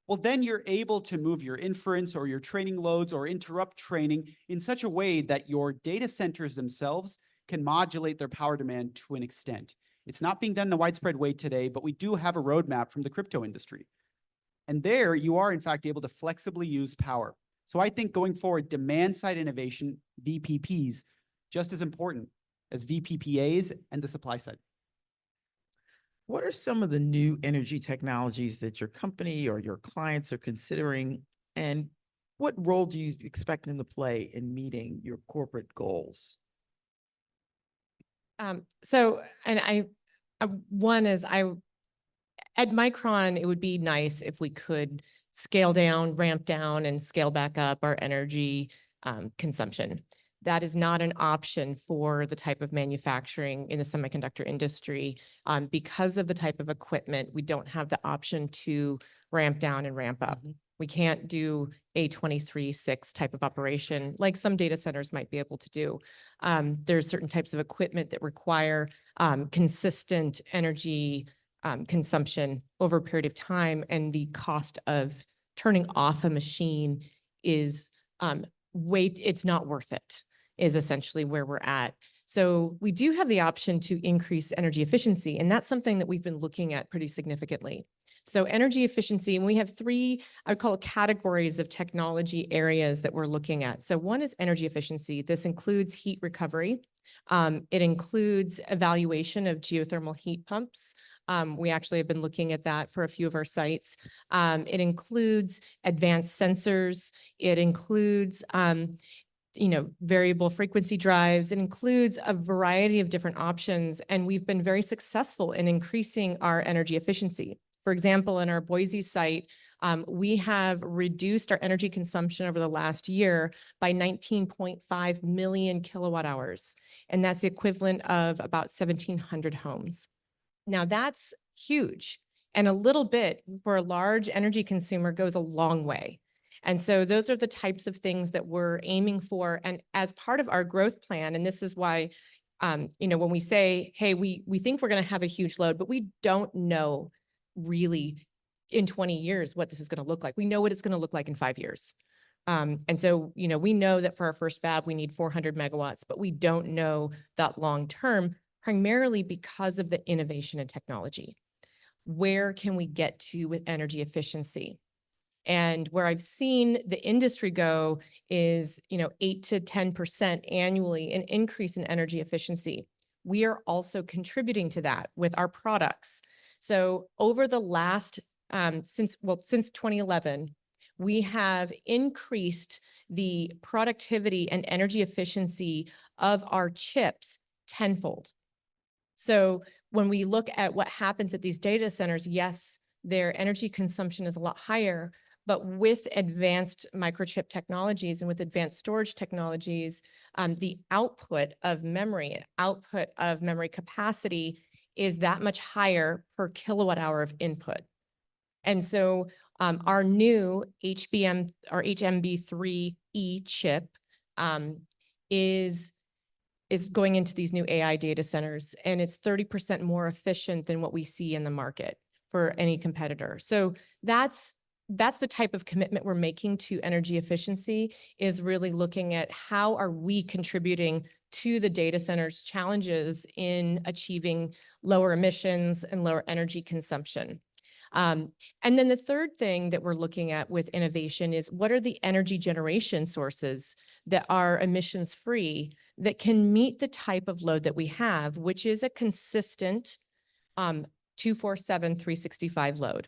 well, then you're able to move your inference or your training loads or interrupt training in such a way that your data centers themselves can modulate their power demand to an extent. It's not being done in a widespread way today, but we do have a roadmap from the crypto industry. And there you are, in fact, able to flexibly use power. So I think going forward, demand side innovation, VPPs, just as important as VPPAs and the supply side. What are some of the new energy technologies that your company or your clients are considering? And what role do you expect them to play in meeting your corporate goals? One is at Micron, it would be nice if we could scale down, ramp down, and scale back up our energy consumption. That is not an option for the type of manufacturing in the semiconductor industry. Because of the type of equipment, we don't have the option to ramp down and ramp up. We can't do a 23/6 type of operation like some data centers might be able to do. There's certain types of equipment that require consistent energy consumption over a period of time, and the cost of turning off a machine is it's not worth it, is essentially where we're at. So we do have the option to increase energy efficiency, and that's something that we've been looking at pretty significantly. So energy efficiency, and we have three, I would call it categories of technology areas that we're looking at. So one is energy efficiency. This includes heat recovery. It includes evaluation of geothermal heat pumps. We actually have been looking at that for a few of our sites. It includes advanced sensors. It includes variable frequency drives. It includes a variety of different options, and we've been very successful in increasing our energy efficiency. For example, in our Boise site, we have reduced our energy consumption over the last year by 19.5 million kilowatt hours, and that's the equivalent of about 1,700 homes. Now, that's huge, and a little bit for a large energy consumer goes a long way. And so those are the types of things that we're aiming for. And as part of our growth plan, and this is why, when we say, hey, we think we're going to have a huge load, but we don't know really in 20 years what this is going to look like. We know what it's going to look like in 5 years. And so, we know that for our first fab, we need 400 megawatts, but we don't know that long term, primarily because of the innovation and technology. Where can we get to with energy efficiency? And where I've seen the industry go is, 8 to 10% annually, an increase in energy efficiency. We are also contributing to that with our products. So over the last, since 2011, we have increased the productivity and energy efficiency of our chips tenfold. So when we look at what happens at these data centers, yes, their energy consumption is a lot higher, but with advanced microchip technologies and with advanced storage technologies, the output of memory capacity is that much higher per kilowatt hour of input. And so our new HBM3E chip is going into these new AI data centers, and it's 30% more efficient than what we see in the market for any competitor. So that's the type of commitment we're making to energy efficiency, is really looking at how are we contributing to the data center's challenges in achieving lower emissions and lower energy consumption. And then the third thing that we're looking at with innovation is what are the energy generation sources that are emissions free that can meet the type of load that we have, which is a consistent 24/7, 365 load.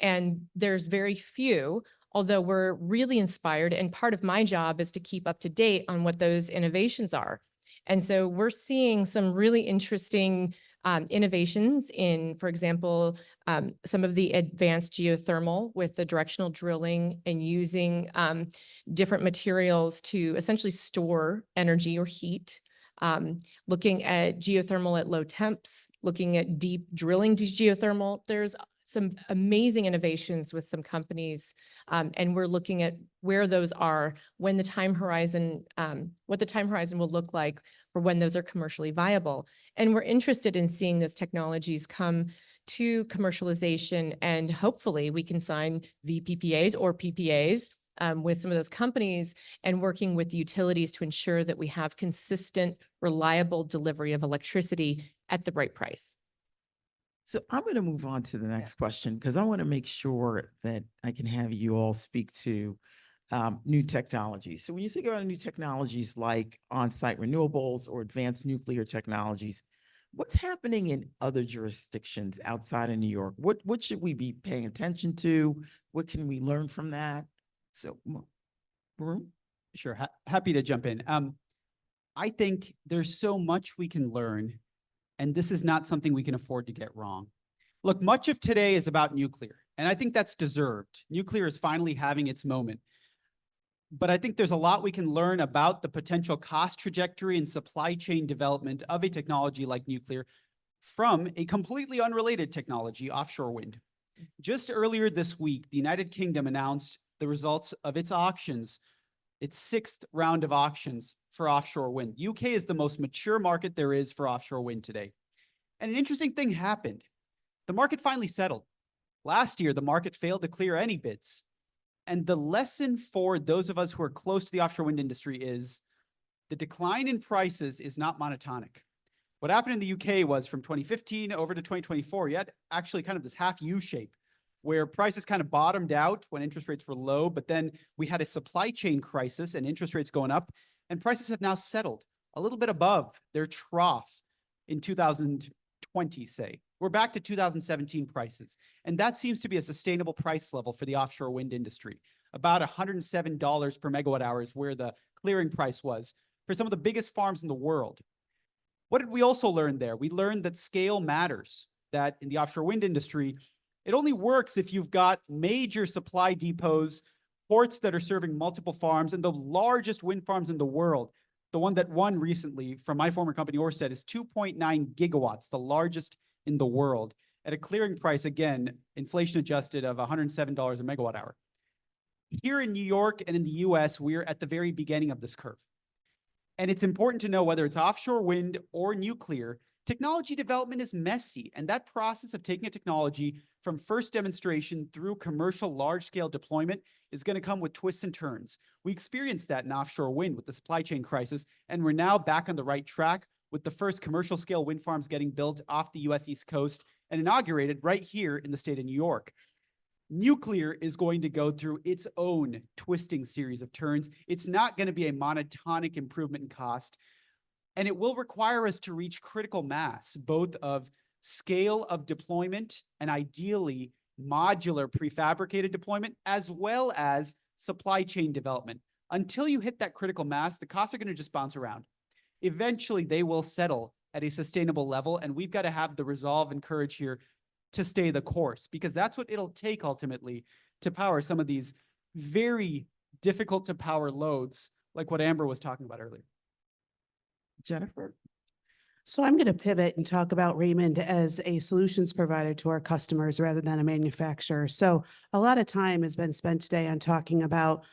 And there's very few, although we're really inspired. And part of my job is to keep up to date on what those innovations are. And so we're seeing some really interesting innovations in, for example, some of the advanced geothermal with the directional drilling and using different materials to essentially store energy or heat. Looking at geothermal at low temps, looking at deep drilling to geothermal. There's some amazing innovations with some companies. And we're looking at where those are, when the time horizon, what the time horizon will look like for when those are commercially viable. And we're interested in seeing those technologies come to commercialization, and hopefully we can sign VPPAs or PPAs with some of those companies, and working with the utilities to ensure that we have consistent, reliable delivery of electricity at the right price. So I'm going to move on to the next question because I want to make sure that I can have you all speak to new technologies. So when you think about new technologies like on-site renewables or advanced nuclear technologies, what's happening in other jurisdictions outside of New York? What should we be paying attention to? What can we learn from that? So, Varun? Sure, happy to jump in. I think there's so much we can learn, and this is not something we can afford to get wrong. Look, much of today is about nuclear, and I think that's deserved. Nuclear is finally having its moment. But I think there's a lot we can learn about the potential cost trajectory and supply chain development of a technology like nuclear from a completely unrelated technology, offshore wind. Just earlier this week, the United Kingdom announced the results of its auctions, its sixth round of auctions for offshore wind. UK is the most mature market there is for offshore wind today. And an interesting thing happened. The market finally settled. Last year, the market failed to clear any bids. And the lesson for those of us who are close to the offshore wind industry is the decline in prices is not monotonic. What happened in the UK was from 2015 over to 2024, you had actually kind of this half U shape where prices kind of bottomed out when interest rates were low, but then we had a supply chain crisis and interest rates going up, and prices have now settled a little bit above their trough in 2020, say. We're back to 2017 prices, and that seems to be a sustainable price level for the offshore wind industry. About $107 per megawatt hour is where the clearing price was for some of the biggest farms in the world. What did we also learn there? We learned that scale matters, that in the offshore wind industry, it only works if you've got major supply depots, ports that are serving multiple farms, and the largest wind farms in the world. The one that won recently from my former company, Ørsted, is 2.9 gigawatts, the largest in the world, at a clearing price, again, inflation adjusted, of $107 a megawatt hour. Here in New York and in the US, we're at the very beginning of this curve. And it's important to know whether it's offshore wind or nuclear, technology development is messy. And that process of taking a technology from first demonstration through commercial large-scale deployment is going to come with twists and turns. We experienced that in offshore wind with the supply chain crisis, and we're now back on the right track with the first commercial scale wind farms getting built off the US East Coast and inaugurated right here in the state of New York. Nuclear is going to go through its own twisting series of turns. It's not going to be a monotonic improvement in cost, and it will require us to reach critical mass, both of scale of deployment and ideally modular prefabricated deployment, as well as supply chain development. Until you hit that critical mass, the costs are going to just bounce around. Eventually, they will settle at a sustainable level, and we've got to have the resolve and courage here to stay the course, because that's what it'll take ultimately to power some of these very difficult to power loads, like what Amber was talking about earlier. Jennifer? So I'm going to pivot and talk about Raymond as a solutions provider to our customers rather than a manufacturer. So a lot of time has been spent today on talking about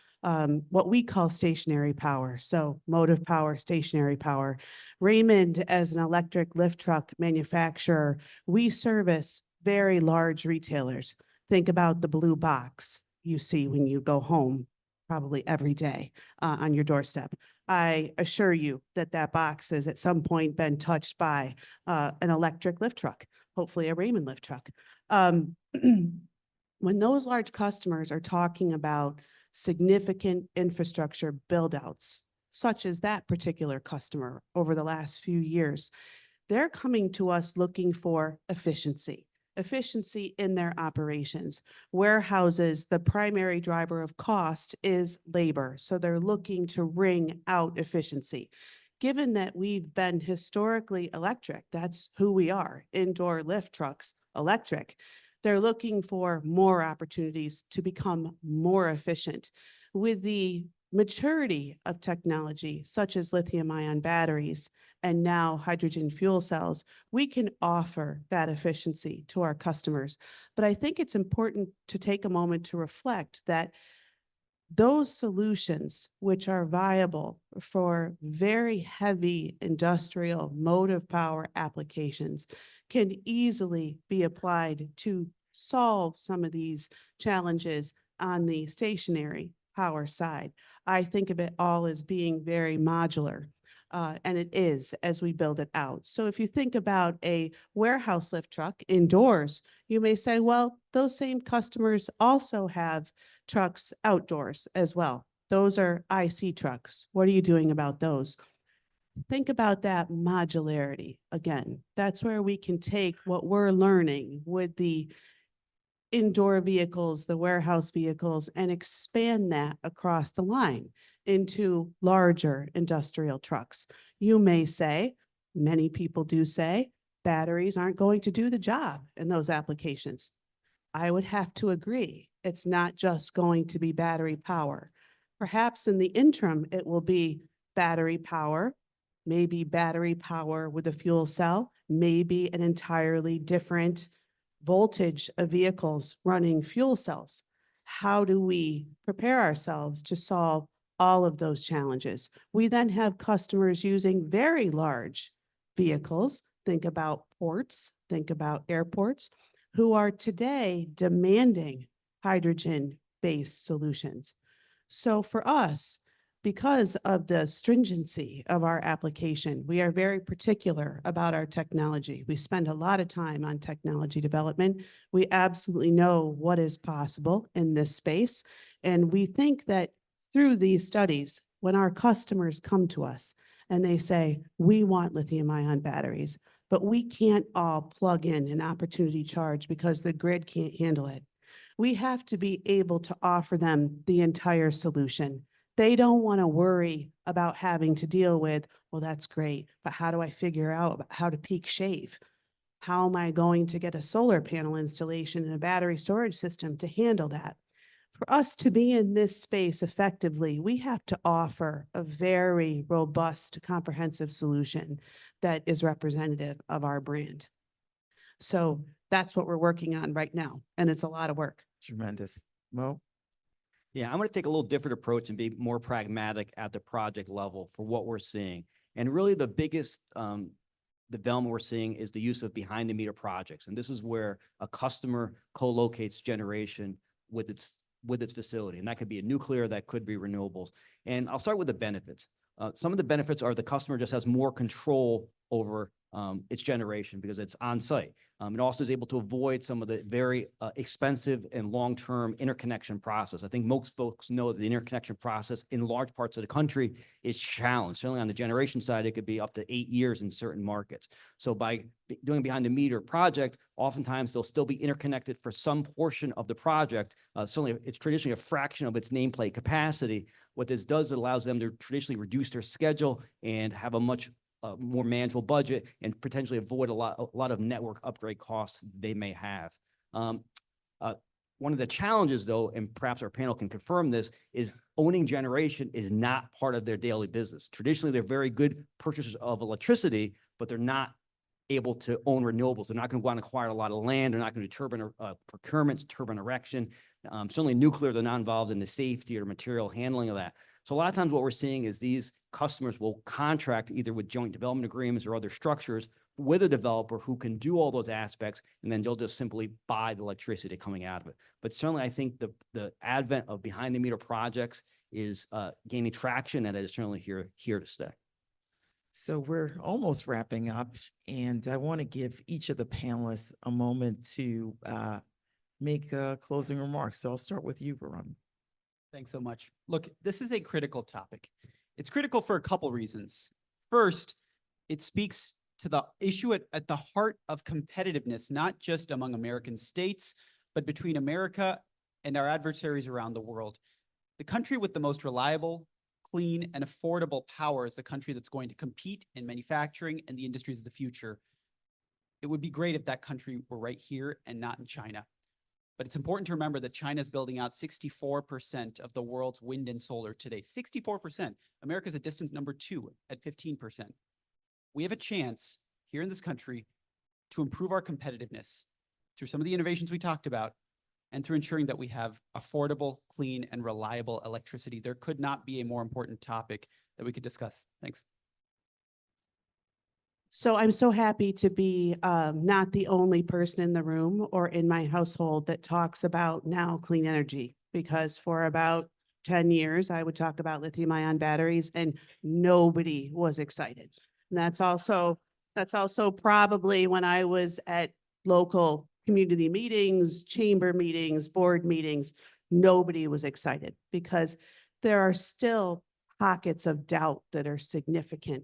what we call stationary power. So motive power, stationary power. Raymond, as an electric lift truck manufacturer, we service very large retailers. Think about the blue box you see when you go home, probably every day on your doorstep. I assure you that that box has at some point been touched by an electric lift truck, hopefully a Raymond lift truck. When those large customers are talking about significant infrastructure build-outs, such as that particular customer over the last few years, they're coming to us looking for efficiency in their operations. Warehouses, the primary driver of cost is labor. So they're looking to wring out efficiency. Given that we've been historically electric, that's who we are, indoor lift trucks, electric, they're looking for more opportunities to become more efficient. With the maturity of technology, such as lithium-ion batteries and now hydrogen fuel cells, we can offer that efficiency to our customers. But I think it's important to take a moment to reflect that those solutions which are viable for very heavy industrial motive power applications can easily be applied to solve some of these challenges on the stationary power side. I think of it all as being very modular. And it is as we build it out. So if you think about a warehouse lift truck indoors, you may say, well, those same customers also have trucks outdoors as well. Those are IC trucks. What are you doing about those? Think about that modularity again. That's where we can take what we're learning with the indoor vehicles, the warehouse vehicles, and expand that across the line into larger industrial trucks. You may say, many people do say, batteries aren't going to do the job in those applications. I would have to agree. It's not just going to be battery power. Perhaps in the interim, it will be battery power, maybe battery power with a fuel cell, maybe an entirely different voltage of vehicles running fuel cells. How do we prepare ourselves to solve all of those challenges? We then have customers using very large vehicles. Think about ports, think about airports, who are today demanding hydrogen-based solutions. So for us, because of the stringency of our application, we are very particular about our technology. We spend a lot of time on technology development. We absolutely know what is possible in this space. And we think that through these studies, when our customers come to us and they say, we want lithium-ion batteries, but we can't all plug in an opportunity charge because the grid can't handle it. We have to be able to offer them the entire solution. They don't want to worry about having to deal with, well, that's great, but how do I figure out how to peak shave? How am I going to get a solar panel installation and a battery storage system to handle that? For us to be in this space effectively, we have to offer a very robust, comprehensive solution that is representative of our brand. So that's what we're working on right now, and it's a lot of work. Tremendous. Mo? Yeah, I'm going to take a little different approach and be more pragmatic at the project level for what we're seeing. And really the biggest development we're seeing is the use of behind the meter projects. And this is where a customer co-locates generation with its facility. And that could be a nuclear, that could be renewables. And I'll start with the benefits. Some of the benefits are the customer just has more control over its generation because it's on site. It also is able to avoid some of the very expensive and long-term interconnection process. I think most folks know that the interconnection process in large parts of the country is challenged. Certainly on the generation side, it could be up to 8 years in certain markets. So by doing behind the meter project, oftentimes they'll still be interconnected for some portion of the project. Certainly it's traditionally a fraction of its nameplate capacity. What this does, it allows them to traditionally reduce their schedule and have a much more manageable budget and potentially avoid a lot of network upgrade costs they may have. One of the challenges though, and perhaps our panel can confirm this, is owning generation is not part of their daily business. Traditionally, they're very good purchasers of electricity, but they're not able to own renewables. They're not going to go out and acquire a lot of land. They're not going to do turbine procurements, turbine erection. Certainly nuclear, they're not involved in the safety or material handling of that. So a lot of times what we're seeing is these customers will contract either with joint development agreements or other structures with a developer who can do all those aspects, and then they'll just simply buy the electricity coming out of it. But certainly I think the advent of behind the meter projects is gaining traction, and it is certainly here to stay. So we're almost wrapping up, and I want to give each of the panelists a moment to make closing remarks. So I'll start with you, Varun. Thanks so much. Look, this is a critical topic. It's critical for a couple reasons. First, it speaks to the issue at the heart of competitiveness, not just among American states, but between America and our adversaries around the world. The country with the most reliable, clean, and affordable power is the country that's going to compete in manufacturing and the industries of the future. It would be great if that country were right here and not in China. But it's important to remember that China is building out 64% of the world's wind and solar today. 64%. America's a distant number 2 at 15%. we have a chance here in this country to improve our competitiveness through some of the innovations we talked about and through ensuring that we have affordable, clean, and reliable electricity. There could not be a more important topic that we could discuss. Thanks. So I'm so happy to be not the only person in the room or in my household that talks about now clean energy, because for about 10 years, I would talk about lithium ion batteries and nobody was excited. And that's also probably when I was at local community meetings, chamber meetings, board meetings, nobody was excited because there are still pockets of doubt that are significant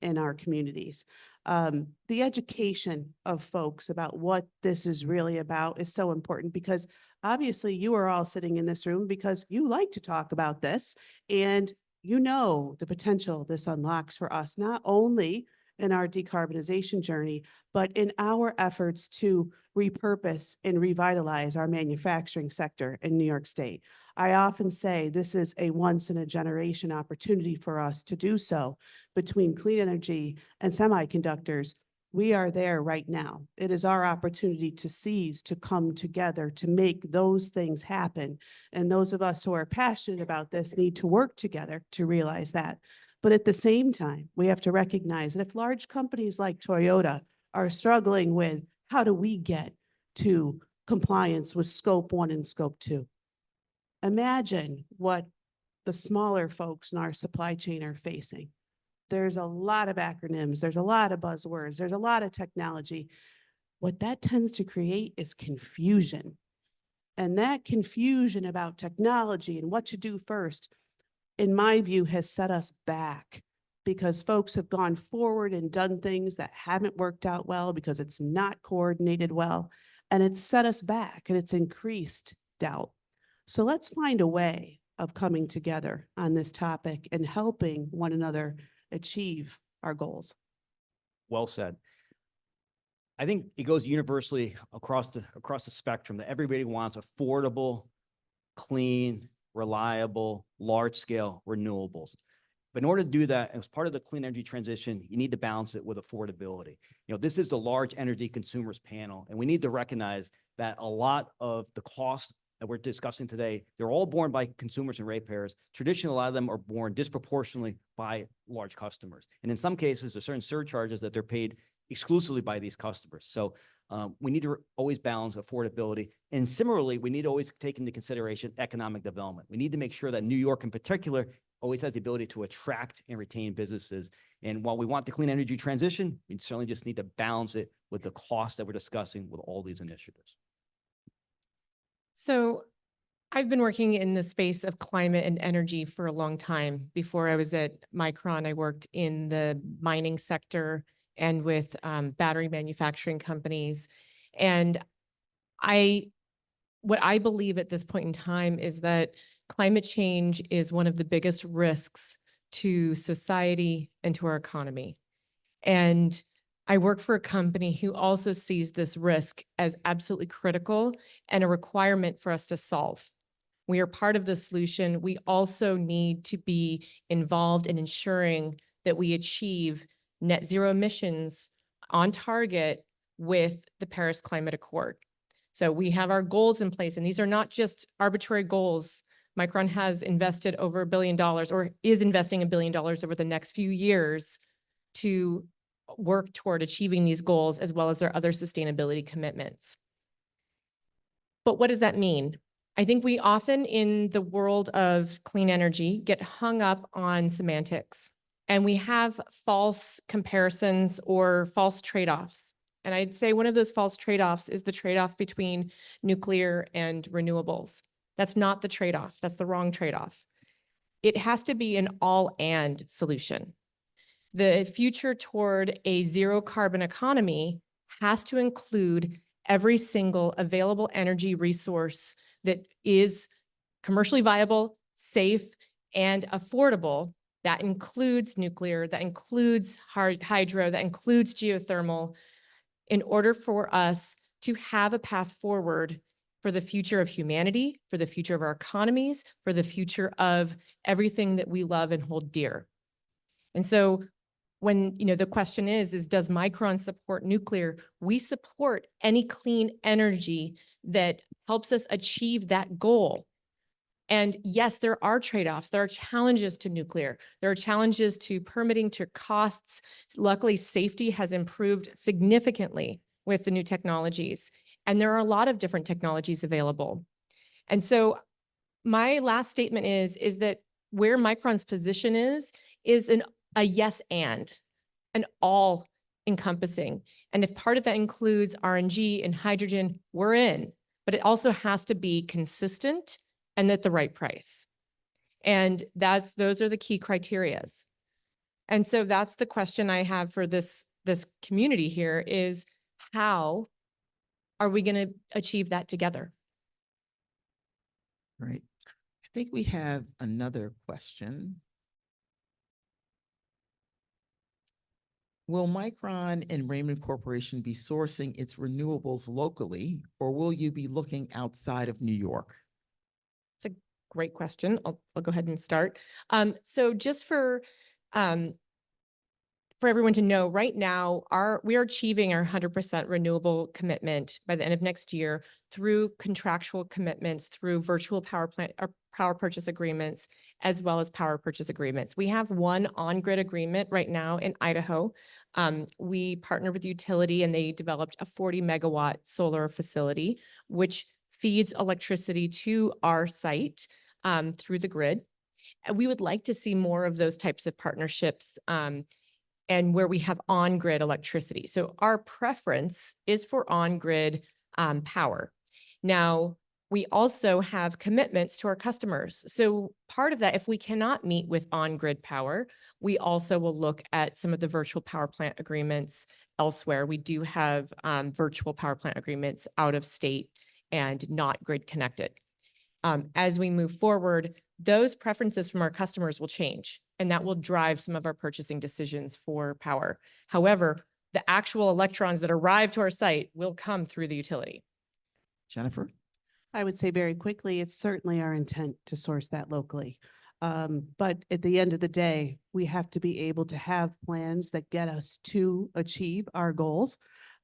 in our communities. The education of folks about what this is really about is so important, because obviously you are all sitting in this room because you like to talk about this and you know the potential this unlocks for us, not only in our decarbonization journey, but in our efforts to repurpose and revitalize our manufacturing sector in New York State. I often say this is a once in a generation opportunity for us to do so. Between clean energy and semiconductors, we are there right now. It is our opportunity to seize, to come together, to make those things happen. And those of us who are passionate about this need to work together to realize that. But at the same time, we have to recognize that if large companies like Toyota are struggling with how do we get to compliance with Scope 1 and Scope 2, imagine what the smaller folks in our supply chain are facing. There's a lot of acronyms, there's a lot of buzzwords, there's a lot of technology. What that tends to create is confusion. And that confusion about technology and what to do first, in my view, has set us back, because folks have gone forward and done things that haven't worked out well because it's not coordinated well. And it's set us back and it's increased doubt. So let's find a way of coming together on this topic and helping one another achieve our goals. Well said. I think it goes universally across the spectrum that everybody wants affordable, clean, reliable, large-scale renewables. But in order to do that, as part of the clean energy transition, you need to balance it with affordability. You know, this is the large energy consumers panel, and we need to recognize that a lot of the costs that we're discussing today, they're all borne by consumers and ratepayers. Traditionally, a lot of them are borne disproportionately by large customers. And in some cases, there's certain surcharges that they're paid exclusively by these customers. So we need to always balance affordability. And similarly, we need to always take into consideration economic development. We need to make sure that New York in particular always has the ability to attract and retain businesses. And while we want the clean energy transition, we certainly just need to balance it with the costs that we're discussing with all these initiatives. So I've been working in the space of climate and energy for a long time. Before I was at Micron, I worked in the mining sector and with battery manufacturing companies. And what I believe at this point in time is that climate change is one of the biggest risks to society and to our economy. And I work for a company who also sees this risk as absolutely critical and a requirement for us to solve. We are part of the solution. We also need to be involved in ensuring that we achieve net zero emissions on target with the Paris Climate Accord. So we have our goals in place, and these are not just arbitrary goals. Micron has invested over $1 billion, or is investing $1 billion over the next few years to work toward achieving these goals, as well as their other sustainability commitments. But what does that mean? I think we often in the world of clean energy get hung up on semantics, and we have false comparisons or false trade-offs. And I'd say one of those false trade-offs is the trade-off between nuclear and renewables. That's not the trade-off. That's the wrong trade-off. It has to be an all-and solution. The future toward a zero carbon economy has to include every single available energy resource that is commercially viable, safe, and affordable. That includes nuclear, that includes hydro, that includes geothermal, in order for us to have a path forward for the future of humanity, for the future of our economies, for the future of everything that we love and hold dear. And so when, the question is does Micron support nuclear? We support any clean energy that helps us achieve that goal. And yes, there are trade-offs. There are challenges to nuclear. There are challenges to permitting, to costs. Luckily, safety has improved significantly with the new technologies. And there are a lot of different technologies available. And so my last statement is that where Micron's position is a yes and, an all encompassing. And if part of that includes RNG and hydrogen, we're in. But it also has to be consistent and at the right price. And those are the key criterias. And so that's the question I have for this community here is how are we going to achieve that together? Right. I think we have another question. Will Micron and Raymond Corporation be sourcing its renewables locally, or will you be looking outside of New York? It's a great question. I'll go ahead and start. So just for everyone to know, right now, we are achieving our 100% renewable commitment by the end of next year through contractual commitments, through virtual power plant or power purchase agreements, as well as power purchase agreements. We have one on-grid agreement right now in Idaho. We partnered with the utility and they developed a 40 megawatt solar facility, which feeds electricity to our site through the grid. And we would like to see more of those types of partnerships and where we have on-grid electricity. So our preference is for on-grid power. Now, we also have commitments to our customers. So part of that, if we cannot meet with on-grid power, we also will look at some of the virtual power plant agreements elsewhere. We do have virtual power plant agreements out of state and not grid connected. As we move forward, those preferences from our customers will change, and that will drive some of our purchasing decisions for power. However, the actual electrons that arrive to our site will come through the utility. Jennifer? I would say very quickly, it's certainly our intent to source that locally. But at the end of the day, we have to be able to have plans that get us to achieve our goals.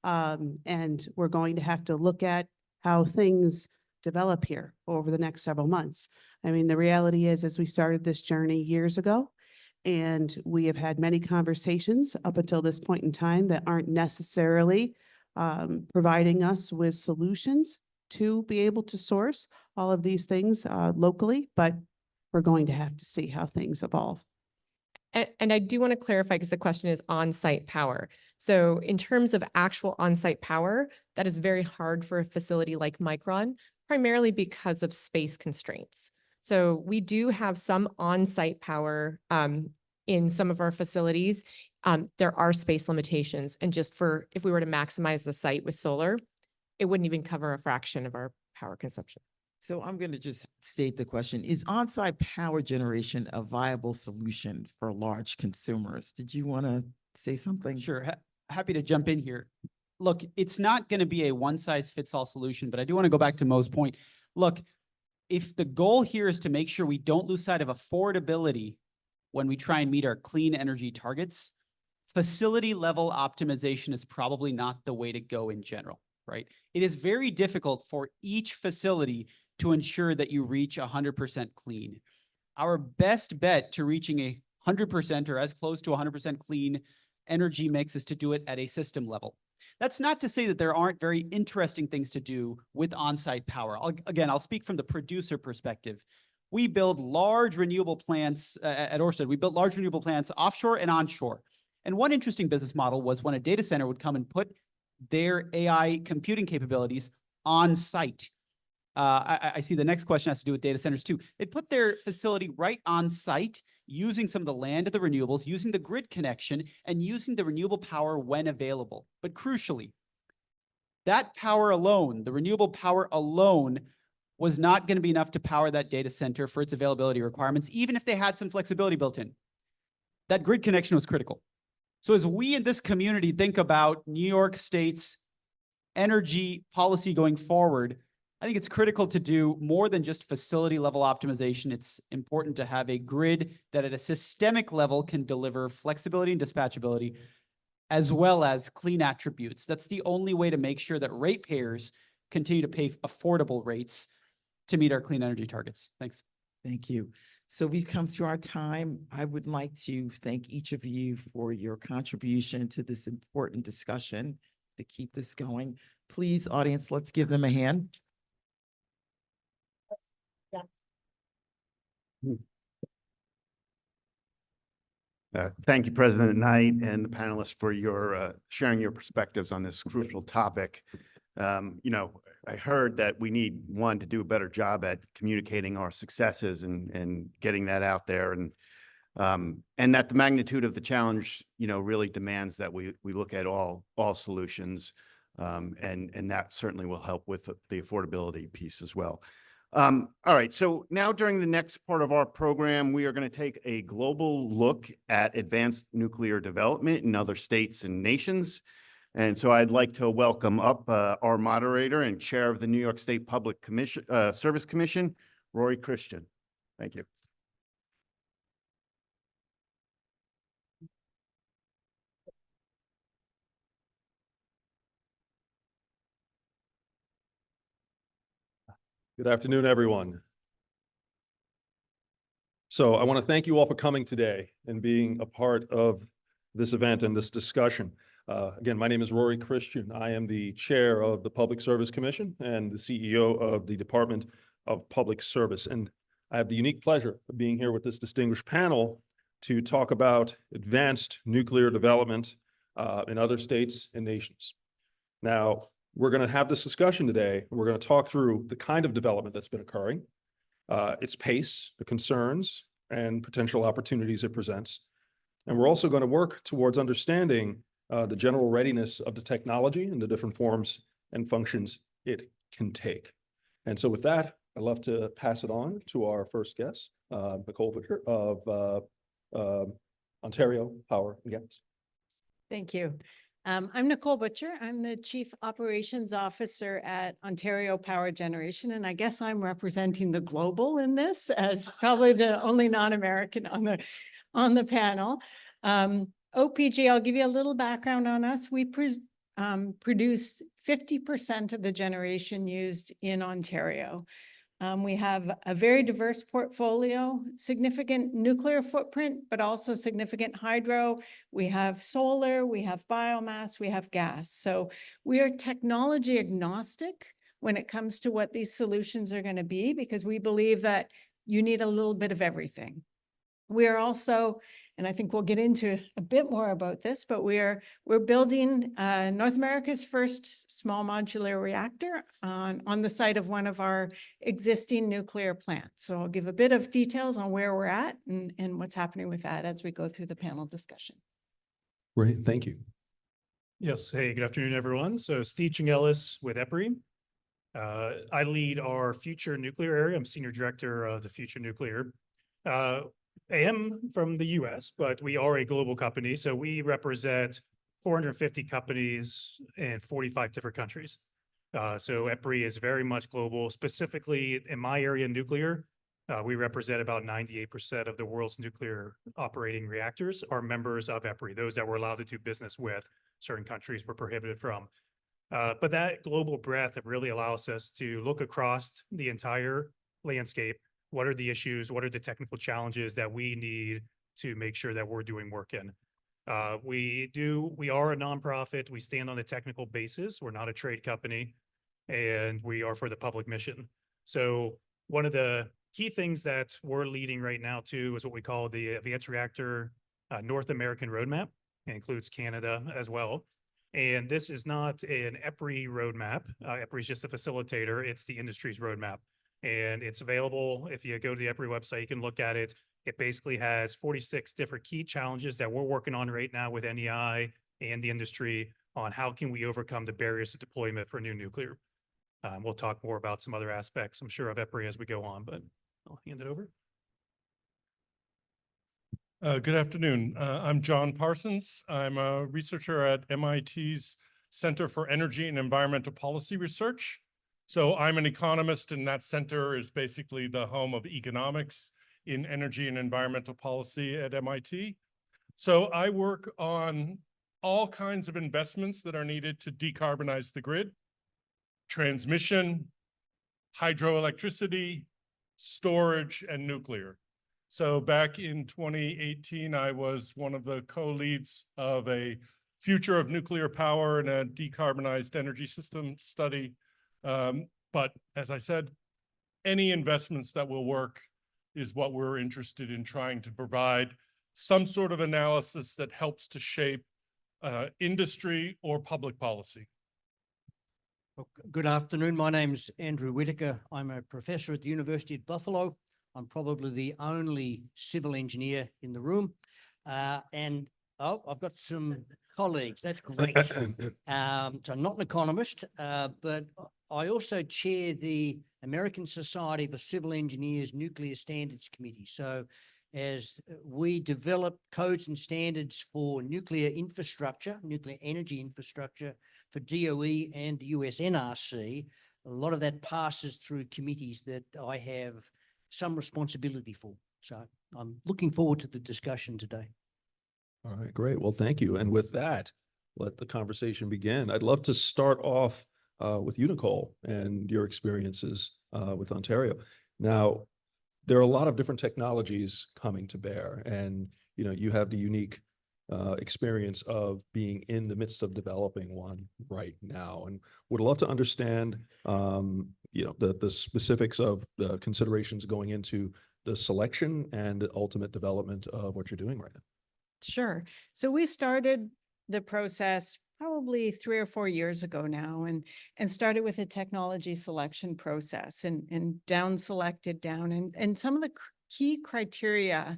And we're going to have to look at how things develop here over the next several months. I mean, the reality is we started this journey years ago, and we have had many conversations up until this point in time that aren't necessarily providing us with solutions to be able to source all of these things locally, but we're going to have to see how things evolve. And I do want to clarify because the question is on-site power. So in terms of actual on-site power, that is very hard for a facility like Micron, primarily because of space constraints. So we do have some on-site power in some of our facilities. There are space limitations. And just if we were to maximize the site with solar, it wouldn't even cover a fraction of our power consumption. So I'm going to just state the question. Is on-site power generation a viable solution for large consumers? Did you want to say something? Sure. Happy to jump in here. Look, it's not going to be a one-size-fits-all solution, but I do want to go back to Mo's point. Look, if the goal here is to make sure we don't lose sight of affordability when we try and meet our clean energy targets, facility level optimization is probably not the way to go in general, right? It is very difficult for each facility to ensure that you reach 100% clean. Our best bet to reaching 100% or as close to 100% clean energy mix is to do it at a system level. That's not to say that there aren't very interesting things to do with on-site power. I'll speak from the producer perspective. We build large renewable plants at Ørsted. We built large renewable plants offshore and onshore. And one interesting business model was when a data center would come and put their AI computing capabilities on site. I see the next question has to do with data centers too. They put their facility right on site, using some of the land of the renewables, using the grid connection, and using the renewable power when available. But crucially, that power alone, the renewable power alone, was not going to be enough to power that data center for its availability requirements, even if they had some flexibility built in. That grid connection was critical. So as we in this community think about New York State's energy policy going forward, I think it's critical to do more than just facility level optimization. It's important to have a grid that at a systemic level can deliver flexibility and dispatchability, as well as clean attributes. That's the only way to make sure that ratepayers continue to pay affordable rates to meet our clean energy targets. Thanks. Thank you. So we've come to our time. I would like to thank each of you for your contribution to this important discussion to keep this going. Please, audience, let's give them a hand. Thank you, President Knight and the panelists for your sharing your perspectives on this crucial topic. You know, I heard that we need to do a better job at communicating our successes and getting that out there, and that the magnitude of the challenge, you know, really demands that we look at all solutions, and that certainly will help with the affordability piece as well. All right, so now during the next part of our program, we are going to take a global look at advanced nuclear development in other states and nations. And so I'd like to welcome up our moderator and chair of the New York State Public Service Commission, Rory Christian. Thank you. Good afternoon, everyone. So I want to thank you all for coming today and being a part of this event and this discussion. Again, my name is Rory Christian. I am the chair of the Public Service Commission and the CEO of the Department of Public Service. And I have the unique pleasure of being here with this distinguished panel to talk about advanced nuclear development in other states and nations. Now, we're going to have this discussion today. We're going to talk through the kind of development that's been occurring, its pace, the concerns, and potential opportunities it presents. And we're also going to work towards understanding the general readiness of the technology and the different forms and functions it can take. And so with that, I'd love to pass it on to our first guest, Nicole Butcher of Ontario Power and Gas. Thank you. I'm Nicole Butcher. I'm the Chief Operations Officer at Ontario Power Generation, and I guess I'm representing the global in this as probably the only non-American on the panel. OPG, I'll give you a little background on us. We produce 50% of the generation used in Ontario. We have a very diverse portfolio, significant nuclear footprint, but also significant hydro. We have solar, we have biomass, we have gas. So we are technology agnostic when it comes to what these solutions are going to be, because we believe that you need a little bit of everything. We are also, and I think we'll get into a bit more about this, but we're building North America's first small modular reactor on the site of one of our existing nuclear plants. So I'll give a bit of details on where we're at and what's happening with that as we go through the panel discussion. Great, thank you. Yes, hey, good afternoon, everyone. So Steve Chingelis with EPRI. I lead our future nuclear area. I'm Senior Director of the Future Nuclear. I am from the US, but we are a global company. So we represent 450 companies in 45 different countries. So EPRI is very much global. Specifically in my area, nuclear, we represent about 98% of the world's nuclear operating reactors are members of EPRI. Those that we're allowed to do business with, certain countries were prohibited from. But that global breadth really allows us to look across the entire landscape. What are the issues? What are the technical challenges that we need to make sure that we're doing work in? We are a nonprofit. We stand on a technical basis. We're not a trade company, and we are for the public mission. So one of the key things that we're leading right now too is what we call the Advanced Reactor North American Roadmap. It includes Canada as well. And this is not an EPRI roadmap. EPRI is just a facilitator. It's the industry's roadmap. And it's available. If you go to the EPRI website, you can look at it. It basically has 46 different key challenges that we're working on right now with NEI and the industry on how can we overcome the barriers to deployment for new nuclear. We'll talk more about some other aspects, I'm sure, of EPRI as we go on, but I'll hand it over. Good afternoon. I'm John Parsons. I'm a researcher at MIT's Center for Energy and Environmental Policy Research. So I'm an economist, and that center is basically the home of economics in energy and environmental policy at MIT. So I work on all kinds of investments that are needed to decarbonize the grid, transmission, hydroelectricity, storage, and nuclear. So back in 2018, I was one of the co-leads of a future of nuclear power and a decarbonized energy system study. But as I said, any investments that will work is what we're interested in trying to provide some sort of analysis that helps to shape industry or public policy. Good afternoon. My name's Andrew Whitaker. I'm a professor at the University of Buffalo. I'm probably the only civil engineer in the room. I've got some colleagues. That's great. So I'm not an economist, but I also chair the American Society for Civil Engineers Nuclear Standards Committee. So as we develop codes and standards for nuclear infrastructure, nuclear energy infrastructure for DOE and the US NRC, a lot of that passes through committees that I have some responsibility for. So I'm looking forward to the discussion today. All right, great. Well, thank you. And with that, let the conversation begin. I'd love to start off with you, Nicole, and your experiences with Ontario. Now, there are a lot of different technologies coming to bear, and you have the unique experience of being in the midst of developing one right now, and would love to understand the specifics of the considerations going into the selection and ultimate development of what you're doing right now. Sure. So we started the process probably 3 or 4 years ago now, and started with a technology selection process and down selected down. And some of the key criteria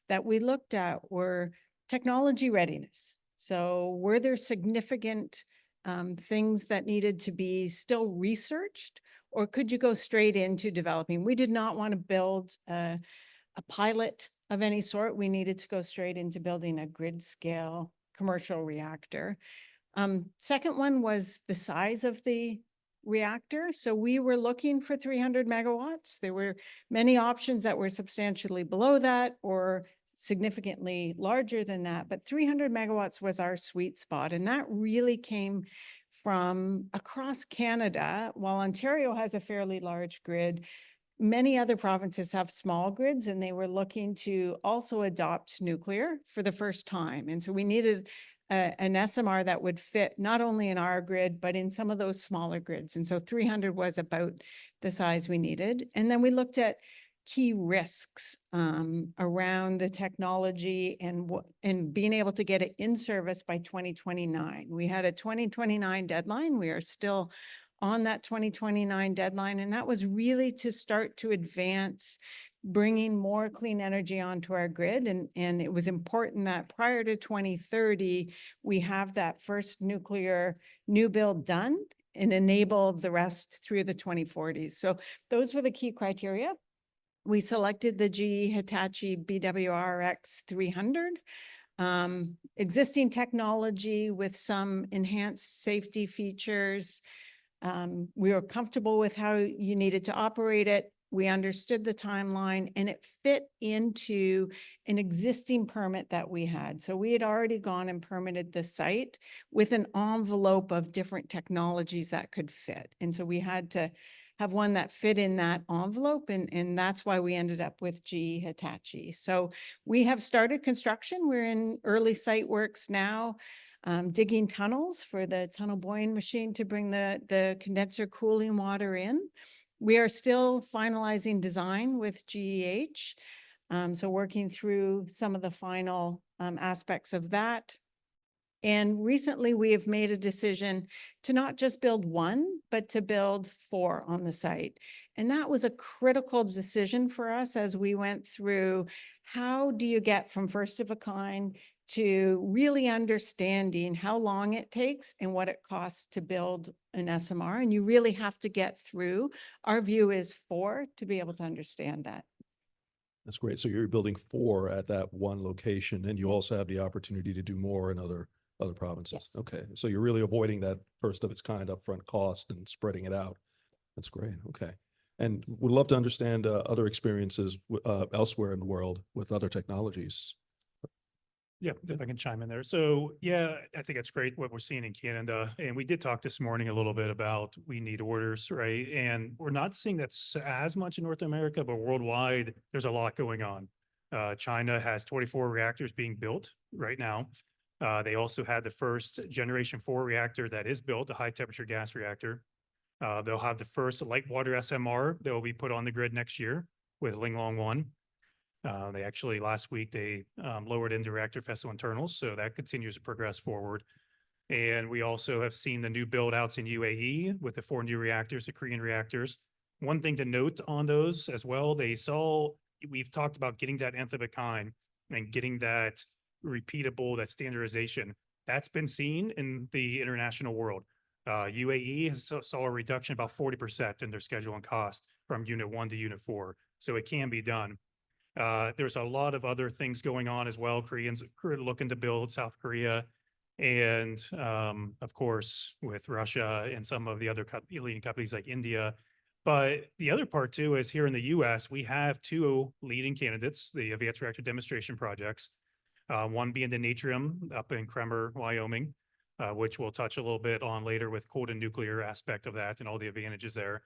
that we looked at were technology readiness. So were there significant things that needed to be still researched, or could you go straight into developing? We did not want to build a pilot of any sort. We needed to go straight into building a grid scale commercial reactor. Second one was the size of the reactor. So we were looking for 300 megawatts. There were many options that were substantially below that or significantly larger than that, but 300 megawatts was our sweet spot. And that really came from across Canada. While Ontario has a fairly large grid, many other provinces have small grids, and they were looking to also adopt nuclear for the first time. And so we needed an SMR that would fit not only in our grid, but in some of those smaller grids. And so 300 was about the size we needed. And then we looked at key risks around the technology and being able to get it in service by 2029. We had a 2029 deadline. We are still on that 2029 deadline. And that was really to start to advance bringing more clean energy onto our grid. And it was important that prior to 2030, we have that first nuclear new build done and enable the rest through the 2040s. So those were the key criteria. We selected the GE Hitachi BWRX 300. Existing technology with some enhanced safety features. We were comfortable with how you needed to operate it. We understood the timeline, and it fit into an existing permit that we had. So we had already gone and permitted the site with an envelope of different technologies that could fit. And so we had to have one that fit in that envelope, and that's why we ended up with GE Hitachi. So we have started construction. We're in early site works now. Digging tunnels for the tunnel boring machine to bring the condenser cooling water in. We are still finalizing design with GEH, so working through some of the final aspects of that. And recently we have made a decision to not just build one, but to build 4 on the site. And that was a critical decision for us as we went through how do you get from first of a kind to really understanding how long it takes and what it costs to build an SMR. And you really have to get through. Our view is 4 to be able to understand that. That's great. So you're building 4 at that one location, and you also have the opportunity to do more in other provinces. Yes. Okay. So you're really avoiding that first of its kind upfront cost and spreading it out. That's great. Okay. And would love to understand other experiences elsewhere in the world with other technologies. Yeah, if I can chime in there. So yeah, I think it's great what we're seeing in Canada. And we did talk this morning a little bit about we need orders, right? And we're not seeing that as much in North America, but worldwide, there's a lot going on. China has 24 reactors being built right now. They also had the first generation 4 reactor that is built, a high temperature gas reactor. They'll have the first light water SMR that will be put on the grid next year with Linglong 1. They actually, last week, they lowered into reactor vessel internals, so that continues to progress forward. And we also have seen the new build outs in UAE with the 4 new reactors, the Korean reactors. One thing to note on those as well, we've talked about getting that nth of a kind and getting that repeatable, that standardization. That's been seen in the international world. UAE saw a reduction about 40% in their schedule and cost from unit 1 to unit 4. So it can be done. There's a lot of other things going on as well. Koreans are looking to build, South Korea, and of course with Russia and some of the other leading companies like India. But the other part too is here in the US, we have 2 leading candidates, the advanced reactor demonstration projects. One being the Natrium up in Kremer, Wyoming, which we'll touch a little bit on later with cold and nuclear aspect of that and all the advantages there.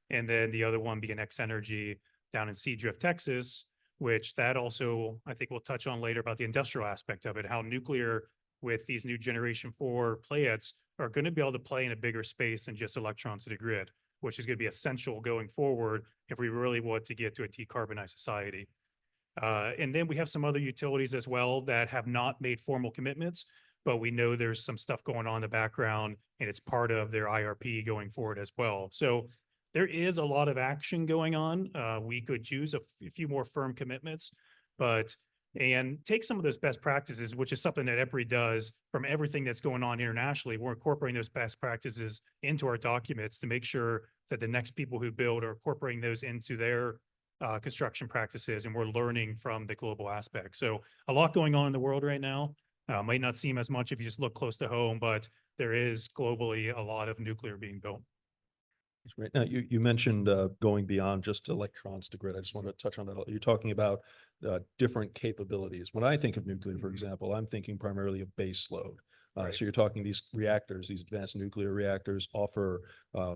And then the other one being X Energy down in Seadrift, Texas, which that also, I think we'll touch on later about the industrial aspect of it, how nuclear with these new generation 4 plants are going to be able to play in a bigger space than just electrons to the grid, which is going to be essential going forward if we really want to get to a decarbonized society. And then we have some other utilities as well that have not made formal commitments, but we know there's some stuff going on in the background and it's part of their IRP going forward as well. So there is a lot of action going on. We could use a few more firm commitments, and take some of those best practices, which is something that EPRI does from everything that's going on internationally. We're incorporating those best practices into our documents to make sure that the next people who build are incorporating those into their construction practices, and we're learning from the global aspect. So a lot going on in the world right now. Might not seem as much if you just look close to home, but there is globally a lot of nuclear being built. That's great. Now, you mentioned going beyond just electrons to grid. I just want to touch on that. You're talking about different capabilities. When I think of nuclear, for example, I'm thinking primarily of base load. So you're talking these reactors, these advanced nuclear reactors offer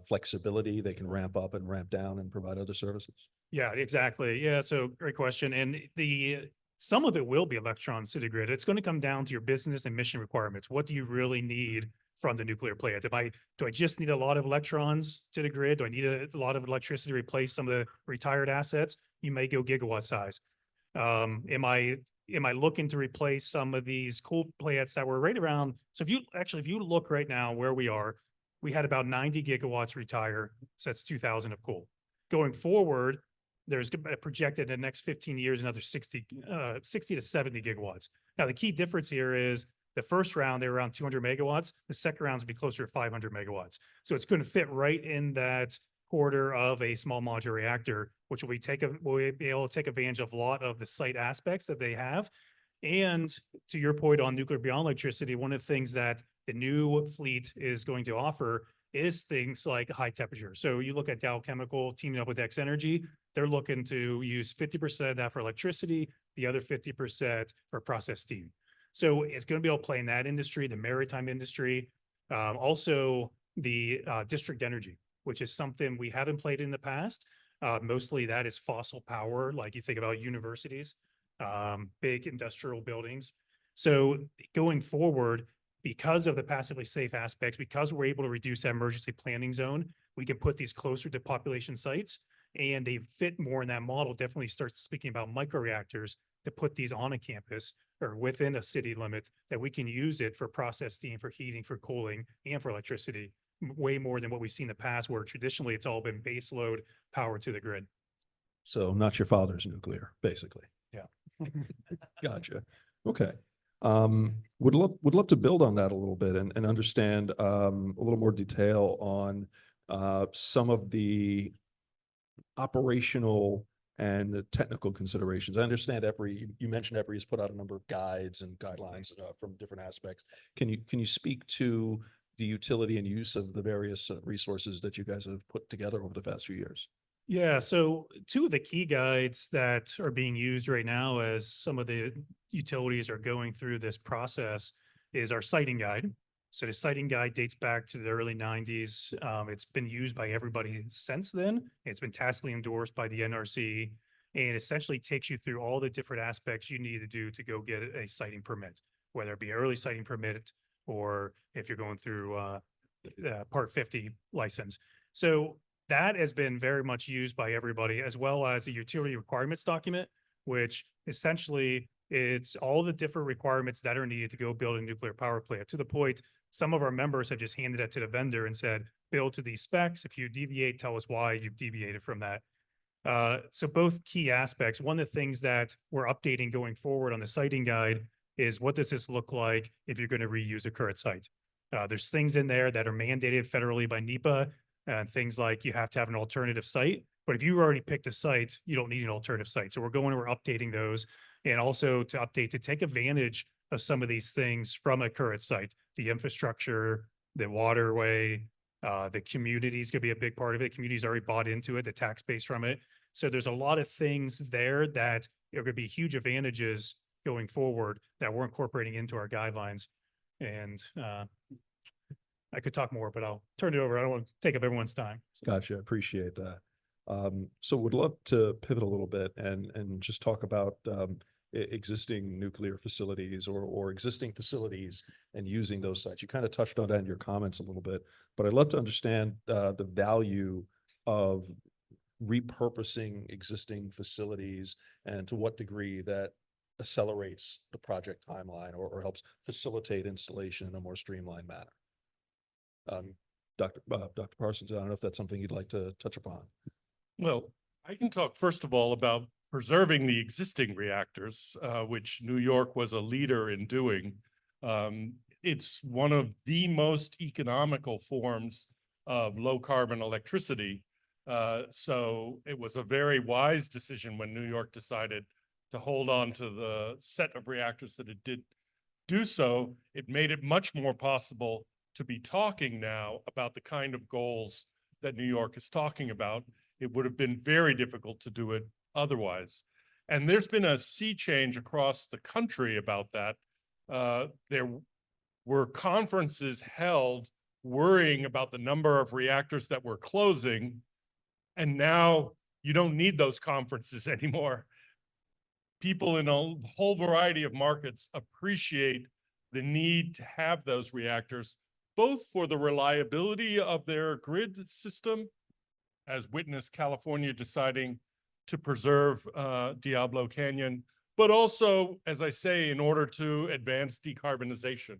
flexibility. They can ramp up and ramp down and provide other services. Yeah, exactly. Yeah, so great question. And some of it will be electrons to the grid. It's going to come down to your business and mission requirements. What do you really need from the nuclear plant? Do I just need a lot of electrons to the grid? Do I need a lot of electricity to replace some of the retired assets? You may go gigawatt size. Am I looking to replace some of these coal plants that were right around? So if you look right now where we are, we had about 90 gigawatts retire. So that's 2,000 of coal. Going forward, there's projected in the next 15 years, another 60 to 70 gigawatts. Now, the key difference here is the first round, they were around 200 megawatts. The second round will be closer to 500 megawatts. So it's going to fit right in that quarter of a small modular reactor, which will be able to take advantage of a lot of the site aspects that they have. And to your point on nuclear beyond electricity, one of the things that the new fleet is going to offer is things like high temperature. So you look at Dow Chemical teaming up with X Energy, they're looking to use 50% of that for electricity, the other 50% for process steam. So it's going to be able to play in that industry, the maritime industry, also the district energy, which is something we haven't played in the past. Mostly that is fossil power, like you think about universities, big industrial buildings. So going forward, because of the passively safe aspects, because we're able to reduce that emergency planning zone, we can put these closer to population sites, and they fit more in that model. Definitely starts speaking about microreactors to put these on a campus or within a city limit, that we can use it for process steam, for heating, for cooling, and for electricity, way more than what we've seen in the past, where traditionally it's all been base load power to the grid. So not your father's nuclear, basically. Yeah. Gotcha. Okay. Would love to build on that a little bit and understand a little more detail on some of the operational and the technical considerations. I understand EPRI, you mentioned EPRI has put out a number of guides and guidelines from different aspects. Can you speak to the utility and use of the various resources that you guys have put together over the past few years? Yeah, so two of the key guides that are being used right now as some of the utilities are going through this process is our siting guide. So the siting guide dates back to the early 90s. It's been used by everybody since then. It's been tacitly endorsed by the NRC and essentially takes you through all the different aspects you need to do to go get a siting permit, whether it be an early siting permit or if you're going through Part 50 license. So that has been very much used by everybody, as well as a utility requirements document, which essentially it's all the different requirements that are needed to go build a nuclear power plant, to the point some of our members have just handed it to the vendor and said, build to these specs. If you deviate, tell us why you've deviated from that. So both key aspects. One of the things that we're updating going forward on the siting guide is, what does this look like if you're going to reuse a current site? There's things in there that are mandated federally by NEPA, things like you have to have an alternative site. But if you already picked a site, you don't need an alternative site. So we're updating those, and also to update to take advantage of some of these things from a current site, the infrastructure, the waterway, the community is going to be a big part of it. Community's already bought into it, the tax base from it. So there's a lot of things there that are going to be huge advantages going forward that we're incorporating into our guidelines. And I could talk more, but I'll turn it over. I don't want to take up everyone's time. Gotcha. Appreciate that. So would love to pivot a little bit and just talk about existing nuclear facilities or existing facilities and using those sites. You kind of touched on that in your comments a little bit, but I'd love to understand the value of repurposing existing facilities and to what degree that accelerates the project timeline or helps facilitate installation in a more streamlined manner. Dr. Parsons, I don't know if that's something you'd like to touch upon. Well, I can talk first of all about preserving the existing reactors, which New York was a leader in doing. It's one of the most economical forms of low carbon electricity. So it was a very wise decision when New York decided to hold on to the set of reactors that it did do so. It made it much more possible to be talking now about the kind of goals that New York is talking about. It would have been very difficult to do it otherwise. And there's been a sea change across the country about that. There were conferences held worrying about the number of reactors that were closing, and now you don't need those conferences anymore. People in a whole variety of markets appreciate the need to have those reactors, both for the reliability of their grid system, as witness California deciding to preserve Diablo Canyon, but also, as I say, in order to advance decarbonization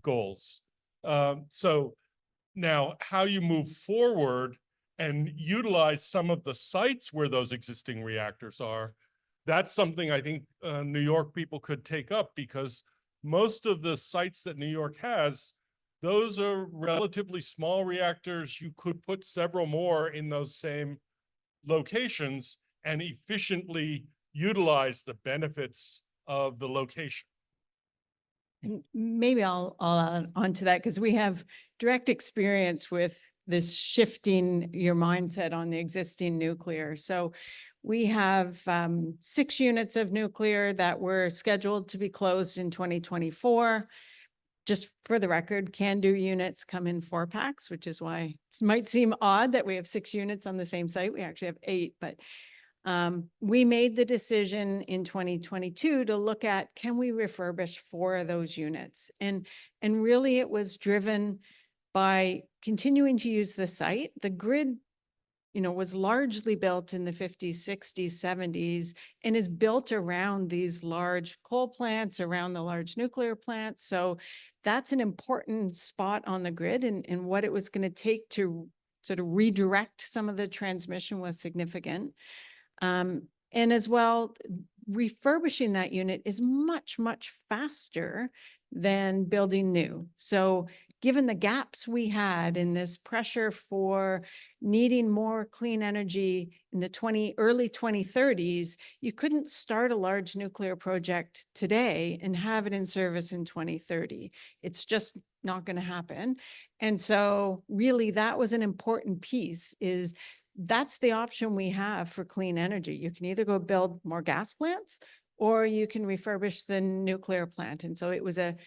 goals. So now how you move forward and utilize some of the sites where those existing reactors are, that's something I think New York people could take up, because most of the sites that New York has, those are relatively small reactors. You could put several more in those same locations and efficiently utilize the benefits of the location. And maybe I'll add on to that, because we have direct experience with this shifting your mindset on the existing nuclear. So we have 6 units of nuclear that were scheduled to be closed in 2024. Just for the record, CANDU units come in 4 packs, which is why it might seem odd that we have 6 units on the same site. We actually have 8, but we made the decision in 2022 to look at, can we refurbish 4 of those units? And really it was driven by continuing to use the site. The grid, was largely built in the 50s, 60s, 70s, and is built around these large coal plants, around the large nuclear plants. So that's an important spot on the grid, and what it was going to take to sort of redirect some of the transmission was significant. And as well, refurbishing that unit is much, much faster than building new. So given the gaps we had in this pressure for needing more clean energy in the early 2030s, you couldn't start a large nuclear project today and have it in service in 2030. It's just not going to happen. And so really that was an important piece, is that's the option we have for clean energy. You can either go build more gas plants or you can refurbish the nuclear plant. And so it was a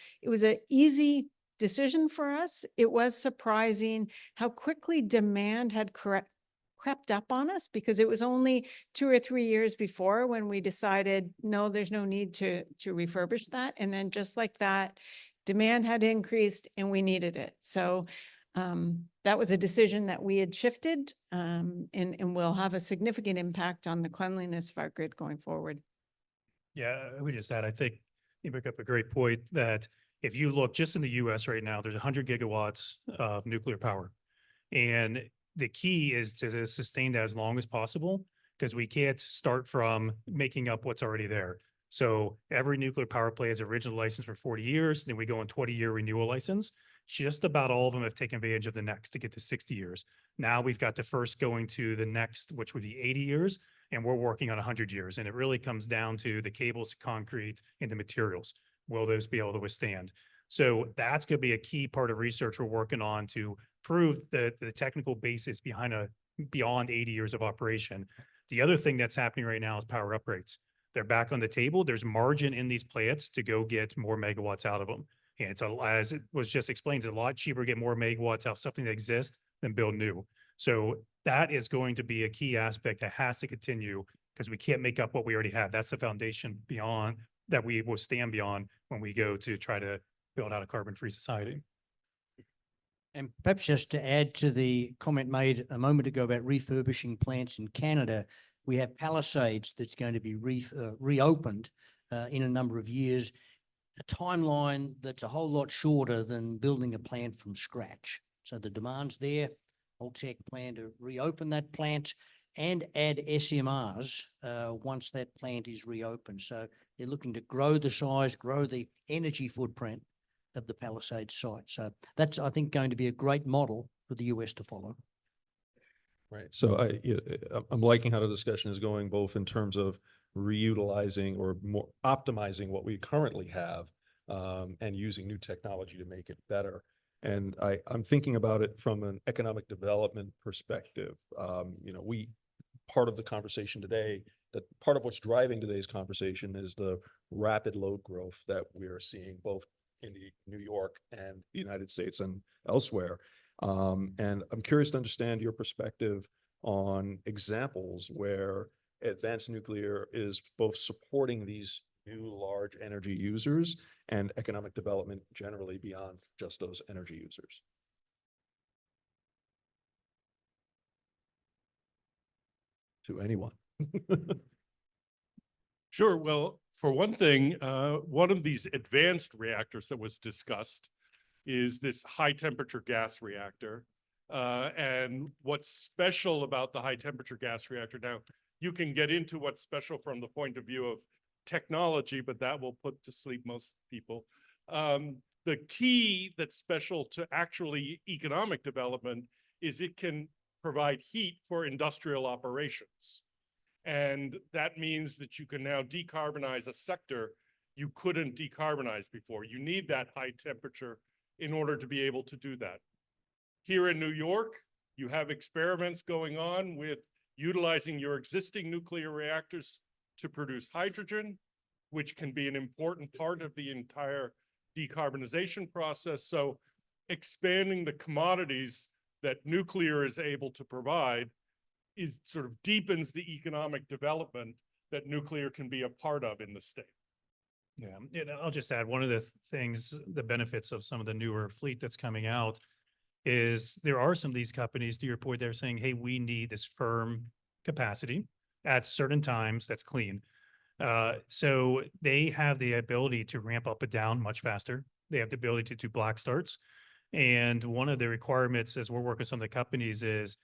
easy decision for us. It was surprising how quickly demand had crept up on us, because it was only 2 or 3 years before when we decided, no, there's no need to refurbish that. And then just like that, demand had increased and we needed it. So that was a decision that we had shifted, and will have a significant impact on the cleanliness of our grid going forward. Yeah, I would just add, I think you bring up a great point that if you look just in the US right now, there's 100 gigawatts of nuclear power. And the key is to sustain that as long as possible, because we can't start from making up what's already there. So every nuclear power plant has original license for 40 years, then we go on 20-year renewal license. Just about all of them have taken advantage of the next to get to 60 years. Now we've got the first going to the next, which would be 80 years, and we're working on 100 years. And it really comes down to the cables, concrete, and the materials. Will those be able to withstand? So that's going to be a key part of research we're working on to prove the technical basis beyond 80 years of operation. The other thing that's happening right now is power upgrades. They're back on the table. There's margin in these plants to go get more megawatts out of them. And it's, as it was just explained, it's a lot cheaper to get more megawatts out of something that exists than build new. So that is going to be a key aspect that has to continue, because we can't make up what we already have. That's the foundation beyond that we will stand beyond when we go to try to build out a carbon-free society. And perhaps just to add to the comment made a moment ago about refurbishing plants in Canada, we have Palisades that's going to be reopened in a number of years, a timeline that's a whole lot shorter than building a plant from scratch. So the demand's there. Holtec plan to reopen that plant and add SMRs once that plant is reopened. So they're looking to grow the size, grow the energy footprint of the Palisades site. So that's, I think, going to be a great model for the US to follow. Right. So I'm liking how the discussion is going, both in terms of reutilizing or more optimizing what we currently have, and using new technology to make it better. And I'm thinking about it from an economic development perspective. Part of the conversation today, that part of what's driving today's conversation is the rapid load growth that we are seeing both in New York and the United States and elsewhere. And I'm curious to understand your perspective on examples where advanced nuclear is both supporting these new large energy users and economic development generally beyond just those energy users. To anyone. Sure. Well, for one thing, one of these advanced reactors that was discussed is this high temperature gas reactor. And what's special about the high temperature gas reactor, now you can get into what's special from the point of view of technology, but that will put to sleep most people. The key that's special to actually economic development is it can provide heat for industrial operations. And that means that you can now decarbonize a sector you couldn't decarbonize before. You need that high temperature in order to be able to do that. Here in New York, you have experiments going on with utilizing your existing nuclear reactors to produce hydrogen, which can be an important part of the entire decarbonization process. So expanding the commodities that nuclear is able to provide is sort of deepens the economic development that nuclear can be a part of in the state. Yeah, and I'll just add one of the things, the benefits of some of the newer fleet that's coming out is there are some of these companies, to your point, they're saying, hey, we need this firm capacity at certain times that's clean. So they have the ability to ramp up and down much faster. They have the ability to do black starts. And one of the requirements as we're working with some of the companies is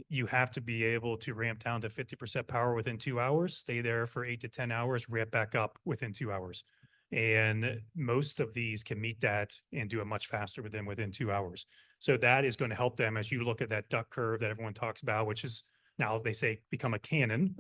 you have to be able to ramp down to 50% power within 2 hours, stay there for 8 to 10 hours, ramp back up within 2 hours. And most of these can meet that and do it much faster within 2 hours. So that is going to help them as you look at that duck curve that everyone talks about, which is now they say become a cannon,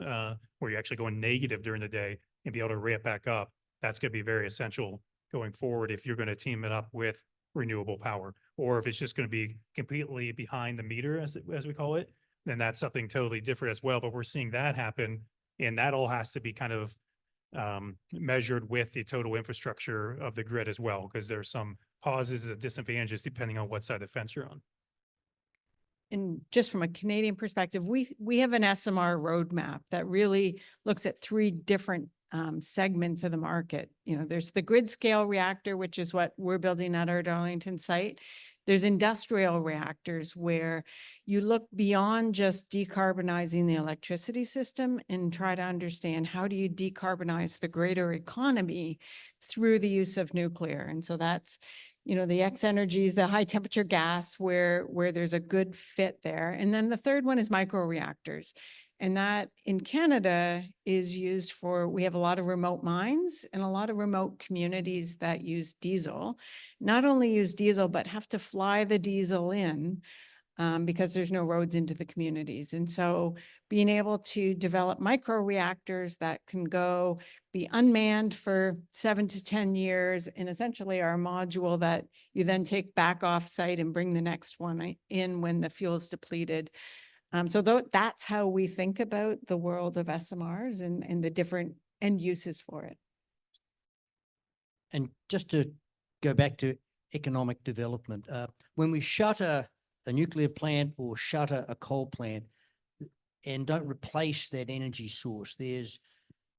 where you're actually going negative during the day and be able to ramp back up. That's going to be very essential going forward if you're going to team it up with renewable power, or if it's just going to be completely behind the meter, as we call it, then that's something totally different as well. But we're seeing that happen, and that all has to be kind of measured with the total infrastructure of the grid as well, because there's some pauses and disadvantages depending on what side of the fence you're on. And just from a Canadian perspective, we have an SMR roadmap that really looks at three different segments of the market. You know, there's the grid scale reactor, which is what we're building at our Darlington site. There's industrial reactors where you look beyond just decarbonizing the electricity system and try to understand how do you decarbonize the greater economy through the use of nuclear. And so that's, you know, the X energies, the high temperature gas where there's a good fit there. And then the third one is microreactors. And that in Canada is used for, we have a lot of remote mines and a lot of remote communities that use diesel. Not only use diesel, but have to fly the diesel in because there's no roads into the communities. And so being able to develop microreactors that can go be unmanned for 7 to 10 years and essentially are a module that you then take back off site and bring the next one in when the fuel is depleted. So that's how we think about the world of SMRs and the different end uses for it. And just to go back to economic development, when we shutter a nuclear plant or shutter a coal plant and don't replace that energy source, there's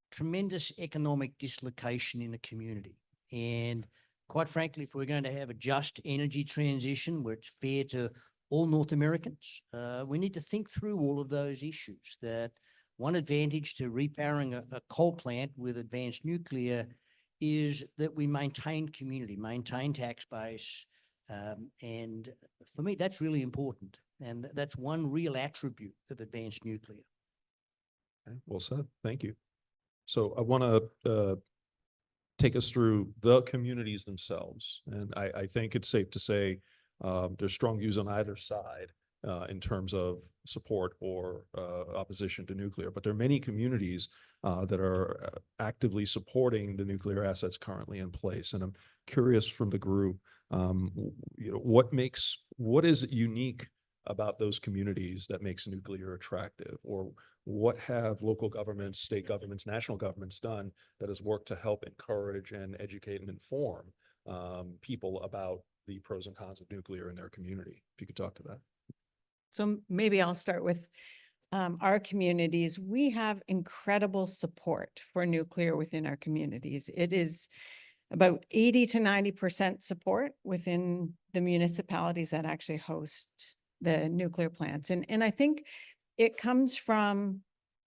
tremendous economic dislocation in the community. And quite frankly, if we're going to have a just energy transition where it's fair to all North Americans, we need to think through all of those issues. That one advantage to repowering a coal plant with advanced nuclear is that we maintain community, maintain tax base. And for me, that's really important. And that's one real attribute of advanced nuclear. Okay, well said. Thank you. So I want to take us through the communities themselves. And I think it's safe to say there's strong views on either side in terms of support or opposition to nuclear. But there are many communities that are actively supporting the nuclear assets currently in place. And I'm curious from the group, you know, what is unique about those communities that makes nuclear attractive, or what have local governments, state governments, national governments done that has worked to help encourage and educate and inform people about the pros and cons of nuclear in their community? If you could talk to that. So maybe I'll start with our communities. We have incredible support for nuclear within our communities. It is about 80 to 90% support within the municipalities that actually host the nuclear plants. And I think it comes from,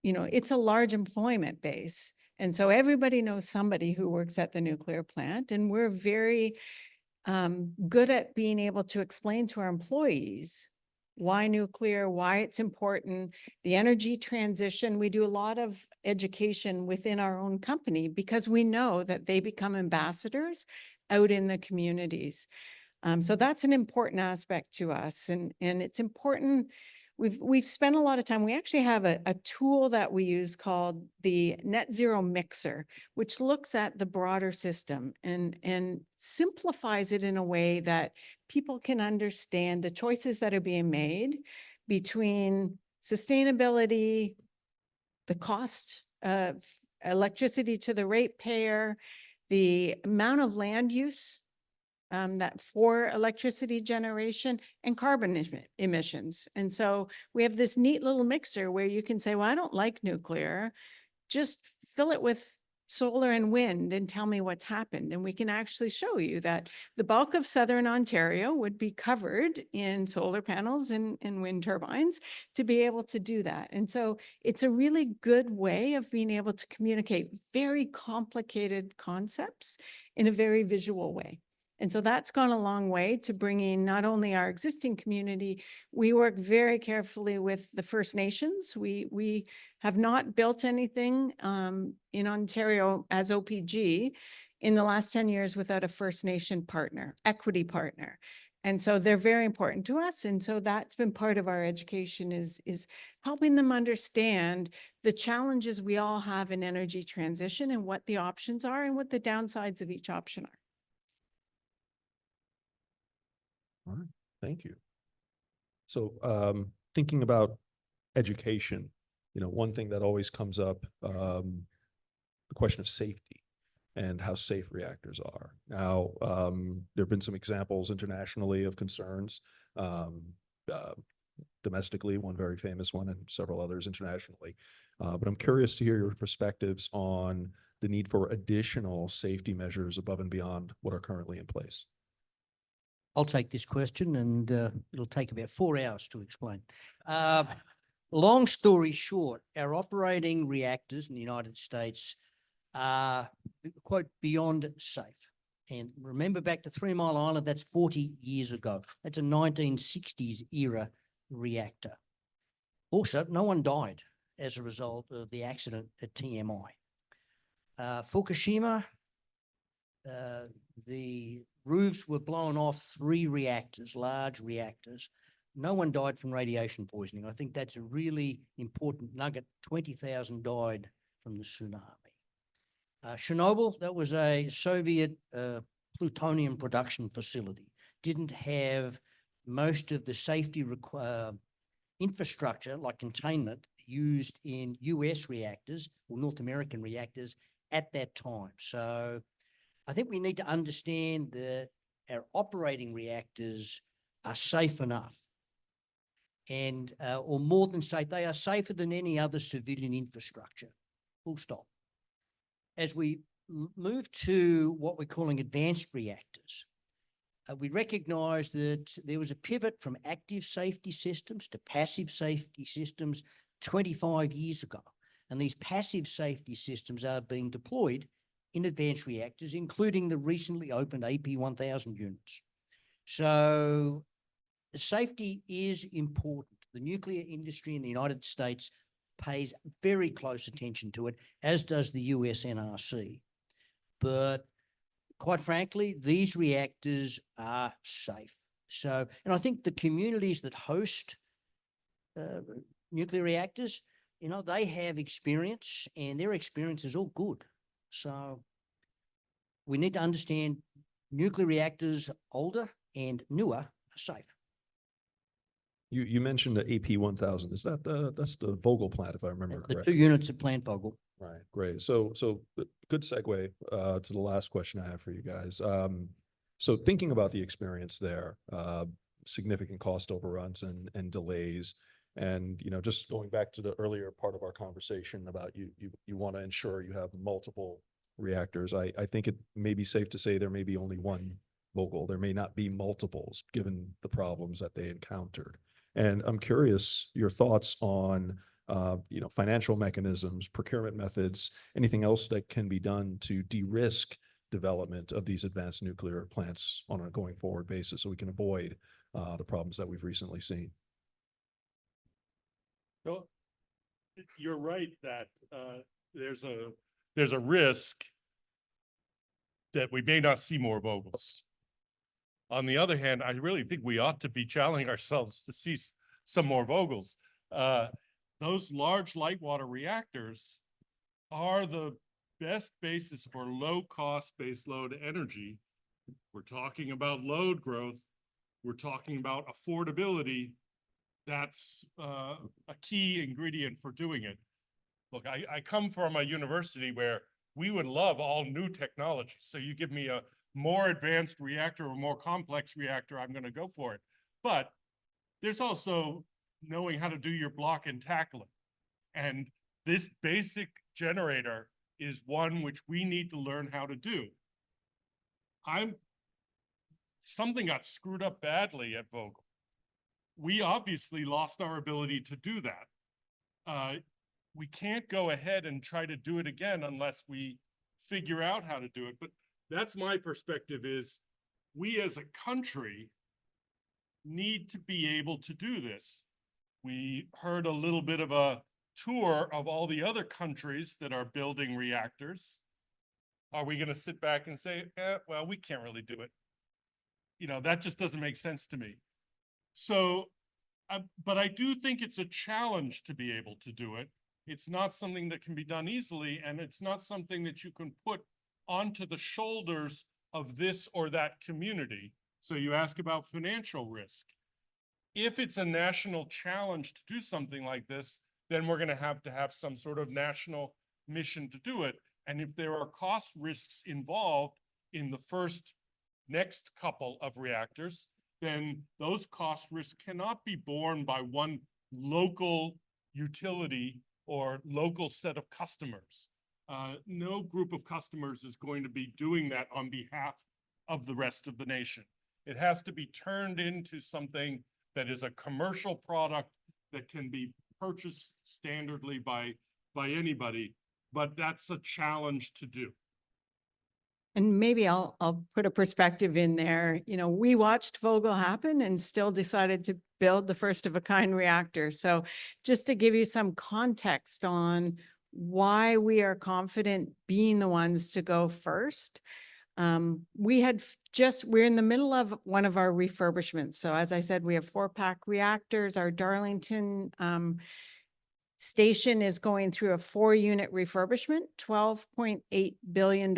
you know, it's a large employment base. And so everybody knows somebody who works at the nuclear plant, and we're very good at being able to explain to our employees why nuclear, why it's important, the energy transition. We do a lot of education within our own company because we know that they become ambassadors out in the communities. So that's an important aspect to us. And it's important. We've spent a lot of time. We actually have a tool that we use called the Net Zero Mixer, which looks at the broader system and simplifies it in a way that people can understand the choices that are being made between sustainability, the cost of electricity to the ratepayer, the amount of land use that for electricity generation, and carbon emissions. And so we have this neat little mixer where you can say, well, I don't like nuclear, just fill it with solar and wind and tell me what's happened. And we can actually show you that the bulk of Southern Ontario would be covered in solar panels and wind turbines to be able to do that. And so it's a really good way of being able to communicate very complicated concepts in a very visual way. And so that's gone a long way to bringing not only our existing community, we work very carefully with the First Nations. We have not built anything in Ontario as OPG in the last 10 years without a First Nation partner, equity partner. And so they're very important to us. And so that's been part of our education is helping them understand the challenges we all have in energy transition and what the options are and what the downsides of each option are. All right, thank you. So thinking about education, one thing that always comes up, the question of safety and how safe reactors are. Now, there have been some examples internationally of concerns, domestically, one very famous one, and several others internationally. But I'm curious to hear your perspectives on the need for additional safety measures above and beyond what are currently in place. I'll take this question, and it'll take about 4 hours to explain. Long story short, our operating reactors in the United States are, quote, beyond safe. And remember back to 3 Mile Island, that's 40 years ago. That's a 1960s era reactor. Also, no one died as a result of the accident at TMI. Fukushima, the roofs were blown off 3 reactors, large reactors. No one died from radiation poisoning. I think that's a really important nugget. 20,000 died from the tsunami. Chernobyl, that was a Soviet plutonium production facility. Didn't have most of the safety infrastructure like containment used in US reactors or North American reactors at that time. So I think we need to understand that our operating reactors are safe enough and, or more than safe, they are safer than any other civilian infrastructure, full stop. As we move to what we're calling advanced reactors, we recognize that there was a pivot from active safety systems to passive safety systems 25 years ago. And these passive safety systems are being deployed in advanced reactors, including the recently opened AP1000 units. So safety is important. The nuclear industry in the United States pays very close attention to it, as does the US NRC. But quite frankly, these reactors are safe. So, and I think the communities that host nuclear reactors, they have experience and their experience is all good. So we need to understand nuclear reactors, older and newer, are safe. You mentioned the AP1000. Is that that's the Vogel plant, if I remember The correctly? 2 units at Plant Vogel. Right, great. So good segue to the last question I have for you guys. So thinking about the experience there, significant cost overruns and delays, and just going back to the earlier part of our conversation about you want to ensure you have multiple reactors. I think it may be safe to say there may be only one Vogel. There may not be multiples given the problems that they encountered. And I'm curious your thoughts on financial mechanisms, procurement methods, anything else that can be done to de-risk development of these advanced nuclear plants on a going forward basis so we can avoid the problems that we've recently seen. Well, you're right that there's a risk that we may not see more Vogels. On the other hand, I really think we ought to be challenging ourselves to see some more Vogels. Those large light water reactors are the best basis for low-cost baseload energy. We're talking about load growth. We're talking about affordability. That's a key ingredient for doing it. Look, I come from a university where we would love all new technology. So you give me a more advanced reactor or more complex reactor, I'm going to go for it. But there's also knowing how to do your block and tackling. And this basic generator is one which we need to learn how to do. Something got screwed up badly at Vogel. We obviously lost our ability to do that. We can't go ahead and try to do it again unless we figure out how to do it. But that's my perspective is we as a country need to be able to do this. We heard a little bit of a tour of all the other countries that are building reactors. Are we gonna sit back and say, well, we can't really do it? You know, that just doesn't make sense to me. So, but I do think it's a challenge to be able to do it. It's not something that can be done easily, and it's not something that you can put onto the shoulders of this or that community. So you ask about financial risk. If it's a national challenge to do something like this, then we're going to have some sort of national mission to do it. And if there are cost risks involved in the next couple of reactors, then those cost risks cannot be borne by one local utility or local set of customers. No group of customers is going to be doing that on behalf of the rest of the nation. It has to be turned into something that is a commercial product that can be purchased standardly by anybody, but that's a challenge to do. And maybe I'll put a perspective in there. You know, we watched Vogtle happen and still decided to build the first of a kind reactor. So just to give you some context on why we are confident being the ones to go first. We're in the middle of one of our refurbishments. So as I said, we have 4-pack reactors. Our Darlington station is going through a 4-unit refurbishment, $12.8 billion.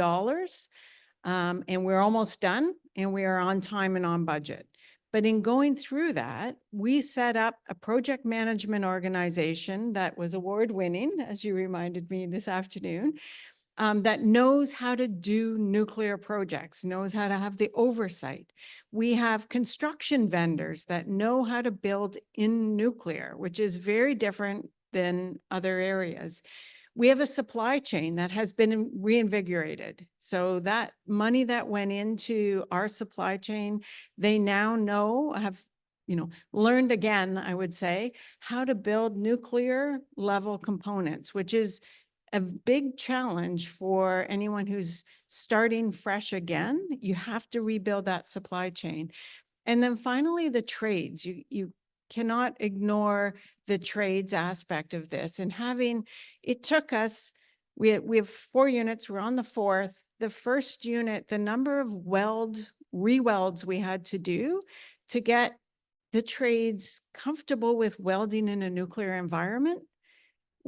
And we're almost done, and we are on time and on budget. But in going through that, we set up a project management organization that was award-winning, as you reminded me this afternoon, that knows how to do nuclear projects, knows how to have the oversight. We have construction vendors that know how to build in nuclear, which is very different than other areas. We have a supply chain that has been reinvigorated. So that money that went into our supply chain, they now have, learned again, I would say, how to build nuclear level components, which is a big challenge for anyone who's starting fresh again. You have to rebuild that supply chain. And then finally, the trades. You cannot ignore the trades aspect of this. And it took us, we have 4 units, we're on the 4th. The first unit, the number of re-welds we had to do to get the trades comfortable with welding in a nuclear environment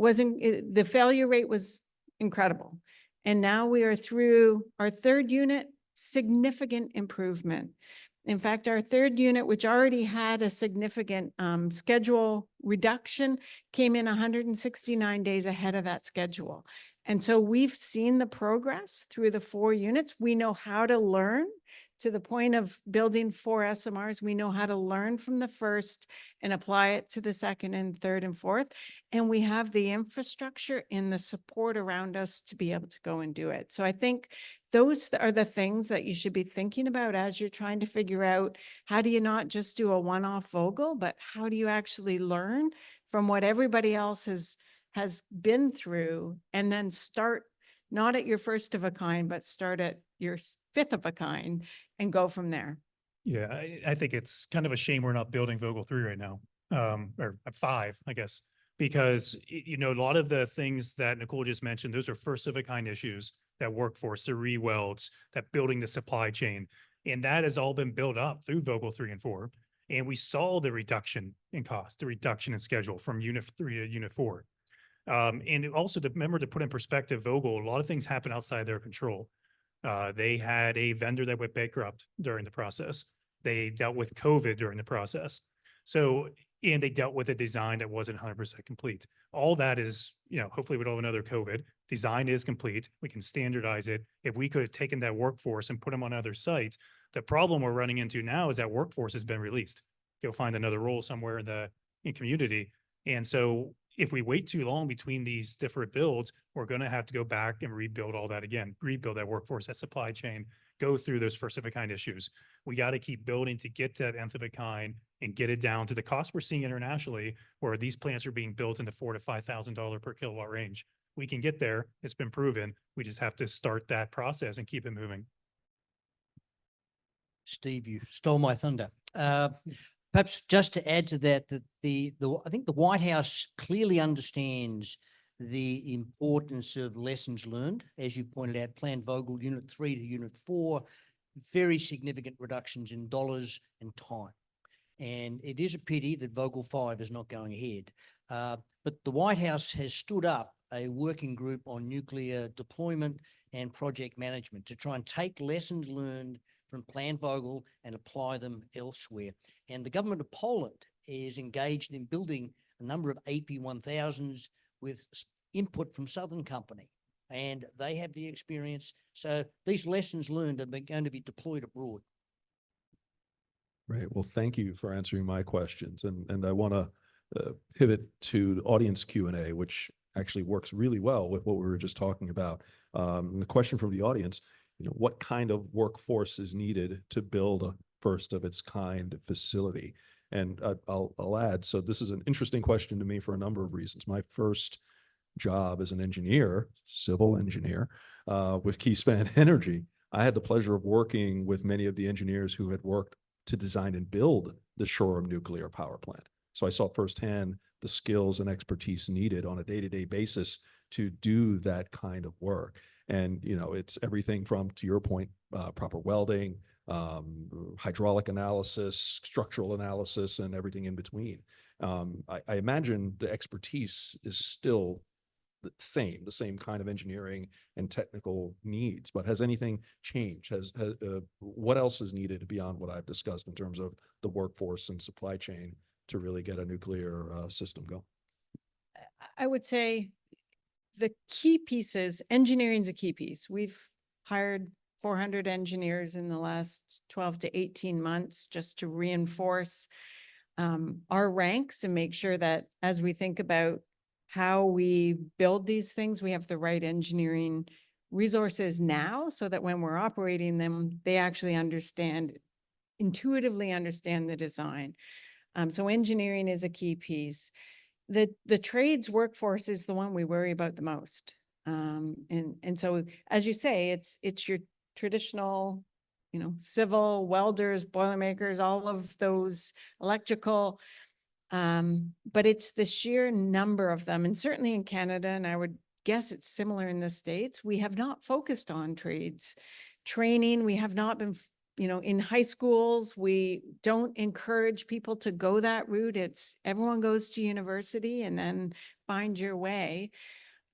the failure rate was incredible. And now we are through our 3rd unit, significant improvement. In fact, our 3rd unit, which already had a significant schedule reduction, came in 169 days ahead of that schedule. And so we've seen the progress through the 4 units. We know how to learn. To the point of building 4 SMRs, we know how to learn from the first and apply it to the 2nd and 3rd and 4th. And we have the infrastructure and the support around us to be able to go and do it. So I think those are the things that you should be thinking about as you're trying to figure out, how do you not just do a one-off Vogtle, but how do you actually learn from what everybody else has been through, and then start not at your first of a kind, but start at your 5th of a kind and go from there. Yeah, I think it's kind of a shame we're not building Vogtle 3 right now, or 5, I guess, because, a lot of the things that Nicole just mentioned, those are first of a kind issues, that workforce, the re-welds, that building the supply chain. And that has all been built up through Vogtle 3 and 4. And we saw the reduction in cost, the reduction in schedule from unit 3 to unit 4. And also to remember, to put in perspective, Vogtle, a lot of things happen outside their control. They had a vendor that went bankrupt during the process. They dealt with COVID during the process. And they dealt with a design that wasn't 100% complete. All that is, hopefully we don't have another COVID. Design is complete. We can standardize it. If we could have taken that workforce and put them on other sites, the problem we're running into now is that workforce has been released. Go find another role somewhere in community. And so if we wait too long between these different builds, we're going to have to go back and rebuild all that again, rebuild that workforce, that supply chain, go through those first of a kind issues. We got to keep building to get to that nth of a kind and get it down to the cost we're seeing internationally, where these plants are being built in the $4,000 to $5,000 per kilowatt range. We can get there. It's been proven. We just have to start that process and keep it moving. Steve, you stole my thunder. Perhaps just to add to that, I think the White House clearly understands the importance of lessons learned. As you pointed out, Plan Vogel Unit 3 to Unit 4, very significant reductions in dollars and time. And it is a pity that Vogel 5 is not going ahead. But the White House has stood up a working group on nuclear deployment and project management to try and take lessons learned from Plan Vogel and apply them elsewhere. And the government of Poland is engaged in building a number of AP1000s with input from Southern Company, and they have the experience. So these lessons learned are going to be deployed abroad. Right. Well, thank you for answering my questions. And I want to pivot to the audience Q&A, which actually works really well with what we were just talking about. And the question from the audience, what kind of workforce is needed to build a first of its kind facility? And I'll add, so this is an interesting question to me for a number of reasons. My first job as an engineer, civil engineer, with Keyspan Energy, I had the pleasure of working with many of the engineers who had worked to design and build the Shoreham nuclear power plant. So I saw firsthand the skills and expertise needed on a day-to-day basis to do that kind of work. And, it's everything from, to your point, proper welding, hydraulic analysis, structural analysis, and everything in between. I imagine the expertise is still the same kind of engineering and technical needs, but has anything changed? What else is needed beyond what I've discussed in terms of the workforce and supply chain to really get a nuclear system going? I would say the key pieces, engineering is a key piece. We've hired 400 engineers in the last 12 to 18 months just to reinforce our ranks and make sure that as we think about how we build these things, we have the right engineering resources now so that when we're operating them, they actually intuitively understand the design. So engineering is a key piece. The trades workforce is the one we worry about the most. And so, as you say, it's your traditional, civil, welders, boilermakers, all of those electrical, but it's the sheer number of them. And certainly in Canada, and I would guess it's similar in the States, we have not focused on trades training. We have not been, in high schools, we don't encourage people to go that route. It's everyone goes to university and then find your way.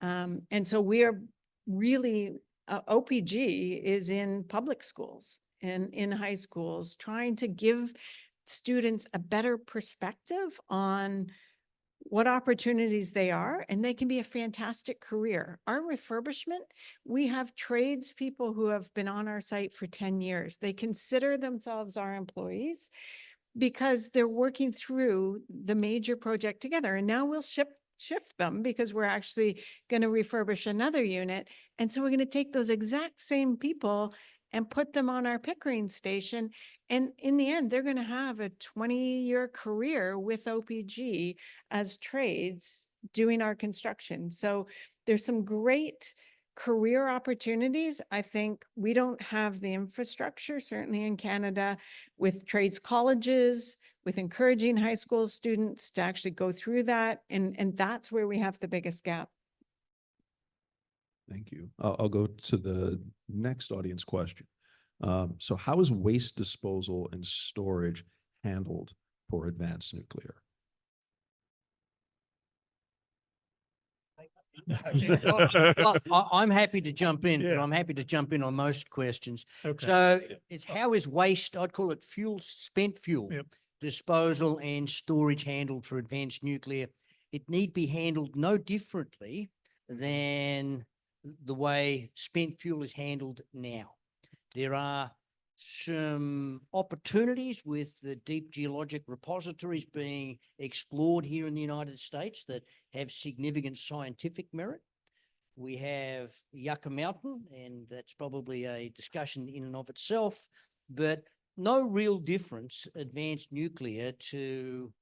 And so we are really, OPG is in public schools and in high schools, trying to give students a better perspective on what opportunities they are, and they can be a fantastic career. Our refurbishment, we have tradespeople who have been on our site for 10 years. They consider themselves our employees because they're working through the major project together. And now we'll shift them because we're actually going to refurbish another unit. And so we're going to take those exact same people and put them on our Pickering station. And in the end, they're going to have a 20-year career with OPG as trades doing our construction. So there's some great career opportunities. I think we don't have the infrastructure, certainly in Canada, with trades colleges, with encouraging high school students to actually go through that. And that's where we have the biggest gap. Thank you. I'll go to the next audience question. So how is waste disposal and storage handled for advanced nuclear? Well, I'm happy to jump in, but Yeah. I'm happy to jump in on most questions. Okay. So it's how is waste, I'd call it spent fuel, Yep. disposal and storage handled for advanced nuclear. It need be handled no differently than the way spent fuel is handled now. There are some opportunities with the deep geologic repositories being explored here in the United States that have significant scientific merit. We have Yucca Mountain, and that's probably a discussion in and of itself, but no real difference advanced nuclear to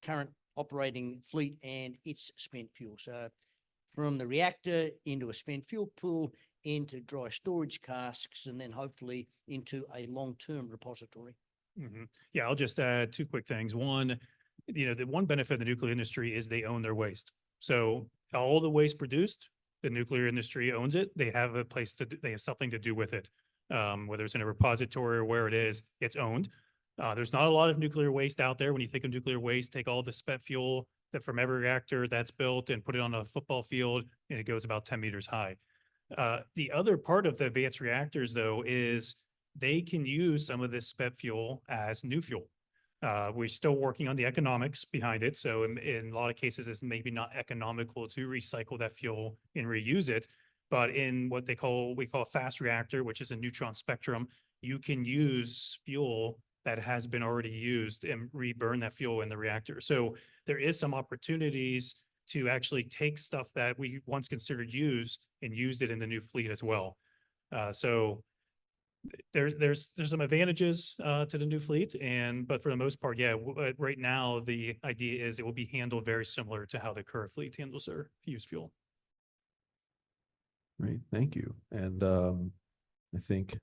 current operating fleet and its spent fuel. So from the reactor into a spent fuel pool, into dry storage casks, and then hopefully into a long-term repository. Mhm. Yeah, I'll just add two quick things. One, the one benefit of the nuclear industry is they own their waste. So all the waste produced, the nuclear industry owns it. They have a place they have something to do with it. Whether it's in a repository or where it is, it's owned. There's not a lot of nuclear waste out there. When you think of nuclear waste, take all the spent fuel that from every reactor that's built and put it on a football field, and it goes about 10 meters high. The other part of the advanced reactors, though, is they can use some of this spent fuel as new fuel. We're still working on the economics behind it. So in a lot of cases, it's maybe not economical to recycle that fuel and reuse it. But in what we call a fast reactor, which is a neutron spectrum, you can use fuel that has been already used and reburn that fuel in the reactor. So there is some opportunities to actually take stuff that we once considered used and used it in the new fleet as well. So there's some advantages to the new fleet, but for the most part, yeah, right now the idea is it will be handled very similar to how the current fleet handles their used fuel. Great, thank you. And I think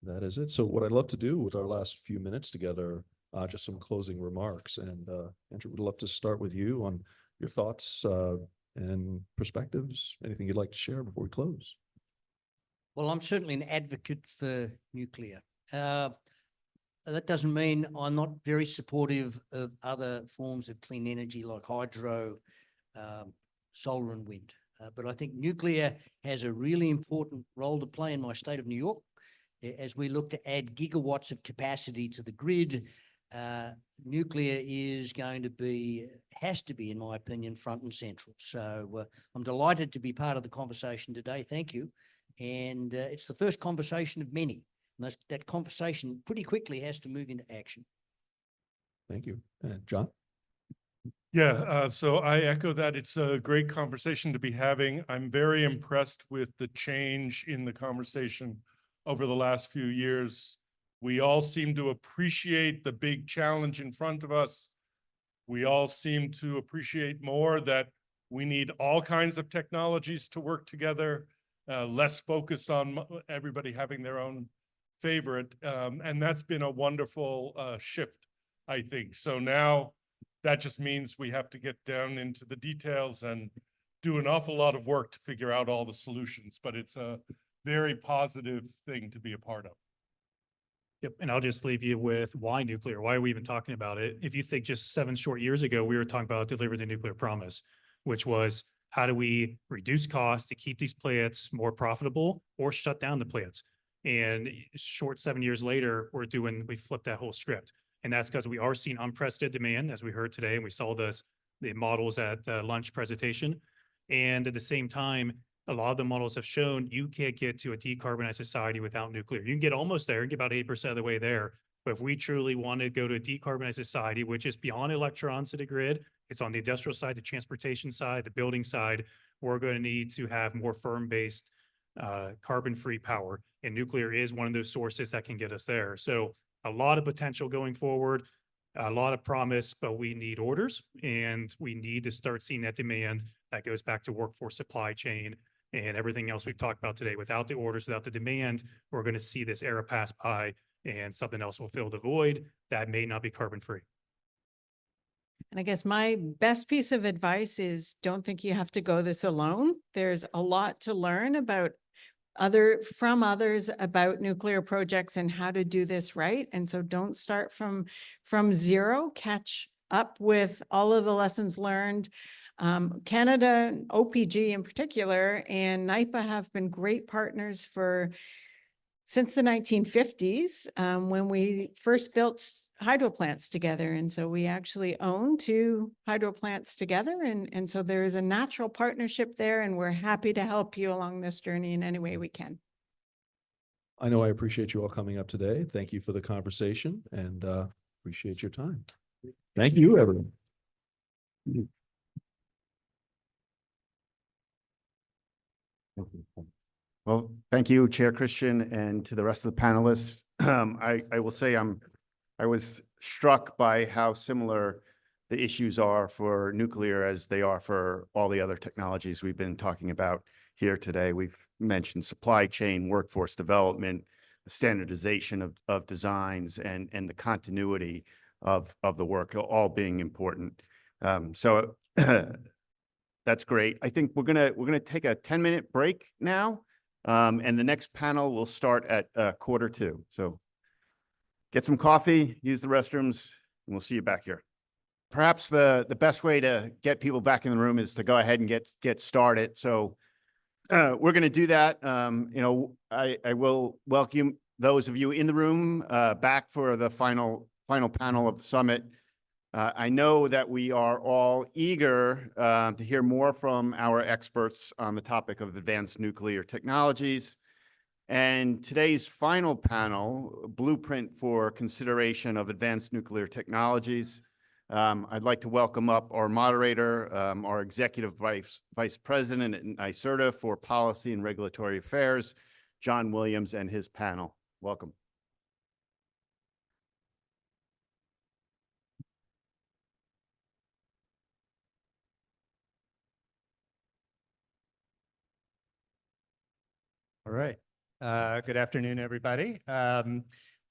that is it. So what I'd love to do with our last few minutes together, just some closing remarks. And Andrew, would love to start with you on your thoughts and perspectives. Anything you'd like to share before we close? Well, I'm certainly an advocate for nuclear. That doesn't mean I'm not very supportive of other forms of clean energy like hydro, solar and wind. But I think nuclear has a really important role to play in my state of New York. As we look to add gigawatts of capacity to the grid, nuclear is going to be, has to be, in my opinion, front and central. So I'm delighted to be part of the conversation today. Thank you. And it's the first conversation of many. And that conversation pretty quickly has to move into action. Thank you. John? Yeah, so I echo that. It's a great conversation to be having. I'm very impressed with the change in the conversation over the last few years. We all seem to appreciate the big challenge in front of us. We all seem to appreciate more that we need all kinds of technologies to work together, less focused on everybody having their own favorite. And that's been a wonderful shift, I think. So now that just means we have to get down into the details and do an awful lot of work to figure out all the solutions, but it's a very positive thing to be a part of. Yep. And I'll just leave you with why nuclear? Why are we even talking about it? If you think just 7 short years ago, we were talking about delivering the nuclear promise, which was how do we reduce costs to keep these plants more profitable or shut down the plants? And short 7 years later, we flipped that whole script. And that's because we are seeing unprecedented demand, as we heard today, and we saw the models at the lunch presentation. And at the same time, a lot of the models have shown you can't get to a decarbonized society without nuclear. You can get almost there, you can get about 8% of the way there. But if we truly want to go to a decarbonized society, which is beyond electrons to the grid, it's on the industrial side, the transportation side, the building side, we're going to need to have more firm-based carbon-free power. And nuclear is one of those sources that can get us there. So a lot of potential going forward, a lot of promise, but we need orders and we need to start seeing that demand. That goes back to workforce supply chain and everything else we've talked about today. Without the orders, without the demand, we're going to see this era pass by and something else will fill the void that may not be carbon free. And I guess my best piece of advice is don't think you have to go this alone. There's a lot to learn from others about nuclear projects and how to do this right. And so don't start from zero, catch up with all of the lessons learned. Canada, OPG in particular, and NIPA have been great partners since the 1950s, when we first built hydro plants together. And so we actually own 2 hydro plants together. And so there is a natural partnership there, and we're happy to help you along this journey in any way we can. I know I appreciate you all coming up today. Thank you for the conversation and appreciate your time. Thank you, everyone. Well, thank you, Chair Christian, and to the rest of the panelists. I will say I was struck by how similar the issues are for nuclear as they are for all the other technologies we've been talking about here today. We've mentioned supply chain, workforce development, the standardization of designs, and the continuity of the work all being important. So That's great. I think we're gonna take a 10-minute break now. And the next panel will start at 1:45. So get some coffee, use the restrooms, and we'll see you back here. Perhaps the best way to get people back in the room is to go ahead and get started. So we're going to do that. I will welcome those of you in the room back for the final panel of the summit. I know that we are all eager to hear more from our experts on the topic of advanced nuclear technologies. And today's final panel, Blueprint for Consideration of Advanced Nuclear Technologies. I'd like to welcome up our moderator, our Executive Vice President at NYSERDA for Policy and Regulatory Affairs, John Williams, and his panel. Welcome. All right. Good afternoon, everybody.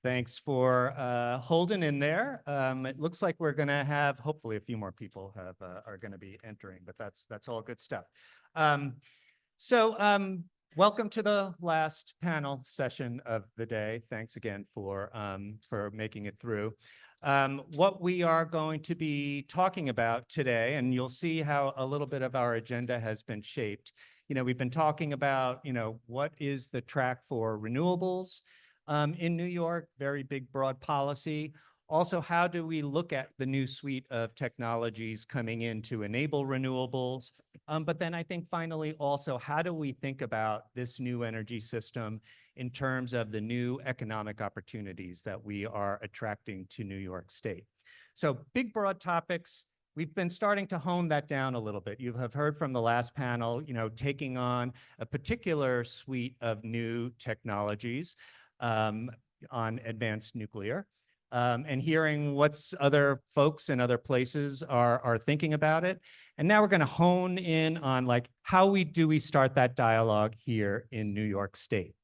Thanks for holding in there. It looks like we're going to have, hopefully, a few more people are going to be entering, but that's all good stuff. Welcome to the last panel session of the day. Thanks again for making it through. What we are going to be talking about today, and you'll see how a little bit of our agenda has been shaped. We've been talking about, what is the track for renewables in New York, very big, broad policy. Also, how do we look at the new suite of technologies coming in to enable renewables? But then I think finally also, how do we think about this new energy system in terms of the new economic opportunities that we are attracting to New York State? So big, broad topics. We've been starting to hone that down a little bit. You have heard from the last panel, taking on a particular suite of new technologies on advanced nuclear, and hearing what's other folks in other places are thinking about it. And now we're going to hone in on how do we start that dialogue here in New York State.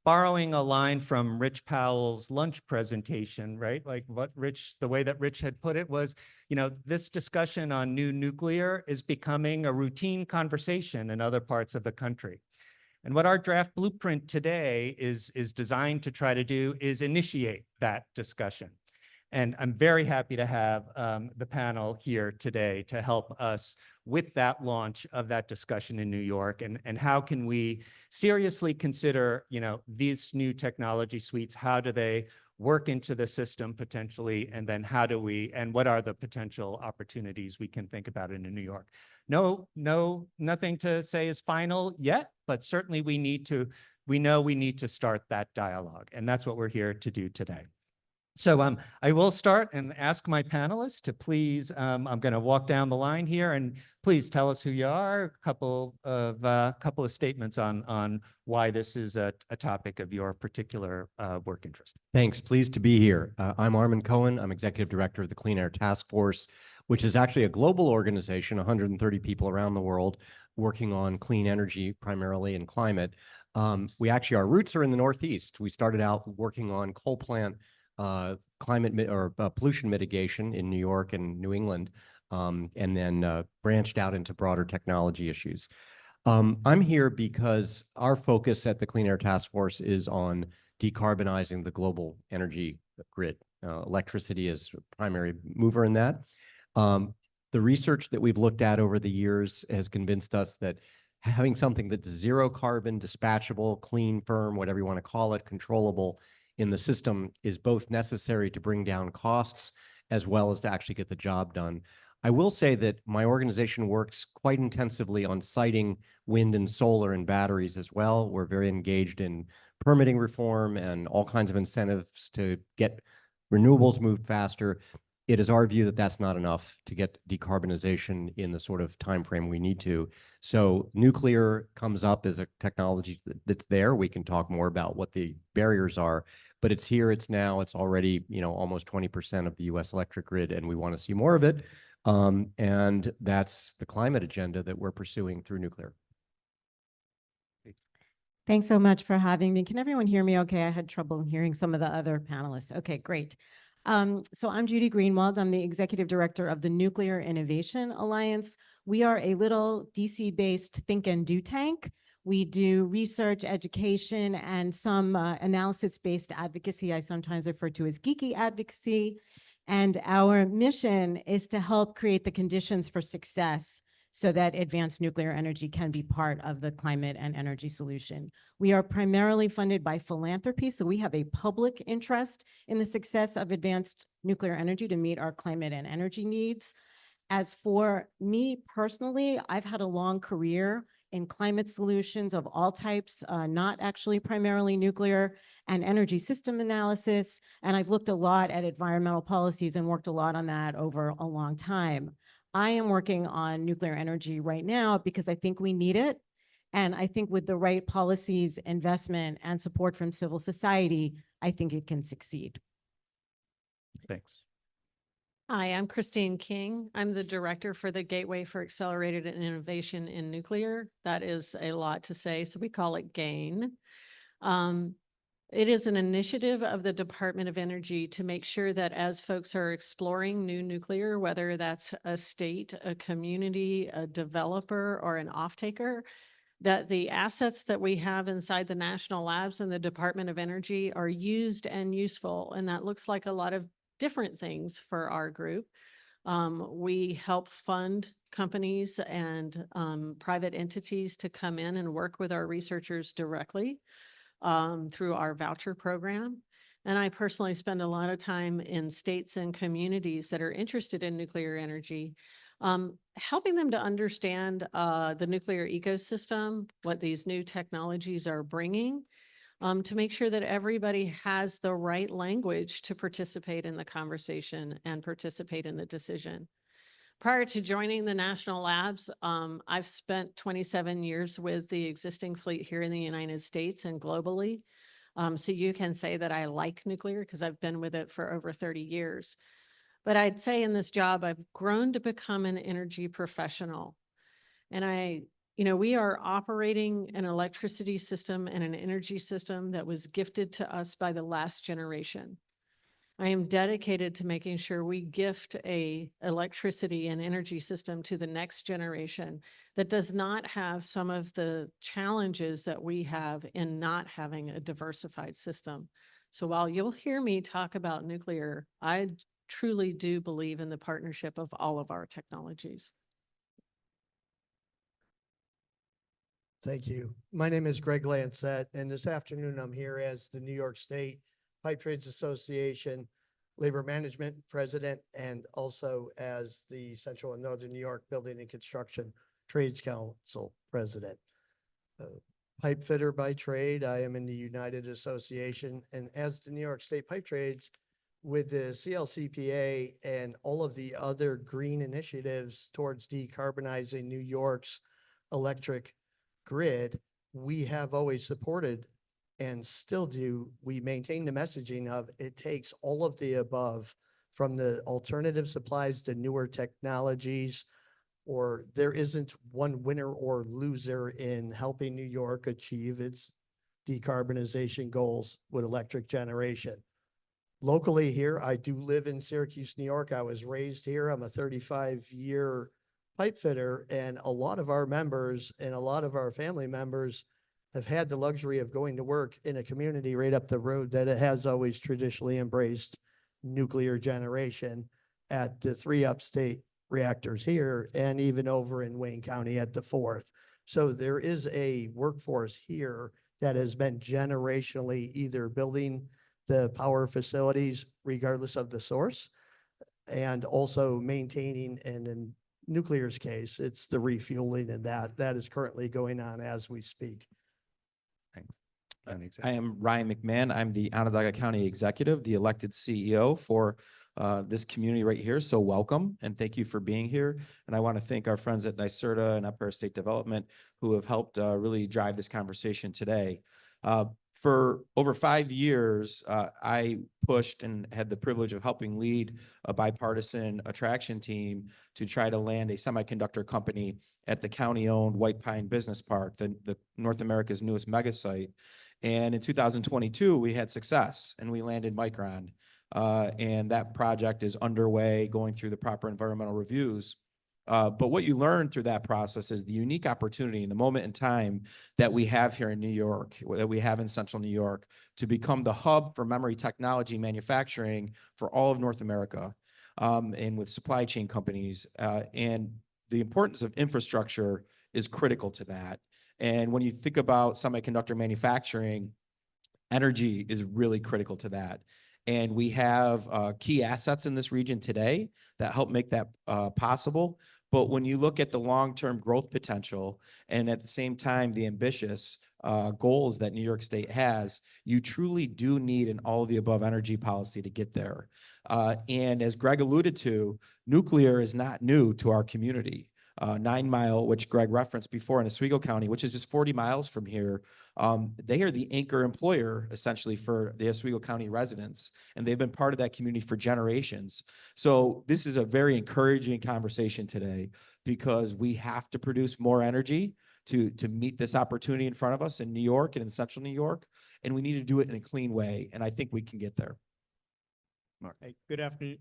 Borrowing a line from Rich Powell's lunch presentation, right? The way that Rich had put it was, this discussion on new nuclear is becoming a routine conversation in other parts of the country. And what our draft blueprint today is designed to try to do is initiate that discussion. And I'm very happy to have the panel here today to help us with that launch of that discussion in New York, and how can we seriously consider, these new technology suites, how do they work into the system potentially, and then what are the potential opportunities we can think about in New York? Nothing to say is final yet, but certainly we know we need to start that dialogue, and that's what we're here to do today. So I will start and ask my panelists to please, I'm going to walk down the line here, and please tell us who you are, a couple of statements on why this is a topic of your particular work interest. Thanks. Pleased to be here. I'm Armin Cohen. I'm Executive Director of the Clean Air Task Force, which is actually a global organization, 130 people around the world working on clean energy primarily and climate. Our roots are in the Northeast. We started out working on coal plant pollution mitigation in New York and New England, and then branched out into broader technology issues. I'm here because our focus at the Clean Air Task Force is on decarbonizing the global energy grid. Electricity is a primary mover in that. The research that we've looked at over the years has convinced us that having something that's zero carbon, dispatchable, clean, firm, whatever you want to call it, controllable in the system is both necessary to bring down costs as well as to actually get the job done. I will say that my organization works quite intensively on siting wind and solar and batteries as well. We're very engaged in permitting reform and all kinds of incentives to get renewables moved faster. It is our view that that's not enough to get decarbonization in the sort of time frame we need to. So nuclear comes up as a technology that's there. We can talk more about what the barriers are, but it's here, it's now, it's already, almost 20% of the US electric grid, and we want to see more of it. And that's the climate agenda that we're pursuing through nuclear. Thanks so much for having me. Can everyone hear me okay? I had trouble hearing some of the other panelists. Okay, great. So I'm Judy Greenwald. I'm the Executive Director of the Nuclear Innovation Alliance, We are a little DC-based think and do tank. We do research, education, and some analysis-based advocacy I sometimes refer to as geeky advocacy. And our mission is to help create the conditions for success so that advanced nuclear energy can be part of the climate and energy solution. We are primarily funded by philanthropy, so we have a public interest in the success of advanced nuclear energy to meet our climate and energy needs. As for me personally, I've had a long career in climate solutions of all types, not actually primarily nuclear, and energy system analysis. And I've looked a lot at environmental policies and worked a lot on that over a long time. I am working on nuclear energy right now because I think we need it. And I think with the right policies, investment, and support from civil society, I think it can succeed. Thanks. Hi, I'm Christine King. I'm the director for the Gateway for Accelerated Innovation in Nuclear. That is a lot to say, so we call it GAIN. It is an initiative of the Department of Energy to make sure that as folks are exploring new nuclear, whether that's a state, a community, a developer, or an off-taker, that the assets that we have inside the national labs and the Department of Energy are used and useful. And that looks like a lot of different things for our group. We help fund companies and private entities to come in and work with our researchers directly through our voucher program. And I personally spend a lot of time in states and communities that are interested in nuclear energy, helping them to understand the nuclear ecosystem, what these new technologies are bringing, to make sure that everybody has the right language to participate in the conversation and participate in the decision. Prior to joining the national labs, I've spent 27 years with the existing fleet here in the United States and globally. So you can say that I like nuclear because I've been with it for over 30 years. But I'd say in this job, I've grown to become an energy professional. And we are operating an electricity system and an energy system that was gifted to us by the last generation. I am dedicated to making sure we gift a electricity and energy system to the next generation that does not have some of the challenges that we have in not having a diversified system. So while you'll hear me talk about nuclear, I truly do believe in the partnership of all of our technologies. Thank you. My name is Greg Lancet, and this afternoon I'm here as the New York State Pipe Trades Association Labor Management President and also as the Central and Northern New York Building and Construction Trades Council President. Pipe fitter by trade, I am in the United Association, and as the New York State Pipe Trades, with the CLCPA and all of the other green initiatives towards decarbonizing New York's electric grid, we have always supported and still do. We maintain the messaging of it takes all of the above, from the alternative supplies to newer technologies, or there isn't one winner or loser in helping New York achieve its decarbonization goals with electric generation. Locally here, I do live in Syracuse, New York. I was raised here. I'm a 35-year pipe fitter, and a lot of our members and a lot of our family members have had the luxury of going to work in a community right up the road that it has always traditionally embraced nuclear generation at the 3 upstate reactors here and even over in Wayne County at the 4th. So there is a workforce here that has been generationally either building the power facilities regardless of the source and also maintaining, and in nuclear's case, it's the refueling, and that is currently going on as we speak. I am Ryan McMahon. I'm the Onondaga County Executive, the elected CEO for this community right here. So welcome and thank you for being here. And I want to thank our friends at NYSERDA and Empire State Development who have helped really drive this conversation today. For over 5 years, I pushed and had the privilege of helping lead a bipartisan attraction team to try to land a semiconductor company at the county-owned White Pine Business Park, the North America's newest mega site. And in 2022, we had success and we landed Micron. And that project is underway, going through the proper environmental reviews. But what you learn through that process is the unique opportunity and the moment in time that we have here in New York, that we have in Central New York, to become the hub for memory technology manufacturing for all of North America, and with supply chain companies. And the importance of infrastructure is critical to that. And when you think about semiconductor manufacturing, energy is really critical to that. And we have key assets in this region today that help make that possible. But when you look at the long-term growth potential and at the same time the ambitious goals that New York State has, you truly do need an all-of-the-above energy policy to get there. And as Greg alluded to, nuclear is not new to our community. 9 Mile, which Greg referenced before in Oswego County, which is just 40 miles from here, they are the anchor employer essentially for the Oswego County residents, and they've been part of that community for generations. So this is a very encouraging conversation today because we have to produce more energy to meet this opportunity in front of us in New York and in Central New York, and we need to do it in a clean way, and I think we can get there. Mark. Hey, good afternoon.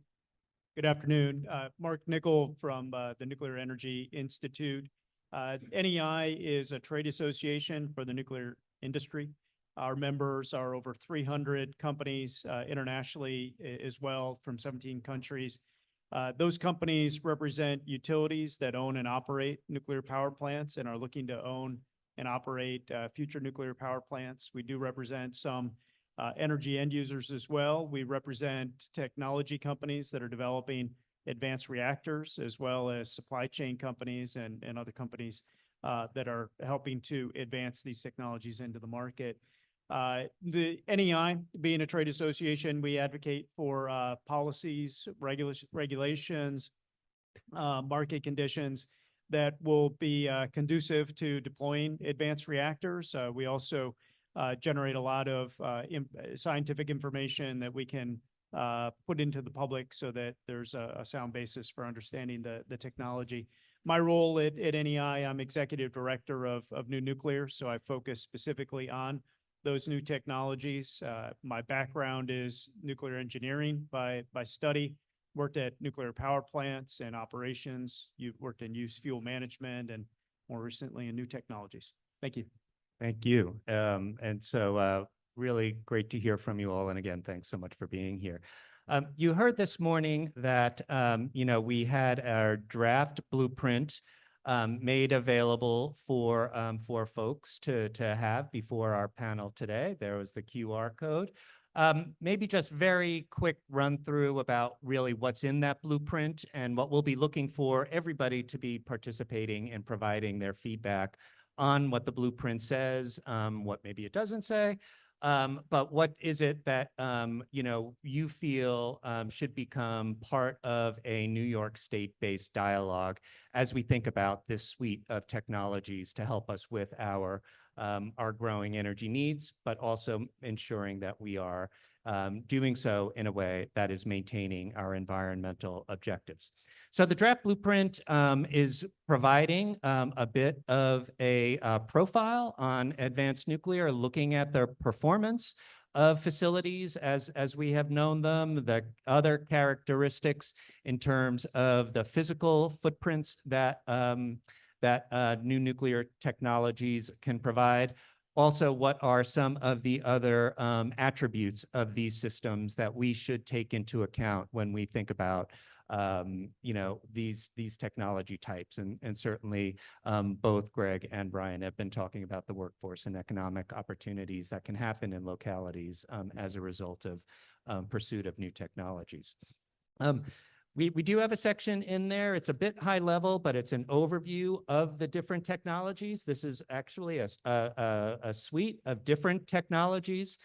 Good afternoon. Mark Nickel from the Nuclear Energy Institute. NEI is a trade association for the nuclear industry. Our members are over 300 companies internationally as well from 17 countries. Those companies represent utilities that own and operate nuclear power plants and are looking to own and operate future nuclear power plants. We do represent some energy end users as well. We represent technology companies that are developing advanced reactors, as well as supply chain companies and other companies that are helping to advance these technologies into the market. The NEI, being a trade association, we advocate for policies, regulations, market conditions that will be conducive to deploying advanced reactors. We also generate a lot of scientific information that we can put into the public so that there's a sound basis for understanding the technology. My role at NEI, I'm executive director of New Nuclear, so I focus specifically on those new technologies. My background is nuclear engineering by study, worked at nuclear power plants and operations. You've worked in used fuel management and more recently in new technologies. Thank you. Thank you. And so really great to hear from you all. And again, thanks so much for being here. You heard this morning that, we had our draft blueprint made available for folks to have before our panel today. There was the QR code. Maybe just very quick run through about really what's in that blueprint and what we'll be looking for everybody to be participating and providing their feedback on what the blueprint says, what maybe it doesn't say, but what is it that you feel should become part of a New York State-based dialogue as we think about this suite of technologies to help us with our growing energy needs, but also ensuring that we are doing so in a way that is maintaining our environmental objectives. So the draft blueprint is providing a bit of a profile on advanced nuclear, looking at the performance of facilities as we have known them, the other characteristics in terms of the physical footprints that new nuclear technologies can provide. Also, what are some of the other attributes of these systems that we should take into account when we think about these technology types? And certainly both Greg and Brian have been talking about the workforce and economic opportunities that can happen in localities as a result of pursuit of new technologies. We do have a section in there. It's a bit high level, but it's an overview of the different technologies. This is actually a suite of different technologies.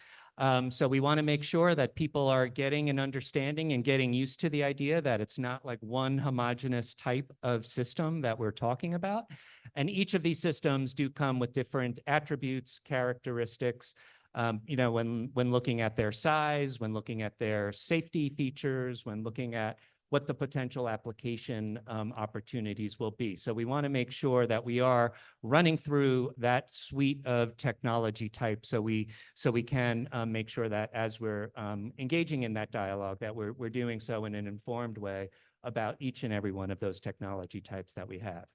So we want to make sure that people are getting an understanding and getting used to the idea that it's not like one homogeneous type of system that we're talking about. And each of these systems do come with different attributes, characteristics, when looking at their size, when looking at their safety features, when looking at what the potential application opportunities will be. So we want to make sure that we are running through that suite of technology types so we can make sure that as we're engaging in that dialogue, that we're doing so in an informed way about each and every one of those technology types that we have.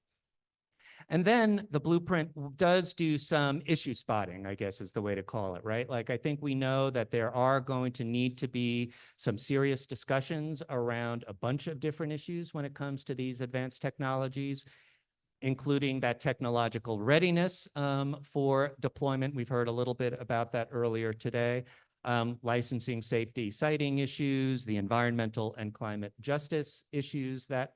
And then the blueprint does do some issue spotting, I guess is the way to call it, right? Like, I think we know that there are going to need to be some serious discussions around a bunch of different issues when it comes to these advanced technologies, including that technological readiness for deployment. We've heard a little bit about that earlier today. Licensing, safety, siting issues, the environmental and climate justice issues that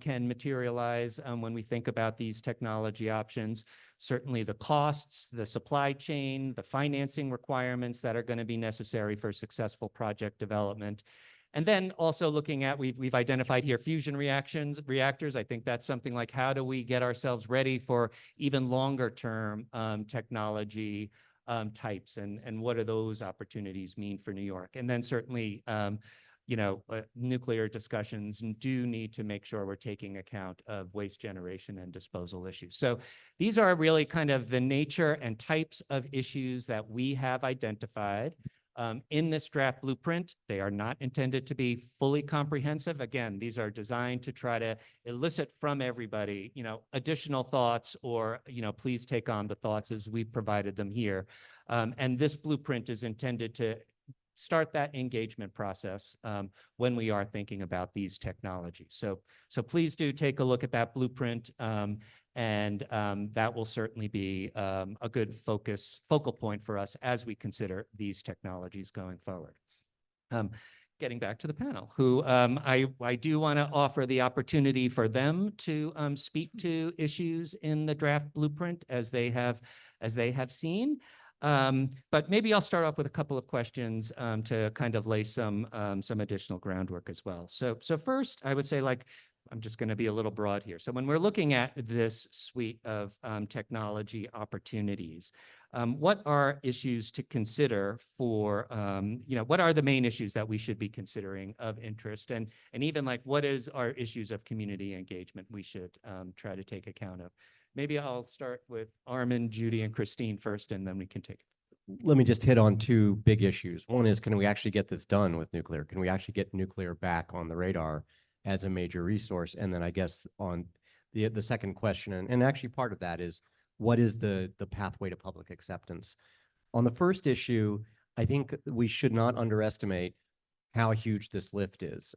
can materialize when we think about these technology options. Certainly the costs, the supply chain, the financing requirements that are going to be necessary for successful project development. And then also looking at, we've identified here fusion reactors. I think that's something like, how do we get ourselves ready for even longer term technology types, and what do those opportunities mean for New York? And then certainly, nuclear discussions do need to make sure we're taking account of waste generation and disposal issues. So these are really kind of the nature and types of issues that we have identified in this draft blueprint. They are not intended to be fully comprehensive. Again, these are designed to try to elicit from everybody, additional thoughts, or, please take on the thoughts as we provided them here. And this blueprint is intended to start that engagement process when we are thinking about these technologies. So please do take a look at that blueprint, and that will certainly be a good focal point for us as we consider these technologies going forward. Getting back to the panel, who I do want to offer the opportunity for them to speak to issues in the draft blueprint as they have seen. But maybe I'll start off with a couple of questions to kind of lay some additional groundwork as well. So first, I would say, like, I'm just going to be a little broad here. So when we're looking at this suite of technology opportunities, what are issues to consider for, what are the main issues that we should be considering of interest? And even like, what is our issues of community engagement we should try to take account of? Maybe I'll start with Armin, Judy, and Christine first, and then we can take it. Let me just hit on two big issues. One is, can we actually get this done with nuclear? Can we actually get nuclear back on the radar as a major resource? And then I guess on the second question, and actually part of that is, what is the pathway to public acceptance? On the first issue, I think we should not underestimate how huge this lift is.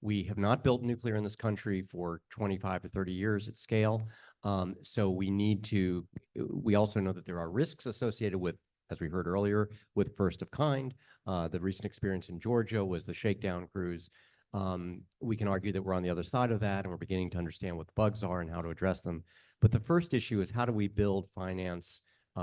We have not built nuclear in this country for 25 to 30 years at scale. So we also know that there are risks associated with, as we heard earlier, with first of kind. The recent experience in Georgia was the shakedown cruise. We can argue that we're on the other side of that, and we're beginning to understand what the bugs are and how to address them. But the first issue is, how do we build, finance,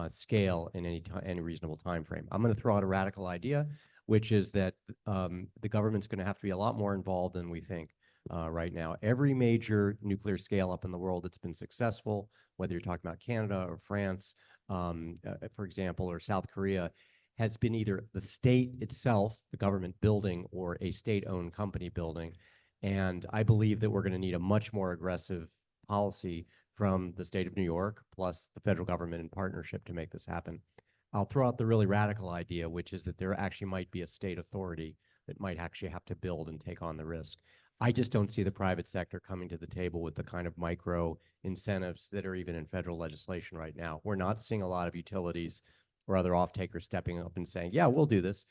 scale in any reasonable time frame? I'm going to throw out a radical idea, which is that the government's going to have to be a lot more involved than we think right now. Every major nuclear scale up in the world that's been successful, whether you're talking about Canada or France, for example, or South Korea, has been either the state itself, the government building, or a state-owned company building. And I believe that we're going to need a much more aggressive policy from the state of New York, plus the federal government in partnership, to make this happen. I'll throw out the really radical idea, which is that there actually might be a state authority that might actually have to build and take on the risk. I just don't see the private sector coming to the table with the kind of micro incentives that are even in federal legislation right now. We're not seeing a lot of utilities or other off-takers stepping up and saying, yeah, we'll do this.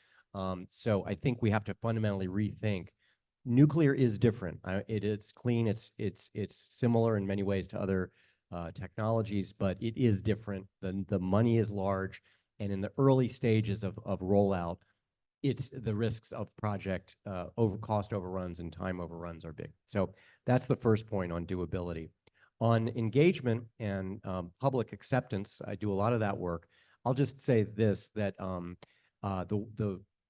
So I think we have to fundamentally rethink. Nuclear is different. It is clean. It's similar in many ways to other technologies, but it is different. The money is large, and in the early stages of rollout, it's the risks of project cost overruns and time overruns are big. So that's the first point on doability. On engagement and public acceptance, I do a lot of that work. I'll just say this, that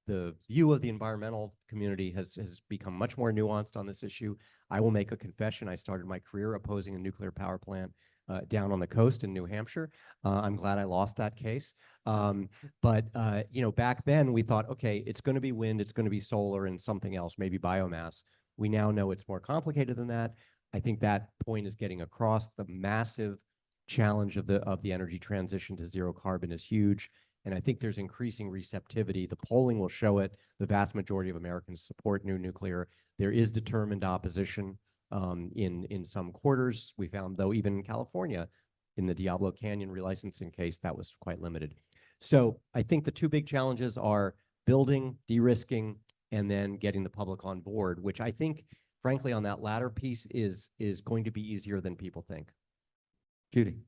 the view of the environmental community has become much more nuanced on this issue. I will make a confession. I started my career opposing a nuclear power plant down on the coast in New Hampshire. I'm glad I lost that case. But back then we thought, okay, it's going to be wind, it's going to be solar, and something else, maybe biomass. We now know it's more complicated than that. I think that point is getting across. The massive challenge of the energy transition to zero carbon is huge, And I think there's increasing receptivity. The polling will show it. The vast majority of Americans support new nuclear. There is determined opposition in some quarters. We found, though, even in California, in the Diablo Canyon relicensing case, that was quite limited. So I think the two big challenges are building, de-risking, and then getting the public on board, which I think, frankly, on that latter piece is going to be easier than people think. Judy.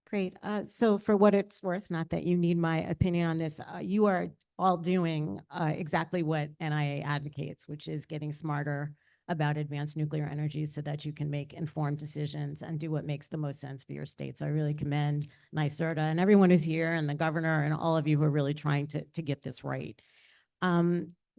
Great. So for what it's worth, not that you need my opinion on this, you are all doing exactly what NIA advocates, which is getting smarter about advanced nuclear energy so that you can make informed decisions and do what makes the most sense for your state. So I really commend NYSERDA and everyone who's here and the governor and all of you who are really trying to get this right.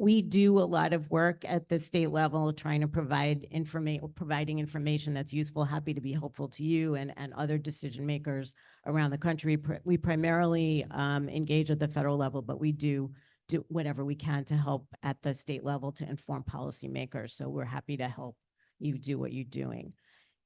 We do a lot of work at the state level trying to providing information that's useful, happy to be helpful to you and other decision makers around the country. We primarily engage at the federal level, but we do whatever we can to help at the state level to inform policymakers. So we're happy to help you do what you're doing.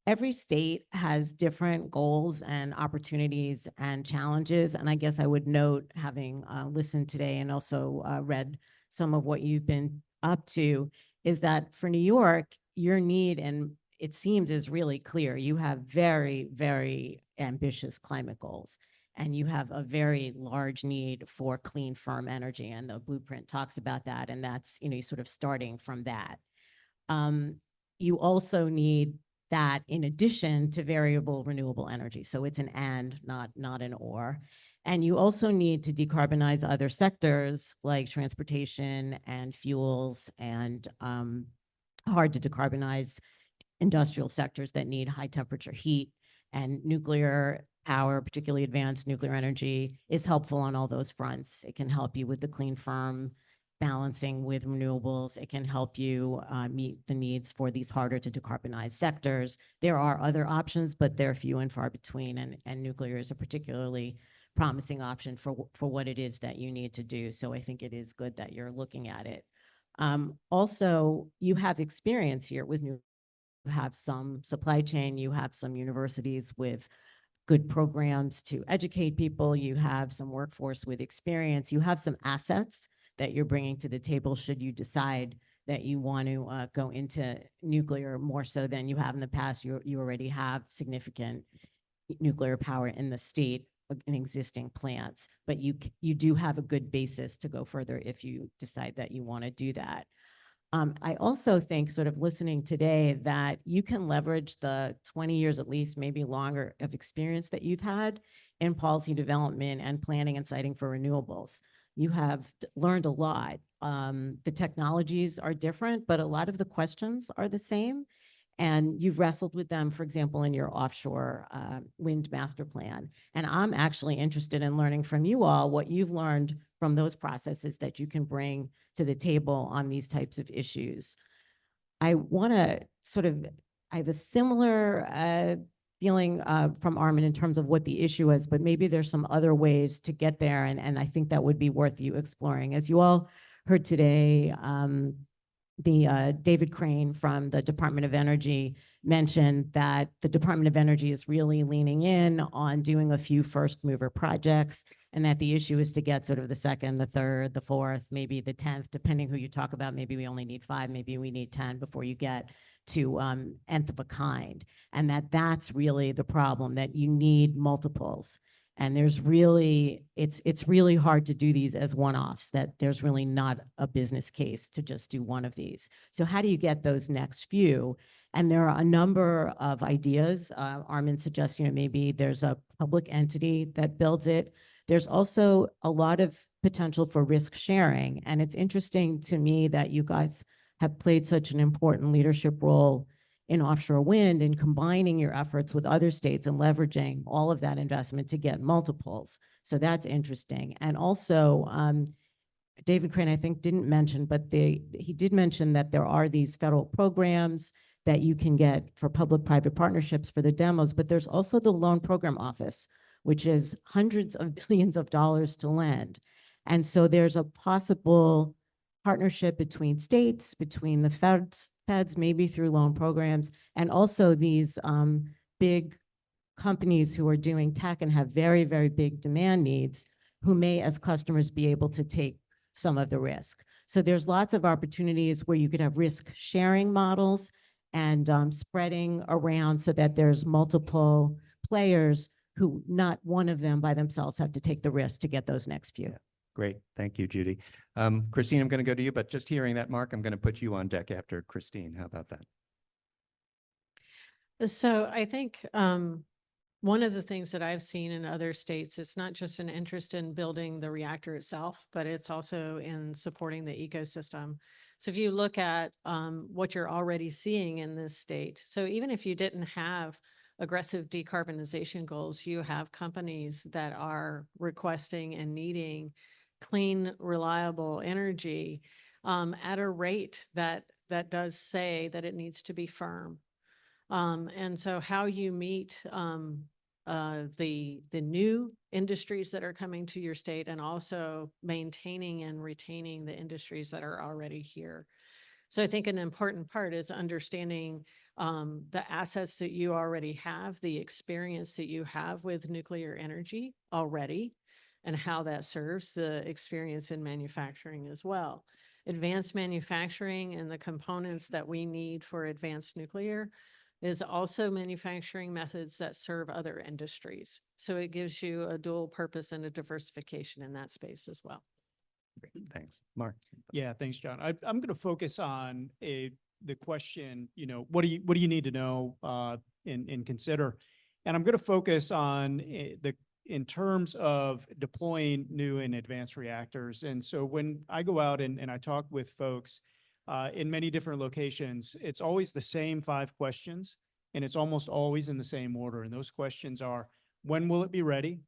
Every state has different goals and opportunities and challenges. And I guess I would note, having listened today and also read some of what you've been up to, is that for New York, your need, and it seems, is really clear. You have very, very ambitious climate goals, and you have a very large need for clean, firm energy. And the blueprint talks about that. And that's, you know, sort of starting from that. You also need that in addition to variable renewable energy. So it's an and, not an or. And you also need to decarbonize other sectors like transportation and fuels and hard to decarbonize industrial sectors that need high temperature heat. And nuclear power, particularly advanced nuclear energy, is helpful on all those fronts. It can help you with the clean, firm balancing with renewables. It can help you meet the needs for these harder to decarbonize sectors. There are other options, but they're few and far between, and nuclear is a particularly promising option for what it is that you need to do. So I think it is good that you're looking at it. Also, you have experience here with you have some supply chain, you have some universities with good programs to educate people, you have some workforce with experience, you have some assets that you're bringing to the table should you decide that you want to go into nuclear more so than you have in the past. You already have significant nuclear power in the state in existing plants, but you do have a good basis to go further if you decide that you want to do that. I also think, sort of listening today, that you can leverage the 20 years at least, maybe longer, of experience that you've had in policy development and planning and siting for renewables. You have learned a lot. The technologies are different, but a lot of the questions are the same. And you've wrestled with them, for example, in your offshore wind master plan. And I'm actually interested in learning from you all what you've learned from those processes that you can bring to the table on these types of issues. I want to I have a similar feeling from Armin in terms of what the issue is, but maybe there's some other ways to get there. And I think that would be worth you exploring. As you all heard today, David Crane from the Department of Energy mentioned that the Department of Energy is really leaning in on doing a few first mover projects, and that the issue is to get sort of the second, the third, the fourth, maybe the 10th, depending who you talk about. Maybe we only need 5, maybe we need 10 before you get to nth of a kind. And that's really the problem, that you need multiples. And there's really, it's really hard to do these as one-offs, that there's really not a business case to just do one of these. So how do you get those next few? And there are a number of ideas. Armin suggests, maybe there's a public entity that builds it. There's also a lot of potential for risk sharing. And it's interesting to me that you guys have played such an important leadership role in offshore wind and combining your efforts with other states and leveraging all of that investment to get multiples. So that's interesting. And also, David Crane, I think, didn't mention, but he did mention that there are these federal programs that you can get for public-private partnerships for the demos, but there's also the Loan Program Office, which is hundreds of billions of dollars to lend. And so there's a possible partnership between states, between the feds, maybe through loan programs, and also these big companies who are doing tech and have very, very big demand needs who may, as customers, be able to take some of the risk. So there's lots of opportunities where you could have risk sharing models and spreading around so that there's multiple players who not one of them by themselves have to take the risk to get those next few. Great. Thank you, Judy. Christine, I'm going to go to you, but just hearing that, Mark, I'm going to put you on deck after Christine. How about that? So I think one of the things that I've seen in other states, it's not just an interest in building the reactor itself, but it's also in supporting the ecosystem. So if you look at what you're already seeing in this state, so even if you didn't have aggressive decarbonization goals, you have companies that are requesting and needing clean, reliable energy at a rate that does say that it needs to be firm. And so how you meet the new industries that are coming to your state and also maintaining and retaining the industries that are already here. So I think an important part is understanding the assets that you already have, the experience that you have with nuclear energy already, and how that serves the experience in manufacturing as well. Advanced manufacturing and the components that we need for advanced nuclear is also manufacturing methods that serve other industries. So it gives you a dual purpose and a diversification in that space as well. Great. Thanks. Mark. Yeah, thanks, John. I'm going to focus on the question, what do you need to know and consider? And I'm going to focus on in terms of deploying new and advanced reactors. And so when I go out and I talk with folks in many different locations, it's always the same 5 questions, and it's almost always in the same order. And those questions are, when will it be ready?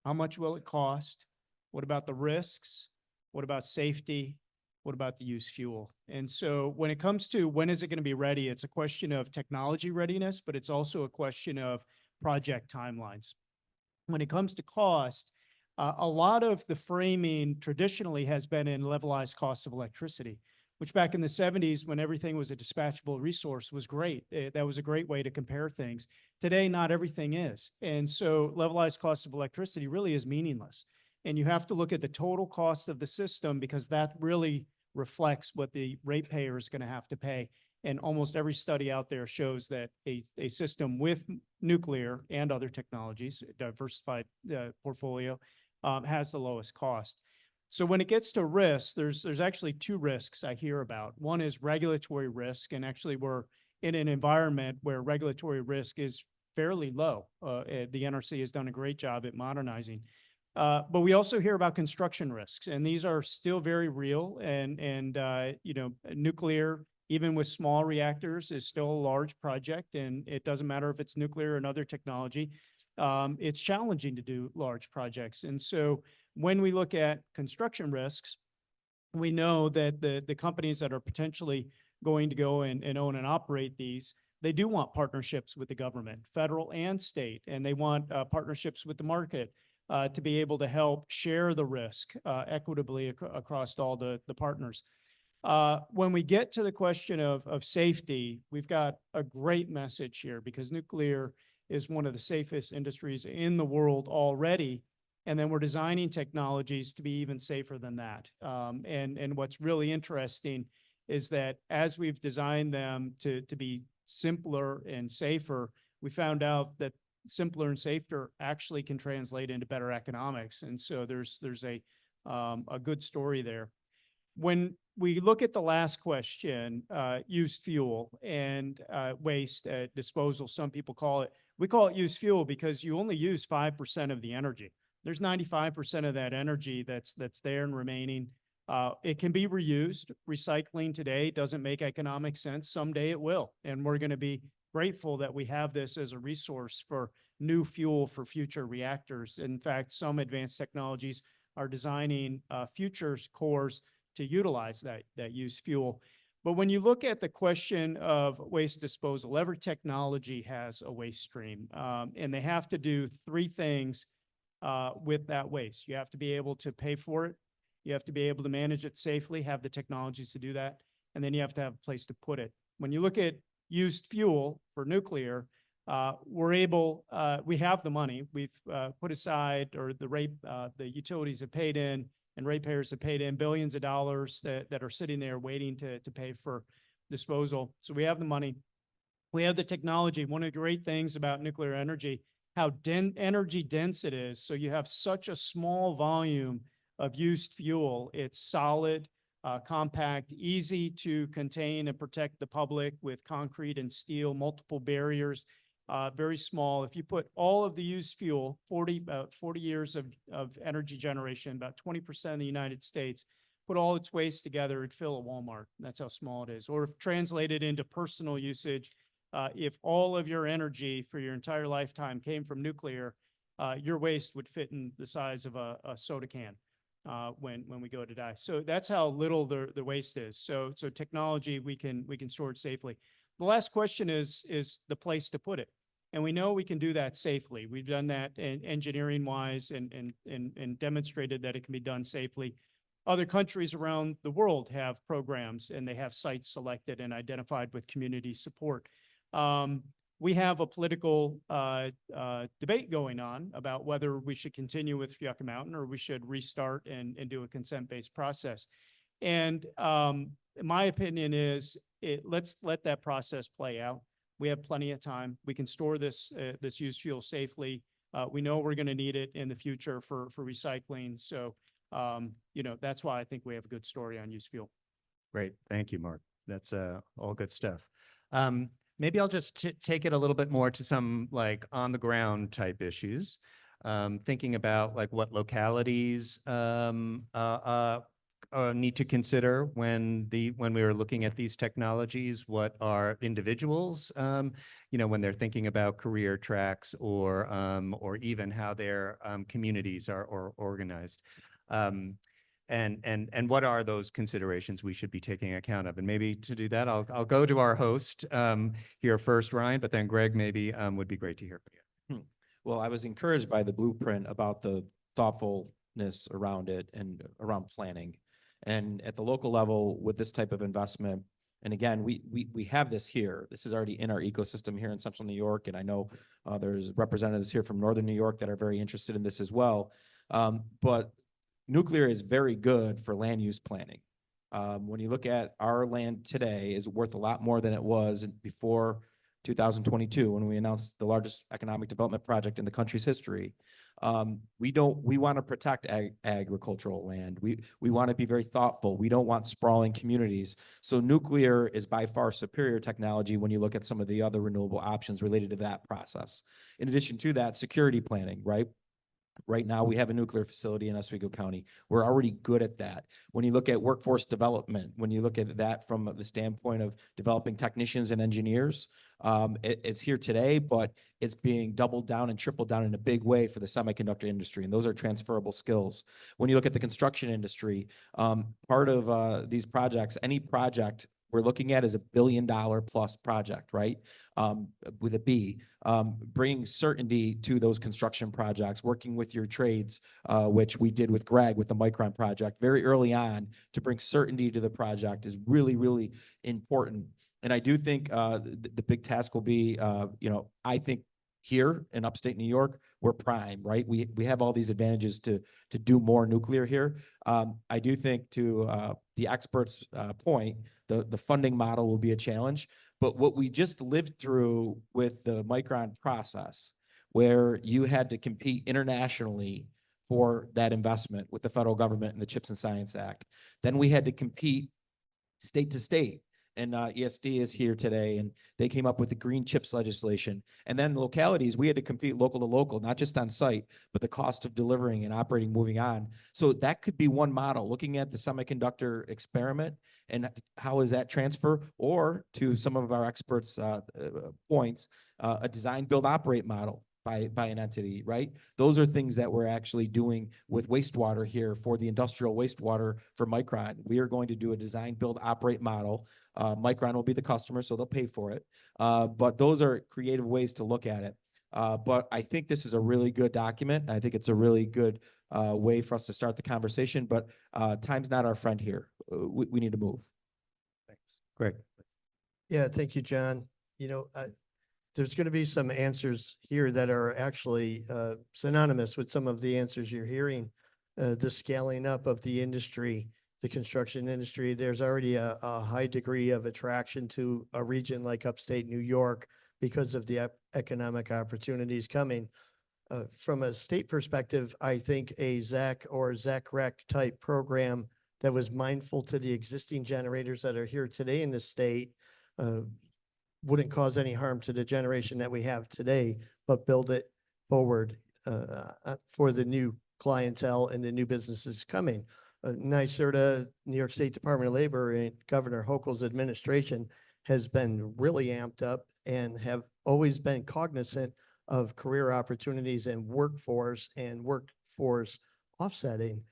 How much will it cost? What about the risks? What about safety? What about the used fuel? And so when it comes to when is it going to be ready, it's a question of technology readiness, but it's also a question of project timelines. When it comes to cost, a lot of the framing traditionally has been in levelized cost of electricity, which back in the 70s, when everything was a dispatchable resource, was great. That was a great way to compare things. Today, not everything is. And so levelized cost of electricity really is meaningless. And you have to look at the total cost of the system, because that really reflects what the ratepayer is going to have to pay. And almost every study out there shows that a system with nuclear and other technologies, diversified portfolio, has the lowest cost. So when it gets to risk, there's actually 2 risks I hear about. One is regulatory risk, and actually we're in an environment where regulatory risk is fairly low. The NRC has done a great job at modernizing. But we also hear about construction risks, and these are still very real. And nuclear, even with small reactors, is still a large project, and it doesn't matter if it's nuclear or another technology. It's challenging to do large projects. And so when we look at construction risks, we know that the companies that are potentially going to go and own and operate these, they do want partnerships with the government, federal and state, and they want partnerships with the market to be able to help share the risk equitably across all the partners. When we get to the question of safety, we've got a great message here, because nuclear is one of the safest industries in the world already. And then we're designing technologies to be even safer than that. And what's really interesting is that as we've designed them to be simpler and safer, we found out that simpler and safer actually can translate into better economics. And so there's a good story there. When we look at the last question, used fuel and waste disposal, some people we call it used fuel because you only use 5% of the energy. There's 95% of that energy that's there and remaining. It can be reused. Recycling today doesn't make economic sense. Someday it will. And we're going to be grateful that we have this as a resource for new fuel for future reactors. In fact, some advanced technologies are designing future cores to utilize that used fuel. But when you look at the question of waste disposal, every technology has a waste stream, and they have to do 3 things with that waste. You have to be able to pay for it. You have to be able to manage it safely, have the technologies to do that, and then you have to have a place to put it. When you look at used fuel for nuclear, we have the money. We've put aside, or the utilities have paid in, and ratepayers have paid in billions of dollars that are sitting there waiting to pay for disposal. So we have the money. We have the technology. One of the great things about nuclear energy, how energy dense it is. So you have such a small volume of used fuel. It's solid, compact, easy to contain and protect the public with concrete and steel, multiple barriers, very small. If you put all of the used fuel, about 40 years of energy generation, about 20% of the United States, put all its waste together, it'd fill a Walmart. That's how small it is. Or if translated into personal usage, if all of your energy for your entire lifetime came from nuclear, your waste would fit in the size of a soda can when we go to die. So that's how little the waste is. So technology, we can store it safely. The last question is the place to put it. And we know we can do that safely. We've done that engineering wise and demonstrated that it can be done safely. Other countries around the world have programs and they have sites selected and identified with community support. We have a political debate going on about whether we should continue with Yucca Mountain or we should restart and do a consent-based process. And my opinion is let's let that process play out. We have plenty of time. We can store this used fuel safely. We know we're going to need it in the future for recycling. So, that's why I think we have a good story on used fuel. Great. Thank you, Mark. That's all good stuff. Maybe I'll just take it a little bit more to some like on the ground type issues. Thinking about like what localities need to consider when we are looking at these technologies, what are individuals, when they're thinking about career tracks or even how their communities are organized. And what are those considerations we should be taking account of? And maybe to do that, I'll go to our host here first, Ryan, but then Greg maybe would be great to hear from you. Well, I was encouraged by the blueprint about the thoughtfulness around it and around planning. And at the local level with this type of investment, and again, we have this here. This is already in our ecosystem here in Central New York. And I know there's representatives here from Northern New York that are very interested in this as well. But nuclear is very good for land use planning. When you look at our land today is worth a lot more than it was before 2022, when we announced the largest economic development project in the country's history. We want to protect agricultural land. We want to be very thoughtful. We don't want sprawling communities. So nuclear is by far superior technology when you look at some of the other renewable options related to that process. In addition to that, security planning, right? Right now, we have a nuclear facility in Oswego County. We're already good at that. When you look at workforce development, when you look at that from the standpoint of developing technicians and engineers, it's here today, but it's being doubled down and tripled down in a big way for the semiconductor industry. And those are transferable skills. When you look at the construction industry, part of these projects, any project we're looking at is $1 billion plus project, right? With a B, bringing certainty to those construction projects, working with your trades, which we did with Greg with the Micron project very early on to bring certainty to the project is really, really important. And I do think the big task will be, I think here in upstate New York, we're prime, right? We have all these advantages to do more nuclear here. I do think to the experts' point, the funding model will be a challenge. But what we just lived through with the Micron process, where you had to compete internationally for that investment with the federal government and the CHIPS and Science Act, then we had to compete state to state. And ESD is here today, and they came up with the green chips legislation. And then the localities, we had to compete local to local, not just on site, but the cost of delivering and operating, moving on. So that could be one model, looking at the semiconductor experiment and how is that transfer, or to some of our experts' points, a design, build, operate model by an entity, right? Those are things that we're actually doing with wastewater here for the industrial wastewater for Micron. We are going to do a design, build, operate model. Micron will be the customer, so they'll pay for it. But those are creative ways to look at it. But I think this is a really good document. And I think it's a really good way for us to start the conversation. But time's not our friend here. We need to move. Thanks. Great. Yeah, thank you, John. there's going to be some answers here that are actually synonymous with some of the answers you're hearing. The scaling up of the industry, the construction industry. There's already a high degree of attraction to a region like upstate New York because of the economic opportunities coming. From a state perspective, I think a ZAC or ZAC-REC type program that was mindful to the existing generators that are here today in the state wouldn't cause any harm to the generation that we have today, but build it forward for the new clientele and the new businesses coming. NYSERDA, New York State Department of Labor, and Governor Hochul's administration has been really amped up and have always been cognizant of career opportunities and workforce offsetting.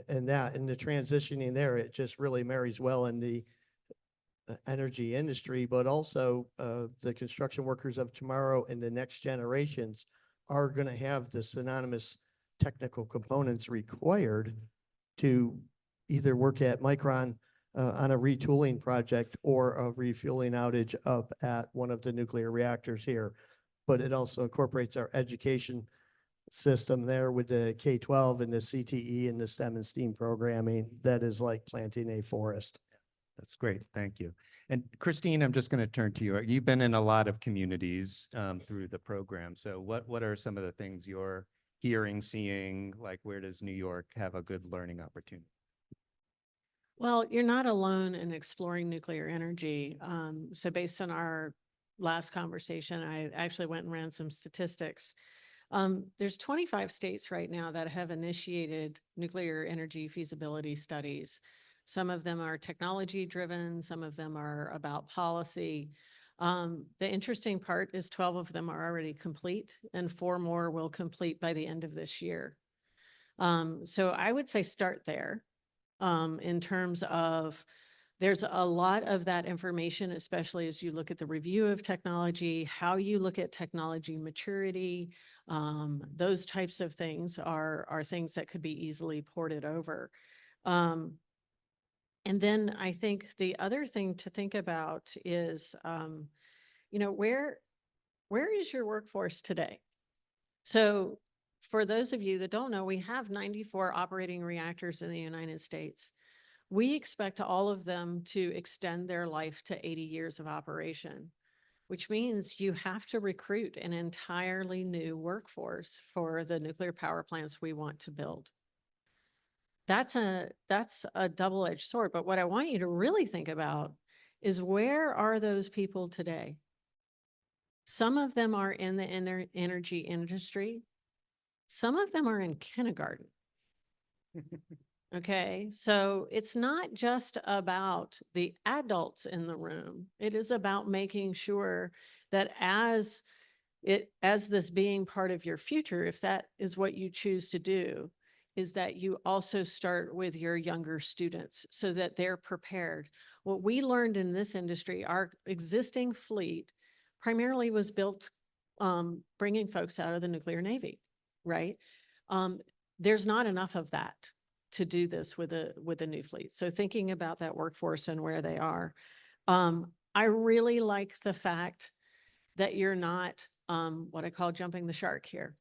And the transitioning there, it just really marries well in the energy industry, but also the construction workers of tomorrow and the next generations are going to have the synonymous technical components required to either work at Micron on a retooling project or a refueling outage up at one of the nuclear reactors here. But it also incorporates our education system there with the K-12 and the CTE and the STEM and STEAM programming that is like planting a forest. That's great. Thank you. And Christine, I'm just going to turn to you. You've been in a lot of communities through the program. So what are some of the things you're hearing, seeing, like where does New York have a good learning opportunity? Well, you're not alone in exploring nuclear energy. So based on our last conversation, I actually went and ran some statistics. There's 25 states right now that have initiated nuclear energy feasibility studies. Some of them are technology driven, some of them are about policy. The interesting part is 12 of them are already complete and 4 more will complete by the end of this year. So I would say start there in terms of there's a lot of that information, especially as you look at the review of technology, how you look at technology maturity, those types of things are things that could be easily ported over. And then I think the other thing to think about is, where is your workforce today? So for those of you that don't know, we have 94 operating reactors in the United States. We expect all of them to extend their life to 80 years of operation, which means you have to recruit an entirely new workforce for the nuclear power plants we want to build. That's a double-edged sword. But what I want you to really think about is where are those people today? Some of them are in the energy industry. Some of them are in kindergarten. Okay, so it's not just about the adults in the room. It is about making sure that as this being part of your future, if that is what you choose to do, is that you also start with your younger students so that they're prepared. What we learned in this industry, our existing fleet primarily was built bringing folks out of the nuclear Navy, right? There's not enough of that to do this with a new fleet. So thinking about that workforce and where they are. I really like the fact that you're not what I call jumping the shark here.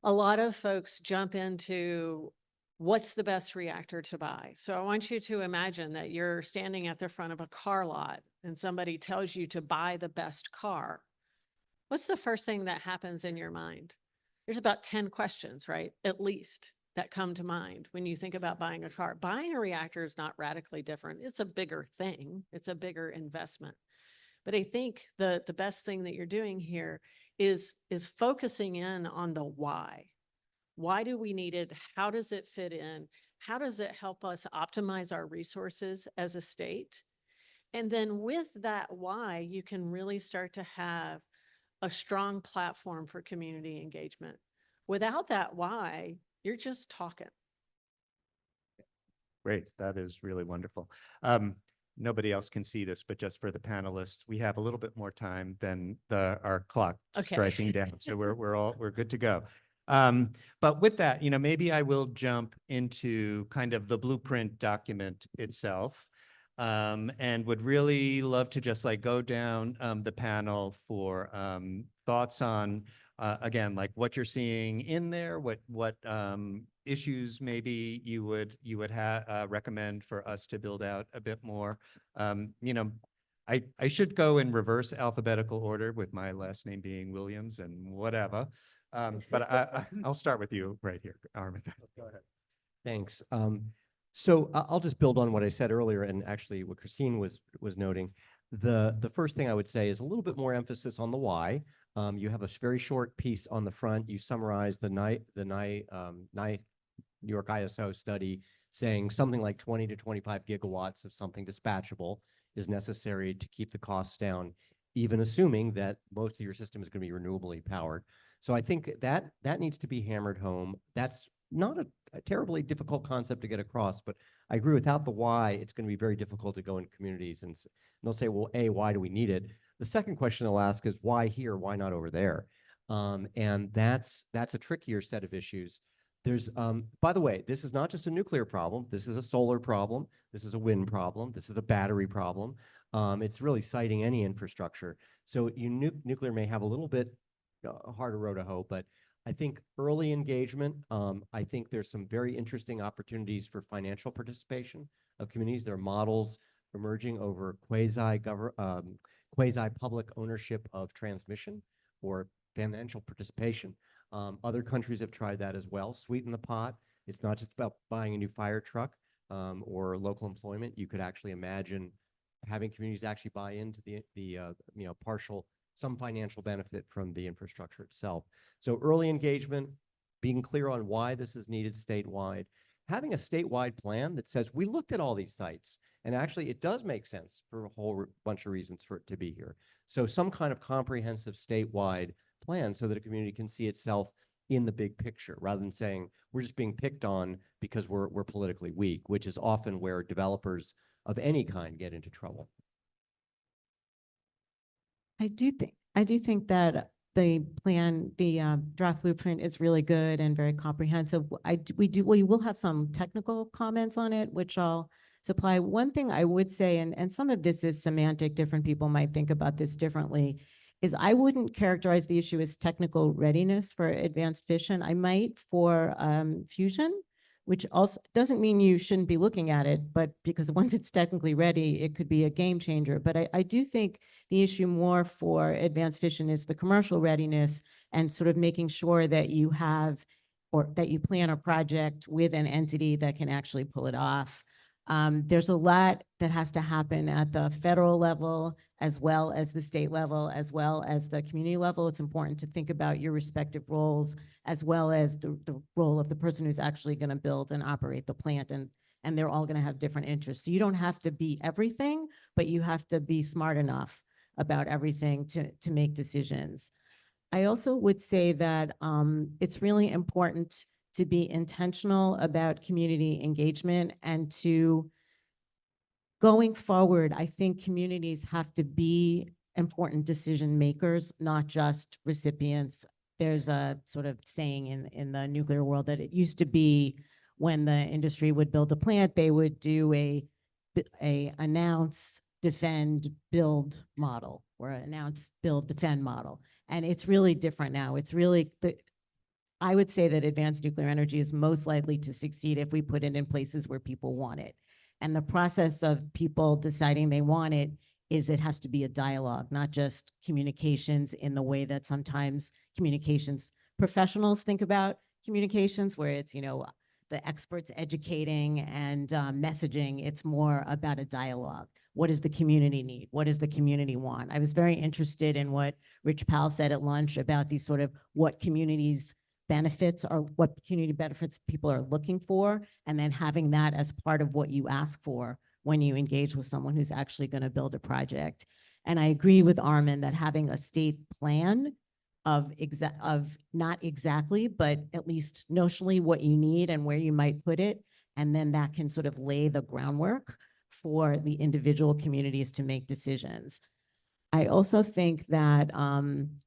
A lot of folks jump into what's the best reactor to buy. So I want you to imagine that you're standing at the front of a car lot and somebody tells you to buy the best car. What's the first thing that happens in your mind? There's about 10 questions, right? At least that come to mind when you think about buying a car. Buying a reactor is not radically different. It's a bigger thing. It's a bigger investment. But I think the best thing that you're doing here is focusing in on the why. Why do we need it? How does it fit in? How does it help us optimize our resources as a state? And then with that why, you can really start to have a strong platform for community engagement. Without that why, you're just talking. Great. That is really wonderful. Nobody else can see this, but just for the panelists, we have a little bit more time than our clock striking down. So we're good to go. But with that, maybe I will jump into kind of the blueprint document itself. and would really love to just like go down the panel for thoughts on again, like what you're seeing in there, what issues maybe you would recommend for us to build out a bit more. You know, I should go in reverse alphabetical order with my last name being Williams and whatever. But I'll start with you right here, Armin. Go ahead. Thanks. So I'll just build on what I said earlier, and actually what Christine was noting. The first thing I would say is a little bit more emphasis on the why. You have a very short piece on the front. You summarize the New York ISO study saying something like 20 to 25 gigawatts of something dispatchable is necessary to keep the costs down, even assuming that most of your system is going to be renewably powered. So I think that needs to be hammered home. That's not a terribly difficult concept to get across, but I agree without the why, it's going to be very difficult to go in communities and they'll say, well, A, why do we need it? The second question they'll ask is why here, why not over there? And that's a trickier set of issues. There's, by the way, this is not just a nuclear problem. This is a solar problem. This is a wind problem. This is a battery problem. It's really citing any infrastructure. So nuclear may have a little bit harder row to hoe, but I think early engagement, I think there's some very interesting opportunities for financial participation of communities. There are models emerging over quasi-public ownership of transmission or financial participation. Other countries have tried that as well. Sweeten the pot. It's not just about buying a new fire truck or local employment. You could actually imagine having communities actually buy into the partial, some financial benefit from the infrastructure itself. So early engagement, being clear on why this is needed statewide, having a statewide plan that says we looked at all these sites and actually it does make sense for a whole bunch of reasons for it to be here. So some kind of comprehensive statewide plan so that a community can see itself in the big picture rather than saying we're just being picked on because we're politically weak, which is often where developers of any kind get into trouble. I do think that the plan, the draft blueprint is really good and very comprehensive. We will have some technical comments on it, which I'll supply. One thing I would say, and some of this is semantic, different people might think about this differently, is I wouldn't characterize the issue as technical readiness for advanced fission. I might for fusion, which also doesn't mean you shouldn't be looking at it, but because once it's technically ready, it could be a game changer. But I do think the issue more for advanced fission is the commercial readiness and sort of making sure that you have or that you plan a project with an entity that can actually pull it off. There's a lot that has to happen at the federal level, as well as the state level, as well as the community level. It's important to think about your respective roles, as well as the role of the person who's actually going to build and operate the plant. And they're all going to have different interests. So you don't have to be everything, but you have to be smart enough about everything to make decisions. I also would say that it's really important to be intentional about community engagement and to going forward, I think communities have to be important decision makers, not just recipients. There's a sort of saying in the nuclear world that it used to be when the industry would build a plant, they would do a announce, defend, build model, or announce, build, defend model. And it's really different now. It's really I would say that advanced nuclear energy is most likely to succeed if we put it in places where people want it. And the process of people deciding they want it is it has to be a dialogue, not just communications in the way that sometimes communications professionals think about communications, where it's, the experts educating and messaging. It's more about a dialogue. What does the community need? What does the community want? I was very interested in what Rich Powell said at lunch about these sort of what communities benefits are, what community benefits people are looking for, and then having that as part of what you ask for when you engage with someone who's actually going to build a project. And I agree with Armin that having a state plan of not exactly, but at least notionally what you need and where you might put it, and then that can sort of lay the groundwork for the individual communities to make decisions. I also think that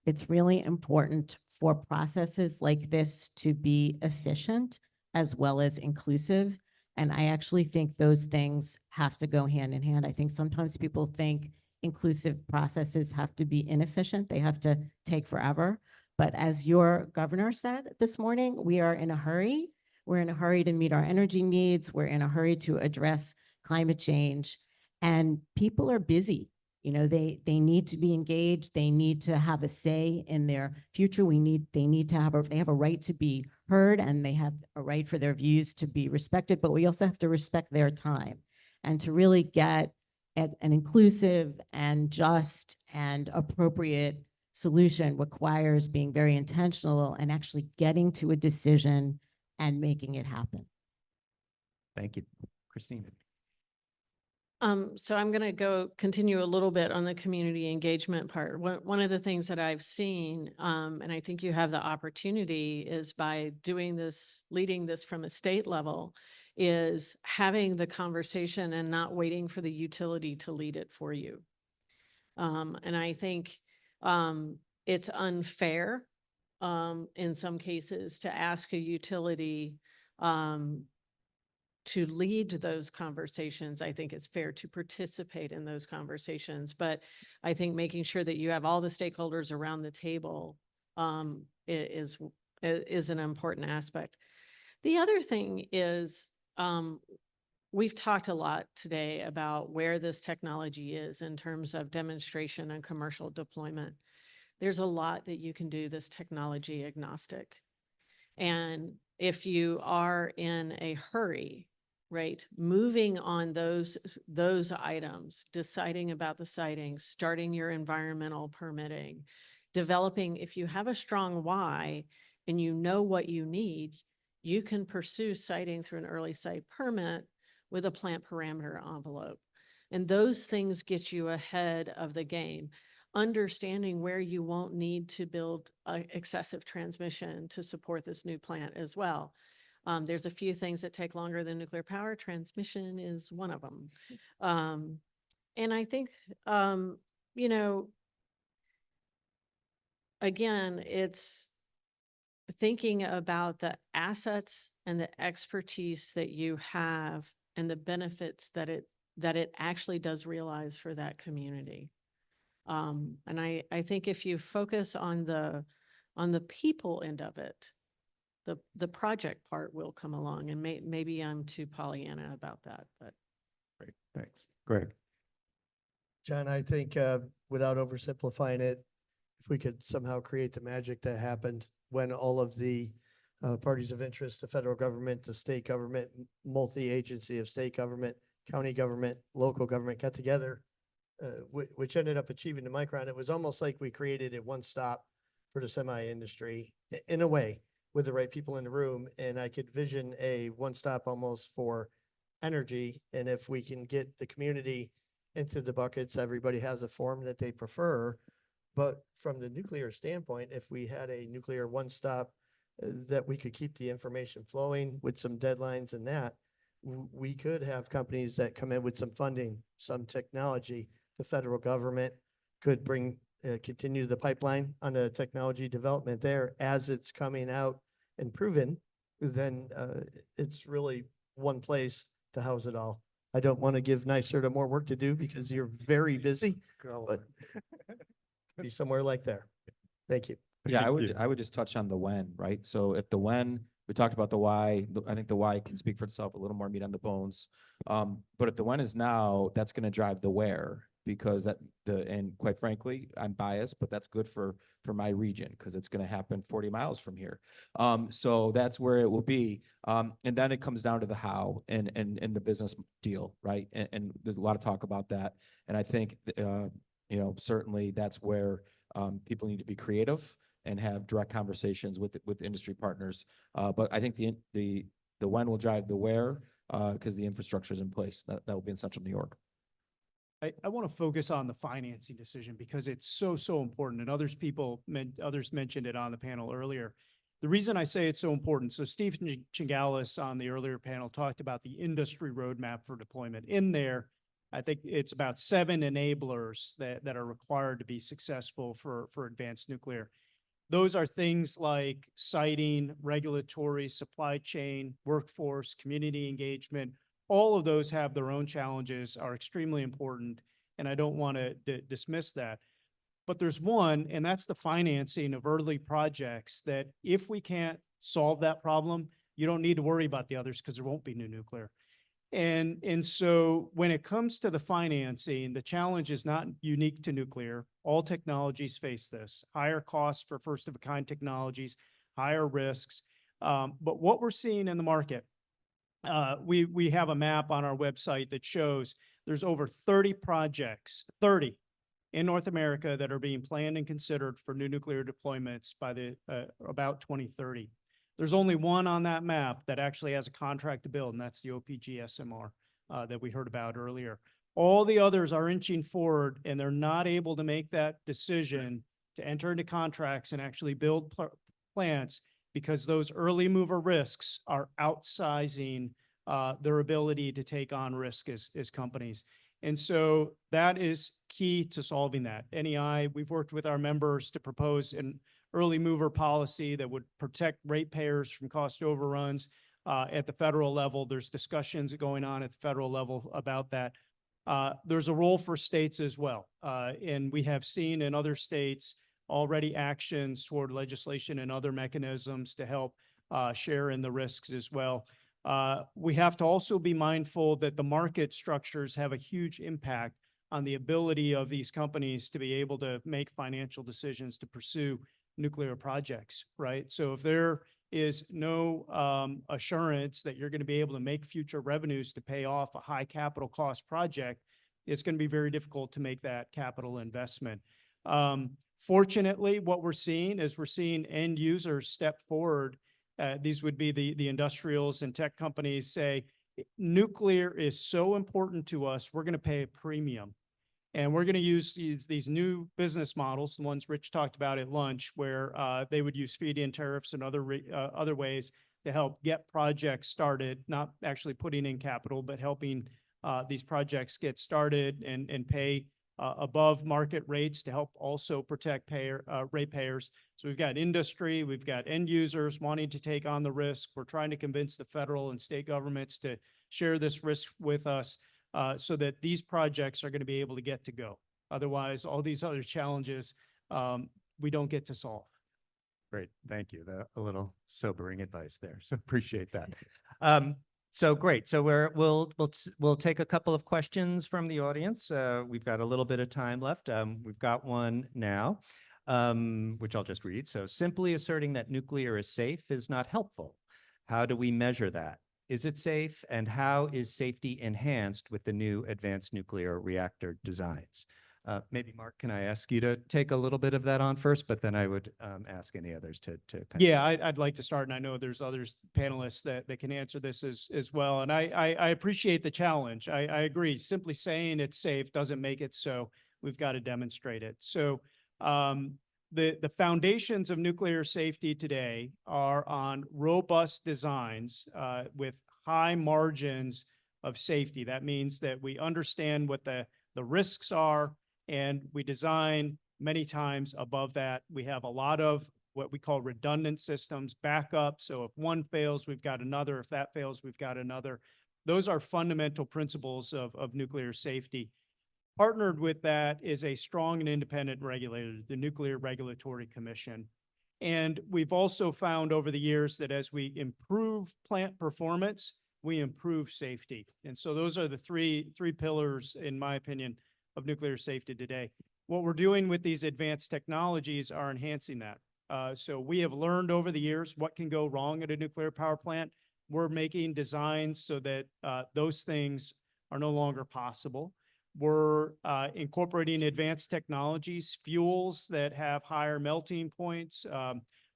it's really important for processes like this to be efficient as well as inclusive. And I actually think those things have to go hand in hand. I think sometimes people think inclusive processes have to be inefficient. They have to take forever. But as your governor said this morning, we are in a hurry. We're in a hurry to meet our energy needs. We're in a hurry to address climate change. And people are busy. You know, they need to be engaged. They need to have a say in their future. They need to have they have a right to be heard, and they have a right for their views to be respected, but we also have to respect their time. And to really get an inclusive and just and appropriate solution requires being very intentional and actually getting to a decision and making it happen. Thank you. Christine. So I'm going to continue a little bit on the community engagement part. One of the things that I've seen, and I think you have the opportunity, is by doing this, leading this from a state level, is having the conversation and not waiting for the utility to lead it for you. And I think it's unfair in some cases to ask a utility to lead those conversations. I think it's fair to participate in those conversations, but I think making sure that you have all the stakeholders around the table is an important aspect. The other thing is, we've talked a lot today about where this technology is in terms of demonstration and commercial deployment. There's a lot that you can do this technology agnostic. And if you are in a hurry, right, moving on those items, deciding about the siting, starting your environmental permitting, developing, if you have a strong why and you know what you need, you can pursue siting through an early site permit with a plant parameter envelope. And those things get you ahead of the game. Understanding where you won't need to build excessive transmission to support this new plant as well. There's a few things that take longer than nuclear power. Transmission is one of them. And I think, you know, again, it's thinking about the assets and the expertise that you have and the benefits that it actually does realize for that community. And I think if you focus on the people end of it, the project part will come along, and maybe I'm too Pollyanna about that, but. Great, thanks. Greg. John, I think without oversimplifying it, if we could somehow create the magic that happened when all of the parties of interest, the federal government, the state government, multi-agency of state government, county government, local government got together, which ended up achieving the Micron. It was almost like we created a one-stop for the semi-industry in a way, with the right people in the room. And I could vision a one-stop almost for energy. And if we can get the community into the buckets, everybody has a form that they prefer. But from the nuclear standpoint, if we had a nuclear one-stop that we could keep the information flowing with some deadlines and that, we could have companies that come in with some funding, some technology. The federal government could bring, continue the pipeline on the technology development there as it's coming out and proven, then it's really one place to house it all. I don't want to give NYSERDA more work to do because you're very busy, but be somewhere like there. Thank you. Yeah, I would just touch on the when, right? So if the when, we talked about the why, I think the why can speak for itself, a little more meat on the bones. But if the when is now, that's going to drive the where, because and quite frankly, I'm biased, but that's good for my region because it's going to happen 40 miles from here. So that's where it will be. And then it comes down to the how and the business deal, right? And there's a lot of talk about that. And I think, you know, certainly that's where people need to be creative and have direct conversations with industry partners. But I think the when will drive the where, because the infrastructure is in place. That will be in Central New York. I want to focus on the financing decision because it's so important, and others mentioned it on the panel earlier. The reason I say it's so important, so Steve Chingalis on the earlier panel talked about the industry roadmap for deployment. In there, I think it's about 7 enablers that are required to be successful for advanced nuclear. Those are things like siting, regulatory, supply chain, workforce, community engagement. All of those have their own challenges, are extremely important, and I don't want to dismiss that. But there's one, and that's the financing of early projects that if we can't solve that problem, you don't need to worry about the others because there won't be new nuclear. And so when it comes to the financing, the challenge is not unique to nuclear. All technologies face this: higher costs for first of a kind technologies, higher risks. But what we're seeing in the market, we have a map on our website that shows there's over 30 projects, 30 in North America that are being planned and considered for new nuclear deployments by about 2030. There's only one on that map that actually has a contract to build, and that's the OPG SMR that we heard about earlier. All the others are inching forward, and they're not able to make that decision to enter into contracts and actually build plants because those early mover risks are outsizing their ability to take on risk as companies. And so that is key to solving that. NEI, we've worked with our members to propose an early mover policy that would protect ratepayers from cost overruns at the federal level. There's discussions going on at the federal level about that. There's a role for states as well. And we have seen in other states already actions toward legislation and other mechanisms to help share in the risks as well. We have to also be mindful that the market structures have a huge impact on the ability of these companies to be able to make financial decisions to pursue nuclear projects, right? So if there is no assurance that you're going to be able to make future revenues to pay off a high capital cost project, it's going to be very difficult to make that capital investment. Fortunately, what we're seeing is we're seeing end users step forward. These would be the industrials and tech companies say, nuclear is so important to us, we're going to pay a premium. And we're going to use these new business models, the ones Rich talked about at lunch, where they would use feed-in tariffs and other ways to help get projects started, not actually putting in capital, but helping these projects get started and pay above market rates to help also protect ratepayers. So we've got industry, we've got end users wanting to take on the risk. We're trying to convince the federal and state governments to share this risk with us so that these projects are going to be able to get to go. Otherwise, all these other challenges we don't get to solve. Great, thank you. A little sobering advice there, so appreciate that. So great. So we'll take a couple of questions from the audience. We've got a little bit of time left. We've got one now, which I'll just read. So simply asserting that nuclear is safe is not helpful. How do we measure that? Is it safe, and how is safety enhanced with the new advanced nuclear reactor designs? Maybe Mark, can I ask you to take a little bit of that on first, but then I would ask any others to Yeah, I'd like to start, and I know there's others panelists that can answer this as well. And I appreciate the challenge. I agree. Simply saying it's safe doesn't make it so. We've got to demonstrate it. So the foundations of nuclear safety today are on robust designs with high margins of safety. That means that we understand what the risks are, and we design many times above that. We have a lot of what we call redundant systems, backup. So if one fails, we've got another. If that fails, we've got another. Those are fundamental principles of nuclear safety. Partnered with that is a strong and independent regulator, the Nuclear Regulatory Commission. And we've also found over the years that as we improve plant performance, we improve safety. And so those are the three pillars, in my opinion, of nuclear safety today. What we're doing with these advanced technologies are enhancing that. So we have learned over the years what can go wrong at a nuclear power plant. We're making designs so that those things are no longer possible. We're incorporating advanced technologies, fuels that have higher melting points.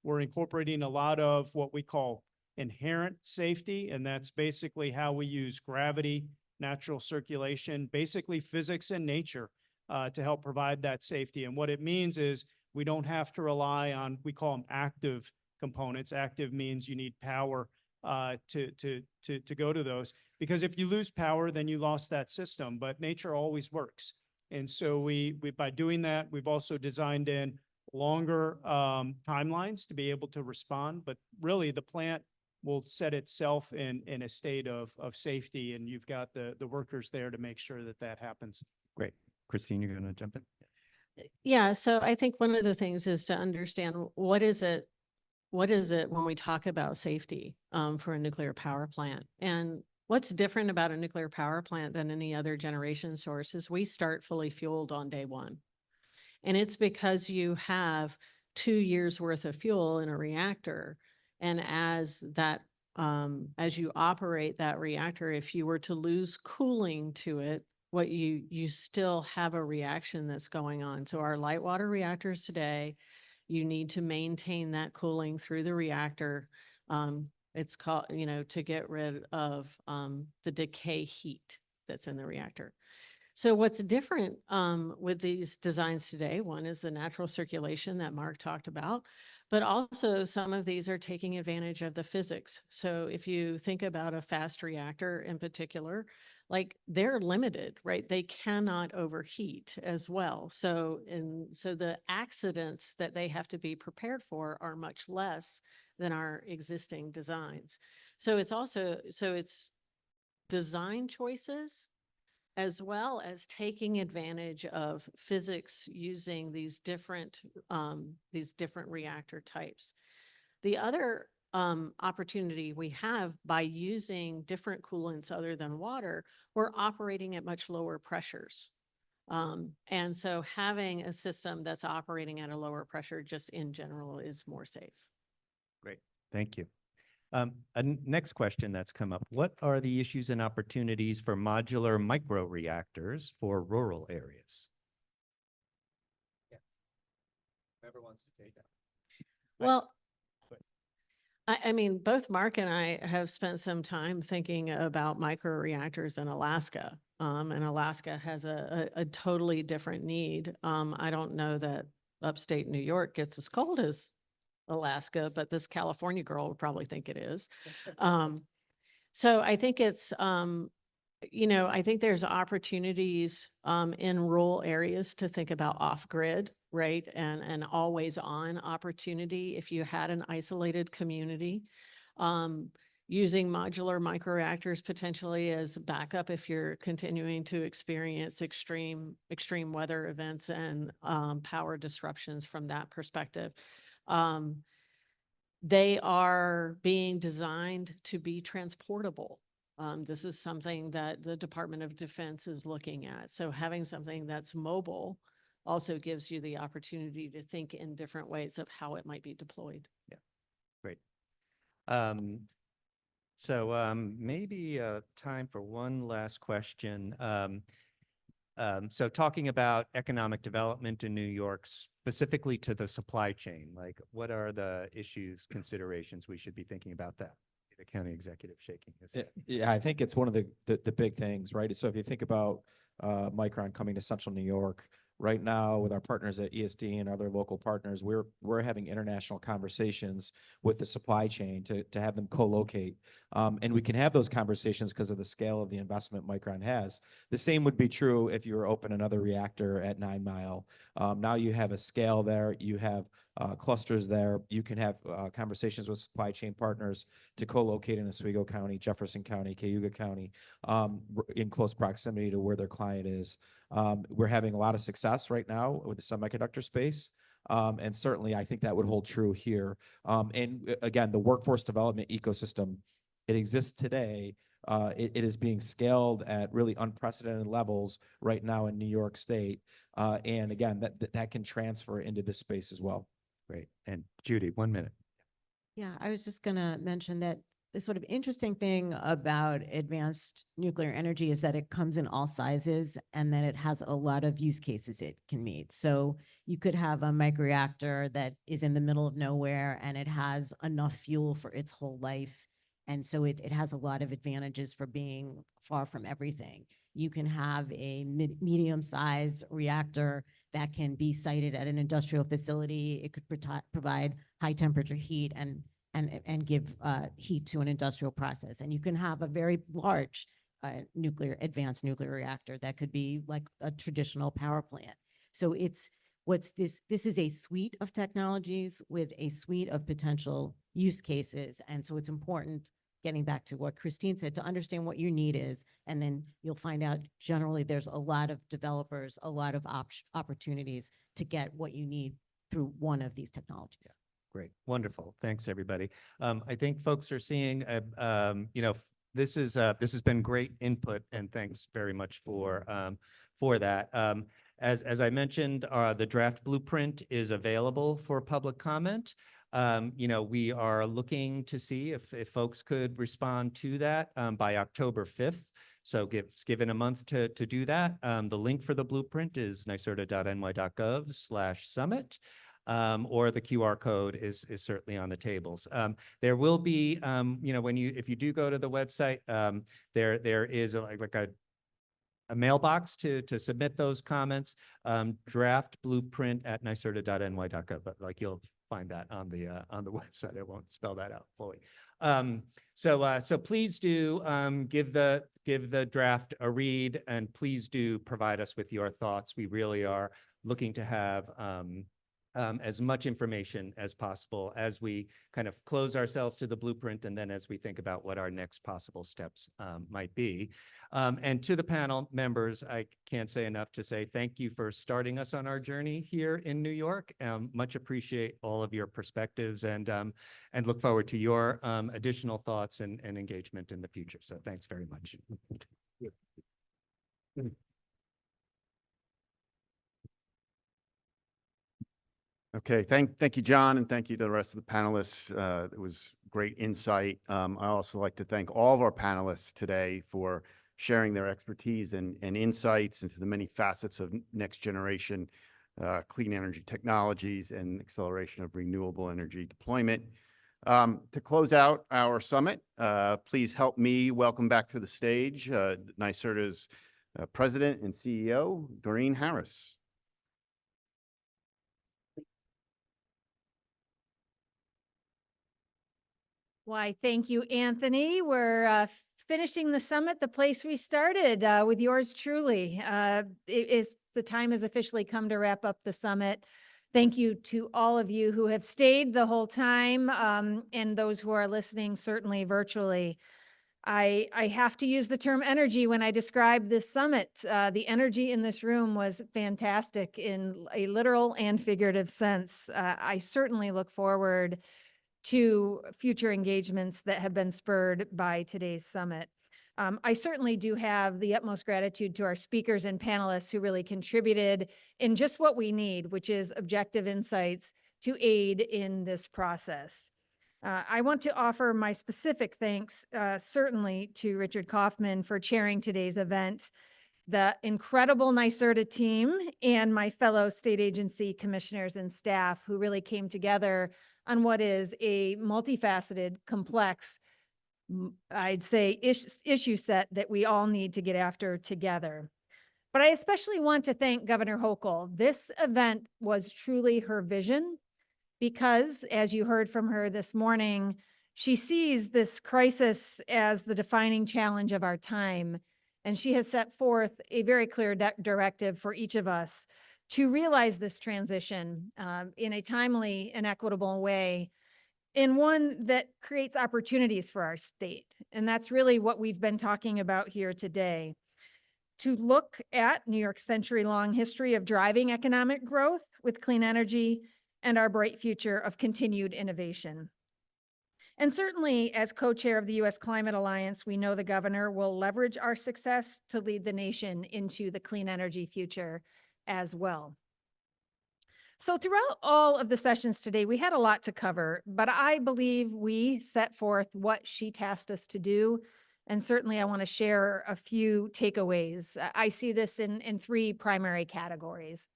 We're incorporating a lot of what we call inherent safety, and that's basically how we use gravity, natural circulation, basically physics and nature to help provide that safety. And what it means is we don't have to rely on, we call them active components. Active means you need power to go to those. Because if you lose power, then you lost that system, but nature always works. And so by doing that, we've also designed in longer timelines to be able to respond, but really the plant will set itself in a state of safety, and you've got the workers there to make sure that that happens. Great. Christine, you're going to jump in? Yeah, so I think one of the things is to understand what is it when we talk about safety for a nuclear power plant? And what's different about a nuclear power plant than any other generation source is we start fully fueled on day one. And it's because you have 2 years worth of fuel in a reactor. And as you operate that reactor, if you were to lose cooling to it, you still have a reaction that's going on. So our light water reactors today, you need to maintain that cooling through the reactor. It's called, to get rid of the decay heat that's in the reactor. So what's different with these designs today, one is the natural circulation that Mark talked about, but also some of these are taking advantage of the physics. So if you think about a fast reactor in particular, like they're limited, right? They cannot overheat as well. So the accidents that they have to be prepared for are much less than our existing designs. So it's design choices as well as taking advantage of physics using these different reactor types. The other opportunity we have by using different coolants other than water, we're operating at much lower pressures. And so having a system that's operating at a lower pressure just in general is more safe. Great, thank you. Next question that's come up. What are the issues and opportunities for modular microreactors for rural areas? Yeah. Whoever wants to take that. Well, I mean, both Mark and I have spent some time thinking about microreactors in Alaska. And Alaska has a totally different need. I don't know that upstate New York gets as cold as Alaska, but this California girl would probably think it is. So I think it's, I think there's opportunities in rural areas to think about off-grid, right? And always on opportunity if you had an isolated community. Using modular microreactors potentially as backup if you're continuing to experience extreme weather events and power disruptions from that perspective. They are being designed to be transportable. This is something that the Department of Defense is looking at. So having something that's mobile also gives you the opportunity to think in different ways of how it might be deployed. Yeah, great. Maybe time for one last question. So talking about economic development in New York, specifically to the supply chain, like what are the issues, considerations we should be thinking about that? The county executive shaking his head. Yeah, I think it's one of the big things, right? So if you think about Micron coming to Central New York, right now with our partners at ESD and other local partners, we're having international conversations with the supply chain to have them co-locate. And we can have those conversations because of the scale of the investment Micron has. The same would be true if you were open another reactor at 9 Mile. Now you have a scale there, you have clusters there. You can have conversations with supply chain partners to co-locate in Oswego County, Jefferson County, Cayuga County, in close proximity to where their client is. We're having a lot of success right now with the semiconductor space. And certainly I think that would hold true here. And again, the workforce development ecosystem, it exists today. It is being scaled at really unprecedented levels right now in New York State. And again, that can transfer into this space as well. Great. And Judy, 1 minute. Yeah, I was just going to mention that the sort of interesting thing about advanced nuclear energy is that it comes in all sizes and that it has a lot of use cases it can meet. So you could have a microreactor that is in the middle of nowhere and it has enough fuel for its whole life. And so it has a lot of advantages for being far from everything. You can have a medium-sized reactor that can be sited at an industrial facility. It could provide high-temperature heat and give heat to an industrial process. And you can have a very large advanced nuclear reactor that could be like a traditional power plant. So This is a suite of technologies with a suite of potential use cases. And so it's important, getting back to what Christine said, to understand what your need is. And then you'll find out generally there's a lot of developers, a lot of opportunities to get what you need through one of these technologies. Yeah. Great, wonderful. Thanks, everybody. I think folks are seeing, this has been great input, and thanks very much for that. As I mentioned, the draft blueprint is available for public comment. We are looking to see if folks could respond to that by October 5th. So given a month to do that. The link for the blueprint is nyserda.ny.gov/summit. Or the QR code is certainly on the tables. There will be, if you do go to the website, there is a mailbox to submit those comments. Draft blueprint at nyserda.ny.gov, but you'll find that on the website. I won't spell that out fully. So please do give the draft a read, and please do provide us with your thoughts. We really are looking to have as much information as possible as we kind of close ourselves to the blueprint, and then as we think about what our next possible steps might be. And to the panel members, I can't say enough to say thank you for starting us on our journey here in New York. Much appreciate all of your perspectives, and look forward to your additional thoughts and engagement in the future. So thanks very much. Okay, thank you, John, and thank you to the rest of the panelists. It was great insight. I also like to thank all of our panelists today for sharing their expertise and insights into the many facets of next generation clean energy technologies and acceleration of renewable energy deployment. To close out our summit, please help me welcome back to the stage NYSERDA's President and CEO, Doreen Harris. Why, thank you, Anthony. We're finishing the summit the place we started with yours truly. The time has officially come to wrap up the summit. Thank you to all of you who have stayed the whole time, and those who are listening, certainly virtually. I have to use the term energy when I describe this summit. The energy in this room was fantastic in a literal and figurative sense. I certainly look forward to future engagements that have been spurred by today's summit. I certainly do have the utmost gratitude to our speakers and panelists who really contributed in just what we need, which is objective insights to aid in this process. I want to offer my specific thanks, certainly to Richard Kaufman for chairing today's event, the incredible NYSERDA team, and my fellow state agency commissioners and staff who really came together on what is a multifaceted, complex, I'd say, issue set that we all need to get after together. But I especially want to thank Governor Hochul. This event was truly her vision because, as you heard from her this morning, she sees this crisis as the defining challenge of our time. And she has set forth a very clear directive for each of us to realize this transition in a timely and equitable way, in one that creates opportunities for our state. And that's really what we've been talking about here today. To look at New York's century-long history of driving economic growth with clean energy and our bright future of continued innovation. And certainly, as co-chair of the U.S. Climate Alliance, we know the governor will leverage our success to lead the nation into the clean energy future as well. So throughout all of the sessions today, we had a lot to cover, but I believe we set forth what she tasked us to do. And certainly I want to share a few takeaways. I see this in three primary categories.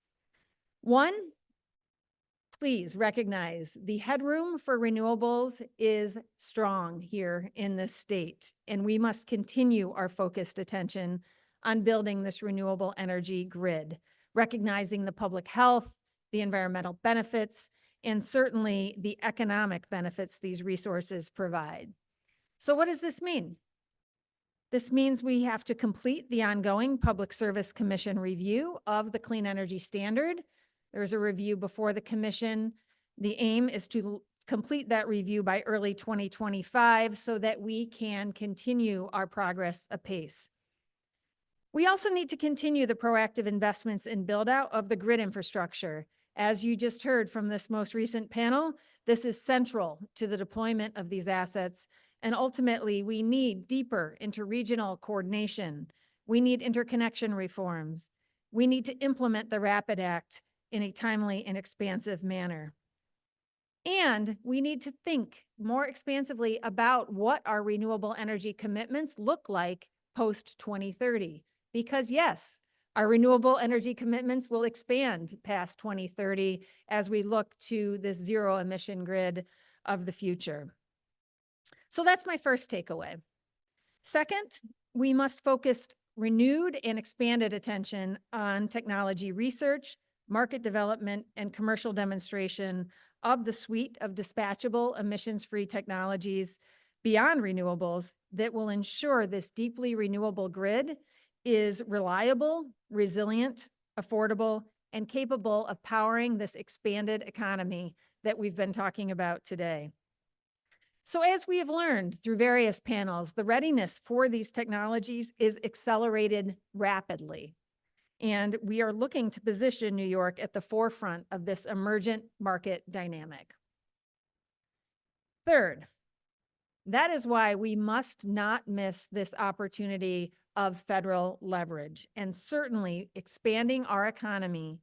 One, please recognize the headroom for renewables is strong here in this state, and we must continue our focused attention on building this renewable energy grid, recognizing the public health, the environmental benefits, and certainly the economic benefits these resources provide. So what does this mean? This means we have to complete the ongoing Public Service Commission review of the Clean Energy Standard. There is a review before the commission. The aim is to complete that review by early 2025 so that we can continue our progress apace. We also need to continue the proactive investments in build out of the grid infrastructure. As you just heard from this most recent panel, this is central to the deployment of these assets. And ultimately, we need deeper interregional coordination. We need interconnection reforms. We need to implement the RAPID Act in a timely and expansive manner. And we need to think more expansively about what our renewable energy commitments look like post 2030. Because yes, our renewable energy commitments will expand past 2030 as we look to this zero emission grid of the future. So that's my first takeaway. Second, we must focus renewed and expanded attention on technology research, market development, and commercial demonstration of the suite of dispatchable emissions-free technologies beyond renewables that will ensure this deeply renewable grid is reliable, resilient, affordable, and capable of powering this expanded economy that we've been talking about today. So as we have learned through various panels, the readiness for these technologies is accelerated rapidly. And we are looking to position New York at the forefront of this emergent market dynamic. Third, that is why we must not miss this opportunity of federal leverage and certainly expanding our economy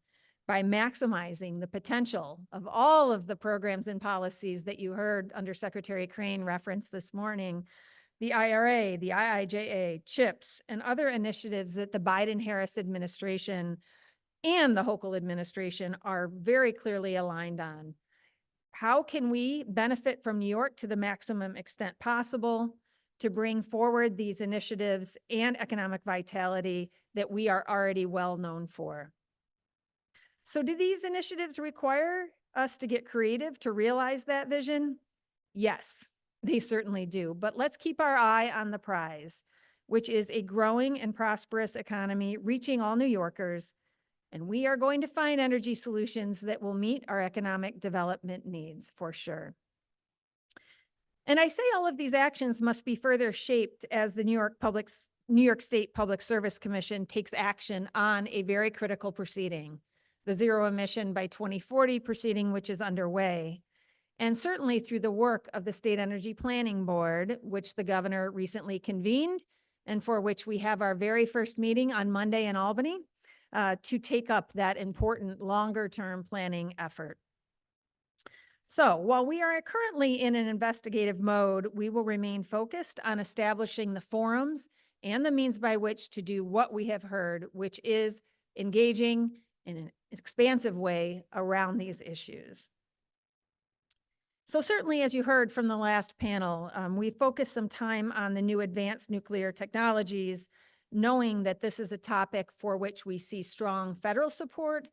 by maximizing the potential of all of the programs and policies that you heard Undersecretary Crane reference this morning, the IRA, the IIJA, CHIPS, and other initiatives that the Biden-Harris administration and the Hochul administration are very clearly aligned on. How can we benefit from New York to the maximum extent possible to bring forward these initiatives and economic vitality that we are already well known for? So do these initiatives require us to get creative to realize that vision? Yes, they certainly do. But let's keep our eye on the prize, which is a growing and prosperous economy reaching all New Yorkers. And we are going to find energy solutions that will meet our economic development needs for sure. And I say all of these actions must be further shaped as the New York State Public Service Commission takes action on a very critical proceeding, the Zero Emission by 2040 proceeding, which is underway. And certainly through the work of the State Energy Planning Board, which the governor recently convened, and for which we have our very first meeting on Monday in Albany, to take up that important longer-term planning effort. So while we are currently in an investigative mode, we will remain focused on establishing the forums and the means by which to do what we have heard, which is engaging in an expansive way around these issues. So certainly, as you heard from the last panel, we focused some time on the new advanced nuclear technologies, knowing that this is a topic for which we see strong federal support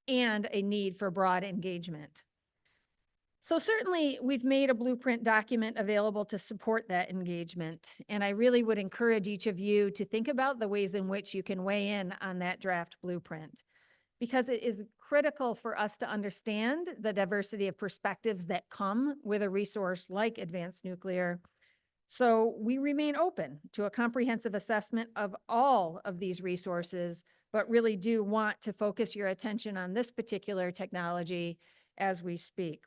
and a need for broad engagement. So certainly, we've made a blueprint document available to support that engagement, and I really would encourage each of you to think about the ways in which you can weigh in on that draft blueprint, because it is critical for us to understand the diversity of perspectives that come with a resource like advanced nuclear. So we remain open to a comprehensive assessment of all of these resources, but really do want to focus your attention on this particular technology as we speak.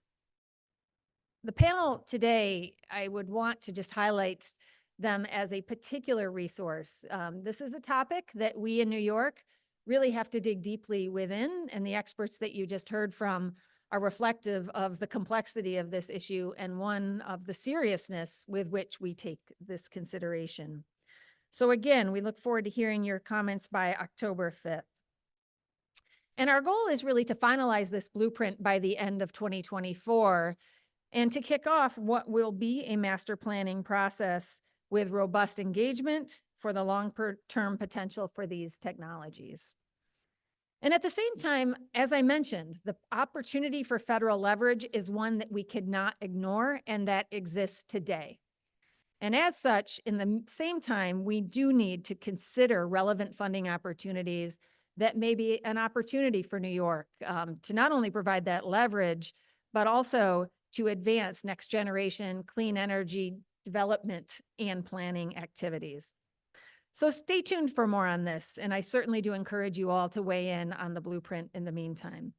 The panel today, I would want to just highlight them as a particular resource. This is a topic that we in New York really have to dig deeply within, and the experts that you just heard from are reflective of the complexity of this issue and one of the seriousness with which we take this consideration. So again, we look forward to hearing your comments by October 5th. And our goal is really to finalize this blueprint by the end of 2024 and to kick off what will be a master planning process with robust engagement for the long-term potential for these technologies. And at the same time, as I mentioned, the opportunity for federal leverage is one that we cannot ignore and that exists today. And as such, in the same time, we do need to consider relevant funding opportunities that may be an opportunity for New York to not only provide that leverage, but also to advance next generation clean energy development and planning activities. So stay tuned for more on this, and I certainly do encourage you all to weigh in on the blueprint in the meantime.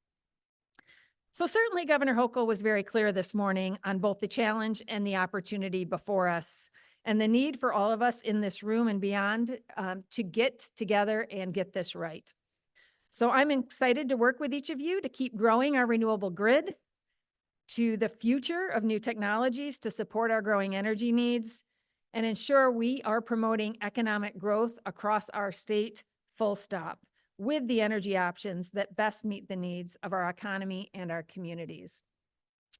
So certainly Governor Hochul was very clear this morning on both the challenge and the opportunity before us, and the need for all of us in this room and beyond to get together and get this right. So I'm excited to work with each of you to keep growing our renewable grid to the future of new technologies to support our growing energy needs and ensure we are promoting economic growth across our state, full stop, with the energy options that best meet the needs of our economy and our communities.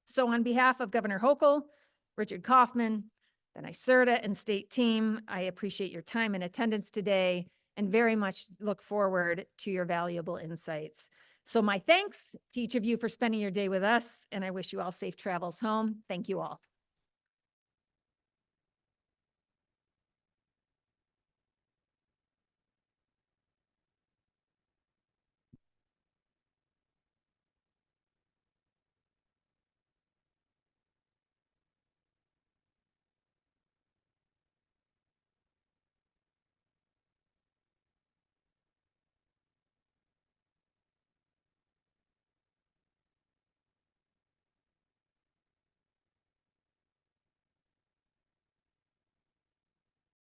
So on behalf of Governor Hochul, Richard Kaufman, the NYSERDA and state team, I appreciate your time and attendance today and very much look forward to your valuable insights. So my thanks to each of you for spending your day with us, and I wish you all safe travels home. Thank you all.